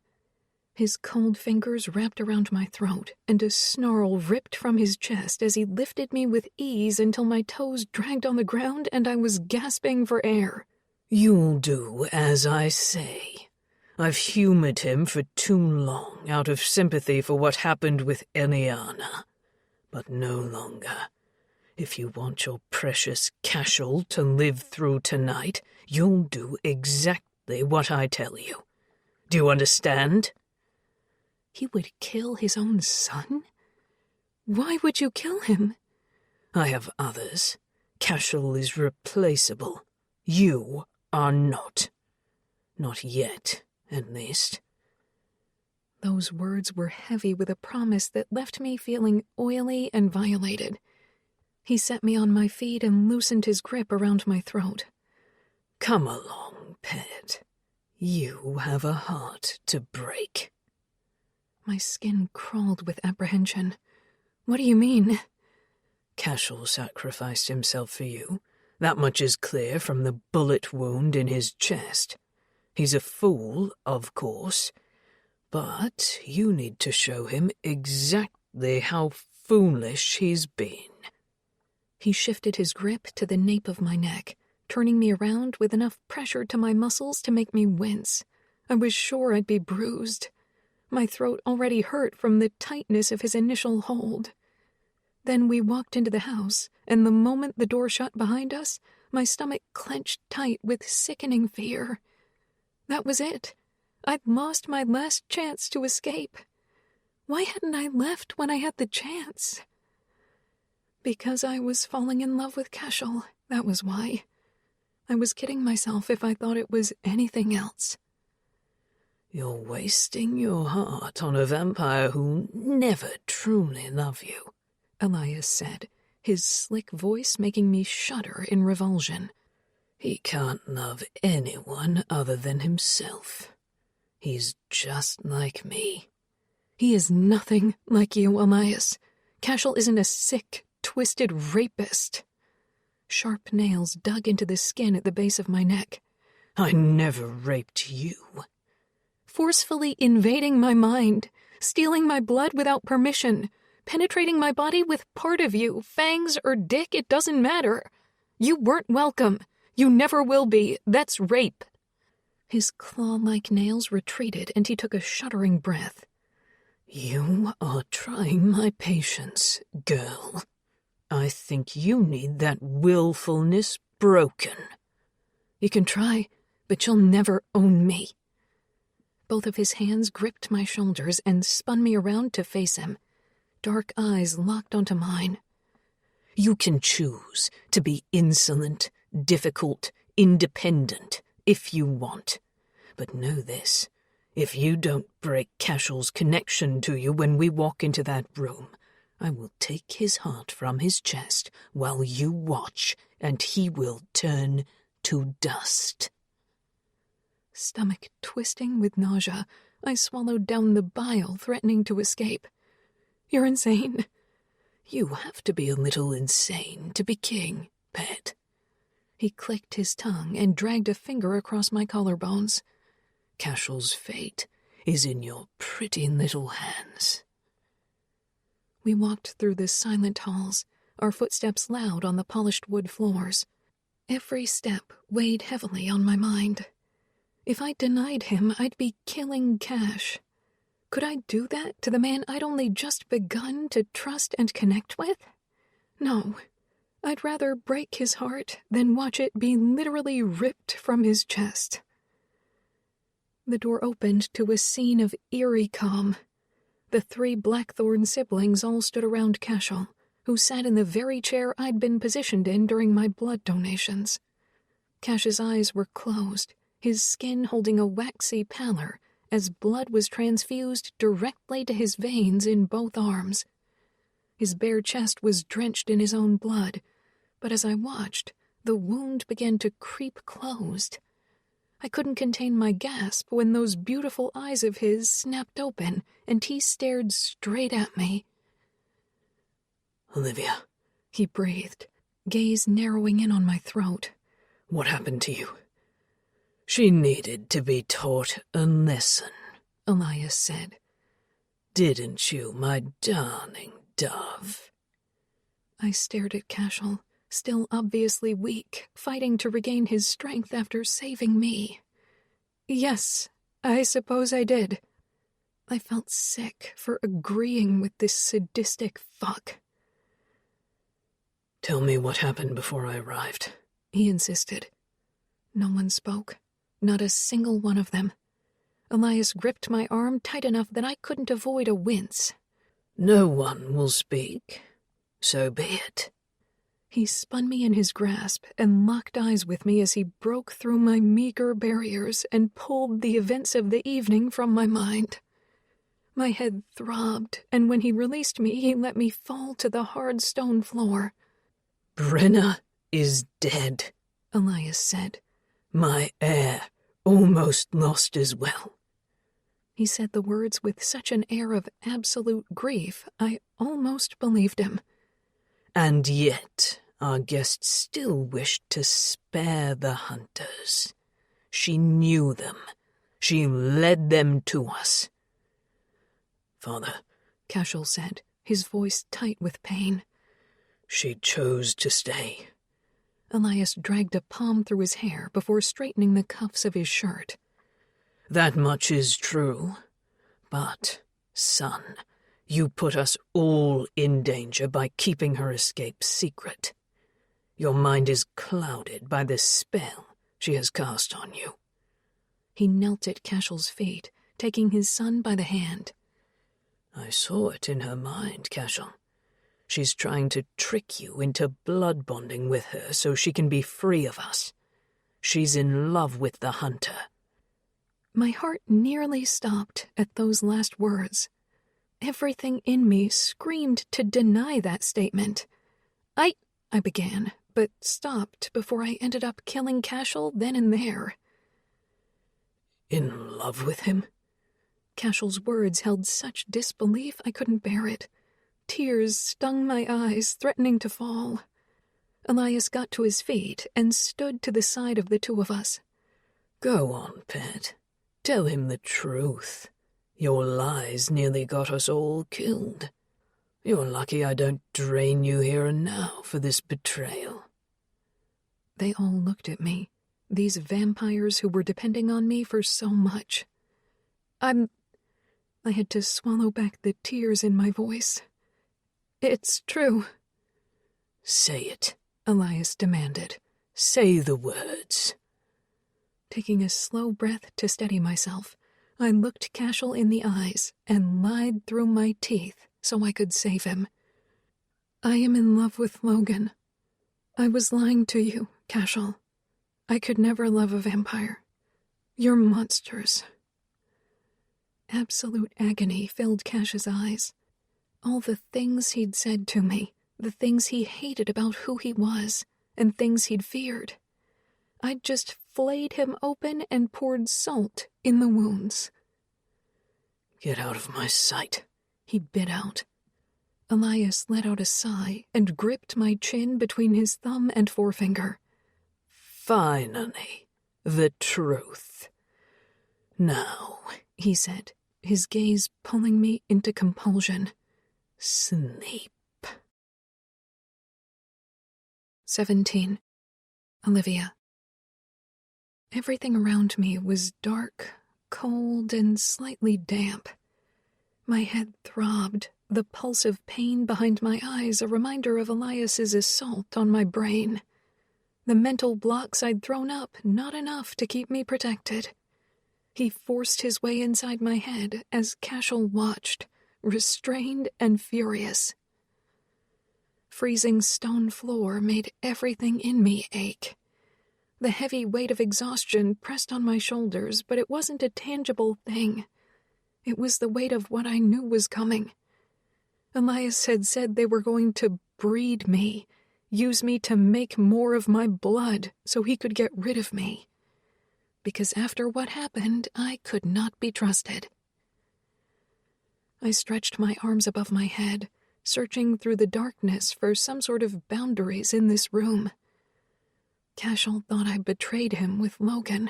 His cold fingers wrapped around my throat, and a snarl ripped from his chest as he lifted me with ease until my toes dragged on the ground and I was gasping for air. "You'll do as I say. I've humored him for too long out of sympathy for what happened with Eliana, but no longer. If you want your precious Cashel to live through tonight, you'll do exactly what I tell you. Do you understand?" He would kill his own son? Why would you kill him? "I have others. Cashel is replaceable. You are not. Not yet, at least." Those words were heavy with a promise that left me feeling oily and violated. He set me on my feet and loosened his grip around my throat. "Come along, pet. You have a heart to break." My skin crawled with apprehension. "What do you mean?" "Cashel sacrificed himself for you. That much is clear from the bullet wound in his chest. He's a fool, of course, but you need to show him exactly how foolish he's been." He shifted his grip to the nape of my neck, turning me around with enough pressure to my muscles to make me wince. I was sure I'd be bruised. My throat already hurt from the tightness of his initial hold. Then we walked into the house, and the moment the door shut behind us, my stomach clenched tight with sickening fear. That was it. I'd lost my last chance to escape. Why hadn't I left when I had the chance? Because I was falling in love with Cashel, that was why. I was kidding myself if I thought it was anything else. "You're wasting your heart on a vampire who'll never truly love you," Elias said, his slick voice making me shudder in revulsion. "He can't love anyone other than himself. He's just like me." He is nothing like you, Elias. Cashel isn't a sick, twisted rapist. Sharp nails dug into the skin at the base of my neck. "I never raped you. forcefully invading my mind, stealing my blood without permission, penetrating my body with part of you, fangs or dick, it doesn't matter. You weren't welcome. You never will be. That's rape." His claw-like nails retreated, and he took a shuddering breath. "You are trying my patience, girl. I think you need that willfulness broken." "You can try, but you'll never own me." Both of his hands gripped my shoulders and spun me around to face him. Dark eyes locked onto mine. "You can choose to be insolent, difficult, independent, if you want. But know this, if you don't break Cashel's connection to you when we walk into that room, I will take his heart from his chest while you watch, and he will turn to dust." Stomach twisting with nausea, I swallowed down the bile, threatening to escape. "You're insane." "You have to be a little insane to be king, pet." He clicked his tongue and dragged a finger across my collarbones. "Cashel's fate is in your pretty little hands." We walked through the silent halls, our footsteps loud on the polished wood floors. Every step weighed heavily on my mind. If I denied him, I'd be killing Cash. Could I do that to the man I'd only just begun to trust and connect with? No. I'd rather break his heart than watch it be literally ripped from his chest. The door opened to a scene of eerie calm. The 3 Blackthorne siblings all stood around Cashel, who sat in the very chair I'd been positioned in during my blood donations. Cash's eyes were closed, his skin holding a waxy pallor as blood was transfused directly to his veins in both arms. His bare chest was drenched in his own blood, but as I watched, the wound began to creep closed. I couldn't contain my gasp when those beautiful eyes of his snapped open and he stared straight at me. "Olivia," he breathed, gaze narrowing in on my throat. "What happened to you?" "She needed to be taught a lesson," Elias said. "Didn't you, my darling dove?" I stared at Cashel, still obviously weak, fighting to regain his strength after saving me. "Yes, I suppose I did." I felt sick for agreeing with this sadistic fuck. "Tell me what happened before I arrived," he insisted. No one spoke. Not a single one of them. Elias gripped my arm tight enough that I couldn't avoid a wince. "No one will speak. So be it." He spun me in his grasp and locked eyes with me as he broke through my meager barriers and pulled the events of the evening from my mind. My head throbbed, and when he released me, he let me fall to the hard stone floor. "Brenna is dead," Elias said. "My heir almost lost as well." He said the words with such an air of absolute grief, I almost believed him. "And yet our guest still wished to spare the hunters. She knew them. She led them to us." "Father," Cashel said, his voice tight with pain. "She chose to stay." Elias dragged a palm through his hair before straightening the cuffs of his shirt. "That much is true. But, son, you put us all in danger by keeping her escape secret. Your mind is clouded by the spell she has cast on you." He knelt at Cashel's feet, taking his son by the hand. "I saw it in her mind, Cashel. She's trying to trick you into blood bonding with her so she can be free of us. She's in love with the hunter." My heart nearly stopped at those last words. Everything in me screamed to deny that statement. I began, but stopped before I ended up killing Cashel then and there. "In love with him?" Cashel's words held such disbelief I couldn't bear it. Tears stung my eyes, threatening to fall. Elias got to his feet and stood to the side of the two of us. "Go on, pet. Tell him the truth. Your lies nearly got us all killed. You're lucky I don't drain you here and now for this betrayal." They all looked at me, these vampires who were depending on me for so much. I had to swallow back the tears in my voice. "It's true." "Say it," Elias demanded. "Say the words." Taking a slow breath to steady myself, I looked Cashel in the eyes and lied through my teeth so I could save him. "I am in love with Logan. I was lying to you, Cashel. I could never love a vampire. You're monsters." Absolute agony filled Cash's eyes. All the things he'd said to me, the things he hated about who he was, and things he'd feared. I'd just flayed him open and poured salt in the wounds. "Get out of my sight," he bit out. Elias let out a sigh and gripped my chin between his thumb and forefinger. "Finally, the truth. Now," he said, his gaze pulling me into compulsion. "Sleep." 17. Olivia. Everything around me was dark, cold, and slightly damp. My head throbbed, the pulse of pain behind my eyes a reminder of Elias's assault on my brain. The mental blocks I'd thrown up not enough to keep me protected. He forced his way inside my head as Cashel watched, restrained and furious. Freezing stone floor made everything in me ache. The heavy weight of exhaustion pressed on my shoulders, but it wasn't a tangible thing. It was the weight of what I knew was coming. Elias had said they were going to breed me, use me to make more of my blood so he could get rid of me. Because after what happened, I could not be trusted. I stretched my arms above my head, searching through the darkness for some sort of boundaries in this room. Cashel thought I betrayed him with Logan.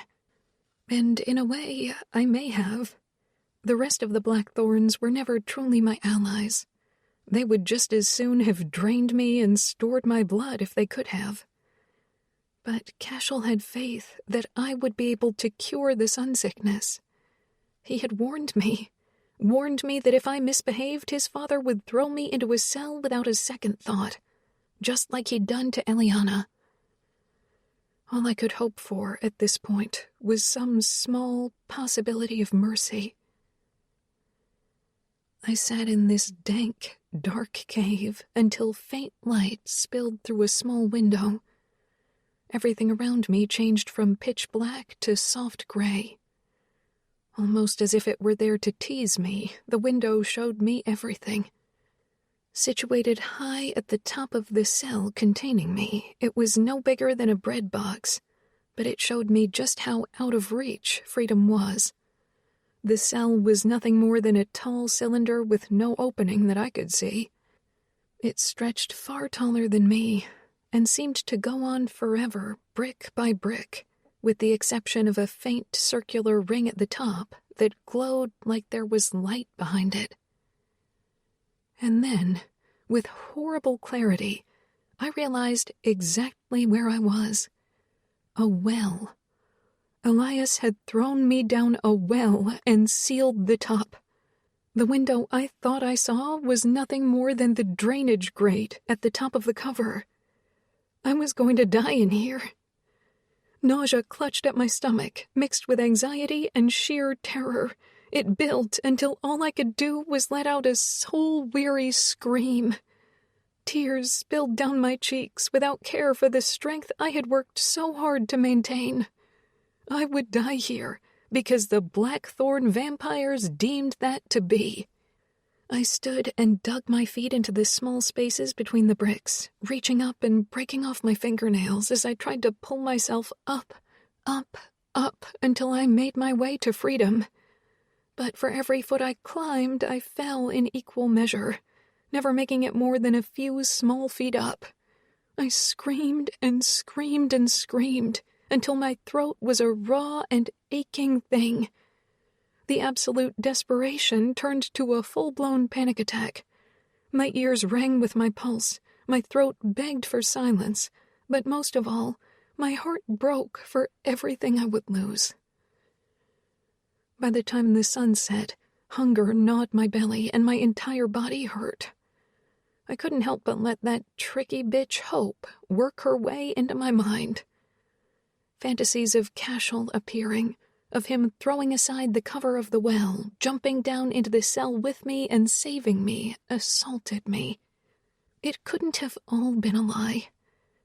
And in a way, I may have. The rest of the Blackthorns were never truly my allies. They would just as soon have drained me and stored my blood if they could have. But Cashel had faith that I would be able to cure the sunsickness. He had warned me that if I misbehaved, his father would throw me into a cell without a second thought, just like he'd done to Eliana. All I could hope for at this point was some small possibility of mercy. I sat in this dank, dark cave until faint light spilled through a small window. Everything around me changed from pitch black to soft gray. Almost as if it were there to tease me, the window showed me everything. Situated high at the top of the cell containing me, it was no bigger than a bread box, but it showed me just how out of reach freedom was. The cell was nothing more than a tall cylinder with no opening that I could see. It stretched far taller than me, and seemed to go on forever, brick by brick, with the exception of a faint circular ring at the top that glowed like there was light behind it. And then, with horrible clarity, I realized exactly where I was. A well. Elias had thrown me down a well and sealed the top. The window I thought I saw was nothing more than the drainage grate at the top of the cover. I was going to die in here. Nausea clutched at my stomach, mixed with anxiety and sheer terror. It built until all I could do was let out a soul-weary scream. Tears spilled down my cheeks without care for the strength I had worked so hard to maintain. I would die here because the Blackthorne vampires deemed that to be. I stood and dug my feet into the small spaces between the bricks, reaching up and breaking off my fingernails as I tried to pull myself up, until I made my way to freedom. But for every foot I climbed, I fell in equal measure, never making it more than a few small feet up. I screamed and screamed and screamed until my throat was a raw and aching thing, The absolute desperation turned to a full-blown panic attack. My ears rang with my pulse, my throat begged for silence, but most of all, my heart broke for everything I would lose. By the time the sun set, hunger gnawed my belly and my entire body hurt. I couldn't help but let that tricky bitch Hope work her way into my mind. Fantasies of Cashel appearing, of him throwing aside the cover of the well, jumping down into the cell with me and saving me, assaulted me. It couldn't have all been a lie.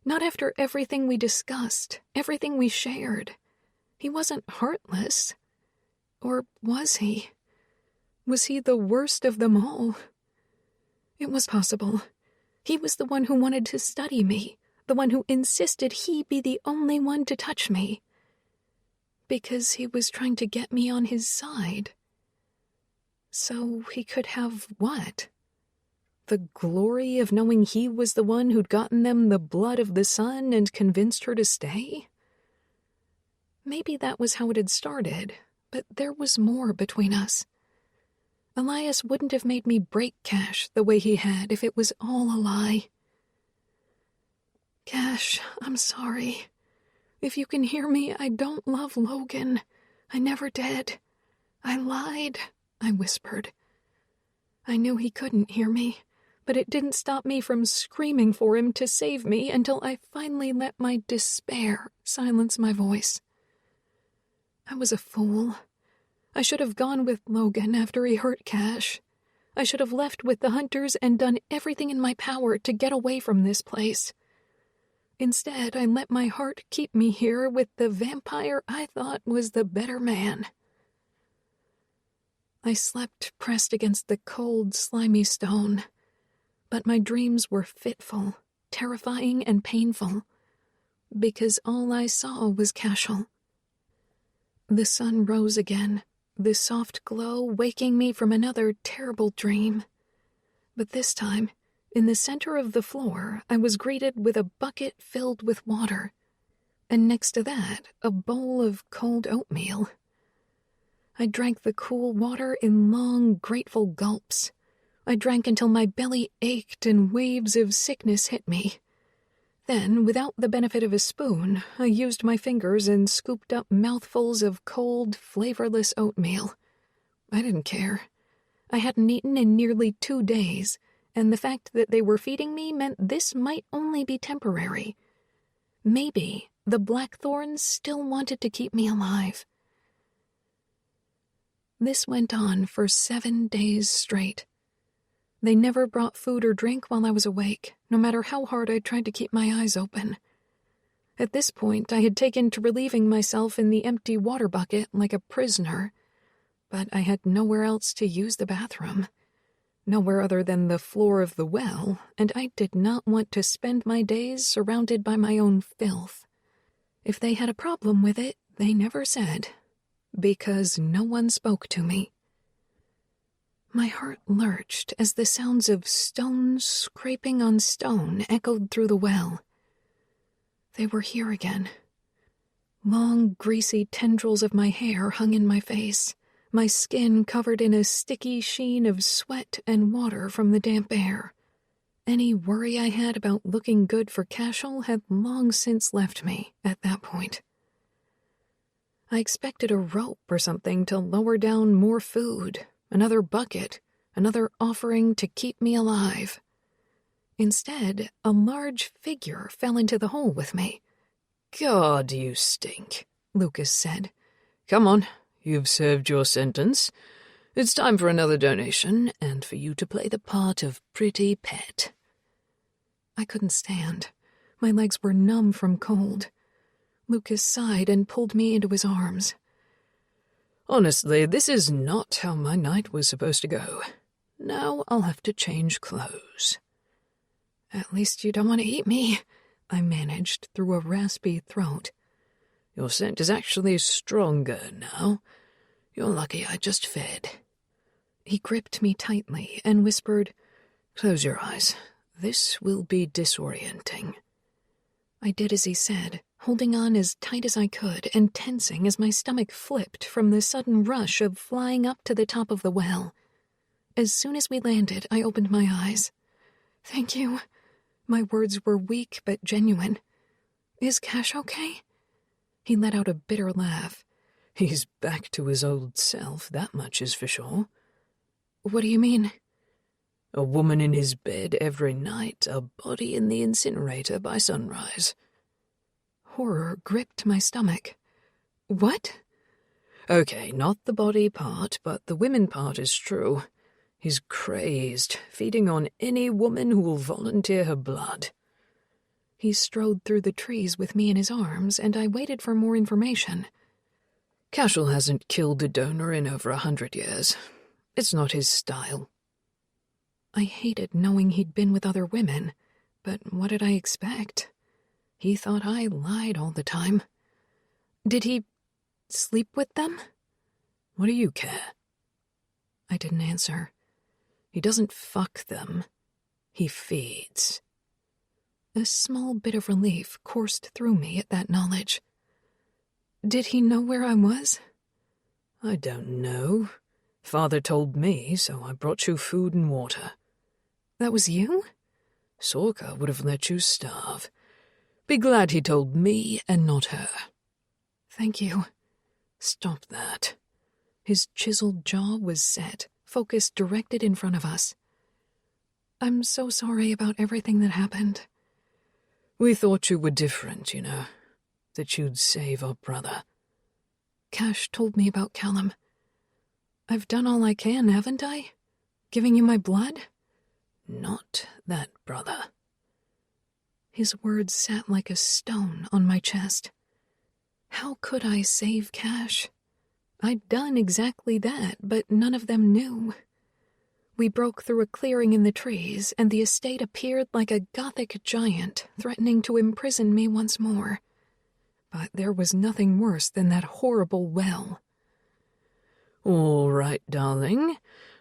Not after everything we discussed, everything we shared. He wasn't heartless. Or was he? Was he the worst of them all? It was possible. He was the one who wanted to study me, the one who insisted he be the only one to touch me. Because he was trying to get me on his side. So he could have what? The glory of knowing he was the one who'd gotten them the blood of the sun and convinced her to stay? Maybe that was how it had started, but there was more between us. Elias wouldn't have made me break Cash the way he had if it was all a lie. Cash, I'm sorry. If you can hear me, I don't love Logan. I never did. I lied, I whispered. I knew he couldn't hear me, but it didn't stop me from screaming for him to save me until I finally let my despair silence my voice. I was a fool. I should have gone with Logan after he hurt Cash. I should have left with the hunters and done everything in my power to get away from this place. Instead, I let my heart keep me here with the vampire I thought was the better man. I slept pressed against the cold, slimy stone, but my dreams were fitful, terrifying, and painful, because all I saw was Cashel. The sun rose again, the soft glow waking me from another terrible dream. But this time, in the center of the floor, I was greeted with a bucket filled with water, and next to that, a bowl of cold oatmeal. I drank the cool water in long, grateful gulps. I drank until my belly ached and waves of sickness hit me. Then, without the benefit of a spoon, I used my fingers and scooped up mouthfuls of cold, flavorless oatmeal. I didn't care. I hadn't eaten in nearly 2 days, and the fact that they were feeding me meant this might only be temporary. Maybe the Blackthorns still wanted to keep me alive. This went on for 7 days straight. They never brought food or drink while I was awake, no matter how hard I tried to keep my eyes open. At this point, I had taken to relieving myself in the empty water bucket like a prisoner, but I had nowhere else to use the bathroom. Nowhere other than the floor of the well, and I did not want to spend my days surrounded by my own filth. If they had a problem with it, they never said, because no one spoke to me. My heart lurched as the sounds of stone scraping on stone echoed through the well. They were here again. Long, greasy tendrils of my hair hung in my face, my skin covered in a sticky sheen of sweat and water from the damp air. Any worry I had about looking good for Cashel had long since left me at that point. I expected a rope or something to lower down more food, another bucket, another offering to keep me alive. Instead, a large figure fell into the hole with me. "God, you stink," Lucas said. "Come on, you've served your sentence. It's time for another donation, and for you to play the part of pretty pet." I couldn't stand. My legs were numb from cold. Lucas sighed and pulled me into his arms. "Honestly, this is not how my night was supposed to go. Now I'll have to change clothes." "At least you don't want to eat me," I managed through a raspy throat. "Your scent is actually stronger now. You're lucky I just fed." He gripped me tightly and whispered, "Close your eyes. This will be disorienting." I did as he said, holding on as tight as I could and tensing as my stomach flipped from the sudden rush of flying up to the top of the well. As soon as we landed, I opened my eyes. "Thank you." My words were weak but genuine. "Is Cash okay?" He let out a bitter laugh. "He's back to his old self, that much is for sure." "What do you mean?" "A woman in his bed every night, a body in the incinerator by sunrise." Horror gripped my stomach. "What?" "Okay, not the body part, but the women part is true. He's crazed, feeding on any woman who will volunteer her blood." He strode through the trees with me in his arms, and I waited for more information. "Cashel hasn't killed a donor in over 100 years. It's not his style." I hated knowing he'd been with other women, but what did I expect? He thought I lied all the time. "Did he sleep with them?" "What do you care?" I didn't answer. "He doesn't fuck them. He feeds." A small bit of relief coursed through me at that knowledge. "Did he know where I was?" "I don't know. Father told me, so I brought you food and water." "That was you?" "Sorka would have let you starve. Be glad he told me and not her." "Thank you." "Stop that." His chiseled jaw was set, focus directed in front of us. "I'm so sorry about everything that happened." "We thought you were different, you know, that you'd save our brother." Cash told me about Callum. "I've done all I can, haven't I? Giving you my blood?" "Not that brother." His words sat like a stone on my chest. How could I save Cash? I'd done exactly that, but none of them knew. We broke through a clearing in the trees, and the estate appeared like a Gothic giant, threatening to imprison me once more. But there was nothing worse than that horrible well. "All right, darling.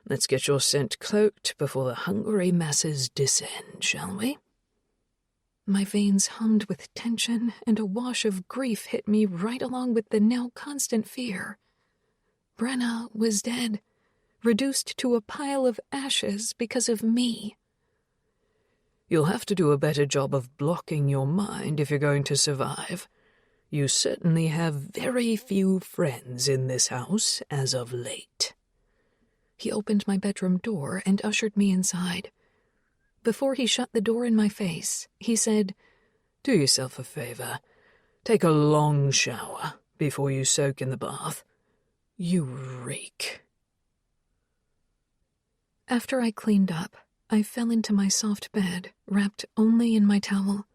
Let's get your scent cloaked before the hungry masses descend, shall we?" My veins hummed with tension, and a wash of grief hit me right along with the now constant fear. Brenna was dead, reduced to a pile of ashes because of me. "You'll have to do a better job of blocking your mind if you're going to survive. You certainly have very few friends in this house as of late." He opened my bedroom door and ushered me inside. Before he shut the door in my face, he said, "Do yourself a favor. Take a long shower before you soak in the bath. You reek." After I cleaned up, I fell into my soft bed, wrapped only in my towel.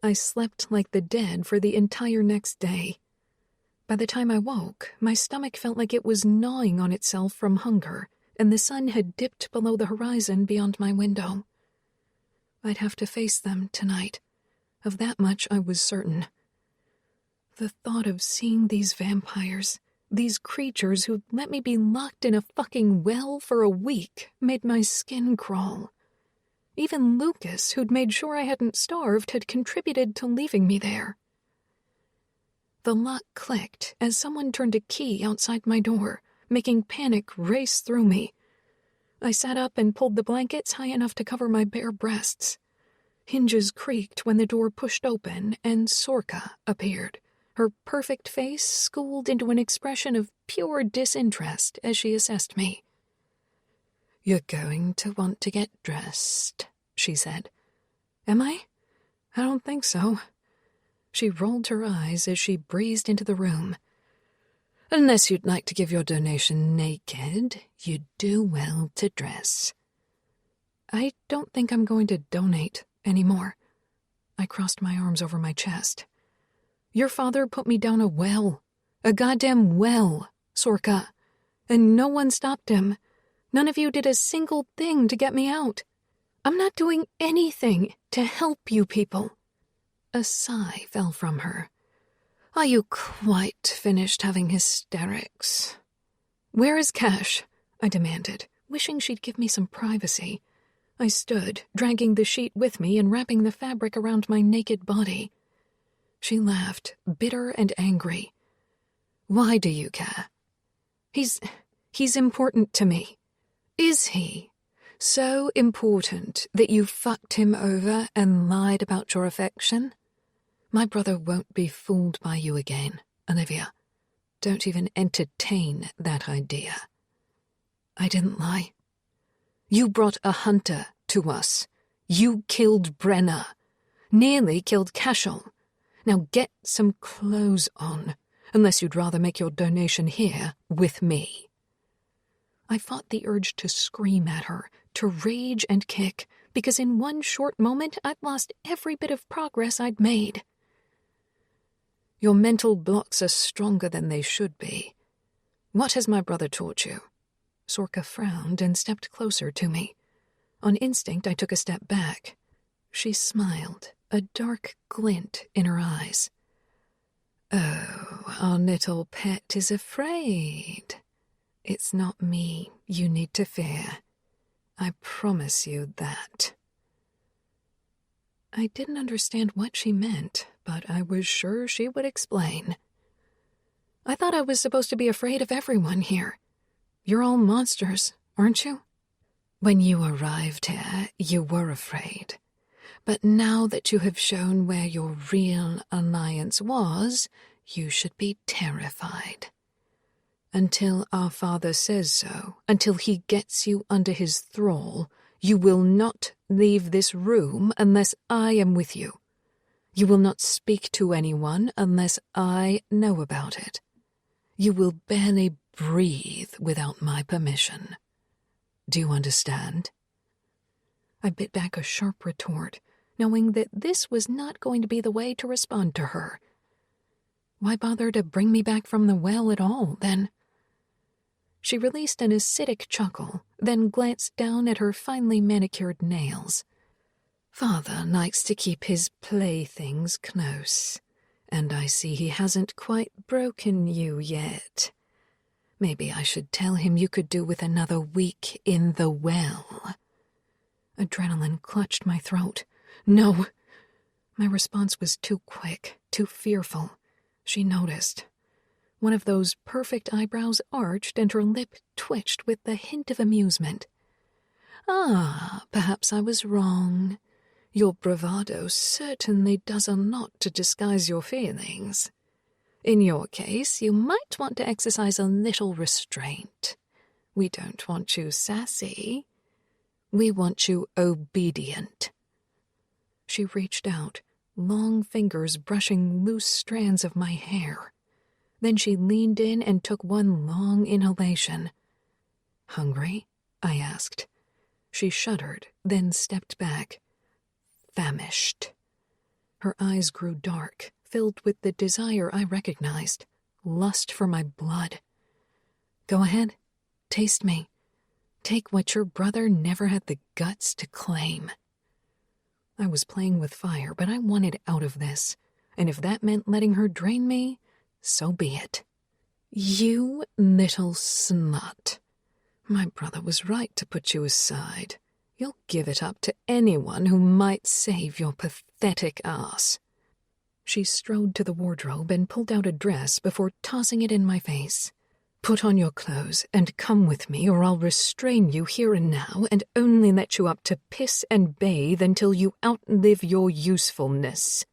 I slept like the dead for the entire next day. By the time I woke, my stomach felt like it was gnawing on itself from hunger, and the sun had dipped below the horizon beyond my window. I'd have to face them tonight. Of that much I was certain. The thought of seeing these vampires, these creatures who'd let me be locked in a fucking well for a week, made my skin crawl. Even Lucas, who'd made sure I hadn't starved, had contributed to leaving me there. The lock clicked as someone turned a key outside my door, making panic race through me. I sat up and pulled the blankets high enough to cover my bare breasts. Hinges creaked when the door pushed open, and Sorka appeared, her perfect face schooled into an expression of pure disinterest as she assessed me. "You're going to want to get dressed," she said. "Am I? I don't think so." She rolled her eyes as she breezed into the room. "Unless you'd like to give your donation naked, you'd do well to dress." "I don't think I'm going to donate anymore." I crossed my arms over my chest. "Your father put me down a well. A goddamn well, Sorka. And no one stopped him. None of you did a single thing to get me out. I'm not doing anything to help you people." A sigh fell from her. "Are you quite finished having hysterics?" "Where is Cash?" I demanded, wishing she'd give me some privacy. I stood, dragging the sheet with me and wrapping the fabric around my naked body. She laughed, bitter and angry. Why do you care? He's important to me. Is he? So important that you fucked him over and lied about your affection? My brother won't be fooled by you again, Olivia. Don't even entertain that idea. I didn't lie. You brought a hunter to us. You killed Brenna. Nearly killed Cashel. Now get some clothes on, unless you'd rather make your donation here with me. I fought the urge to scream at her, to rage and kick, because in one short moment I'd lost every bit of progress I'd made. Your mental blocks are stronger than they should be. What has my brother taught you? Sorka frowned and stepped closer to me. On instinct, I took a step back. She smiled, a dark glint in her eyes. Oh, our little pet is afraid. It's not me you need to fear. I promise you that. I didn't understand what she meant, but I was sure she would explain. I thought I was supposed to be afraid of everyone here. You're all monsters, aren't you? When you arrived here, you were afraid. But now that you have shown where your real alliance was, you should be terrified. Until our father says so, until he gets you under his thrall, you will not leave this room unless I am with you. You will not speak to anyone unless I know about it. You will barely breathe without my permission. Do you understand? I bit back a sharp retort, knowing that this was not going to be the way to respond to her. Why bother to bring me back from the well at all, then? She released an acidic chuckle, then glanced down at her finely manicured nails. Father likes to keep his playthings close, and I see he hasn't quite broken you yet. Maybe I should tell him you could do with another week in the well. Adrenaline clutched my throat. No. My response was too quick, too fearful. She noticed. One of those perfect eyebrows arched and her lip twitched with the hint of amusement. Perhaps I was wrong. Your bravado certainly does a lot to disguise your feelings. In your case, you might want to exercise a little restraint. We don't want you sassy. We want you obedient. She reached out, long fingers brushing loose strands of my hair. Then she leaned in and took one long inhalation. Hungry? I asked. She shuddered, then stepped back. Famished. Her eyes grew dark, filled with the desire I recognized, lust for my blood. Go ahead, taste me. Take what your brother never had the guts to claim. I was playing with fire, but I wanted out of this, and if that meant letting her drain me, so be it. You little slut. My brother was right to put you aside. You'll give it up to anyone who might save your pathetic ass. She strode to the wardrobe and pulled out a dress before tossing it in my face. Put on your clothes and come with me, or I'll restrain you here and now and only let you up to piss and bathe until you outlive your usefulness.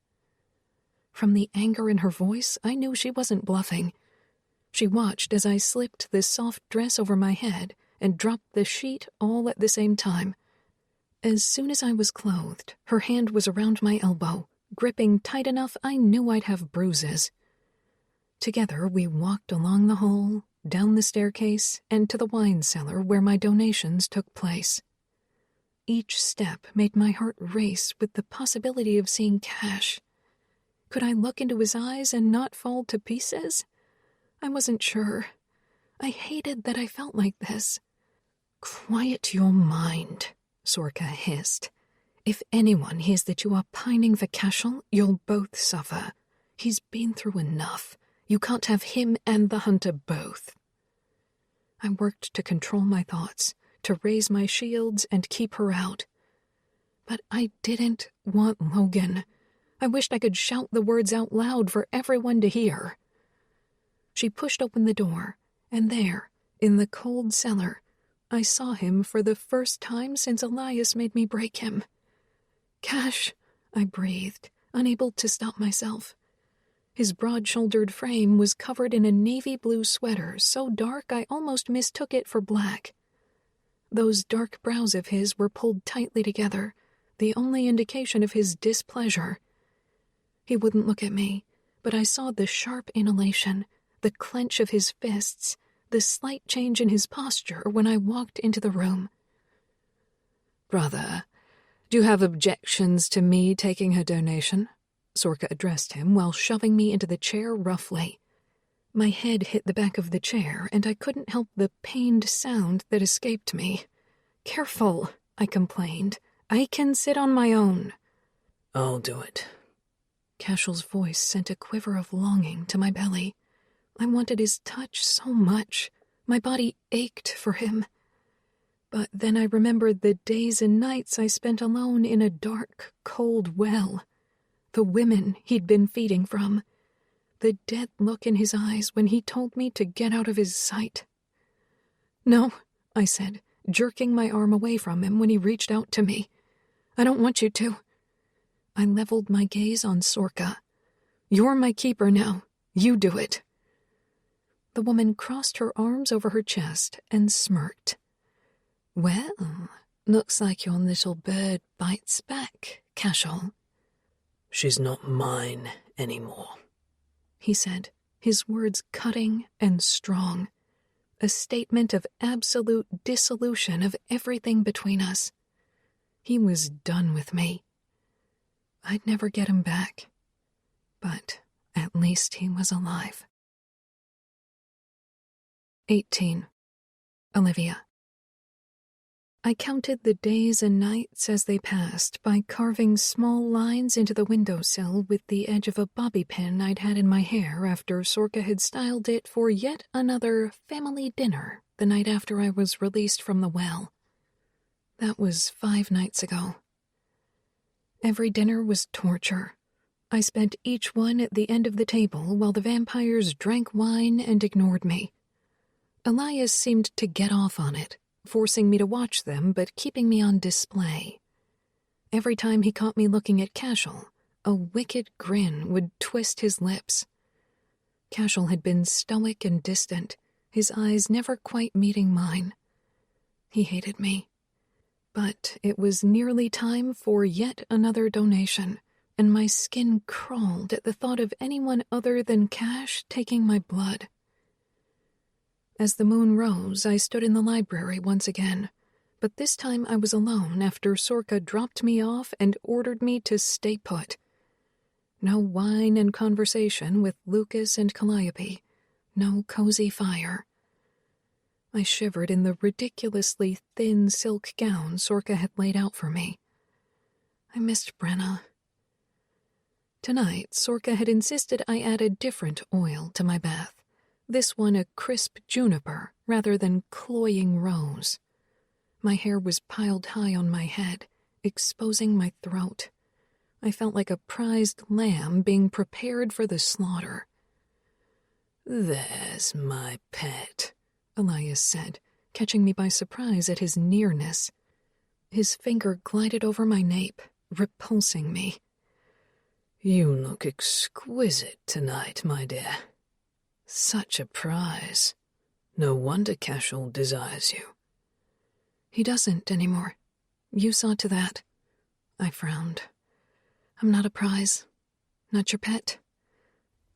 From the anger in her voice, I knew she wasn't bluffing. She watched as I slipped the soft dress over my head and dropped the sheet all at the same time. As soon as I was clothed, her hand was around my elbow, gripping tight enough I knew I'd have bruises. Together we walked along the hall, down the staircase, and to the wine cellar where my donations took place. Each step made my heart race with the possibility of seeing Cash. Could I look into his eyes and not fall to pieces? I wasn't sure. I hated that I felt like this. Quiet your mind, Sorka hissed. If anyone hears that you are pining for Cashel, you'll both suffer. He's been through enough. You can't have him and the hunter both. I worked to control my thoughts, to raise my shields and keep her out. But I didn't want Logan. I wished I could shout the words out loud for everyone to hear. She pushed open the door, and there, in the cold cellar, I saw him for the first time since Elias made me break him. "Cash," I breathed, unable to stop myself. His broad-shouldered frame was covered in a navy blue sweater so dark I almost mistook it for black. Those dark brows of his were pulled tightly together, the only indication of his displeasure. He wouldn't look at me, but I saw the sharp inhalation, the clench of his fists, the slight change in his posture when I walked into the room. "Brother, do you have objections to me taking her donation?" Sorka addressed him while shoving me into the chair roughly. My head hit the back of the chair, and I couldn't help the pained sound that escaped me. "Careful," I complained. "I can sit on my own." "I'll do it." Cashel's voice sent a quiver of longing to my belly. I wanted his touch so much. My body ached for him. But then I remembered the days and nights I spent alone in a dark, cold well. The women he'd been feeding from. The dead look in his eyes when he told me to get out of his sight. "No," I said, jerking my arm away from him when he reached out to me. "I don't want you to." I leveled my gaze on Sorka. "You're my keeper now. You do it." The woman crossed her arms over her chest and smirked. "Well, looks like your little bird bites back, Cashel." "She's not mine anymore," he said, his words cutting and strong. A statement of absolute dissolution of everything between us. He was done with me. I'd never get him back. But at least he was alive. 18. Olivia. I counted the days and nights as they passed by carving small lines into the windowsill with the edge of a bobby pin I'd had in my hair after Sorka had styled it for yet another family dinner the night after I was released from the well. That was 5 nights ago. Every dinner was torture. I spent each one at the end of the table while the vampires drank wine and ignored me. Elias seemed to get off on it, forcing me to watch them but keeping me on display. Every time he caught me looking at Cashel, a wicked grin would twist his lips. Cashel had been stoic and distant, his eyes never quite meeting mine. He hated me. But it was nearly time for yet another donation, and my skin crawled at the thought of anyone other than Cash taking my blood. As the moon rose, I stood in the library once again, but this time I was alone after Sorka dropped me off and ordered me to stay put. No wine and conversation with Lucas and Calliope, no cozy fire. I shivered in the ridiculously thin silk gown Sorka had laid out for me. I missed Brenna. Tonight, Sorka had insisted I add a different oil to my bath. This one a crisp juniper rather than cloying rose. My hair was piled high on my head, exposing my throat. I felt like a prized lamb being prepared for the slaughter. "There's my pet," Elias said, catching me by surprise at his nearness. His finger glided over my nape, repulsing me. "You look exquisite tonight, my dear. Such a prize. No wonder Cashel desires you." "He doesn't anymore. You saw to that." I frowned. "I'm not a prize. Not your pet.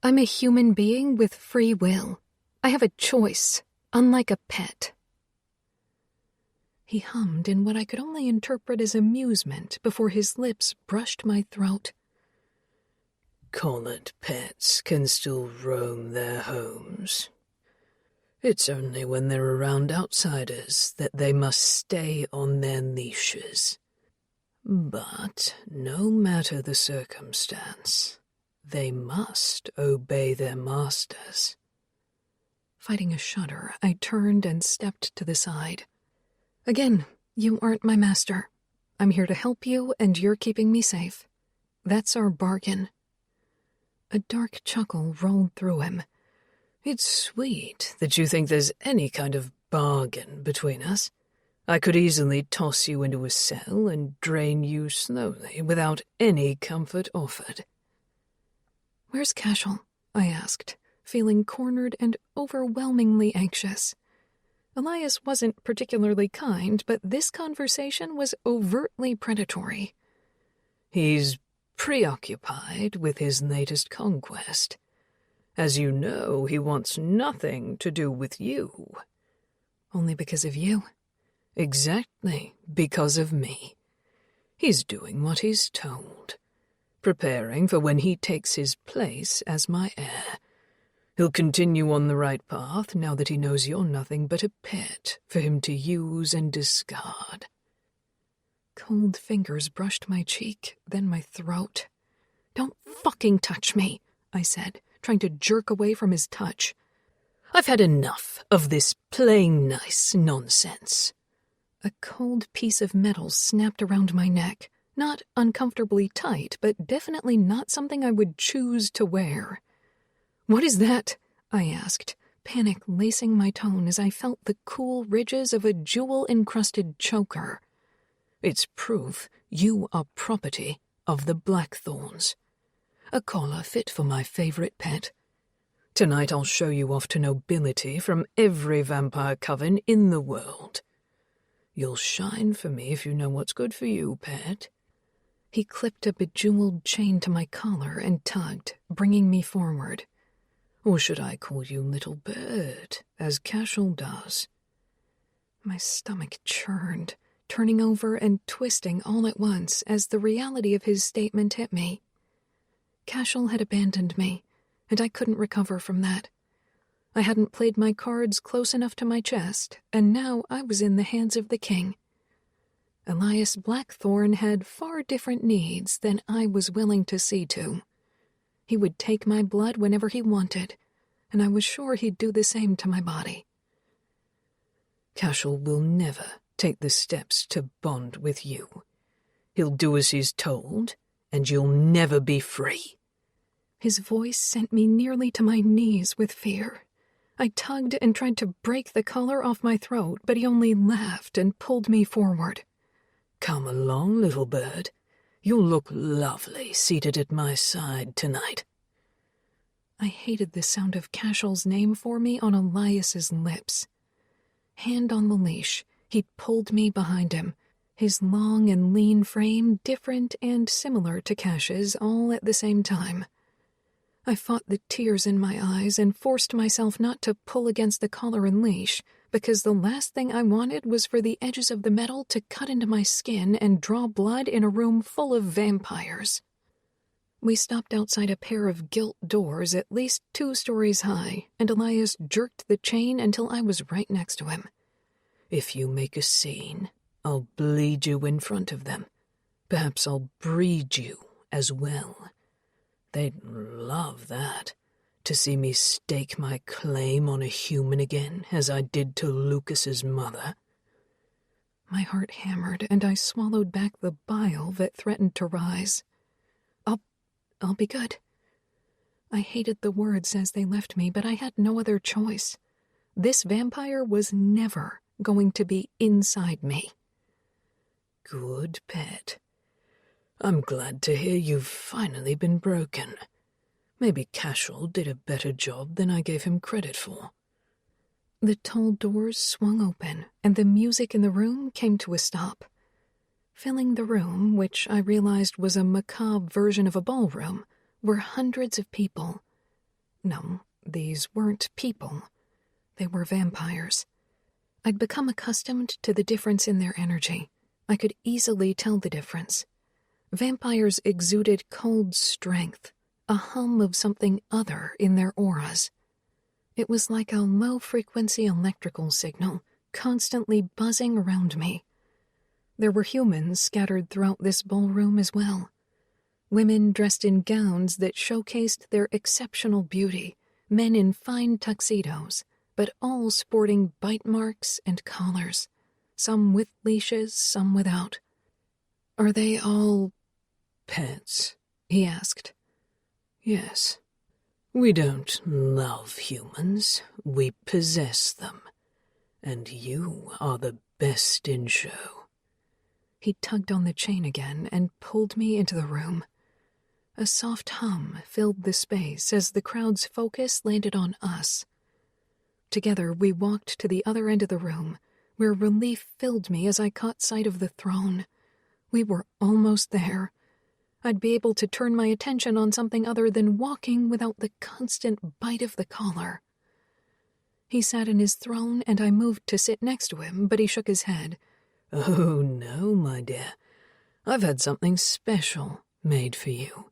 I'm a human being with free will. I have a choice, unlike a pet." He hummed in what I could only interpret as amusement before his lips brushed my throat. "Collared pets can still roam their homes. It's only when they're around outsiders that they must stay on their leashes. But no matter the circumstance, they must obey their masters." Fighting a shudder, I turned and stepped to the side. "Again, you aren't my master. I'm here to help you, and you're keeping me safe. That's our bargain." A dark chuckle rolled through him. "It's sweet that you think there's any kind of bargain between us. I could easily toss you into a cell and drain you slowly without any comfort offered." "Where's Cashel?" I asked, feeling cornered and overwhelmingly anxious. Elias wasn't particularly kind, but this conversation was overtly predatory. "He's preoccupied with his latest conquest. As you know, he wants nothing to do with you." "Only because of you?" "Exactly, because of me. He's doing what he's told, preparing for when he takes his place as my heir. He'll continue on the right path now that he knows you're nothing but a pet for him to use and discard." Cold fingers brushed my cheek, then my throat. "Don't fucking touch me," I said, trying to jerk away from his touch. "I've had enough of this playing nice nonsense." A cold piece of metal snapped around my neck, not uncomfortably tight, but definitely not something I would choose to wear. "What is that?" I asked, panic lacing my tone as I felt the cool ridges of a jewel-encrusted choker. "It's proof you are property of the Blackthornes. A collar fit for my favorite pet. Tonight I'll show you off to nobility from every vampire coven in the world. You'll shine for me if you know what's good for you, pet." He clipped a bejeweled chain to my collar and tugged, bringing me forward. "Or should I call you little bird, as Cashel does?" My stomach churned, turning over and twisting all at once as the reality of his statement hit me. Cashel had abandoned me, and I couldn't recover from that. I hadn't played my cards close enough to my chest, and now I was in the hands of the king. Elias Blackthorne had far different needs than I was willing to see to. He would take my blood whenever he wanted, and I was sure he'd do the same to my body. "Cashel will never take the steps to bond with you. He'll do as he's told, and you'll never be free." His voice sent me nearly to my knees with fear. I tugged and tried to break the collar off my throat, but he only laughed and pulled me forward. "Come along, little bird. You'll look lovely seated at my side tonight." I hated the sound of Cashel's name for me on Elias's lips. Hand on the leash, he pulled me behind him, his long and lean frame different and similar to Cash's all at the same time. I fought the tears in my eyes and forced myself not to pull against the collar and leash, because the last thing I wanted was for the edges of the metal to cut into my skin and draw blood in a room full of vampires. We stopped outside a pair of gilt doors at least 2 stories high, and Elias jerked the chain until I was right next to him. "If you make a scene, I'll bleed you in front of them. Perhaps I'll breed you as well. They'd love that, to see me stake my claim on a human again, as I did to Lucas's mother." My heart hammered, and I swallowed back the bile that threatened to rise. I'll be good." I hated the words as they left me, but I had no other choice. This vampire was never going to be inside me. "Good, pet. I'm glad to hear you've finally been broken. Maybe Cashel did a better job than I gave him credit for." The tall doors swung open, and the music in the room came to a stop. Filling the room, which I realized was a macabre version of a ballroom, were hundreds of people. No, these weren't people. They were vampires. I'd become accustomed to the difference in their energy. I could easily tell the difference. Vampires exuded cold strength, a hum of something other in their auras. It was like a low-frequency electrical signal, constantly buzzing around me. There were humans scattered throughout this ballroom as well. Women dressed in gowns that showcased their exceptional beauty, men in fine tuxedos, but all sporting bite marks and collars, some with leashes, some without. "Are they all pets?" he asked. Yes. We don't love humans, we possess them. And you are the best in show. He tugged on the chain again and pulled me into the room. A soft hum filled the space as the crowd's focus landed on us. Together we walked to the other end of the room, where relief filled me as I caught sight of the throne. We were almost there. I'd be able to turn my attention on something other than walking without the constant bite of the collar. He sat in his throne, and I moved to sit next to him, but he shook his head. Oh, no, my dear. I've had something special made for you.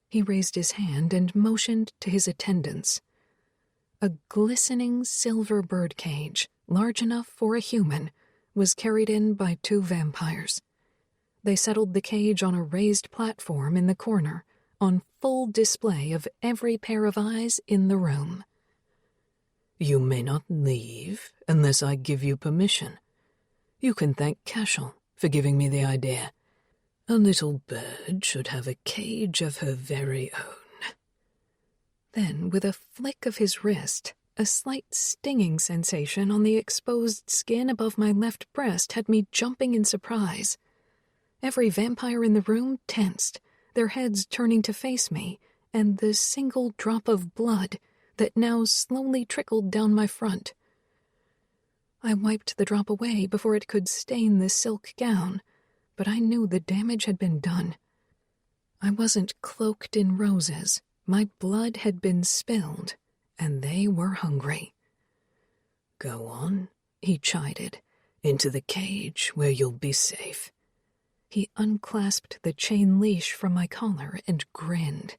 He raised his hand and motioned to his attendants. A glistening silver birdcage, large enough for a human, was carried in by 2 vampires. They settled the cage on a raised platform in the corner, on full display of every pair of eyes in the room. You may not leave unless I give you permission. You can thank Cashel for giving me the idea. A little bird should have a cage of her very own. Then, with a flick of his wrist, a slight stinging sensation on the exposed skin above my left breast had me jumping in surprise. Every vampire in the room tensed, their heads turning to face me, and the single drop of blood that now slowly trickled down my front. I wiped the drop away before it could stain the silk gown, but I knew the damage had been done. I wasn't cloaked in roses. My blood had been spilled, and they were hungry. Go on, he chided, into the cage where you'll be safe. He unclasped the chain leash from my collar and grinned.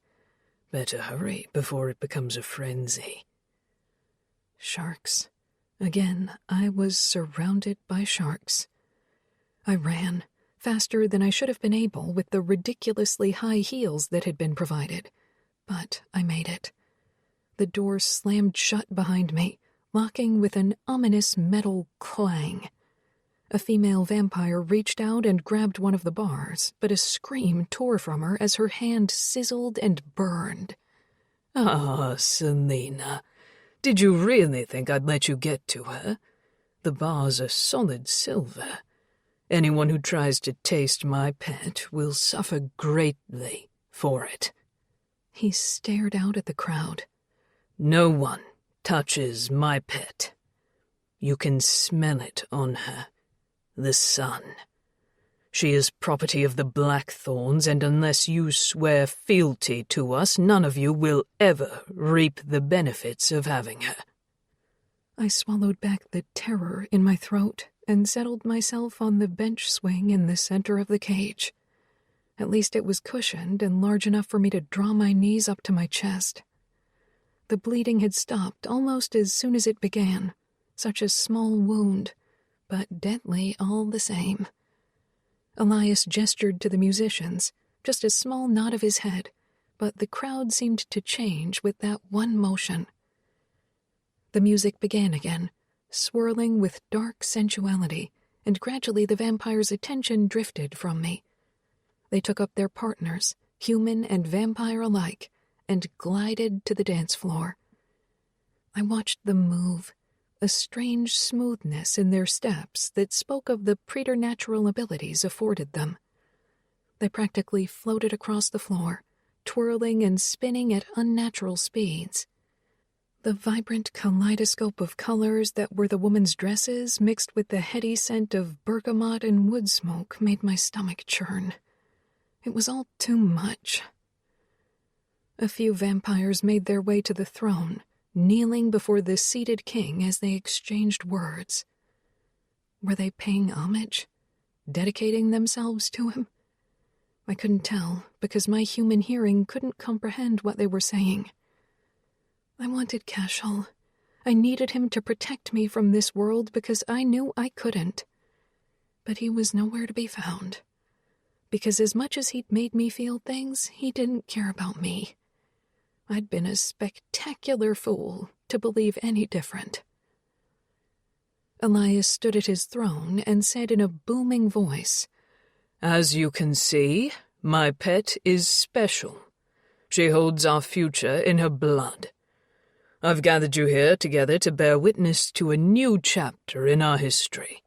Better hurry before it becomes a frenzy. Sharks. Again, I was surrounded by sharks. I ran, faster than I should have been able with the ridiculously high heels that had been provided. But I made it. The door slammed shut behind me, locking with an ominous metal clang. A female vampire reached out and grabbed one of the bars, but a scream tore from her as her hand sizzled and burned. Ah, Selena, did you really think I'd let you get to her? The bars are solid silver. Anyone who tries to taste my pet will suffer greatly for it. He stared out at the crowd. No one touches my pet. You can smell it on her. The sun. She is property of the Blackthorns, and unless you swear fealty to us, none of you will ever reap the benefits of having her. I swallowed back the terror in my throat and settled myself on the bench swing in the center of the cage. At least it was cushioned and large enough for me to draw my knees up to my chest. The bleeding had stopped almost as soon as it began, such a small wound, but deadly all the same. Elias gestured to the musicians, just a small nod of his head, but the crowd seemed to change with that one motion. The music began again, swirling with dark sensuality, and gradually the vampire's attention drifted from me. They took up their partners, human and vampire alike, and glided to the dance floor. I watched them move, a strange smoothness in their steps that spoke of the preternatural abilities afforded them. They practically floated across the floor, twirling and spinning at unnatural speeds. The vibrant kaleidoscope of colors that were the woman's dresses mixed with the heady scent of bergamot and wood smoke made my stomach churn. It was all too much. A few vampires made their way to the throne, kneeling before the seated king as they exchanged words. Were they paying homage? Dedicating themselves to him? I couldn't tell, because my human hearing couldn't comprehend what they were saying. I wanted Cashel. I needed him to protect me from this world because I knew I couldn't. But he was nowhere to be found. Because as much as he'd made me feel things, he didn't care about me. I'd been a spectacular fool to believe any different. Elias stood at his throne and said in a booming voice, As you can see, My pet is special. She holds our future in her blood. I've gathered you here together to bear witness to a new chapter in our history.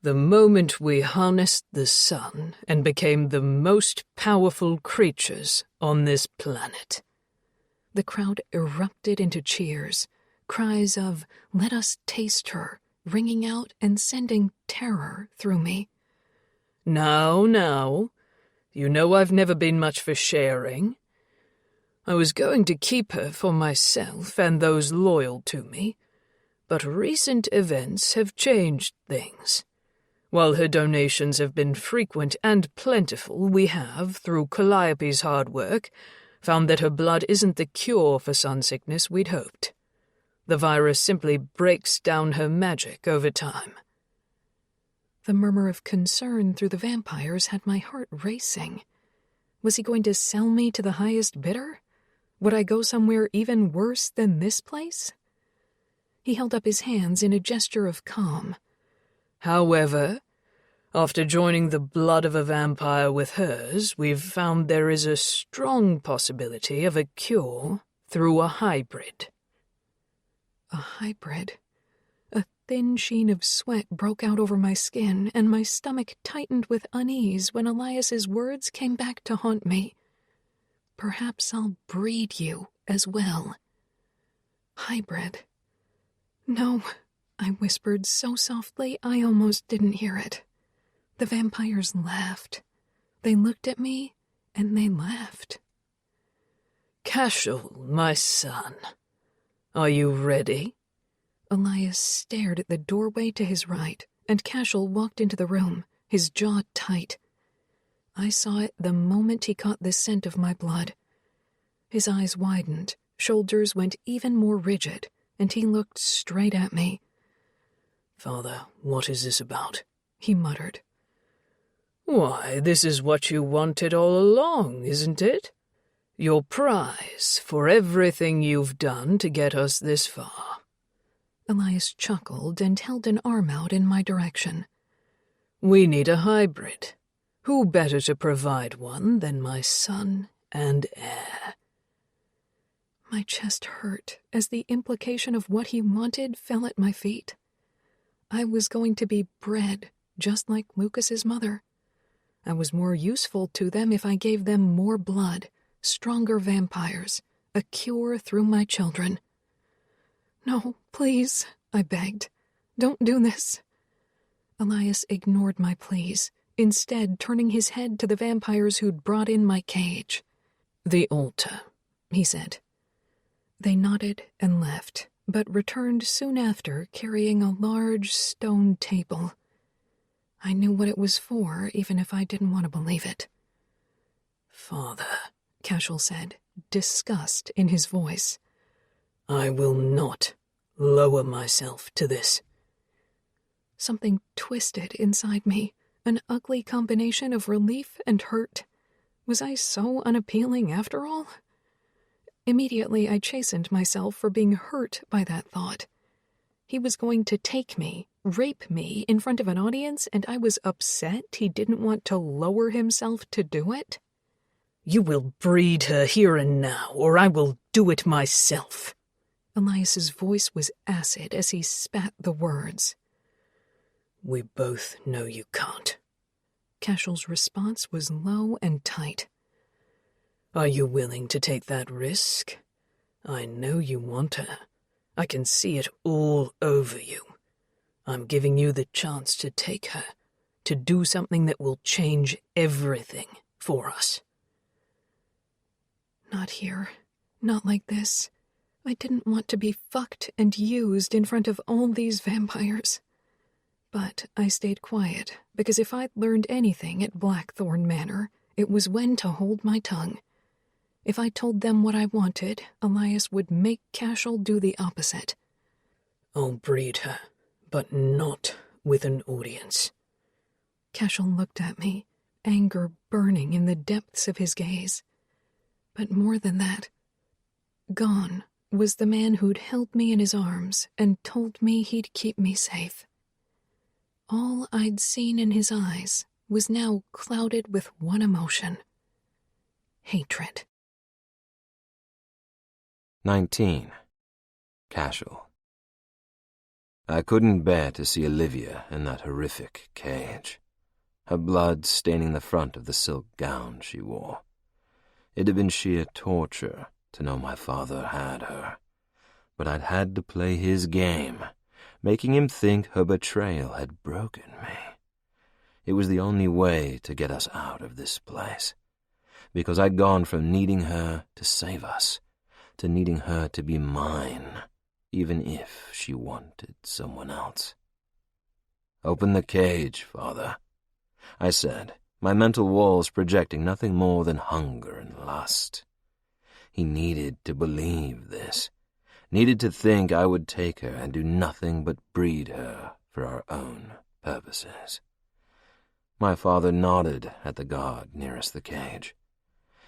The moment we harnessed the sun and became the most powerful creatures on this planet. The crowd erupted into cheers, cries of, "Let us taste her," ringing out and sending terror through me. Now, you know I've never been much for sharing. I was going to keep her for myself and those loyal to me, but recent events have changed things. While her donations have been frequent and plentiful, we have, through Calliope's hard work, found that her blood isn't the cure for sun sickness we'd hoped. The virus simply breaks down her magic over time. The murmur of concern through the vampires had my heart racing. Was he going to sell me to the highest bidder? Would I go somewhere even worse than this place? He held up his hands in a gesture of calm. However, after joining the blood of a vampire with hers, we've found there is a strong possibility of a cure through a hybrid. A hybrid? A thin sheen of sweat broke out over my skin, and my stomach tightened with unease when Elias's words came back to haunt me. Perhaps I'll breed you as well. Hybrid. No, I whispered so softly I almost didn't hear it. The vampires laughed. They looked at me, and they laughed. Cashel, my son, are you ready? Elias stared at the doorway to his right, and Cashel walked into the room, his jaw tight. I saw it the moment he caught the scent of my blood. His eyes widened, shoulders went even more rigid, and he looked straight at me. "Father, what is this about?" he muttered. "Why, this is what you wanted all along, isn't it? Your prize for everything you've done to get us this far." Elias chuckled and held an arm out in my direction. "We need a hybrid. Who better to provide one than my son and heir?" My chest hurt as the implication of what he wanted fell at my feet. I was going to be bred just like Lucas's mother. I was more useful to them if I gave them more blood, stronger vampires, a cure through my children. "No, please," I begged. "Don't do this." Elias ignored my pleas, instead turning his head to the vampires who'd brought in my cage. "The altar," he said. They nodded and left, but returned soon after carrying a large stone table. I knew what it was for, even if I didn't want to believe it. "Father," Cashel said, disgust in his voice. "I will not lower myself to this." Something twisted inside me, an ugly combination of relief and hurt. Was I so unappealing after all? Immediately I chastened myself for being hurt by that thought. He was going to take me, rape me in front of an audience, and I was upset he didn't want to lower himself to do it? "You will breed her here and now, or I will do it myself." Elias's voice was acid as he spat the words. "We both know you can't." Cashel's response was low and tight. "Are you willing to take that risk? I know you want her. I can see it all over you. I'm giving you the chance to take her, to do something that will change everything for us." Not here. Not like this. I didn't want to be fucked and used in front of all these vampires. But I stayed quiet, because if I'd learned anything at Blackthorne Manor, it was when to hold my tongue. If I told them what I wanted, Elias would make Cashel do the opposite. "I'll breed her, but not with an audience." Cashel looked at me, anger burning in the depths of his gaze. But more than that, gone was the man who'd held me in his arms and told me he'd keep me safe. All I'd seen in his eyes was now clouded with one emotion, hatred. 19. Cashel. I couldn't bear to see Olivia in that horrific cage, her blood staining the front of the silk gown she wore. It had been sheer torture to know my father had her, but I'd had to play his game, making him think her betrayal had broken me. It was the only way to get us out of this place, because I'd gone from needing her to save us, to needing her to be mine, even if she wanted someone else. "Open the cage, Father," I said, my mental walls projecting nothing more than hunger and lust. He needed to believe this, needed to think I would take her and do nothing but breed her for our own purposes. My father nodded at the guard nearest the cage.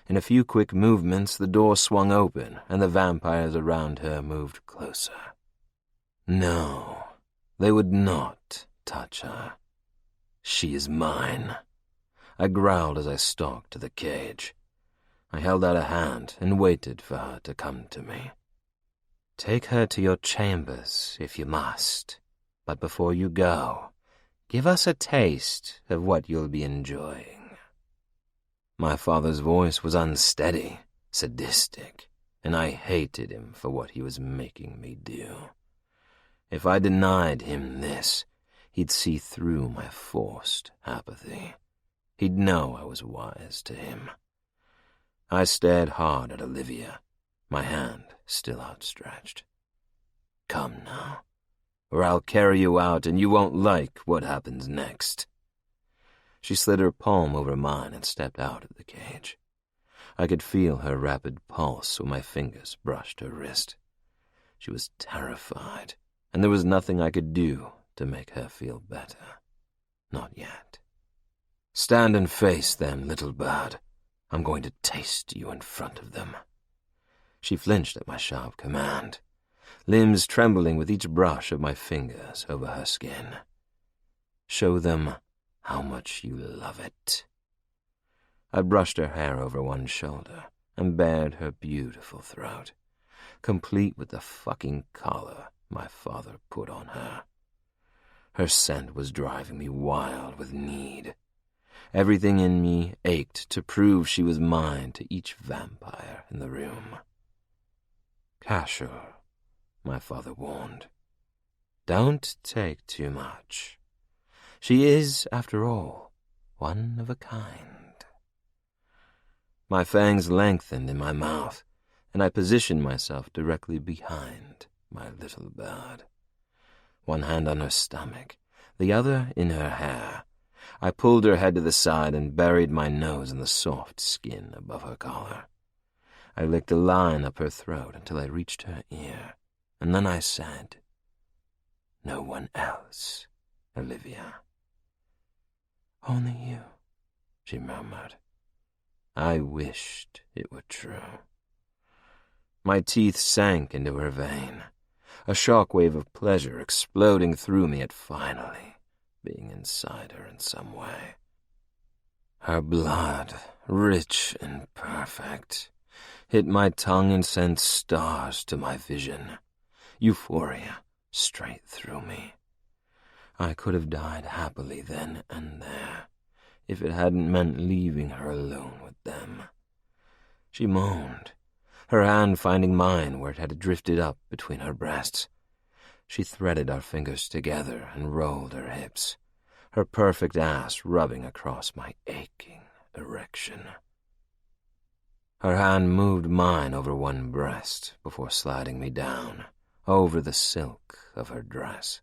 In a few quick movements, the door swung open, and the vampires around her moved closer. No, they would not touch her. "She is mine," I growled as I stalked to the cage. I held out a hand and waited for her to come to me. "Take her to your chambers, if you must, but before you go, give us a taste of what you'll be enjoying." My father's voice was unsteady, sadistic, and I hated him for what he was making me do. If I denied him this, he'd see through my forced apathy. He'd know I was wise to him. I stared hard at Olivia, my hand still outstretched. "Come now, or I'll carry you out and you won't like what happens next." She slid her palm over mine and stepped out of the cage. I could feel her rapid pulse when my fingers brushed her wrist. She was terrified, and there was nothing I could do to make her feel better. Not yet. "Stand and face them, little bird. I'm going to taste you in front of them." She flinched at my sharp command, limbs trembling with each brush of my fingers over her skin. "Show them how much you love it." I brushed her hair over one shoulder and bared her beautiful throat, complete with the fucking collar my father put on her. Her scent was driving me wild with need. Everything in me ached to prove she was mine to each vampire in the room. "Cashel," my father warned, "don't take too much. She is, after all, one of a kind." My fangs lengthened in my mouth, and I positioned myself directly behind my little bird. One hand on her stomach, the other in her hair, I pulled her head to the side and buried my nose in the soft skin above her collar. I licked a line up her throat until I reached her ear, and then I said, "No one else, Olivia." "Only you," she murmured. I wished it were true. My teeth sank into her vein, a shockwave of pleasure exploding through me at finally being inside her in some way. Her blood, rich and perfect, hit my tongue and sent stars to my vision, euphoria straight through me. I could have died happily then and there, if it hadn't meant leaving her alone with them. She moaned, her hand finding mine where it had drifted up between her breasts. She threaded our fingers together and rolled her hips, her perfect ass rubbing across my aching erection. Her hand moved mine over one breast before sliding me down, over the silk of her dress,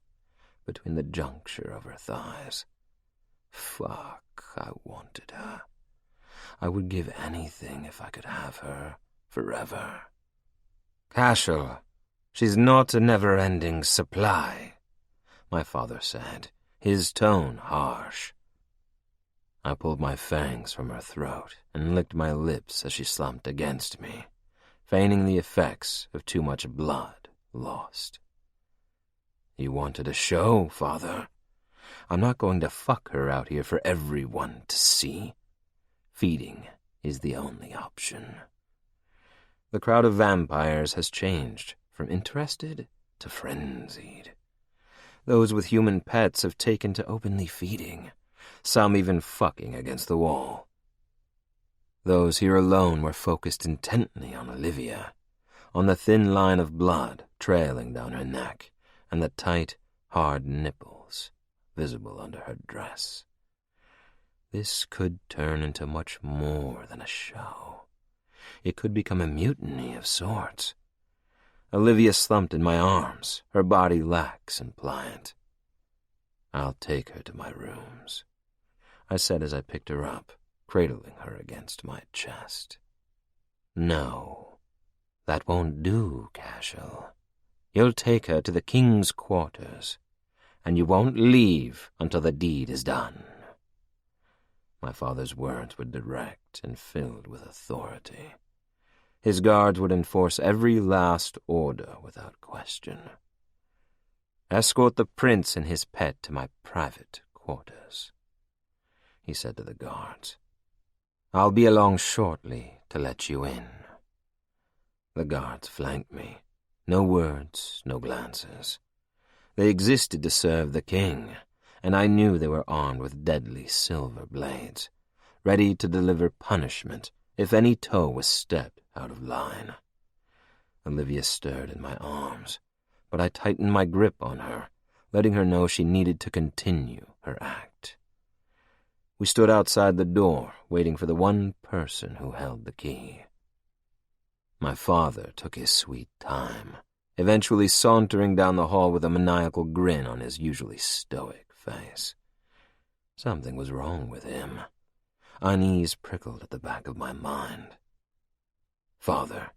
between the juncture of her thighs. Fuck, I wanted her. I would give anything if I could have her forever. "Cashel, she's not a never-ending supply," my father said, his tone harsh. I pulled my fangs from her throat and licked my lips as she slumped against me, feigning the effects of too much blood lost. "You wanted a show, Father. I'm not going to fuck her out here for everyone to see. Feeding is the only option. The crowd of vampires has changed from interested to frenzied. Those with human pets have taken to openly feeding, some even fucking against the wall. Those here alone were focused intently on Olivia, on the thin line of blood trailing down her neck, and the tight, hard nipples visible under her dress. This could turn into much more than a show. It could become a mutiny of sorts. Olivia slumped in my arms, her body lax and pliant. "I'll take her to my rooms," I said as I picked her up, cradling her against my chest. "No, that won't do, Cashel. You'll take her to the king's quarters, and you won't leave until the deed is done." My father's words were direct and filled with authority. His guards would enforce every last order without question. "Escort the prince and his pet to my private quarters," he said to the guards. "I'll be along shortly to let you in." The guards flanked me. No words, no glances. They existed to serve the king, and I knew they were armed with deadly silver blades, ready to deliver punishment if any toe was stepped out of line. Olivia stirred in my arms, but I tightened my grip on her, letting her know she needed to continue her act. We stood outside the door, waiting for the one person who held the key. My father took his sweet time, eventually sauntering down the hall with a maniacal grin on his usually stoic face. Something was wrong with him. Unease prickled at the back of my mind. "Father,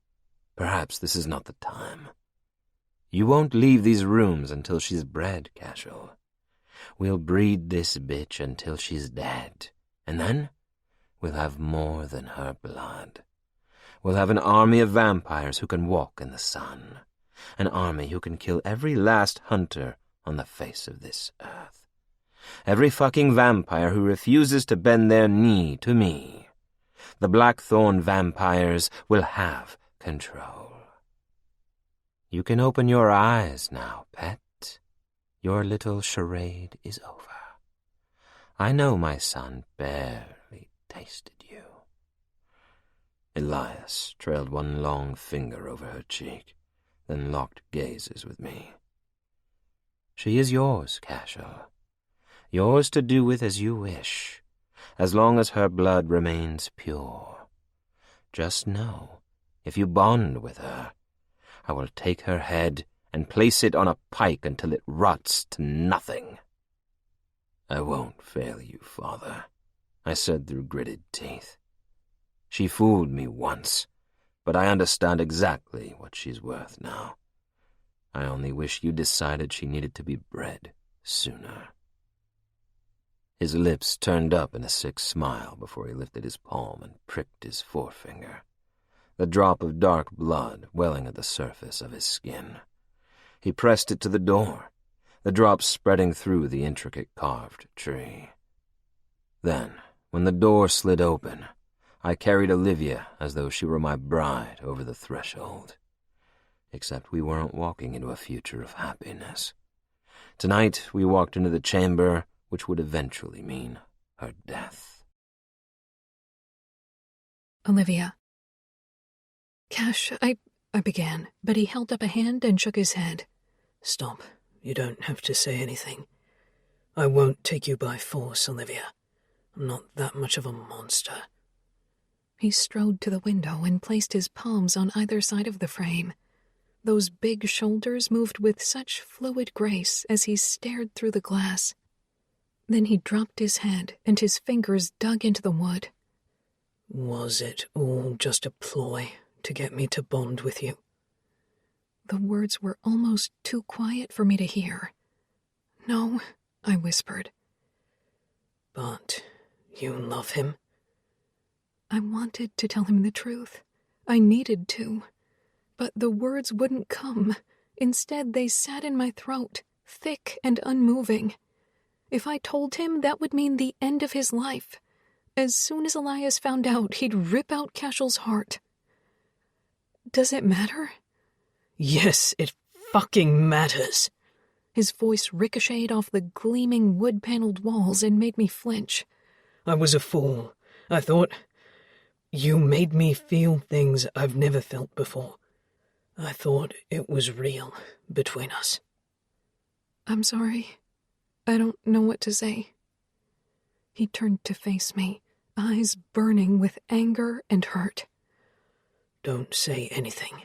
perhaps this is not the time. You won't leave these rooms until she's bred, Cashel. We'll breed this bitch until she's dead, and then we'll have more than her blood. We'll have an army of vampires who can walk in the sun, an army who can kill every last hunter on the face of this earth. Every fucking vampire who refuses to bend their knee to me. The Blackthorne vampires will have control. You can open your eyes now, pet. Your little charade is over. I know my son barely tasted you." Elias trailed one long finger over her cheek, then locked gazes with me. "She is yours, Cashel. Yours to do with as you wish, as long as her blood remains pure. Just know, if you bond with her, I will take her head and place it on a pike until it rots to nothing." "I won't fail you, father," I said through gritted teeth. "She fooled me once, but I understand exactly what she's worth now. I only wish you decided she needed to be bred sooner." His lips turned up in a sick smile before he lifted his palm and pricked his forefinger, the drop of dark blood welling at the surface of his skin. He pressed it to the door, the drops spreading through the intricate carved tree. Then, when the door slid open, I carried Olivia as though she were my bride over the threshold. Except we weren't walking into a future of happiness. Tonight we walked into the chamber which would eventually mean her death. "Olivia." "Cash, I began, but he held up a hand and shook his head. "Stop. You don't have to say anything. I won't take you by force, Olivia. I'm not that much of a monster." He strode to the window and placed his palms on either side of the frame. Those big shoulders moved with such fluid grace as he stared through the glass. Then he dropped his head and his fingers dug into the wood. "Was it all just a ploy to get me to bond with you?" The words were almost too quiet for me to hear. "No," I whispered. "But you love him?" I wanted to tell him the truth. I needed to. But the words wouldn't come. Instead, they sat in my throat, thick and unmoving. If I told him, that would mean the end of his life. As soon as Elias found out, he'd rip out Cashel's heart. Does it matter? Yes, it fucking matters. His voice ricocheted off the gleaming wood-paneled walls and made me flinch. I was a fool. I thought... You made me feel things I've never felt before. I thought it was real between us. I'm sorry. I don't know what to say. He turned to face me, eyes burning with anger and hurt. Don't say anything.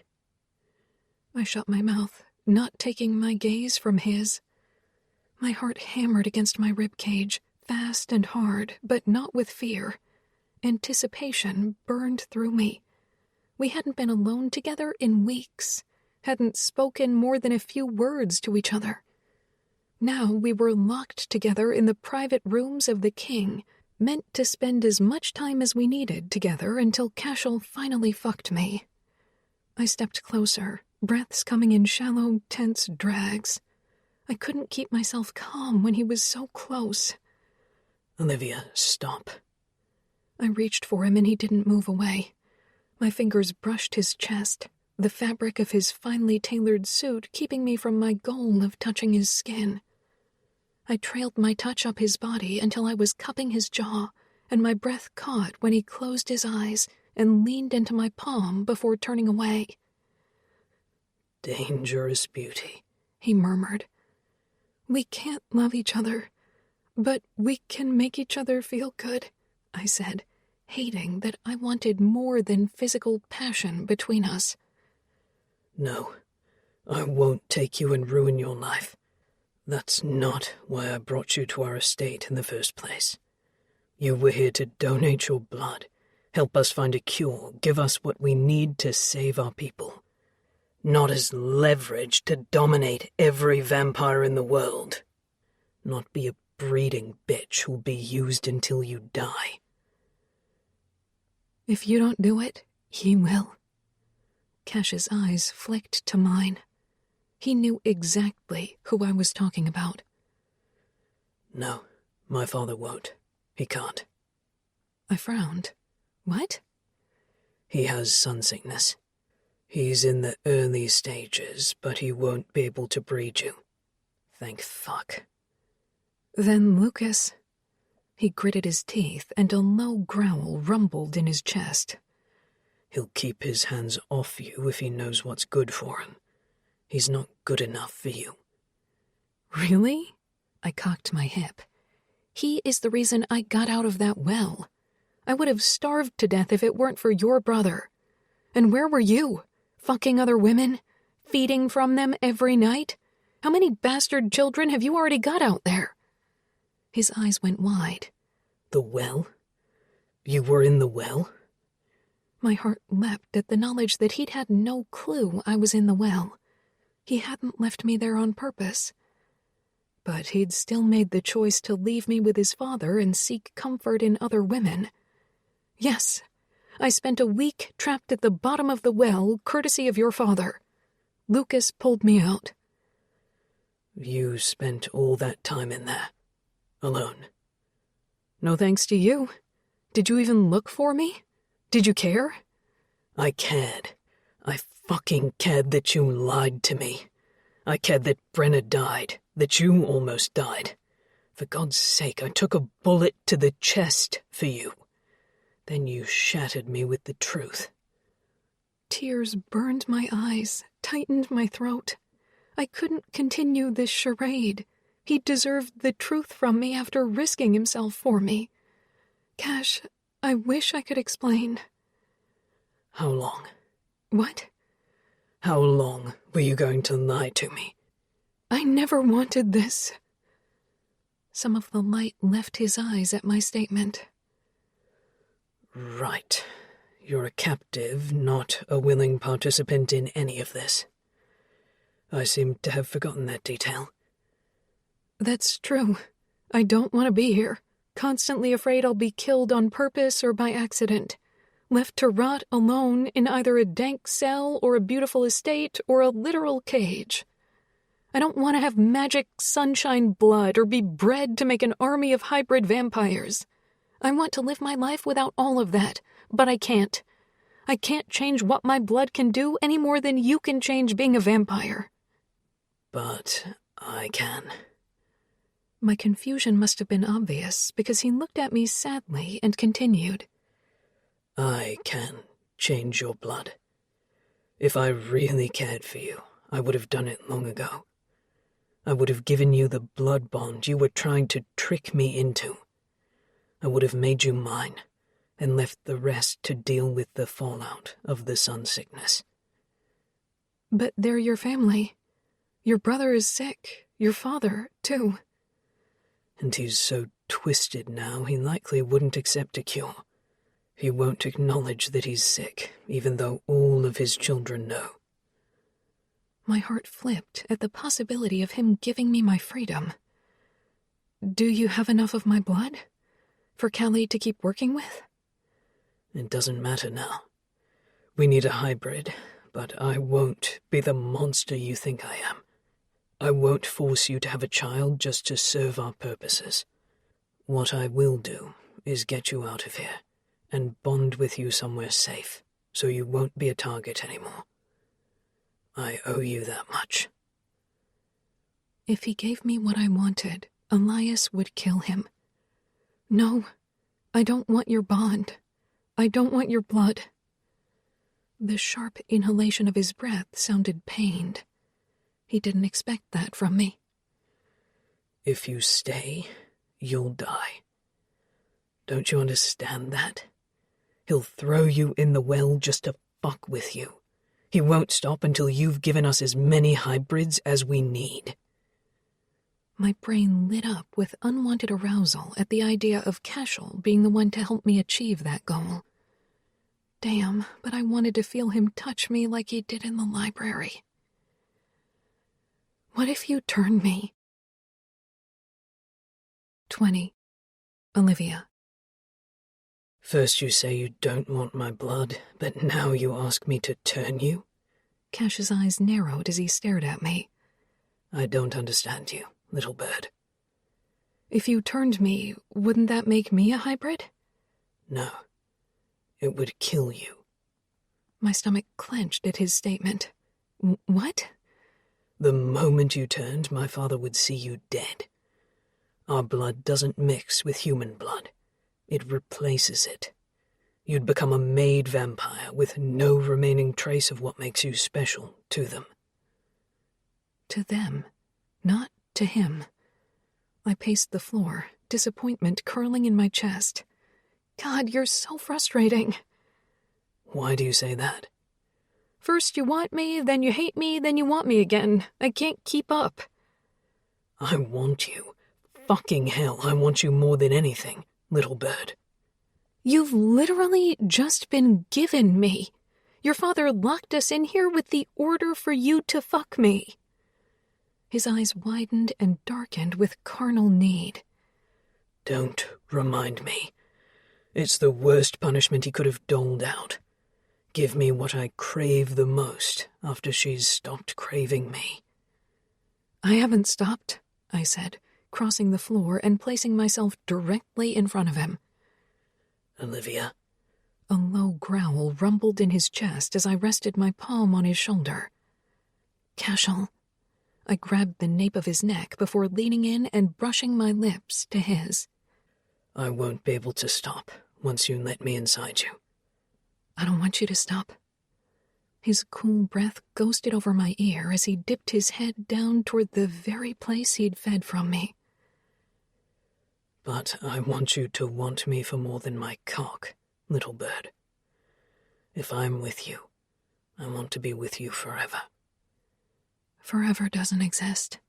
I shut my mouth, not taking my gaze from his. My heart hammered against my ribcage, fast and hard, but not with fear. Anticipation burned through me. We hadn't been alone together in weeks, hadn't spoken more than a few words to each other. Now we were locked together in the private rooms of the king, meant to spend as much time as we needed together until Cashel finally fucked me. I stepped closer, breaths coming in shallow, tense drags. I couldn't keep myself calm when he was so close. Olivia, stop. I reached for him and he didn't move away. My fingers brushed his chest, the fabric of his finely tailored suit keeping me from my goal of touching his skin. I trailed my touch up his body until I was cupping his jaw, and my breath caught when he closed his eyes and leaned into my palm before turning away. Dangerous beauty, he murmured. We can't love each other, but we can make each other feel good, I said, hating that I wanted more than physical passion between us. No, I won't take you and ruin your life. That's not why I brought you to our estate in the first place. You were here to donate your blood, help us find a cure, give us what we need to save our people. Not as leverage to dominate every vampire in the world. Not be a breeding bitch who'll be used until you die. If you don't do it, he will. Cash's eyes flicked to mine. He knew exactly who I was talking about. No, my father won't. He can't. I frowned. What? He has sun sickness. He's in the early stages, but he won't be able to breed you. Thank fuck. Then Lucas... He gritted his teeth, and a low growl rumbled in his chest. He'll keep his hands off you if he knows what's good for him. He's not good enough for you. Really? I cocked my hip. He is the reason I got out of that well. I would have starved to death if it weren't for your brother. And where were you? Fucking other women? Feeding from them every night? How many bastard children have you already got out there? His eyes went wide. The well? You were in the well? My heart leapt at the knowledge that he'd had no clue I was in the well. He hadn't left me there on purpose. But he'd still made the choice to leave me with his father and seek comfort in other women. Yes, I spent a week trapped at the bottom of the well, courtesy of your father. Lucas pulled me out. You spent all that time in there, alone. No thanks to you. Did you even look for me? Did you care? I cared. I fucking cared that you lied to me. I cared that Brenna died, that you almost died. For God's sake, I took a bullet to the chest for you. Then you shattered me with the truth. Tears burned my eyes, tightened my throat. I couldn't continue this charade. He deserved the truth from me after risking himself for me. Cash, I wish I could explain. How long? What? How long were you going to lie to me? I never wanted this. Some of the light left his eyes at my statement. Right. You're a captive, not a willing participant in any of this. I seem to have forgotten that detail. That's true. I don't want to be here. Constantly afraid I'll be killed on purpose or by accident. Left to rot alone in either a dank cell or a beautiful estate or a literal cage. I don't want to have magic sunshine blood or be bred to make an army of hybrid vampires. I want to live my life without all of that, but I can't. I can't change what my blood can do any more than you can change being a vampire. But I can. My confusion must have been obvious because he looked at me sadly and continued. I can change your blood. If I really cared for you, I would have done it long ago. I would have given you the blood bond you were trying to trick me into. I would have made you mine and left the rest to deal with the fallout of the sun sickness. But they're your family. Your brother is sick. Your father, too. And he's so twisted now he likely wouldn't accept a cure. He won't acknowledge that he's sick, even though all of his children know. My heart flipped at the possibility of him giving me my freedom. Do you have enough of my blood? For Callie to keep working with? It doesn't matter now. We need a hybrid, but I won't be the monster you think I am. I won't force you to have a child just to serve our purposes. What I will do is get you out of here and bond with you somewhere safe, so you won't be a target anymore. I owe you that much. If he gave me what I wanted, Elias would kill him. No, I don't want your bond. I don't want your blood. The sharp inhalation of his breath sounded pained. He didn't expect that from me. If you stay, you'll die. Don't you understand that? He'll throw you in the well just to fuck with you. He won't stop until you've given us as many hybrids as we need. My brain lit up with unwanted arousal at the idea of Cashel being the one to help me achieve that goal. Damn, but I wanted to feel him touch me like he did in the library. What if you turned me? 20. Olivia. First you say you don't want my blood, but now you ask me to turn you? Cash's eyes narrowed as he stared at me. I don't understand you, little bird. If you turned me, wouldn't that make me a hybrid? No. It would kill you. My stomach clenched at his statement. What? The moment you turned, my father would see you dead. Our blood doesn't mix with human blood. It replaces it. You'd become a made vampire with no remaining trace of what makes you special to them. To them, not to him. I paced the floor, disappointment curling in my chest. God, you're so frustrating. Why do you say that? First you want me, then you hate me, then you want me again. I can't keep up. I want you. Fucking hell, I want you more than anything, little bird. You've literally just been given me. Your father locked us in here with the order for you to fuck me. His eyes widened and darkened with carnal need. Don't remind me. It's the worst punishment he could have doled out. Give me what I crave the most after she's stopped craving me. I haven't stopped, I said, crossing the floor and placing myself directly in front of him. Olivia. A low growl rumbled in his chest as I rested my palm on his shoulder. Cashel. I grabbed the nape of his neck before leaning in and brushing my lips to his. I won't be able to stop once you let me inside you. I don't want you to stop. His cool breath ghosted over my ear as he dipped his head down toward the very place he'd fed from me. But I want you to want me for more than my cock, little bird. If I'm with you, I want to be with you forever. Forever doesn't exist.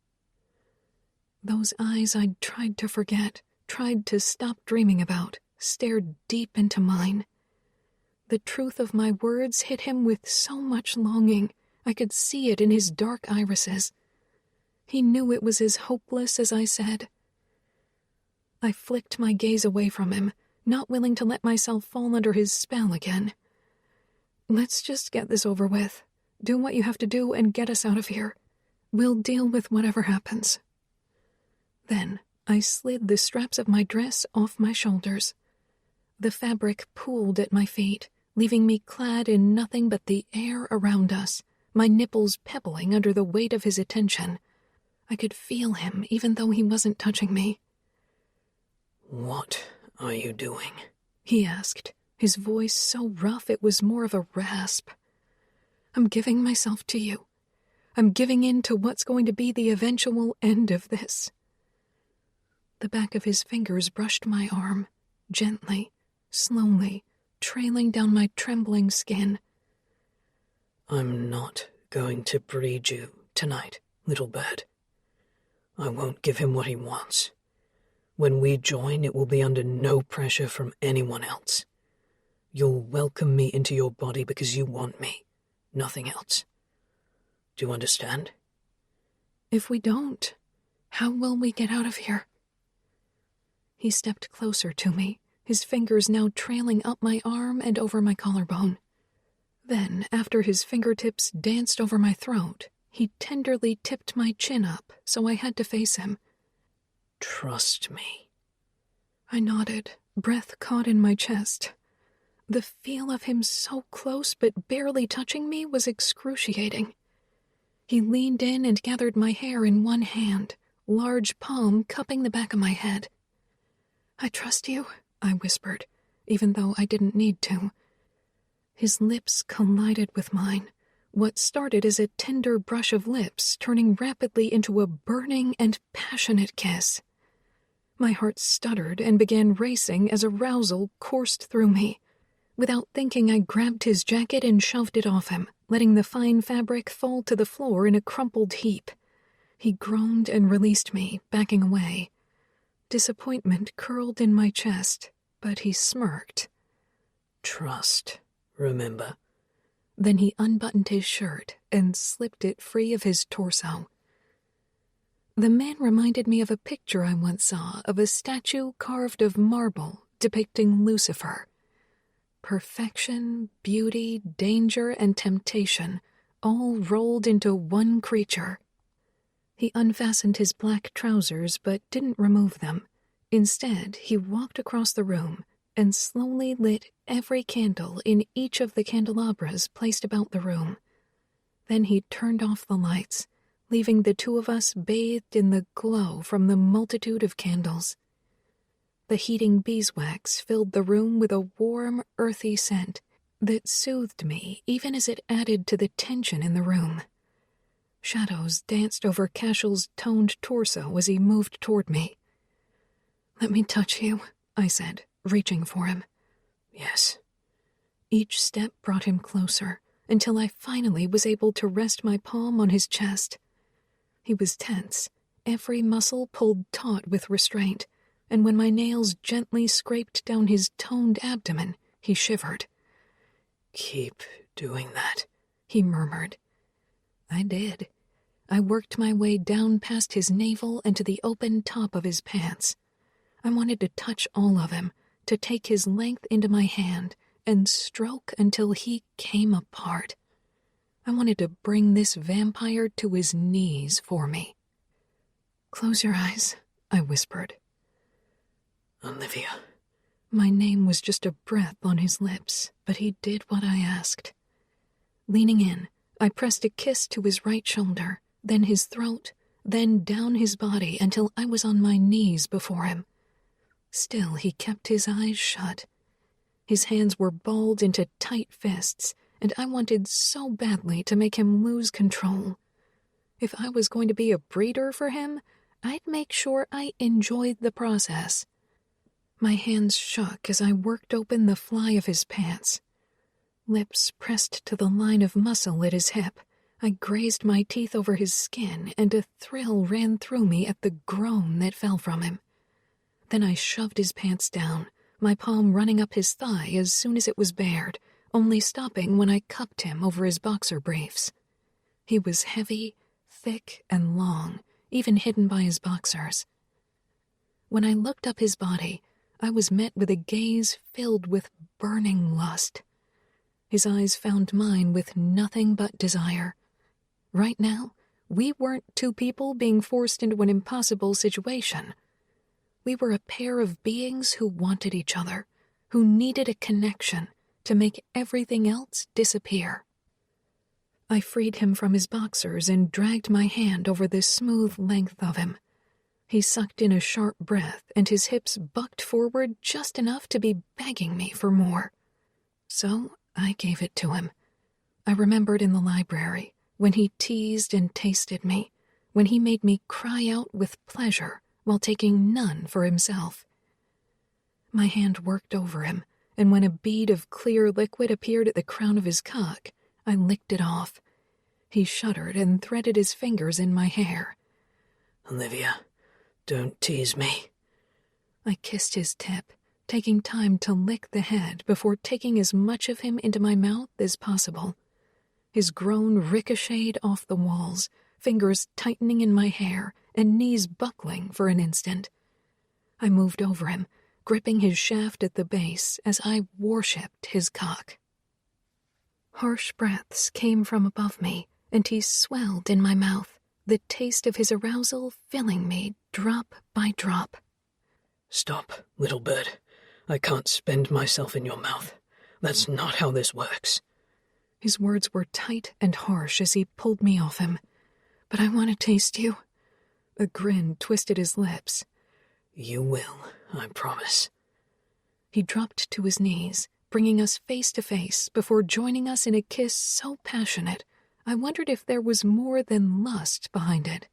Those eyes I'd tried to forget, tried to stop dreaming about, stared deep into mine. The truth of my words hit him with so much longing. I could see it in his dark irises. He knew it was as hopeless as I said. I flicked my gaze away from him, not willing to let myself fall under his spell again. Let's just get this over with. Do what you have to do and get us out of here. We'll deal with whatever happens. Then I slid the straps of my dress off my shoulders. The fabric pooled at my feet, leaving me clad in nothing but the air around us, my nipples pebbling under the weight of his attention. I could feel him even though he wasn't touching me. "What are you doing?" he asked, his voice so rough it was more of a rasp. "I'm giving myself to you. I'm giving in to what's going to be the eventual end of this." The back of his fingers brushed my arm, gently, slowly, trailing down my trembling skin. "I'm not going to breed you tonight, little bird. I won't give him what he wants. When we join, it will be under no pressure from anyone else. You'll welcome me into your body because you want me, nothing else. Do you understand?" "If we don't, how will we get out of here?" He stepped closer to me, his fingers now trailing up my arm and over my collarbone. Then, after his fingertips danced over my throat, he tenderly tipped my chin up so I had to face him. "Trust me." I nodded, breath caught in my chest. The feel of him so close but barely touching me was excruciating. He leaned in and gathered my hair in one hand, large palm cupping the back of my head. "I trust you," I whispered, even though I didn't need to. His lips collided with mine, what started as a tender brush of lips turning rapidly into a burning and passionate kiss. My heart stuttered and began racing as arousal coursed through me. Without thinking, I grabbed his jacket and shoved it off him, letting the fine fabric fall to the floor in a crumpled heap. He groaned and released me, backing away. Disappointment curled in my chest, but he smirked. "Trust, remember." Then he unbuttoned his shirt and slipped it free of his torso. The man reminded me of a picture I once saw of a statue carved of marble depicting Lucifer. Perfection, beauty, danger, and temptation all rolled into one creature. He unfastened his black trousers but didn't remove them. Instead, he walked across the room and slowly lit every candle in each of the candelabras placed about the room. Then he turned off the lights, leaving the two of us bathed in the glow from the multitude of candles. The heating beeswax filled the room with a warm, earthy scent that soothed me even as it added to the tension in the room. Shadows danced over Cashel's toned torso as he moved toward me. "Let me touch you," I said, reaching for him. "Yes." Each step brought him closer, until I finally was able to rest my palm on his chest. He was tense, every muscle pulled taut with restraint, and when my nails gently scraped down his toned abdomen, he shivered. "Keep doing that," he murmured. I did. I worked my way down past his navel and to the open top of his pants. I wanted to touch all of him, to take his length into my hand and stroke until he came apart. I wanted to bring this vampire to his knees for me. "Close your eyes," I whispered. "Olivia." My name was just a breath on his lips, but he did what I asked. Leaning in, I pressed a kiss to his right shoulder, then his throat, then down his body until I was on my knees before him. Still, he kept his eyes shut. His hands were balled into tight fists, and I wanted so badly to make him lose control. If I was going to be a breeder for him, I'd make sure I enjoyed the process. My hands shook as I worked open the fly of his pants. Lips pressed to the line of muscle at his hip, I grazed my teeth over his skin, and a thrill ran through me at the groan that fell from him. Then I shoved his pants down, my palm running up his thigh as soon as it was bared, only stopping when I cupped him over his boxer briefs. He was heavy, thick, and long, even hidden by his boxers. When I looked up his body, I was met with a gaze filled with burning lust. His eyes found mine with nothing but desire. Right now, we weren't two people being forced into an impossible situation. We were a pair of beings who wanted each other, who needed a connection to make everything else disappear. I freed him from his boxers and dragged my hand over the smooth length of him. He sucked in a sharp breath, and his hips bucked forward just enough to be begging me for more. So I gave it to him. I remembered in the library, when he teased and tasted me, when he made me cry out with pleasure while taking none for himself. My hand worked over him, and when a bead of clear liquid appeared at the crown of his cock, I licked it off. He shuddered and threaded his fingers in my hair. Olivia, don't tease me. I kissed his tip, taking time to lick the head before taking as much of him into my mouth as possible. His groan ricocheted off the walls, fingers tightening in my hair and knees buckling for an instant. I moved over him, gripping his shaft at the base as I worshipped his cock. Harsh breaths came from above me, and he swelled in my mouth, the taste of his arousal filling me drop by drop. Stop, little bird. I can't spend myself in your mouth. That's not how this works. His words were tight and harsh as he pulled me off him. But I want to taste you. A grin twisted his lips. You will, I promise. He dropped to his knees, bringing us face to face before joining us in a kiss so passionate, I wondered if there was more than lust behind it.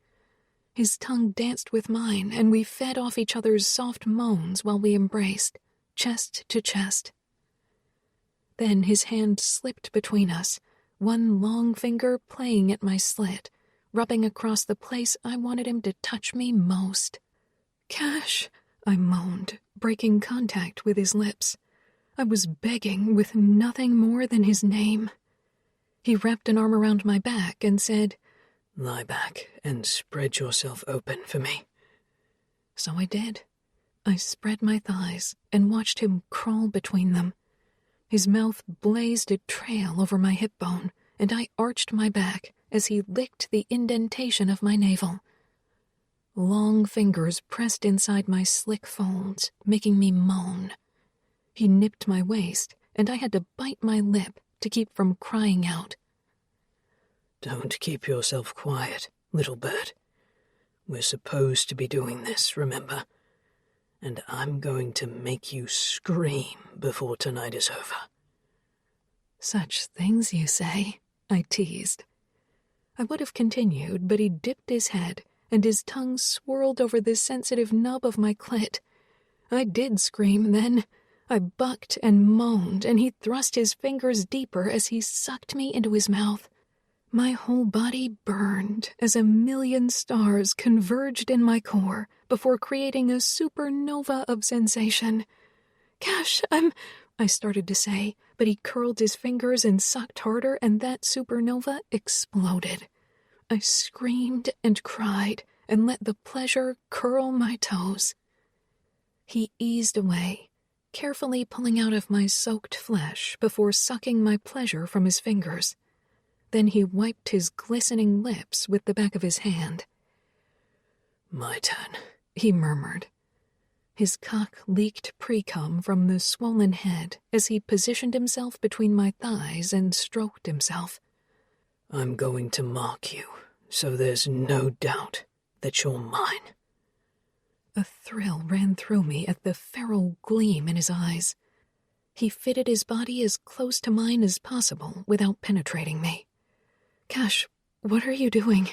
His tongue danced with mine, and we fed off each other's soft moans while we embraced, chest to chest. Then his hand slipped between us, one long finger playing at my slit, rubbing across the place I wanted him to touch me most. "Cash," I moaned, breaking contact with his lips. I was begging with nothing more than his name. He wrapped an arm around my back and said, "Lie back and spread yourself open for me." So I did. I spread my thighs and watched him crawl between them. His mouth blazed a trail over my hip bone, and I arched my back as he licked the indentation of my navel. Long fingers pressed inside my slick folds, making me moan. He nipped my waist, and I had to bite my lip to keep from crying out. Don't keep yourself quiet, little bird. We're supposed to be doing this, remember? And I'm going to make you scream before tonight is over. Such things you say, I teased. I would have continued, but he dipped his head, and his tongue swirled over the sensitive nub of my clit. I did scream then. I bucked and moaned, and he thrust his fingers deeper as he sucked me into his mouth. My whole body burned as a million stars converged in my core before creating a supernova of sensation. "Cash, I started to say, but he curled his fingers and sucked harder, and that supernova exploded. I screamed and cried and let the pleasure curl my toes. He eased away, carefully pulling out of my soaked flesh before sucking my pleasure from his fingers. Then he wiped his glistening lips with the back of his hand. "My turn," he murmured. His cock leaked pre-cum from the swollen head as he positioned himself between my thighs and stroked himself. "I'm going to mark you, so there's no doubt that you're mine." A thrill ran through me at the feral gleam in his eyes. He fitted his body as close to mine as possible without penetrating me. "Cash, what are you doing?"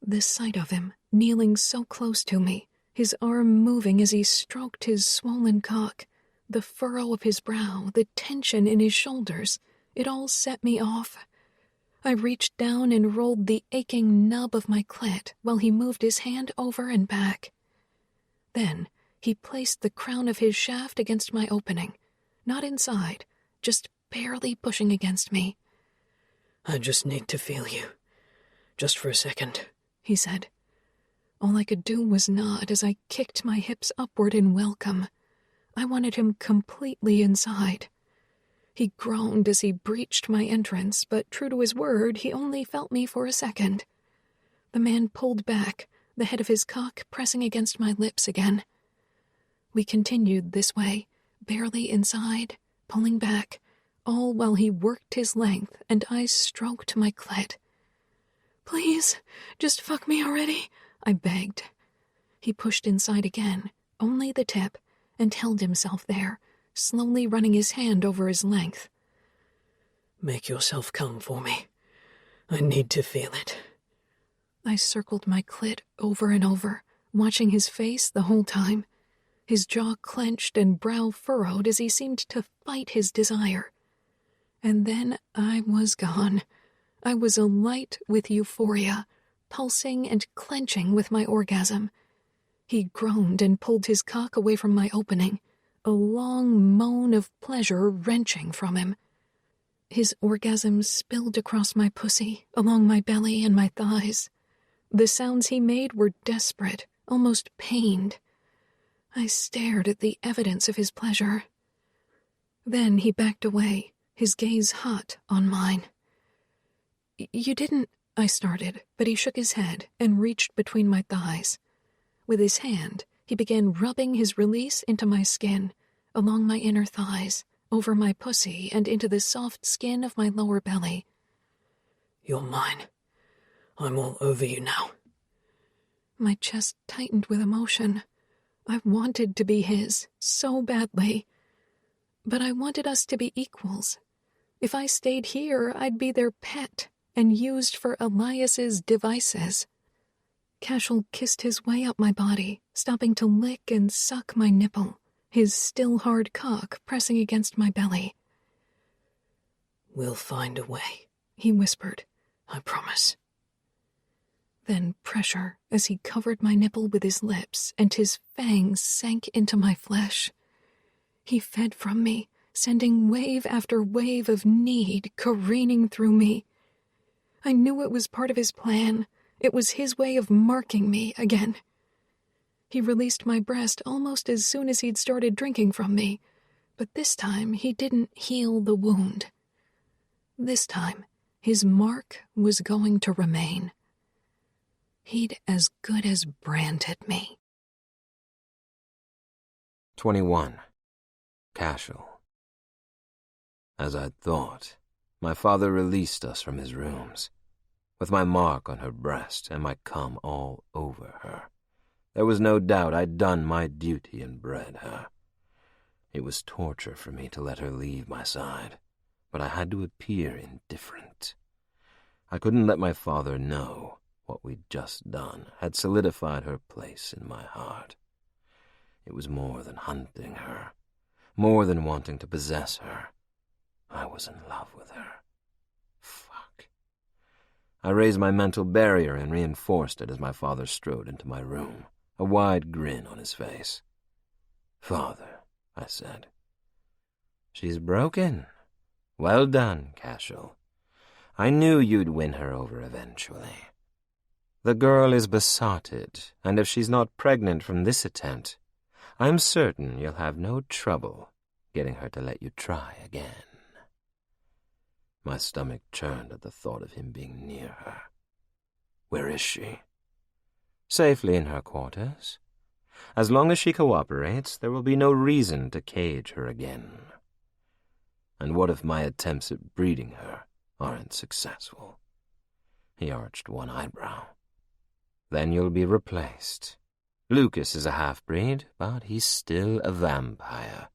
The sight of him, kneeling so close to me, his arm moving as he stroked his swollen cock, the furrow of his brow, the tension in his shoulders, it all set me off. I reached down and rolled the aching nub of my clit while he moved his hand over and back. Then he placed the crown of his shaft against my opening, not inside, just barely pushing against me. "I just need to feel you, just for a second," he said. All I could do was nod as I kicked my hips upward in welcome. I wanted him completely inside. He groaned as he breached my entrance, but true to his word, he only felt me for a second. The man pulled back, the head of his cock pressing against my lips again. We continued this way, barely inside, pulling back, all while he worked his length and I stroked my clit. "Please, just fuck me already," I begged. He pushed inside again, only the tip, and held himself there, slowly running his hand over his length. "Make yourself come for me. I need to feel it." I circled my clit over and over, watching his face the whole time, his jaw clenched and brow furrowed as he seemed to fight his desire. And then I was gone. I was alight with euphoria, pulsing and clenching with my orgasm. He groaned and pulled his cock away from my opening, a long moan of pleasure wrenching from him. His orgasm spilled across my pussy, along my belly and my thighs. The sounds he made were desperate, almost pained. I stared at the evidence of his pleasure. Then he backed away, his gaze hot on mine. "You didn't," I started, but he shook his head and reached between my thighs. With his hand, he began rubbing his release into my skin, along my inner thighs, over my pussy and into the soft skin of my lower belly. "You're mine. I'm all over you now." My chest tightened with emotion. I wanted to be his, so badly. But I wanted us to be equals. If I stayed here, I'd be their pet and used for Elias's devices. Cashel kissed his way up my body, stopping to lick and suck my nipple, his still hard cock pressing against my belly. "We'll find a way," he whispered. "I promise." Then pressure as he covered my nipple with his lips and his fangs sank into my flesh. He fed from me, sending wave after wave of need careening through me. I knew it was part of his plan. It was his way of marking me again. He released my breast almost as soon as he'd started drinking from me, but this time he didn't heal the wound. This time, his mark was going to remain. He'd as good as branded me. 21. Cashel. As I'd thought, my father released us from his rooms. With my mark on her breast and my cum all over her, there was no doubt I'd done my duty and bred her. It was torture for me to let her leave my side, but I had to appear indifferent. I couldn't let my father know what we'd just done had solidified her place in my heart. It was more than hunting her, more than wanting to possess her. I was in love with her. Fuck. I raised my mental barrier and reinforced it as my father strode into my room, a wide grin on his face. "Father," I said. "She's broken. Well done, Cashel. I knew you'd win her over eventually. The girl is besotted, and if she's not pregnant from this attempt, I'm certain you'll have no trouble getting her to let you try again." My stomach churned at the thought of him being near her. "Where is she?" "Safely in her quarters. As long as she cooperates, there will be no reason to cage her again." "And what if my attempts at breeding her aren't successful?" He arched one eyebrow. "Then you'll be replaced. Lucas is a half-breed, but he's still a vampire.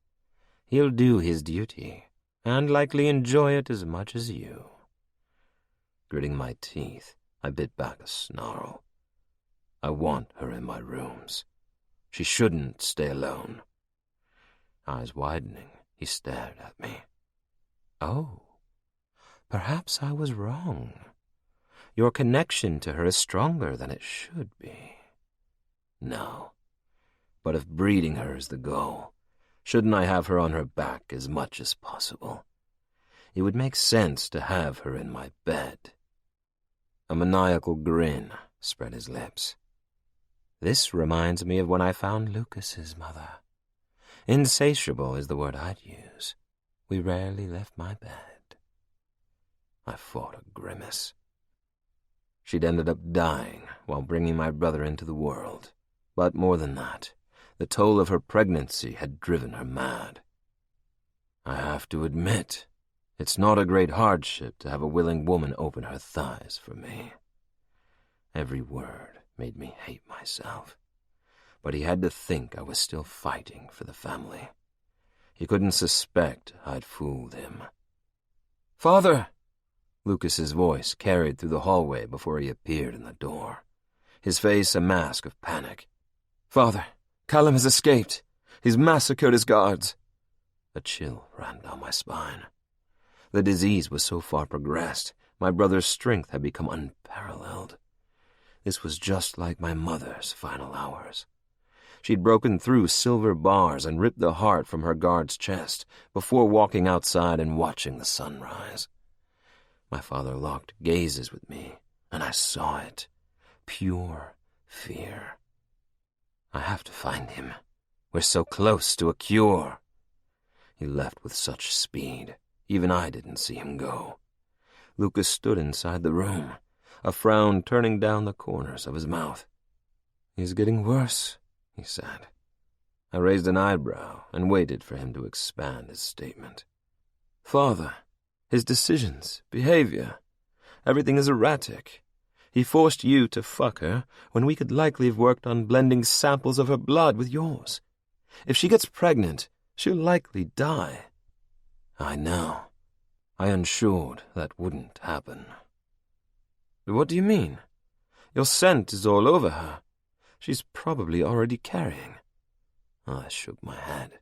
He'll do his duty, and likely enjoy it as much as you." Gritting my teeth, I bit back a snarl. "I want her in my rooms. She shouldn't stay alone." Eyes widening, he stared at me. "Oh, perhaps I was wrong. Your connection to her is stronger than it should be." "No, but if breeding her is the goal, shouldn't I have her on her back as much as possible? It would make sense to have her in my bed." A maniacal grin spread his lips. "This reminds me of when I found Lucas's mother. Insatiable is the word I'd use. We rarely left my bed." I fought a grimace. She'd ended up dying while bringing my brother into the world. But more than that, the toll of her pregnancy had driven her mad. I have to admit, it's not a great hardship to have a willing woman open her thighs for me. Every word made me hate myself, but he had to think I was still fighting for the family. He couldn't suspect I'd fooled him. "Father!" Lucas's voice carried through the hallway before he appeared in the door, his face a mask of panic. "Father, Callum has escaped. He's massacred his guards." A chill ran down my spine. The disease was so far progressed, my brother's strength had become unparalleled. This was just like my mother's final hours. She'd broken through silver bars and ripped the heart from her guard's chest before walking outside and watching the sunrise. My father locked gazes with me, and I saw it. Pure fear. I have to find him. We're so close to a cure. He left with such speed, even I didn't see him go. Lucas stood inside the room, a frown turning down the corners of his mouth. "He's getting worse," he said. I raised an eyebrow and waited for him to expand his statement. "Father, his decisions, behavior, everything is erratic. He forced you to fuck her when we could likely have worked on blending samples of her blood with yours. If she gets pregnant, she'll likely die." I know. I ensured that wouldn't happen. "What do you mean? Your scent is all over her. She's probably already carrying." I shook my head.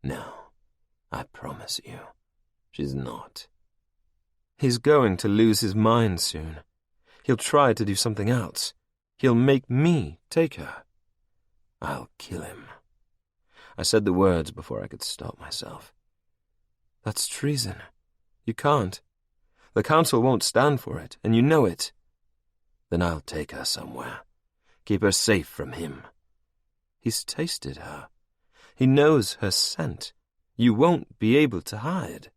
"No, I promise you, she's not." "He's going to lose his mind soon. He'll try to do something else. He'll make me take her." "I'll kill him." I said the words before I could stop myself. "That's treason. You can't. The council won't stand for it, and you know it." "Then I'll take her somewhere. Keep her safe from him." "He's tasted her. He knows her scent. You won't be able to hide."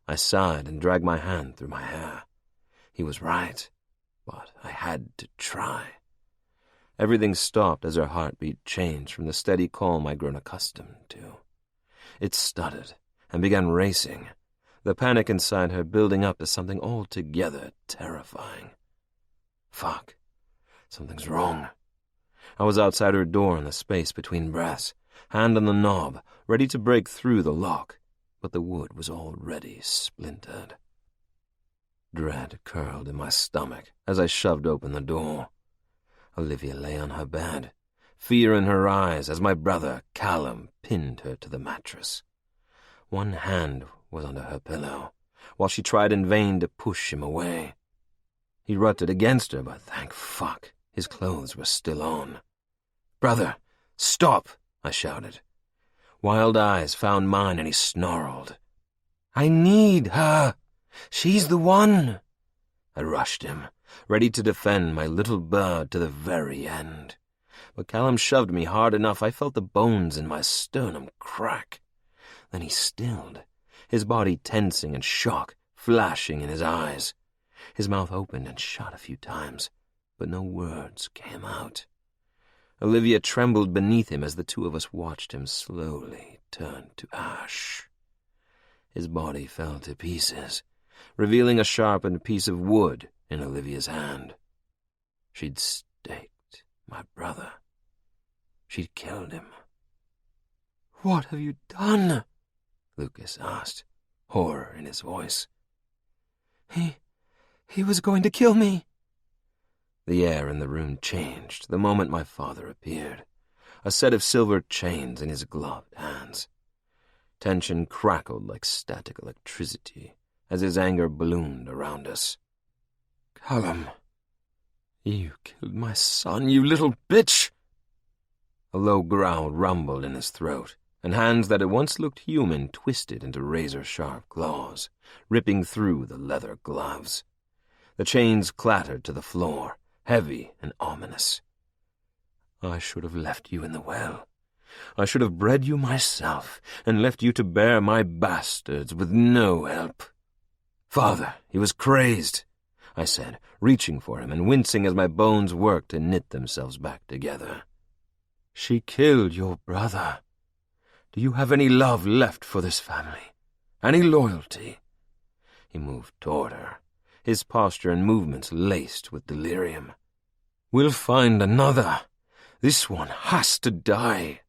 I sighed and dragged my hand through my hair. He was right, but I had to try. Everything stopped as her heartbeat changed from the steady calm I'd grown accustomed to. It stuttered and began racing, the panic inside her building up to something altogether terrifying. Fuck. Something's wrong. I was outside her door in the space between breaths, hand on the knob, ready to break through the lock, but the wood was already splintered. Dread curled in my stomach as I shoved open the door. Olivia lay on her bed, fear in her eyes as my brother, Callum, pinned her to the mattress. One hand was under her pillow, while she tried in vain to push him away. He rutted against her, but thank fuck, his clothes were still on. "Brother, stop!" I shouted. Wild eyes found mine and he snarled. "I need her! She's the one!" I rushed him, ready to defend my little bird to the very end. But Callum shoved me hard enough I felt the bones in my sternum crack. Then he stilled, his body tensing and shock flashing in his eyes. His mouth opened and shut a few times, but no words came out. Olivia trembled beneath him as the two of us watched him slowly turn to ash. His body fell to pieces, revealing a sharpened piece of wood in Olivia's hand. She'd staked my brother. She'd killed him. "What have you done?" Lucas asked, horror in his voice. He was going to kill me." The air in the room changed the moment my father appeared, a set of silver chains in his gloved hands. Tension crackled like static electricity as his anger ballooned around us. "Callum, you killed my son, you little bitch!" A low growl rumbled in his throat, and hands that had once looked human twisted into razor-sharp claws, ripping through the leather gloves. The chains clattered to the floor, heavy and ominous. "I should have left you in the well. I should have bred you myself and left you to bear my bastards with no help." "Father, he was crazed," I said, reaching for him and wincing as my bones worked to knit themselves back together. "She killed your brother. Do you have any love left for this family? Any loyalty? He moved toward her, his posture and movements laced with delirium. We'll find another. This one has to die.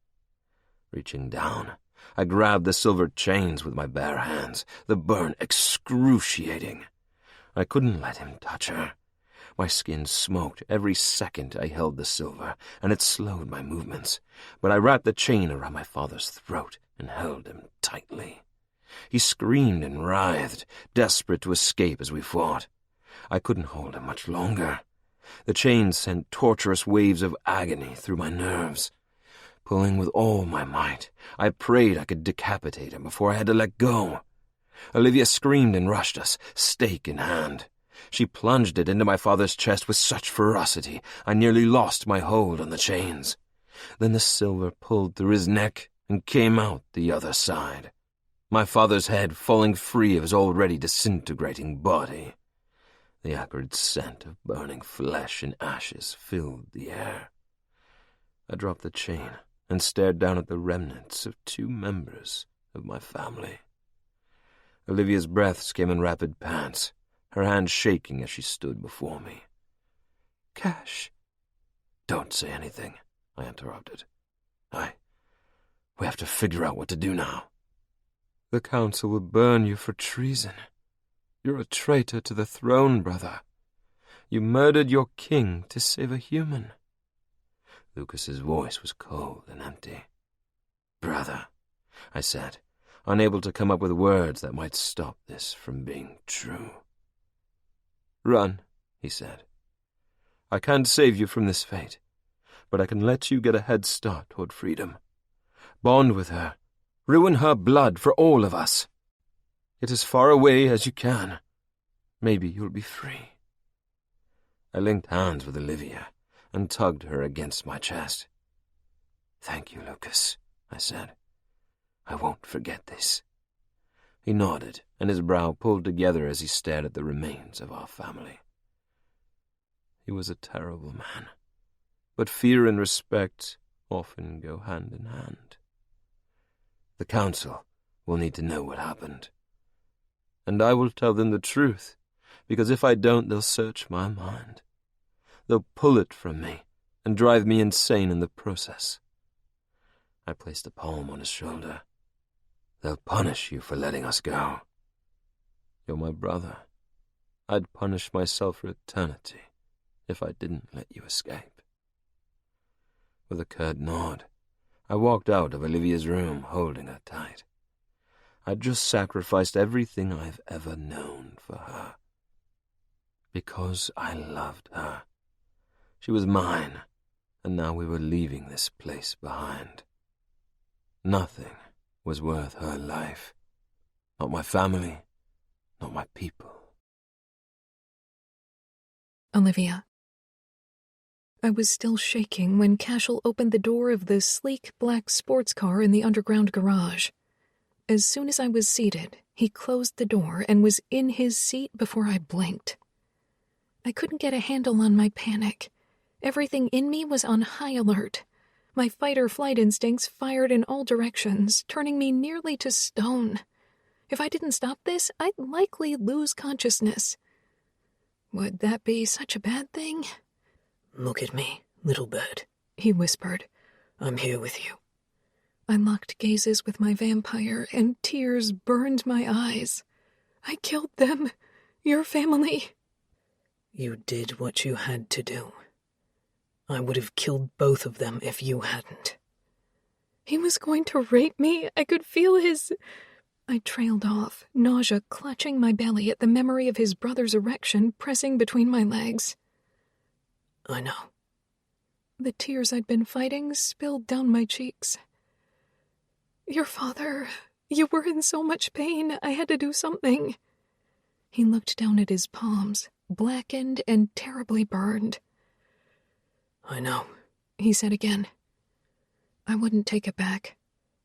Reaching down, I grabbed the silver chains with my bare hands, the burn excruciating. I couldn't let him touch her. My skin smoked every second I held the silver, and it slowed my movements. But I wrapped the chain around my father's throat and held him tightly. He screamed and writhed, desperate to escape as we fought. I couldn't hold him much longer. The chain sent torturous waves of agony through my nerves. Pulling with all my might, I prayed I could decapitate him before I had to let go. Olivia screamed and rushed us, stake in hand. She plunged it into my father's chest with such ferocity, I nearly lost my hold on the chains. Then the silver pulled through his neck and came out the other side, my father's head falling free of his already disintegrating body. The acrid scent of burning flesh and ashes filled the air. I dropped the chain and stared down at the remnants of 2 members of my family. Olivia's breaths came in rapid pants, her hand shaking as she stood before me. Cash. Don't say anything, I interrupted. We have to figure out what to do now. The council will burn you for treason. You're a traitor to the throne, brother. You murdered your king to save a human. Lucas's voice was cold and empty. Brother, I said, unable to come up with words that might stop this from being true. Run, he said. I can't save you from this fate, but I can let you get a head start toward freedom. Bond with her. Ruin her blood for all of us. Get as far away as you can. Maybe you'll be free. I linked hands with Olivia and tugged her against my chest. Thank you, Lucas, I said. I won't forget this. He nodded, and his brow pulled together as he stared at the remains of our family. He was a terrible man, but fear and respect often go hand in hand. The council will need to know what happened. And I will tell them the truth, because if I don't, they'll search my mind. They'll pull it from me and drive me insane in the process. I placed a palm on his shoulder. They'll punish you for letting us go. You're my brother. I'd punish myself for eternity if I didn't let you escape. With a curt nod, I walked out of Olivia's room, holding her tight. I'd just sacrificed everything I've ever known for her. Because I loved her. She was mine, and now we were leaving this place behind. Nothing was worth her life. Not my family, not my people. Olivia. I was still shaking when Cashel opened the door of the sleek black sports car in the underground garage. As soon as I was seated, he closed the door and was in his seat before I blinked. I couldn't get a handle on my panic. Everything in me was on high alert. My fight-or-flight instincts fired in all directions, turning me nearly to stone. If I didn't stop this, I'd likely lose consciousness. Would that be such a bad thing? Look at me, little bird, he whispered. I'm here with you. I locked gazes with my vampire, and tears burned my eyes. I killed them. Your family. You did what you had to do. I would have killed both of them if you hadn't. He was going to rape me. I could feel his... I trailed off, nausea clutching my belly at the memory of his brother's erection pressing between my legs. I know. The tears I'd been fighting spilled down my cheeks. Your father, you were in so much pain, I had to do something. He looked down at his palms, blackened and terribly burned. I know, he said again. I wouldn't take it back.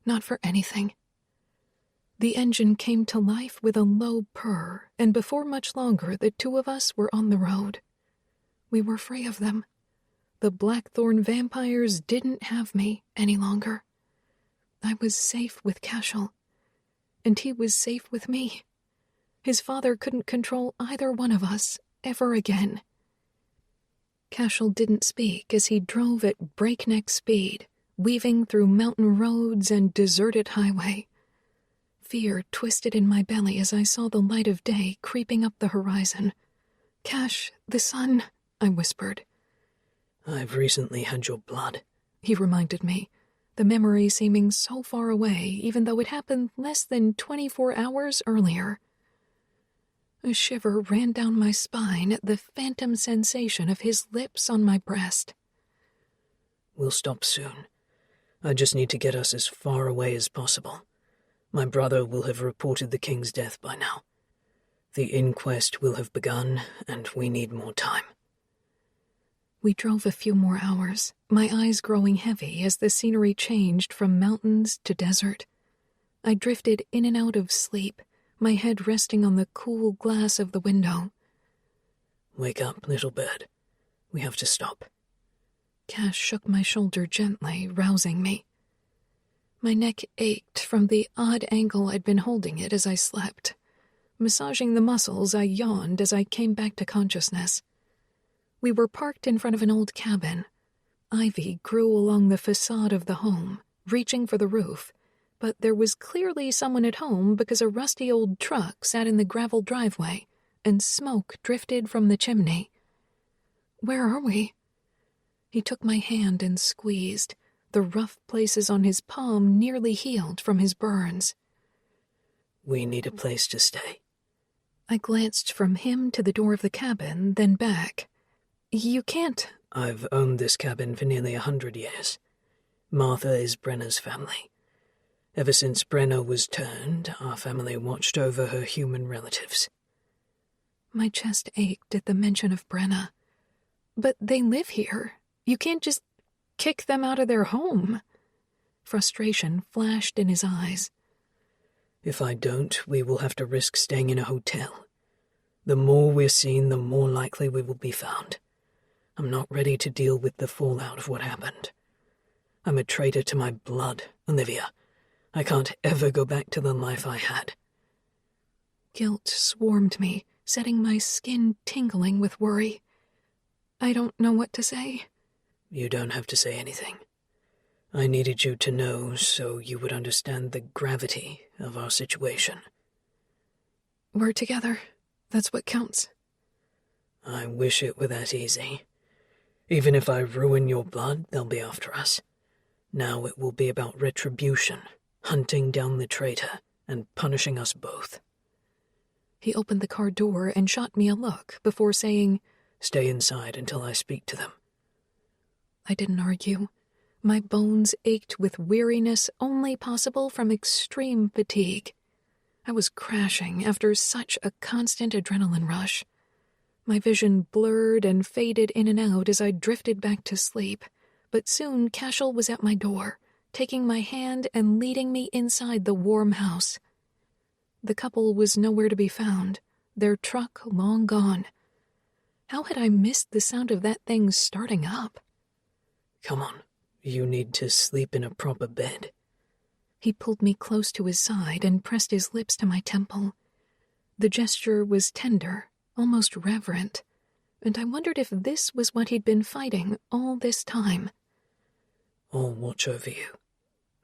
Not for anything. The engine came to life with a low purr, and before much longer the 2 of us were on the road. We were free of them. The Blackthorne vampires didn't have me any longer. I was safe with Cashel, and he was safe with me. His father couldn't control either one of us ever again. Cashel didn't speak as he drove at breakneck speed, weaving through mountain roads and deserted highway. Fear twisted in my belly as I saw the light of day creeping up the horizon. "Cash, the sun," I whispered. "I've recently had your blood," he reminded me, the memory seeming so far away even though it happened less than 24 hours earlier. A shiver ran down my spine at the phantom sensation of his lips on my breast. "We'll stop soon. I just need to get us as far away as possible. My brother will have reported the king's death by now. The inquest will have begun, and we need more time." We drove a few more hours, my eyes growing heavy as the scenery changed from mountains to desert. I drifted in and out of sleep, my head resting on the cool glass of the window. "Wake up, little bird. We have to stop." Cash shook my shoulder gently, rousing me. My neck ached from the odd angle I'd been holding it as I slept. Massaging the muscles, I yawned as I came back to consciousness. We were parked in front of an old cabin. Ivy grew along the facade of the home, reaching for the roof, but there was clearly someone at home because a rusty old truck sat in the gravel driveway, and smoke drifted from the chimney. "Where are we?" He took my hand and squeezed, the rough places on his palm nearly healed from his burns. "We need a place to stay." I glanced from him to the door of the cabin, then back. "You can't—" "I've owned this cabin for nearly 100 years. Martha is Brenna's family. Ever since Brenna was turned, our family watched over her human relatives." My chest ached at the mention of Brenna. "But they live here. You can't just kick them out of their home." Frustration flashed in his eyes. "If I don't, we will have to risk staying in a hotel. The more we're seen, the more likely we will be found. I'm not ready to deal with the fallout of what happened. I'm a traitor to my blood, Olivia. I can't ever go back to the life I had." Guilt swarmed me, setting my skin tingling with worry. I don't know what to say. "You don't have to say anything. I needed you to know so you would understand the gravity of our situation." We're together. That's what counts. "I wish it were that easy. Even if I ruin your blood, they'll be after us. Now it will be about retribution, hunting down the traitor, and punishing us both." He opened the car door and shot me a look before saying, "Stay inside until I speak to them." I didn't argue. My bones ached with weariness only possible from extreme fatigue. I was crashing after such a constant adrenaline rush. My vision blurred and faded in and out as I drifted back to sleep, but soon Cashel was at my door, taking my hand and leading me inside the warm house. The couple was nowhere to be found, their truck long gone. How had I missed the sound of that thing starting up? "Come on. You need to sleep in a proper bed." He pulled me close to his side and pressed his lips to my temple. The gesture was tender, almost reverent, and I wondered if this was what he'd been fighting all this time. "I'll watch over you.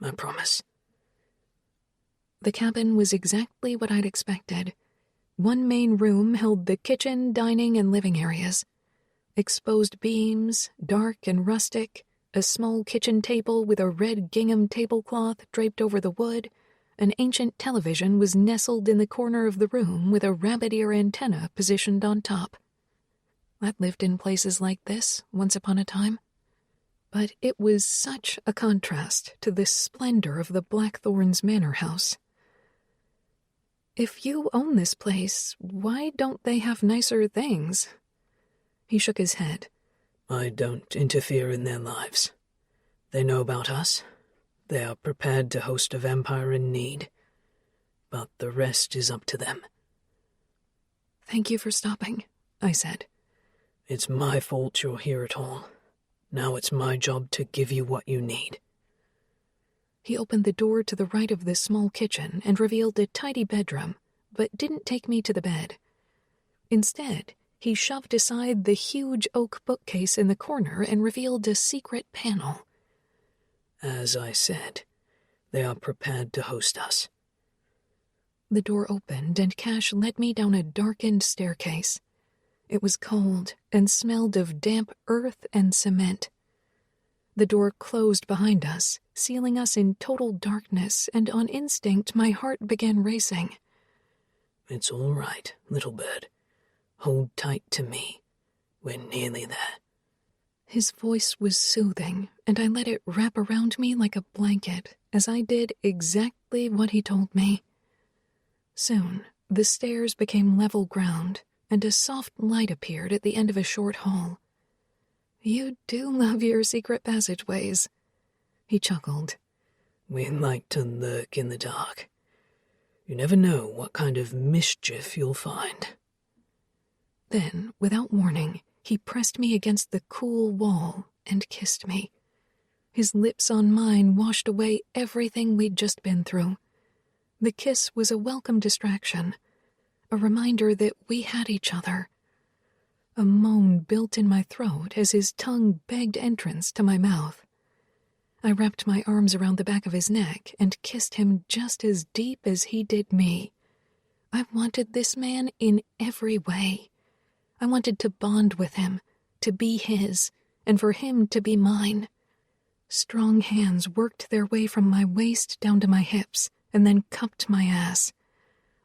I promise." The cabin was exactly what I'd expected. One main room held the kitchen, dining, and living areas. Exposed beams, dark and rustic, a small kitchen table with a red gingham tablecloth draped over the wood. An ancient television was nestled in the corner of the room with a rabbit ear antenna positioned on top. I'd lived in places like this once upon a time. But it was such a contrast to the splendor of the Blackthorne's manor house. "If you own this place, why don't they have nicer things?" He shook his head. "I don't interfere in their lives. They know about us. They are prepared to host a vampire in need. But the rest is up to them." "Thank you for stopping," I said. "It's my fault you're here at all. Now it's my job to give you what you need." He opened the door to the right of the small kitchen and revealed a tidy bedroom, but didn't take me to the bed. Instead, he shoved aside the huge oak bookcase in the corner and revealed a secret panel. As I said, they are prepared to host us. The door opened and Cash led me down a darkened staircase. It was cold and smelled of damp earth and cement. The door closed behind us, sealing us in total darkness, and on instinct my heart began racing. It's all right, little bird. Hold tight to me. We're nearly there. His voice was soothing, and I let it wrap around me like a blanket as I did exactly what he told me. Soon, the stairs became level ground, and a soft light appeared at the end of a short hall. You do love your secret passageways, he chuckled. We like to lurk in the dark. You never know what kind of mischief you'll find. Then, without warning, he pressed me against the cool wall and kissed me. His lips on mine washed away everything we'd just been through. The kiss was a welcome distraction, a reminder that we had each other. A moan built in my throat as his tongue begged entrance to my mouth. I wrapped my arms around the back of his neck and kissed him just as deep as he did me. I wanted this man in every way. I wanted to bond with him, to be his, and for him to be mine. Strong hands worked their way from my waist down to my hips, and then cupped my ass.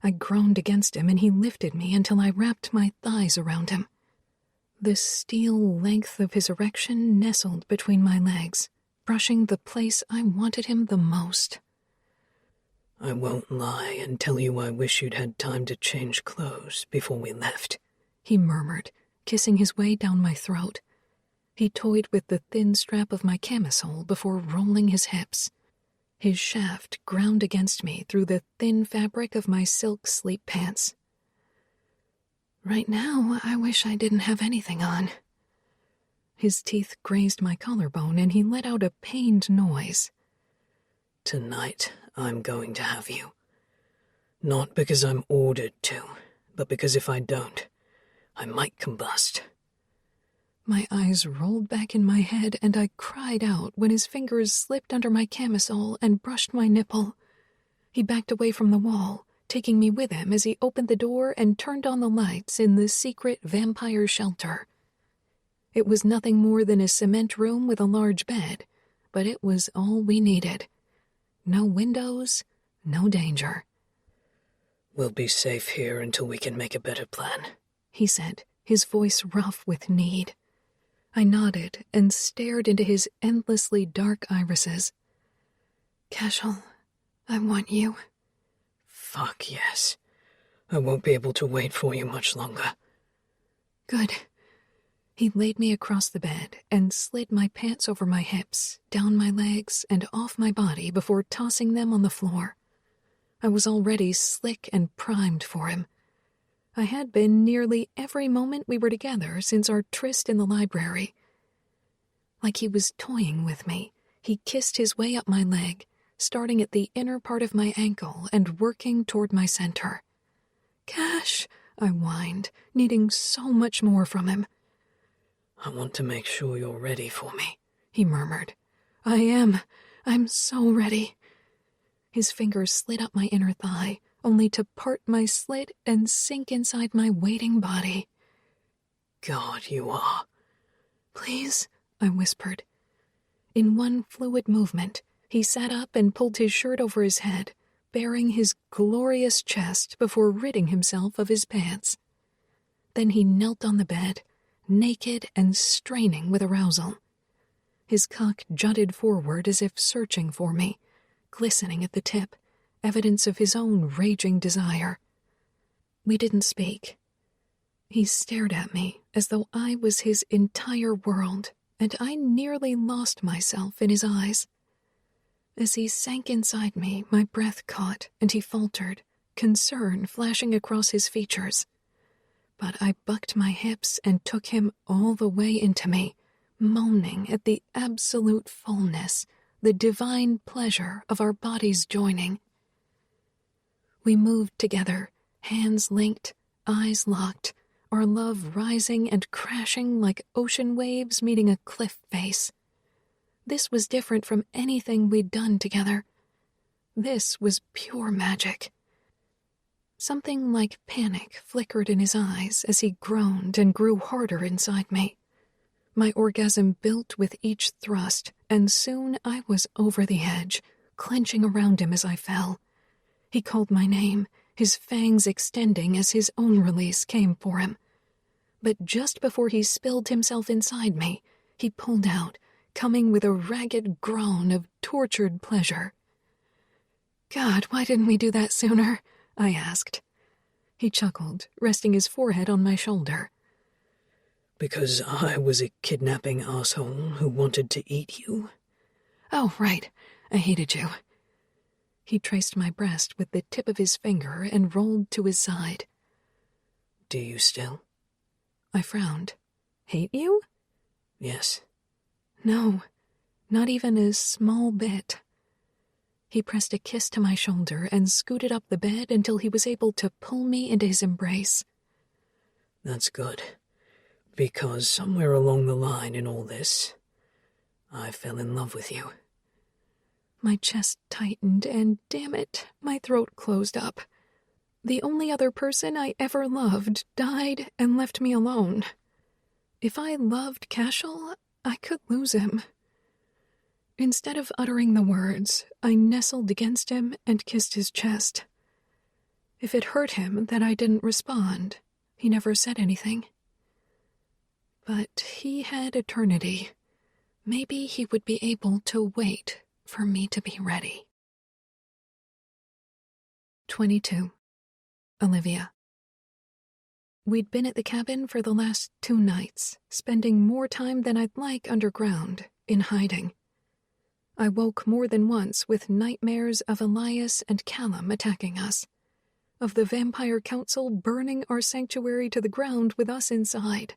I groaned against him, and he lifted me until I wrapped my thighs around him. The steel length of his erection nestled between my legs, brushing the place I wanted him the most. I won't lie and tell you I wish you'd had time to change clothes before we left, he murmured, kissing his way down my throat. He toyed with the thin strap of my camisole before rolling his hips. His shaft ground against me through the thin fabric of my silk sleep pants. Right now, I wish I didn't have anything on. His teeth grazed my collarbone and he let out a pained noise. Tonight, I'm going to have you. Not because I'm ordered to, but because if I don't, I might combust. My eyes rolled back in my head and I cried out when his fingers slipped under my camisole and brushed my nipple. He backed away from the wall, taking me with him as he opened the door and turned on the lights in the secret vampire shelter. It was nothing more than a cement room with a large bed, but it was all we needed. No windows, no danger. We'll be safe here until we can make a better plan, he said, his voice rough with need. I nodded and stared into his endlessly dark irises. Cashel, I want you. Fuck yes. I won't be able to wait for you much longer. Good. He laid me across the bed and slid my pants over my hips, down my legs, and off my body before tossing them on the floor. I was already slick and primed for him. I had been nearly every moment we were together since our tryst in the library. Like he was toying with me, he kissed his way up my leg, starting at the inner part of my ankle and working toward my center. Cash, I whined, needing so much more from him. I want to make sure you're ready for me, he murmured. I am. I'm so ready. His fingers slid up my inner thigh, only to part my slit and sink inside my waiting body. God, you are. Please, I whispered. In one fluid movement, he sat up and pulled his shirt over his head, baring his glorious chest before ridding himself of his pants. Then he knelt on the bed, naked and straining with arousal. His cock jutted forward as if searching for me, glistening at the tip, evidence of his own raging desire. We didn't speak. He stared at me as though I was his entire world, and I nearly lost myself in his eyes. As he sank inside me, my breath caught, and he faltered, concern flashing across his features. But I bucked my hips and took him all the way into me, moaning at the absolute fullness, the divine pleasure of our bodies joining. We moved together, hands linked, eyes locked, our love rising and crashing like ocean waves meeting a cliff face. This was different from anything we'd done together. This was pure magic. Something like panic flickered in his eyes as he groaned and grew harder inside me. My orgasm built with each thrust, and soon I was over the edge, clenching around him as I fell. He called my name, his fangs extending as his own release came for him. But just before he spilled himself inside me, he pulled out, coming with a ragged groan of tortured pleasure. "God, why didn't we do that sooner?" I asked. He chuckled, resting his forehead on my shoulder. "Because I was a kidnapping asshole who wanted to eat you." "Oh, right. I hated you." He traced my breast with the tip of his finger and rolled to his side. "Do you still?" I frowned. "Hate you?" "Yes." "No, not even a small bit." He pressed a kiss to my shoulder and scooted up the bed until he was able to pull me into his embrace. "That's good, because somewhere along the line in all this, I fell in love with you." My chest tightened and, damn it, my throat closed up. The only other person I ever loved died and left me alone. If I loved Cashel, I could lose him. Instead of uttering the words, I nestled against him and kissed his chest. If it hurt him that I didn't respond, he never said anything. But he had eternity. Maybe he would be able to wait for me to be ready. 22. Olivia. We'd been at the cabin for the last 2 nights, spending more time than I'd like underground, in hiding. I woke more than once with nightmares of Elias and Callum attacking us, of the Vampire Council burning our sanctuary to the ground with us inside,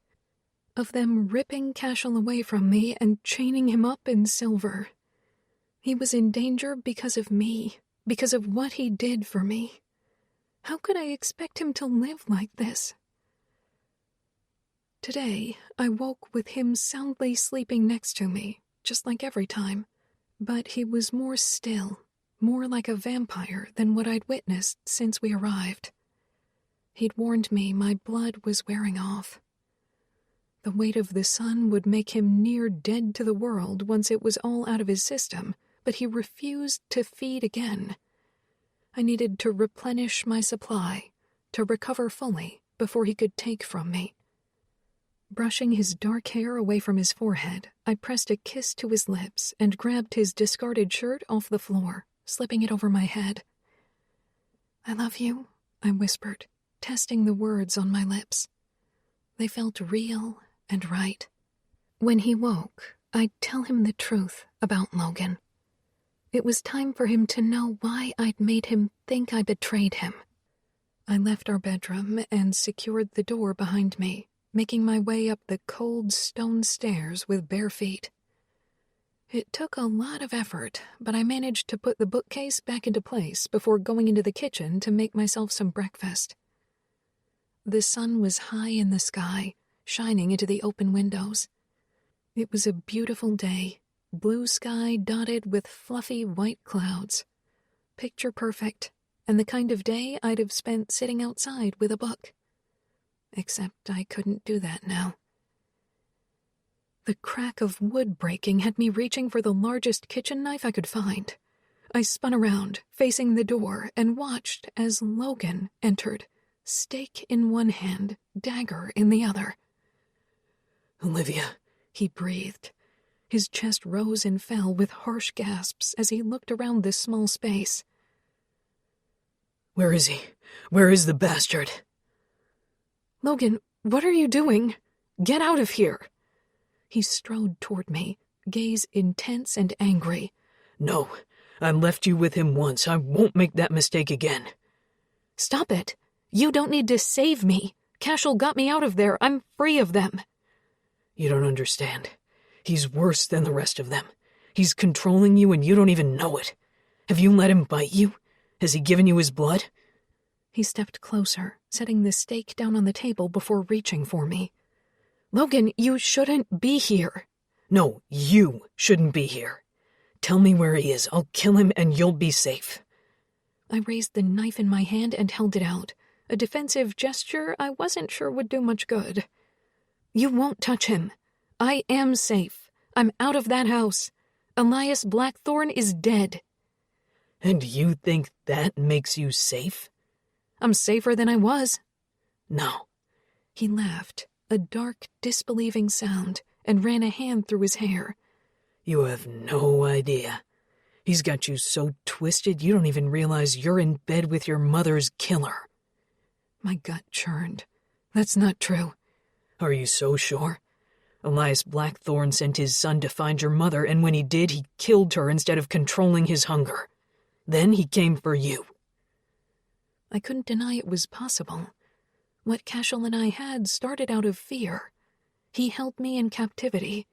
of them ripping Cashel away from me and chaining him up in silver. He was in danger because of me, because of what he did for me. How could I expect him to live like this? Today, I woke with him soundly sleeping next to me, just like every time. But he was more still, more like a vampire than what I'd witnessed since we arrived. He'd warned me my blood was wearing off. The weight of the sun would make him near dead to the world once it was all out of his system, but he refused to feed again. I needed to replenish my supply, to recover fully before he could take from me. Brushing his dark hair away from his forehead, I pressed a kiss to his lips and grabbed his discarded shirt off the floor, slipping it over my head. "I love you," I whispered, testing the words on my lips. They felt real and right. When he woke, I'd tell him the truth about Logan. It was time for him to know why I'd made him think I betrayed him. I left our bedroom and secured the door behind me, making my way up the cold stone stairs with bare feet. It took a lot of effort, but I managed to put the bookcase back into place before going into the kitchen to make myself some breakfast. The sun was high in the sky, shining into the open windows. It was a beautiful day, blue sky dotted with fluffy white clouds. Picture perfect, and the kind of day I'd have spent sitting outside with a book. Except I couldn't do that now. The crack of wood breaking had me reaching for the largest kitchen knife I could find. I spun around, facing the door, and watched as Logan entered, stake in one hand, dagger in the other. "Olivia," he breathed. His chest rose and fell with harsh gasps as he looked around this small space. "Where is he? Where is the bastard?" "Logan, what are you doing? Get out of here!" He strode toward me, gaze intense and angry. "No, I left you with him once. I won't make that mistake again." "Stop it. You don't need to save me. Cashel got me out of there. I'm free of them." "You don't understand. He's worse than the rest of them. He's controlling you and you don't even know it. Have you let him bite you? Has he given you his blood? He stepped closer, setting the steak down on the table before reaching for me. Logan, you shouldn't be here. No, you shouldn't be here. Tell me where he is. I'll kill him and you'll be safe. I raised the knife in my hand and held it out, a defensive gesture I wasn't sure would do much good. You won't touch him. I am safe. I'm out of that house. Elias Blackthorne is dead. And you think that makes you safe? I'm safer than I was. No. He laughed, a dark, disbelieving sound, and ran a hand through his hair. You have no idea. He's got you so twisted you don't even realize you're in bed with your mother's killer. My gut churned. That's not true. Are you so sure? Elias Blackthorne sent his son to find your mother, and when he did, he killed her instead of controlling his hunger. Then he came for you. I couldn't deny it was possible. What Cashel and I had started out of fear. He held me in captivity.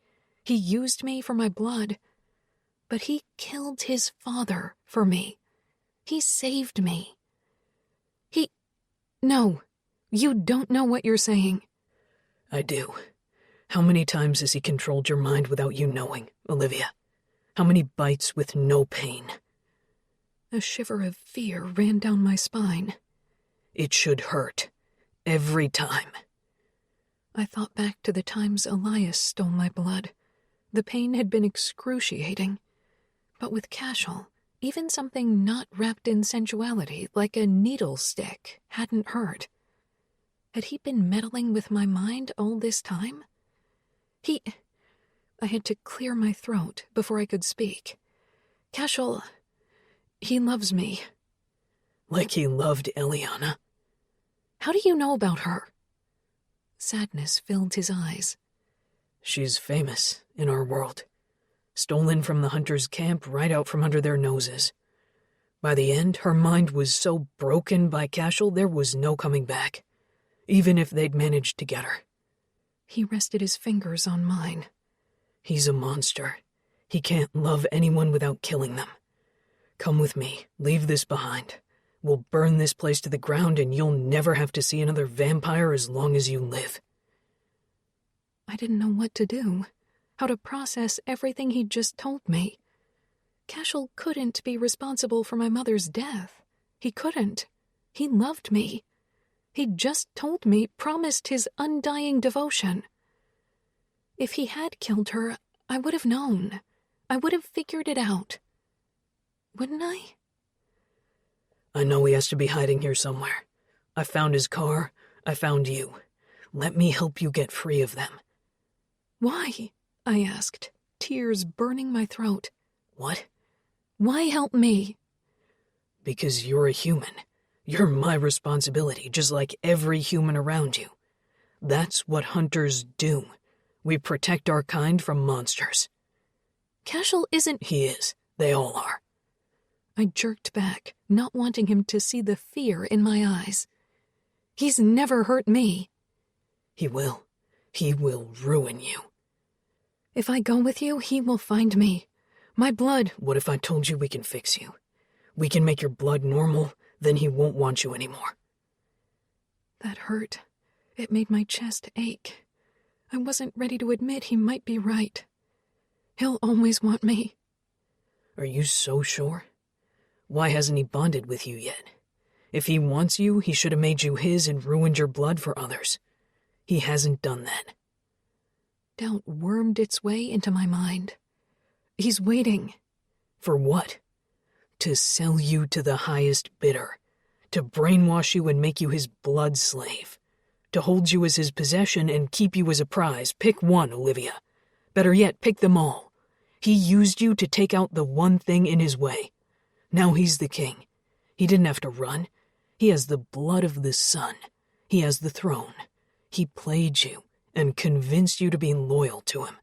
He used me for my blood. But he killed his father for me. He saved me. No, you don't know what you're saying. I do. How many times has he controlled your mind without you knowing, Olivia? How many bites with no pain? A shiver of fear ran down my spine. It should hurt. Every time. I thought back to the times Elias stole my blood. The pain had been excruciating. But with Cashel, even something not wrapped in sensuality, like a needle stick, hadn't hurt. Had he been meddling with my mind all this time? I had to clear my throat before I could speak. Cashel, he loves me. Like he loved Eliana? How do you know about her? Sadness filled his eyes. She's famous in our world. Stolen from the hunters' camp right out from under their noses. By the end, her mind was so broken by Cashel there was no coming back, even if they'd managed to get her. He rested his fingers on mine. He's a monster. He can't love anyone without killing them. Come with me. Leave this behind. We'll burn this place to the ground and you'll never have to see another vampire as long as you live. I didn't know what to do, how to process everything he'd just told me. Cashel couldn't be responsible for my mother's death. He couldn't. He loved me. He'd just told me, promised his undying devotion. If he had killed her, I would have known. I would have figured it out. Wouldn't I? I know he has to be hiding here somewhere. I found his car. I found you. Let me help you get free of them. Why? I asked, tears burning my throat. What? Why help me? Because you're a human. You're my responsibility, just like every human around you. That's what hunters do. We protect our kind from monsters. Cashel isn't... He is. They all are. I jerked back, not wanting him to see the fear in my eyes. He's never hurt me. He will. He will ruin you. If I go with you, he will find me. My blood... What if I told you we can fix you? We can make your blood normal, then he won't want you anymore. That hurt. It made my chest ache. I wasn't ready to admit he might be right. He'll always want me. Are you so sure? Why hasn't he bonded with you yet? If he wants you, he should have made you his and ruined your blood for others. He hasn't done that. Doubt wormed its way into my mind. He's waiting. For what? To sell you to the highest bidder. To brainwash you and make you his blood slave. To hold you as his possession and keep you as a prize. Pick one, Olivia. Better yet, pick them all. He used you to take out the one thing in his way. Now he's the king. He didn't have to run. He has the blood of the sun. He has the throne. He played you and convinced you to be loyal to him.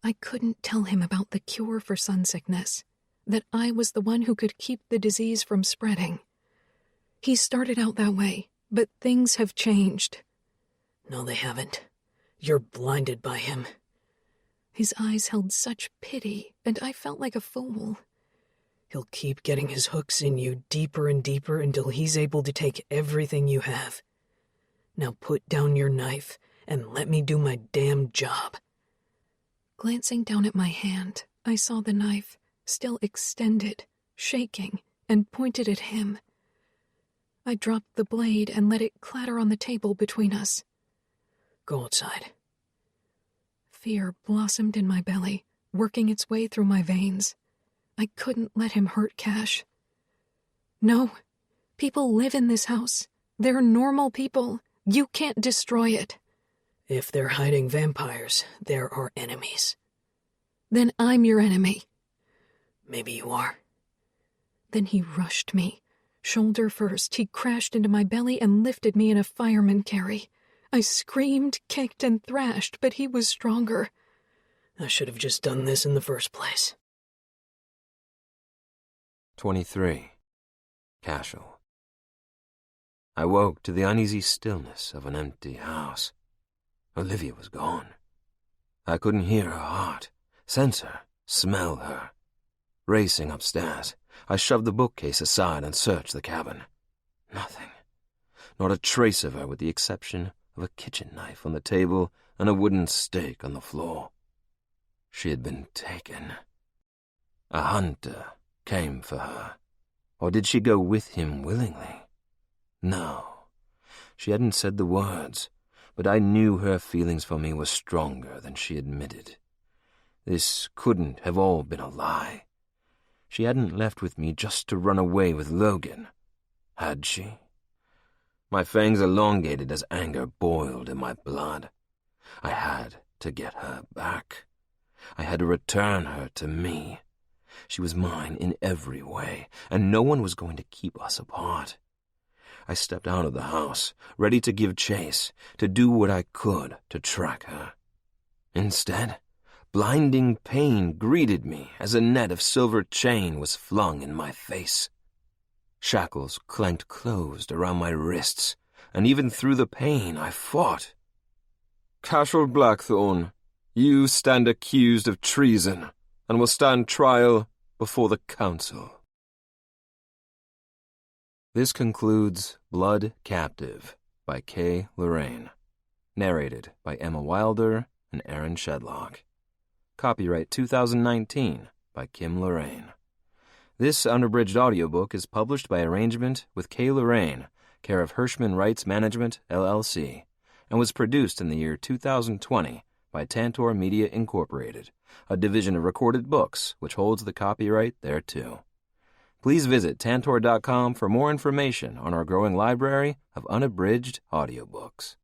I couldn't tell him about the cure for sunsickness, that I was the one who could keep the disease from spreading. He started out that way, but things have changed. No, they haven't. You're blinded by him. His eyes held such pity, and I felt like a fool. He'll keep getting his hooks in you deeper and deeper until he's able to take everything you have. Now put down your knife and let me do my damn job. Glancing down at my hand, I saw the knife, still extended, shaking, and pointed at him. I dropped the blade and let it clatter on the table between us. Go outside. Fear blossomed in my belly, working its way through my veins. I couldn't let him hurt Cash. No, people live in this house. They're normal people. You can't destroy it. If they're hiding vampires, they're our enemies. Then I'm your enemy. Maybe you are. Then he rushed me. Shoulder first, he crashed into my belly and lifted me in a fireman carry. I screamed, kicked, and thrashed, but he was stronger. I should have just done this in the first place. 23. Cashel. I woke to the uneasy stillness of an empty house. Olivia was gone. I couldn't hear her heart, sense her, smell her. Racing upstairs, I shoved the bookcase aside and searched the cabin. Nothing. Not a trace of her with the exception of a kitchen knife on the table and a wooden stake on the floor. She had been taken. A hunter came for her. Or did she go with him willingly? No. She hadn't said the words, but I knew her feelings for me were stronger than she admitted. This couldn't have all been a lie. She hadn't left with me just to run away with Logan, had she? My fangs elongated as anger boiled in my blood. I had to get her back. I had to return her to me. She was mine in every way, and no one was going to keep us apart. I stepped out of the house, ready to give chase, to do what I could to track her. Instead, blinding pain greeted me as a net of silver chain was flung in my face. Shackles clanked closed around my wrists, and even through the pain I fought. Cashel Blackthorne, you stand accused of treason and will stand trial before the council. This concludes Blood Captive by K. Loraine. Narrated by Emma Wilder and Aaron Shedlock. Copyright 2019 by Kim Loraine. This unabridged audiobook is published by arrangement with K. Loraine, care of Hirschman Rights Management, LLC, and was produced in the year 2020 by Tantor Media Incorporated, a division of Recorded Books which holds the copyright thereto. Please visit Tantor.com for more information on our growing library of unabridged audiobooks.